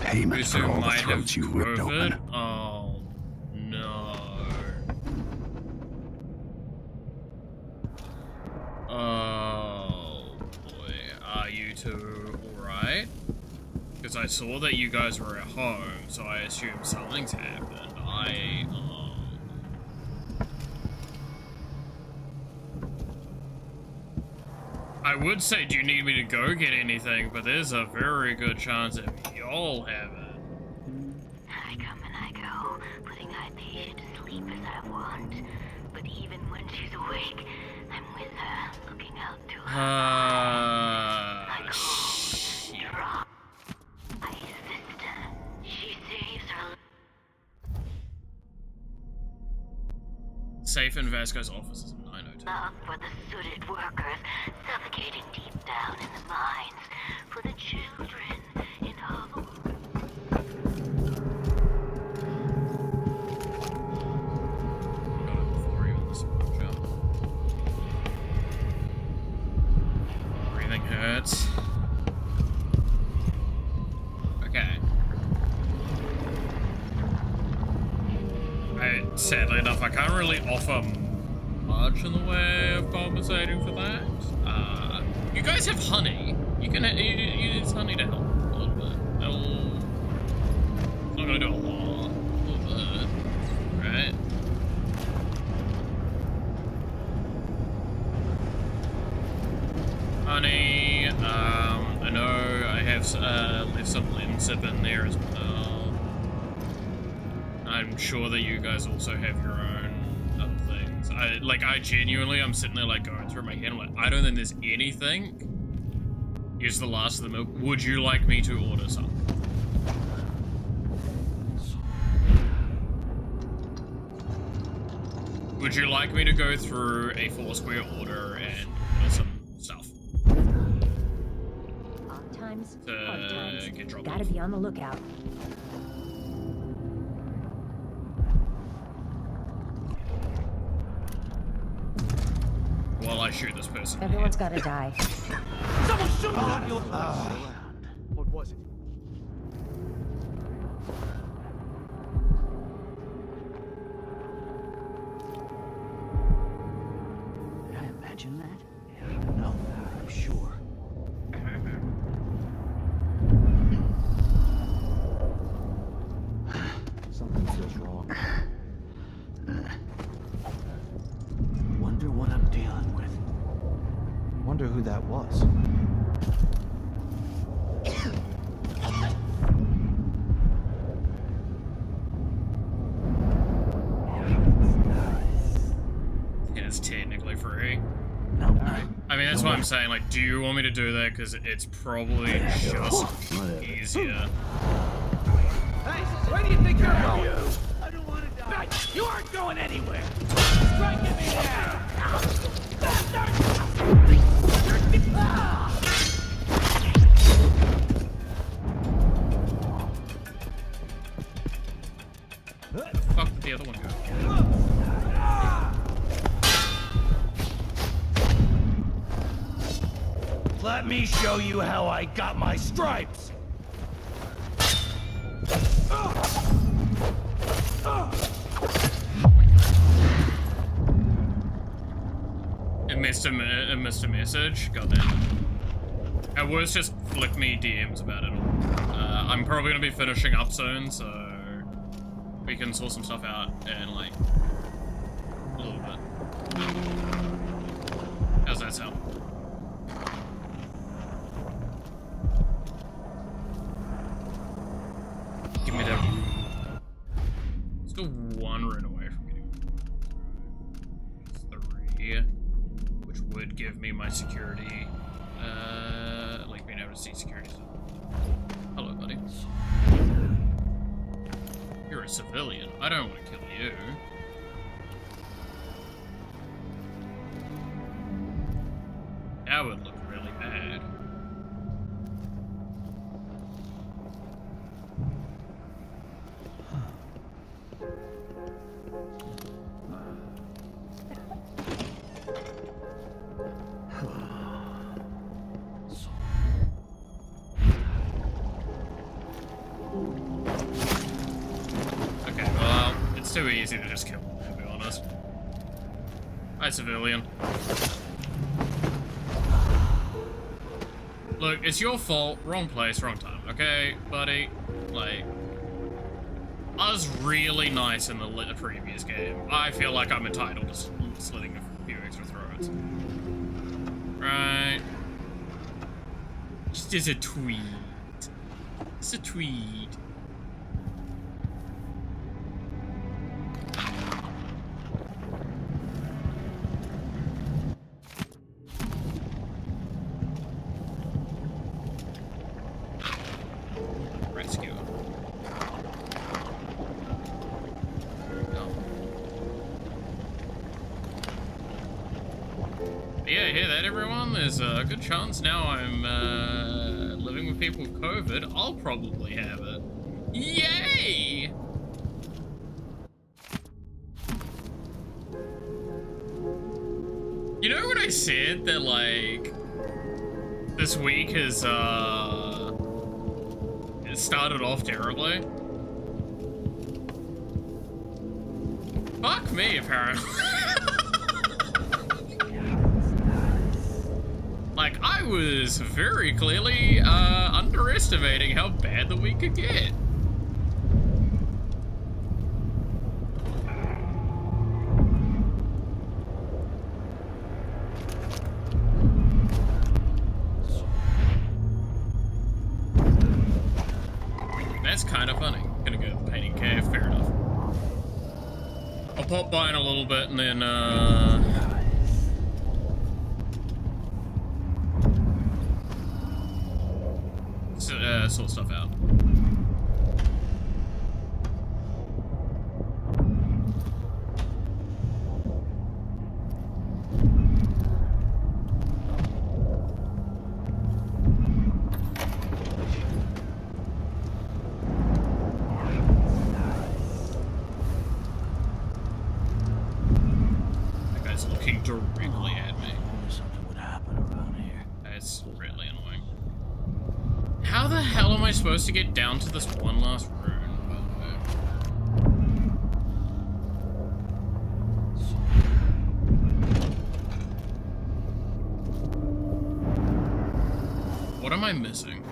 Payment for all the might throats have you ripped COVID? open. Oh, no. Oh, boy. Are you two alright? Because I saw that you guys were at home, so I assumed something's happened. I would say, do you need me to go get anything? But there's a very good chance that y'all have it. I come and I go, putting Hypatia to sleep as I want. But even when she's awake, I'm with her, looking out to her. My sister, she saves her. Safe in Vasco's office is 902. Love for the sooted workers, suffocating deep down in the mines. For the children in hollow. Breathing hurts. Okay. Sadly enough, I can't really offer much in the way of compensating for that. You guys have honey. You can use honey to help a little bit. It's not gonna do a lot. A little bit, right? Honey. I know I have left some linsip in there as well. I'm sure that you guys also have your own other things. I genuinely, I'm sitting there like going through my head. I'm like, I don't think there's anything. Here's the last of the milk. Would you like me to order some? Would you like me to go through a Foursquare order and order some stuff? Odd times, to hard times. Get dropped Gotta off? be on the lookout. While I shoot this person. Everyone's gotta die. Someone shoot me! What was it? Did I imagine that? No, I'm sure. Something feels wrong. Wonder what I'm dealing with. Wonder who that was. It's technically free. No. I mean, that's why I'm saying, like, do you want me to do that? Because it's probably just easier. Hey, where do you think you're going? I don't want to die. You aren't going anywhere. Strike at me now. Where the fuck did the other one go? Let me show you how I got my stripes. It missed a message. Goddamn. At worst, just flick me DMs about it all. I'm probably gonna be finishing up soon, so we can sort some stuff out in like a little bit. How's that sound? Give me that. Still one run away from getting 3, which would give me my security, like being able to see security stuff. Hello, buddy. You're a civilian. I don't want to kill you. That would look really bad. Okay, well, it's too easy to just kill him, to be honest. Hi, civilian. Look, it's your fault. Wrong place, wrong time. Okay, buddy? Like, I was really nice in the previous game. I feel like I'm entitled to slitting a few extra throats. Right. Just as a tweet. It's a tweet. Rescue. Yeah, hear that, everyone? There's a good chance now I'm living with people with COVID. I'll probably have it. Yay! You know when I said that, like, this week has, it started off terribly? Fuck me, apparently. Like, I was very clearly, underestimating how bad the week could get. That's kind of funny. Gonna go to the painting cave, fair enough. I'll pop by in a little bit and then, sort stuff out. That guy's looking directly at me. Something would happen around here. That's really annoying. How the hell am I supposed to get down to this one last rune, by the way? What am I missing?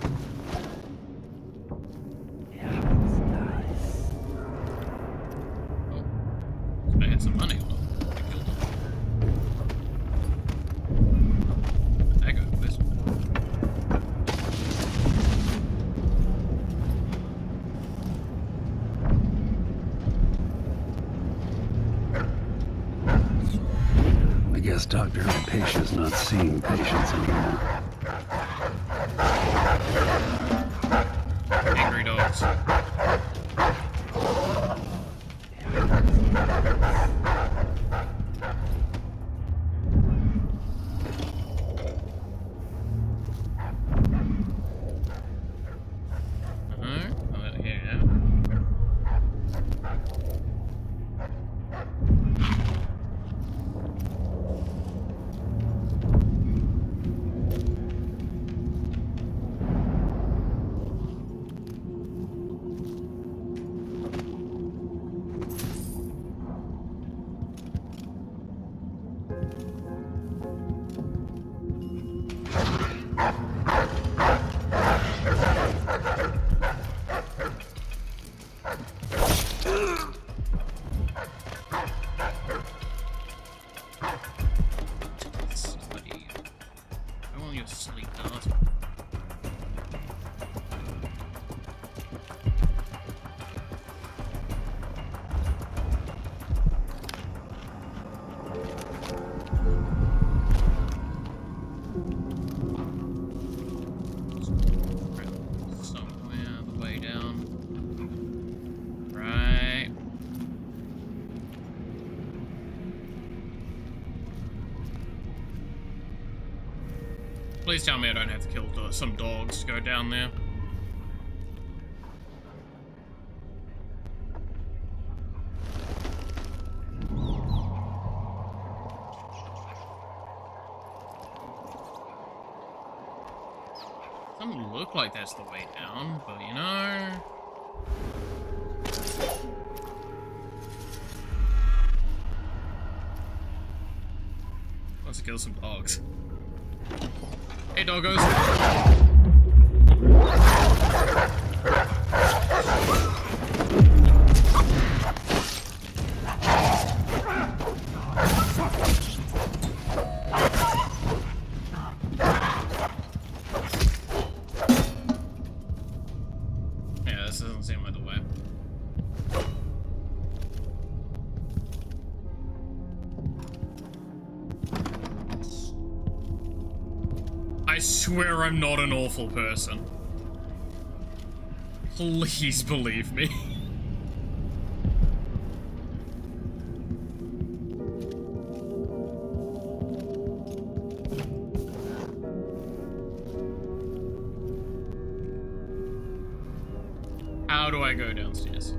Oh. I had some money. I killed him. That guy was. I guess Dr. Hypatia's not seeing patients anymore. Angry dogs. on your sleep, dart. Somewhere the way down. Right. Please tell me I don't have to kill some dogs to go down there. Doesn't look like that's the way down, but you know. Let's kill some dogs. Hey, doggos. Yeah, this doesn't seem like the way. I swear I'm not an awful person. Please believe me. How do I go downstairs?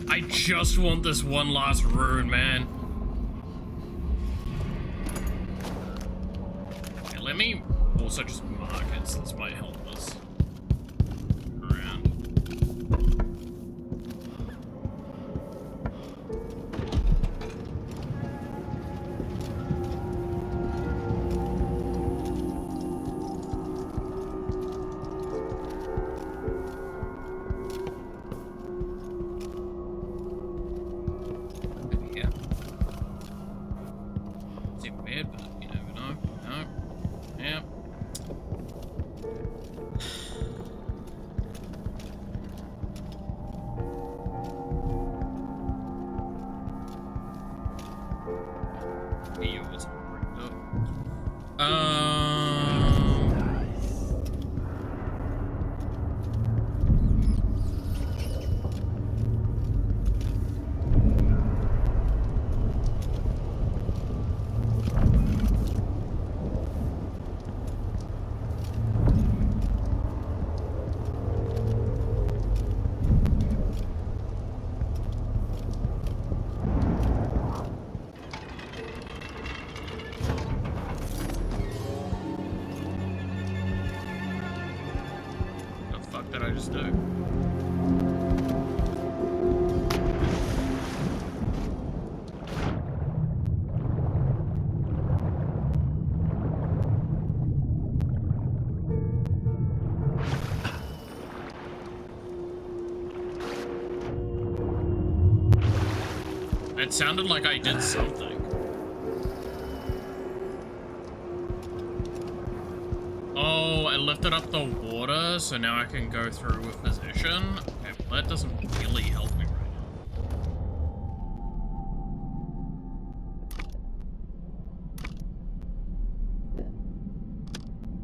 I just want this one last rune, man. Okay, let me also just mark it, so this might help us around. That I just do. It sounded like I did something. Oh, I lifted up the water, so now I can go through with position. Okay, well that doesn't really help me right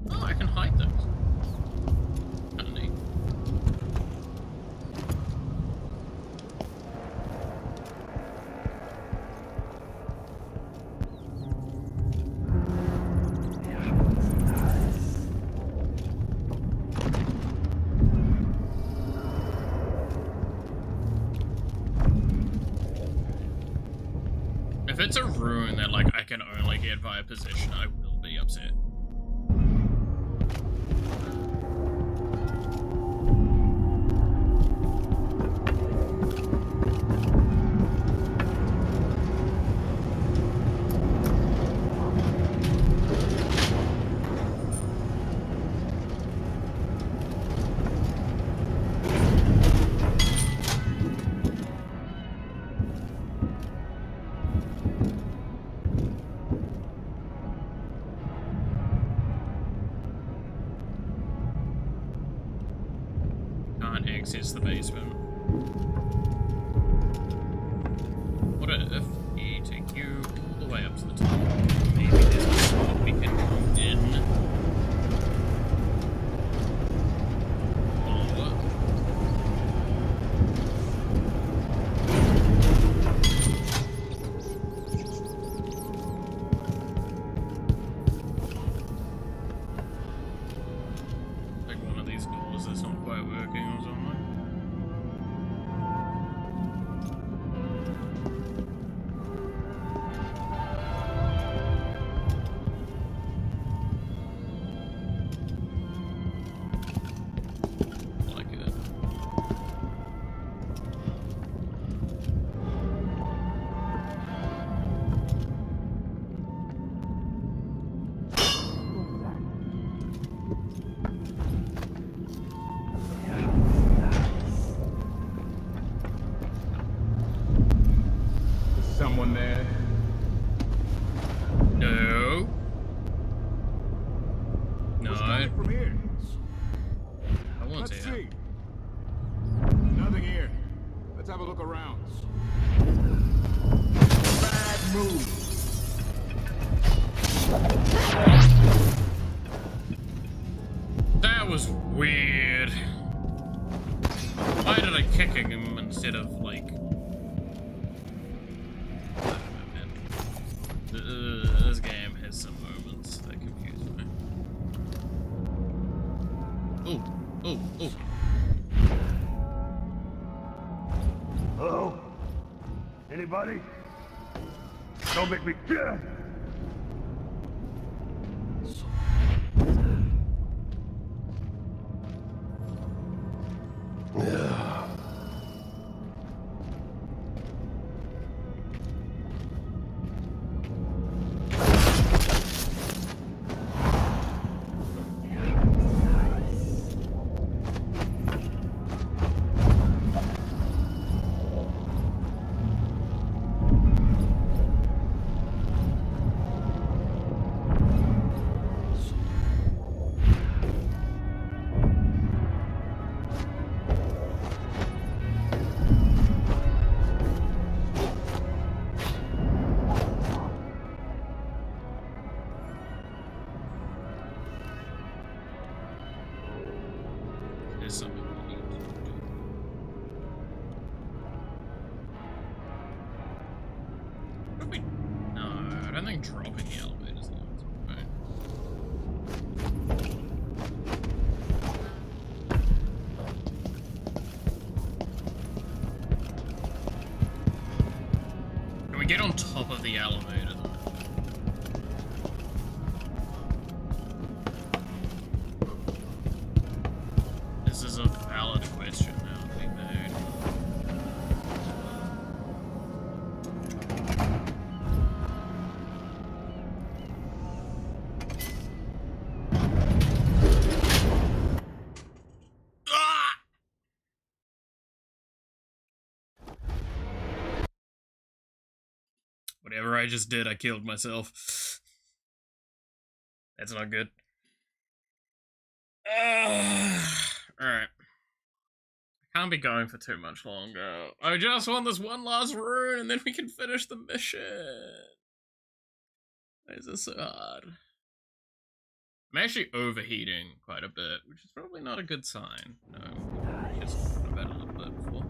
now. Oh, I can hide those. Kinda neat. If it's a rune that, like, I can only get via position, I will be upset. can't access the basement. What if we take you all the way up to the top? Maybe there's a spot we can come in. Someone there? No. No. What's coming from here? I won't Let's say see. Nothing here. Let's have a look around. Bad move. That was weird. Why did I kick him instead of like? This game has some moments that confuse me. Oh. Hello? Anybody? Don't make me dead! There's something we need to do. Probably. No, I don't think dropping the elevator is the answer, right? Can we get on top of the elevator though? This is a valid question now to be made. Whatever I just did, I killed myself. That's not good. Alright. I can't be going for too much longer. I just want this one last rune and then we can finish the mission. Why is this so hard? I'm actually overheating quite a bit, which is probably not a good sign. No, just thought about it a little bit before.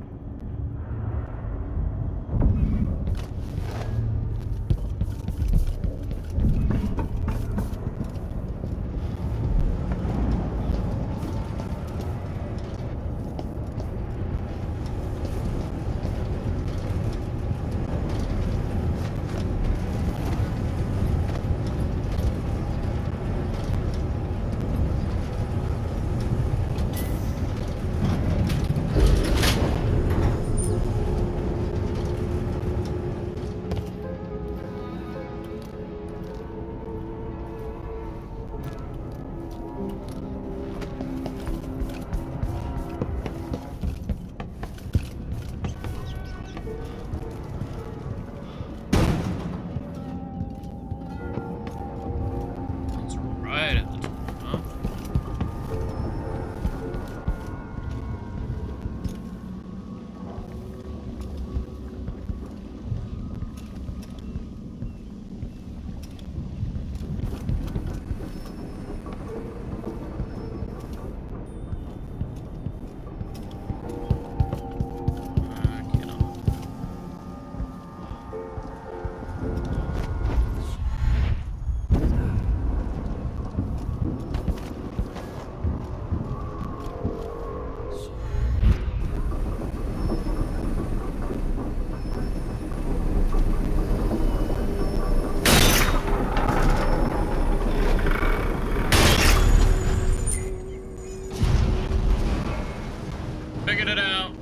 Figured it out.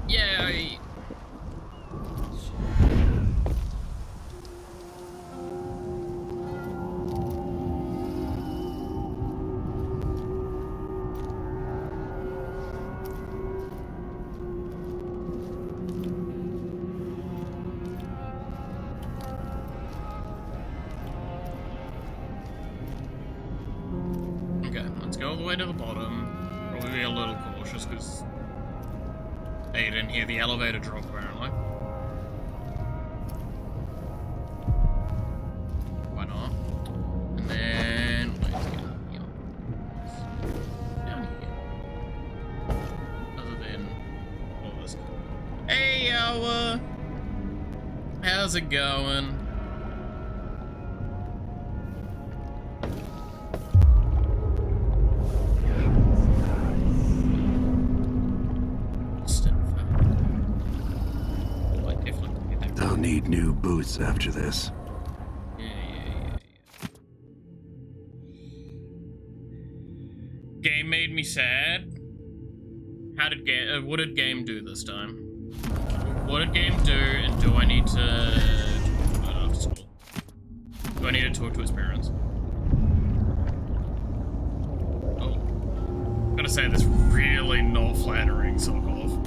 Yay! Okay, let's go all the way to the bottom. Probably be a little cautious because you didn't hear the elevator drop apparently. Why not? And then let's get down here. Other than all this. Hey, how's it going? I'll need new boots after this. Game made me sad. How did game? What did game do this time? What did game do? And do I need to? After school. Do I need to talk to his parents? Oh, I'm gonna say this really not flattering. Sock off.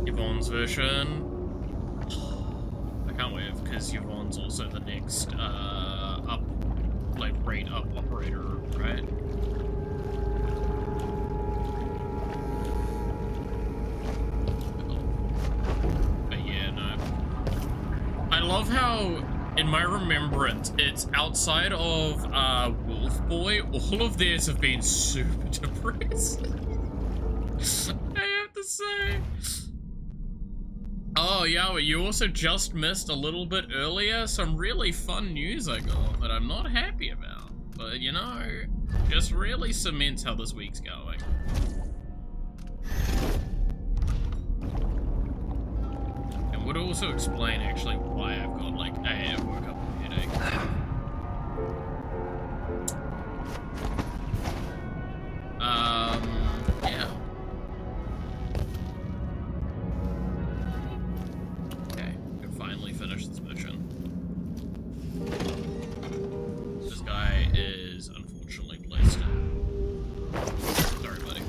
Yvonne's version. I can't wait because Yvonne's also the next rate up operator, right? But yeah, no. I love how in my remembrance it's outside of Wolf Boy, all of theirs have been super depressing. I have to say. Oh, yeah, you also just missed a little bit earlier some really fun news I got that I'm not happy about. But, you know, just really cements how this week's going. And would also explain, actually, why I've got, like, I woke up with a headache. Yeah. Finally finish this mission. This guy is unfortunately placed. Sorry, buddy.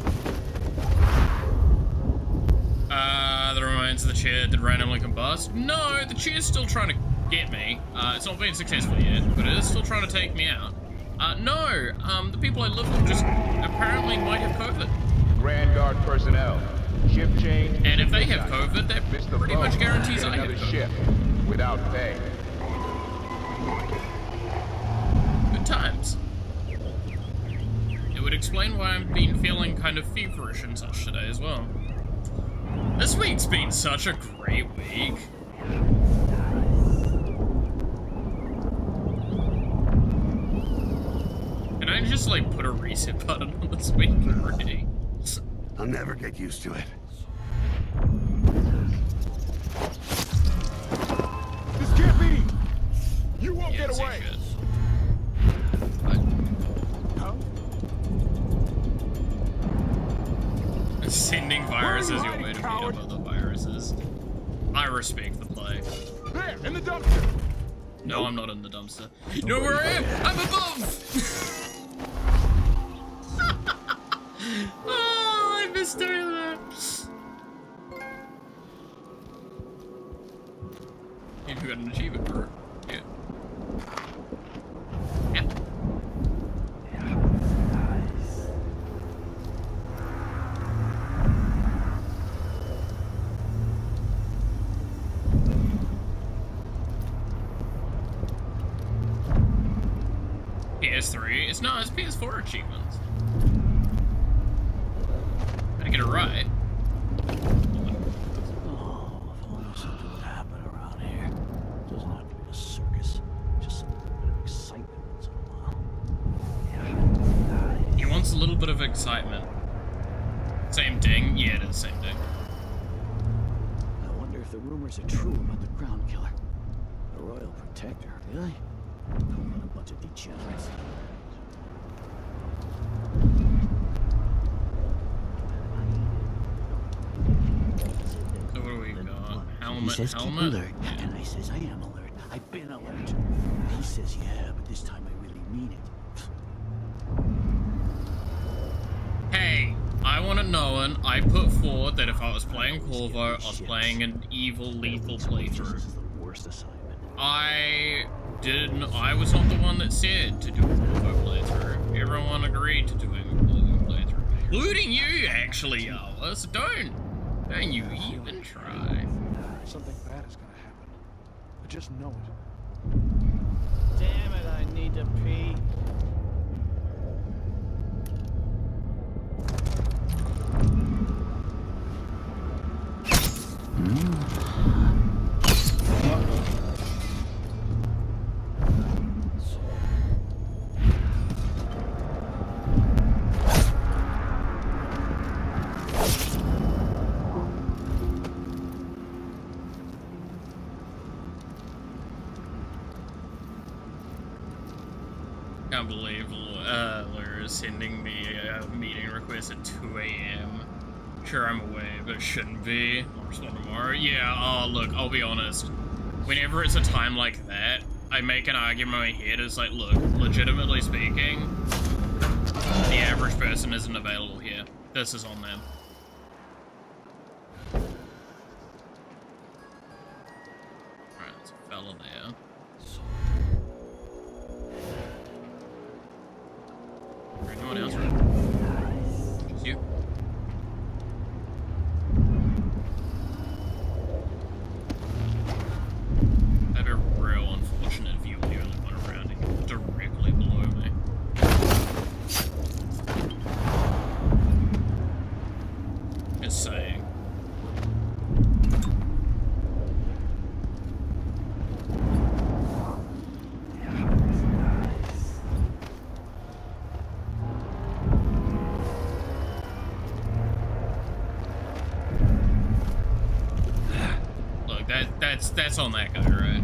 The remains of the chair did randomly combust. No, the chair's still trying to get me. It's not been successful yet, but it is still trying to take me out. No, the people I live with just apparently might have COVID. Grand Guard personnel. Shift change. And if they have COVID, that pretty much guarantees I have COVID. Shift without pay. Good times. It would explain why I've been feeling kind of feverish and such today as well. This week's been such a great week. Can I just like put a reset button on this week already? I'll never get used to it. This can't be! You won't get away! Sending viruses your way to beat up other viruses. I respect the play. There, in the dumpster! No, I'm not in the dumpster. You know where I am? I'm above! Oh, I missed doing that. You got an achievement for it. Yeah. Yeah. PS3. It's not, it's PS4 achievements. Gotta get it right. Oh, if only something would happen around here. It doesn't have to be a circus. Just a little bit of excitement once in a while. He wants a little bit of excitement. Same ding? Yeah, it is the same ding. I wonder if the rumor rumors are true about the Crown Killer. The Royal Protector, really? Come on, a bunch of degenerates. So what do we got? He says keep Helmet? alert, and I says I am alert. I've been alert. He says yeah, but this time I really mean it. Hey, I want to know, and I put forward that if I was playing Corvo, I was playing an evil, lethal playthrough. I was not the one that said to do a Corvo playthrough. Everyone agreed to doing a Corvo playthrough. Including you, actually, Alice. Don't you even try. Something bad is gonna happen. I just know it. Damn it, I need to pee. Can't believe Laura's sending me a meeting request at 2 a.m. Sure, I'm away, but it shouldn't be. I'll respond tomorrow. Yeah, look, I'll be honest. Whenever it's a time like that, I make an argument in my head. It's like, look, legitimately speaking, the average person isn't available here. This is on them. Alright, there's a fella there. Anyone else? Just you? That'd be real unfortunate if you were the only one around and directly below me. Just saying. That's on that guy, right?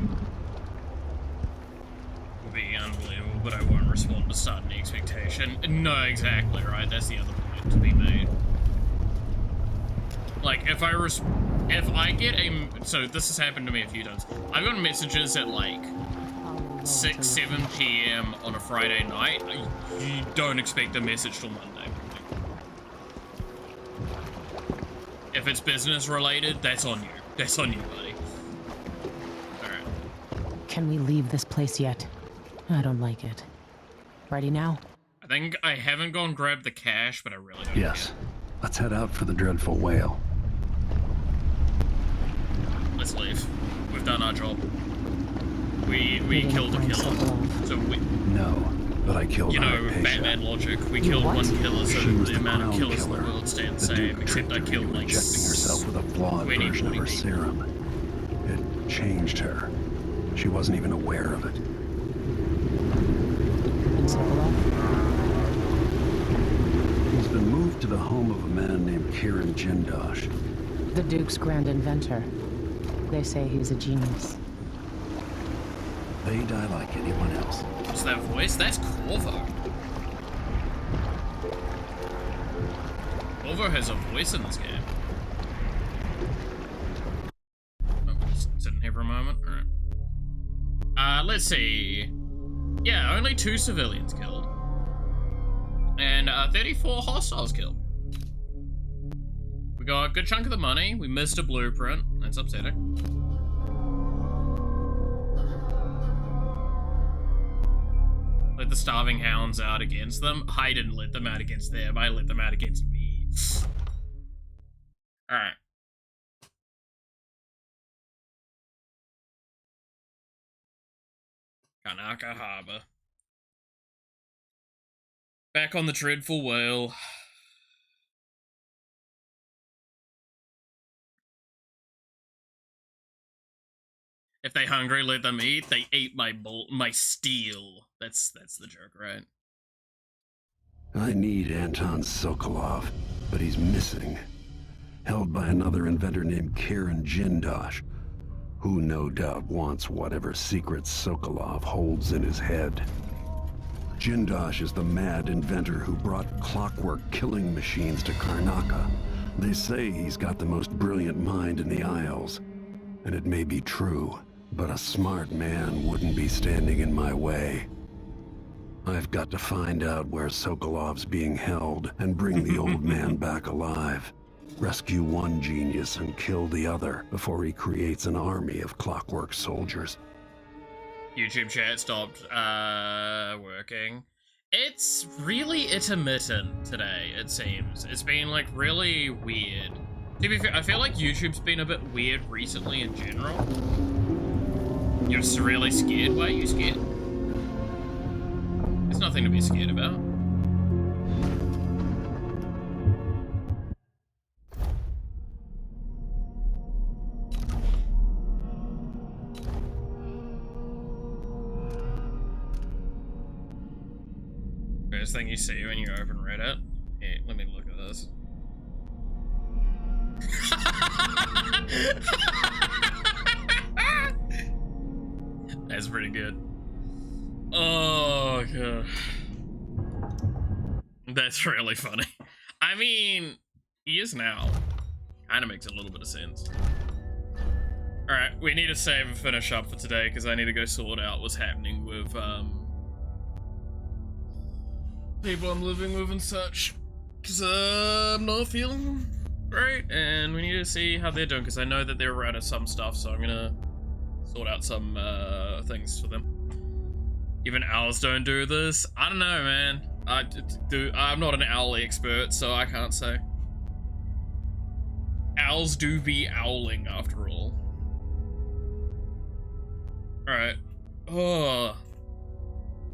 Would be unbelievable, but I won't respond to sudden expectation. No, exactly, right? That's the other point to be made. Like, if I get a... So, this has happened to me a few times. I got messages at, like, 6, 7 p.m. on a Friday night. You don't expect a message till Monday. If it's business related, that's on you. That's on you, buddy. Can we leave this place yet? I don't like it. Ready now? I think I haven't gone grab the cash, but I really don't Yes. Let's head out for the dreadful whale. Let's leave. We've done our job. We killed the killer. So we... No, but I killed her. You know, Batman logic. We killed one killer, so the amount of killers in the world stay the same, except I killed like injecting herself with a flawed version of her serum. It changed her. She wasn't even aware of it. He's been moved to the home of a man named Kieran Jindosh. The Duke's grand inventor. They say he's a genius. They die like anyone else. What's that voice? That's Corvo. Corvo has a voice in this game. Oh, just sitting here for a moment. Alright. Let's see. Yeah, only 2 civilians killed. And 34 hostiles killed. We got a good chunk of the money. We missed a blueprint. That's upsetting. Let the starving hounds out against them. I didn't let them out against them. I let them out against me. Alright. Kanaka Harbor. Back on the dreadful whale. If they hungry, let them eat. They ate my steel. That's the joke, right? I need Anton Sokolov, but he's missing. Held by another inventor named Kieran Jindosh. who no doubt wants whatever secret Sokolov holds in his head. Jindosh is the mad inventor who brought clockwork killing machines to Karnaca. They say he's got the most brilliant mind in the Isles, and it may be true, but a smart man wouldn't be standing in my way. I've got to find out where Sokolov's being held and bring the old man back alive. Rescue one genius and kill the other before he creates an army of clockwork soldiers. YouTube chat stopped working. It's really intermittent today, it seems. It's been like really weird. To be fair, I feel like YouTube's been a bit weird recently in general. You're just really scared? Why are you scared? There's nothing to be scared about. First thing you see when you open Reddit. Here, let me look at this. That's pretty good. Oh, God. That's really funny. I mean, he is now. Kinda makes a little bit of sense. Alright, we need to save and finish up for today, because I need to go sort out what's happening with, people I'm living with and such. Because, I'm not feeling great, and we need to see how they're doing, because I know that they're out of some stuff, so I'm gonna sort out some, things for them. Even owls don't do this? I don't know, man. I'm not an owl expert, so I can't say. Owls do be owling, after all. Alright. Oh.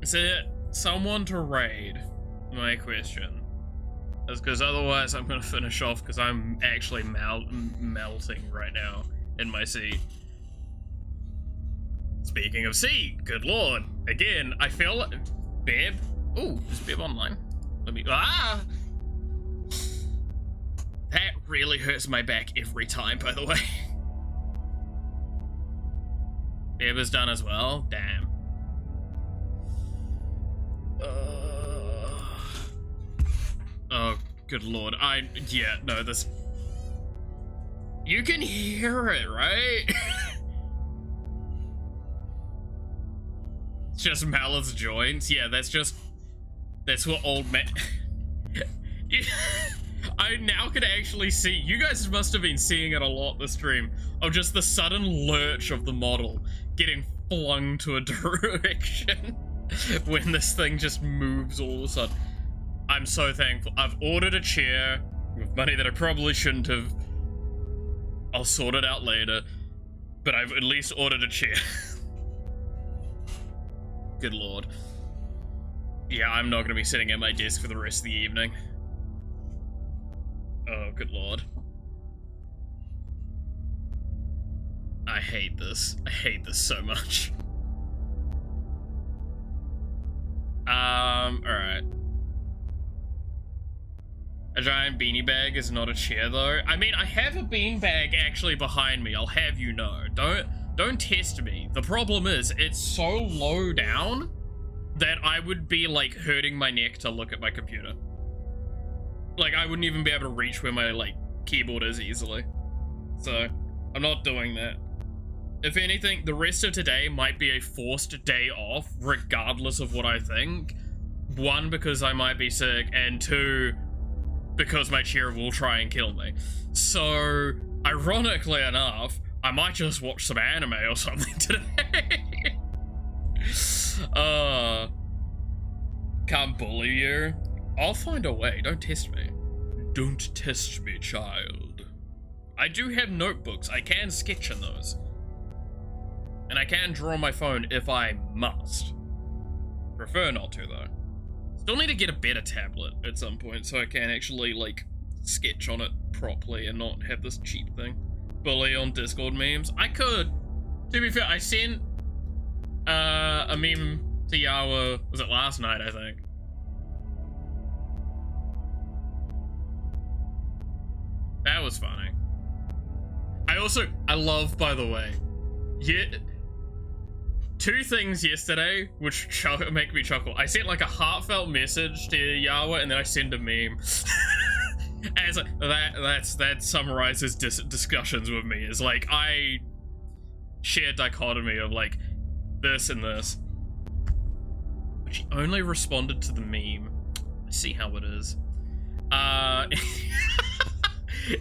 Is there someone to raid? My question. That's because otherwise I'm going to finish off because I'm actually melting right now in my seat. Speaking of seat, good lord. Again, I feel like... Beb? Ooh, is Beb online? Let me... Ah! That really hurts my back every time, by the way. Beb is done as well? Damn. Oh, good lord. Yeah, no, this... You can hear it, right? It's just Malith's joints? Yeah, that's what old man... I now can actually see, you guys must have been seeing it a lot this stream, of just the sudden lurch of the model getting flung to a direction when this thing just moves all of a sudden. I'm so thankful. I've ordered a chair with money that I probably shouldn't have. I'll sort it out later, but I've at least ordered a chair. Good lord. Yeah, I'm not going to be sitting at my desk for the rest of the evening. Oh, good lord. I hate this. I hate this so much. Alright. A giant beanie bag is not a chair, though. I mean, I have a bean bag actually behind me, I'll have you know. Don't test me. The problem is, it's so low down that I would be, like, hurting my neck to look at my computer. Like, I wouldn't even be able to reach where my, like, keyboard is easily. So, I'm not doing that. If anything, the rest of today might be a forced day off, regardless of what I think. One, because I might be sick, and two, because my chair will try and kill me. So, ironically enough, I might just watch some anime or something today. Can't bully you. I'll find a way, don't test me. Don't test me, child. I do have notebooks, I can sketch in those. And I can draw on my phone if I must. Prefer not to, though. Still need to get a better tablet at some point so I can actually, like, sketch on it properly and not have this cheap thing. Bully on Discord memes. I could. To be fair, I sent a meme to Yawa, was it last night, I think? That was funny. I love, by the way, Yeah. Two things yesterday which make me chuckle. I sent like a heartfelt message to Yawa, and then I send a meme. As that summarizes discussions with me. Is like I share dichotomy of like this and this. But she only responded to the meme. I see how it is.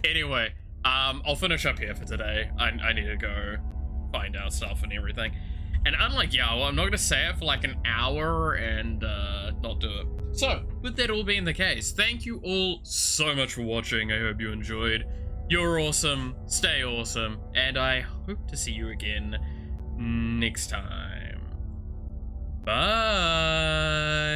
Anyway, I'll finish up here for today. I need to go find out stuff and everything. And unlike Yawa, I'm not going to say it for like an hour and not do it. So, with that all being the case, thank you all so much for watching. I hope you enjoyed. You're awesome, stay awesome, and I hope to see you again next time. Bye!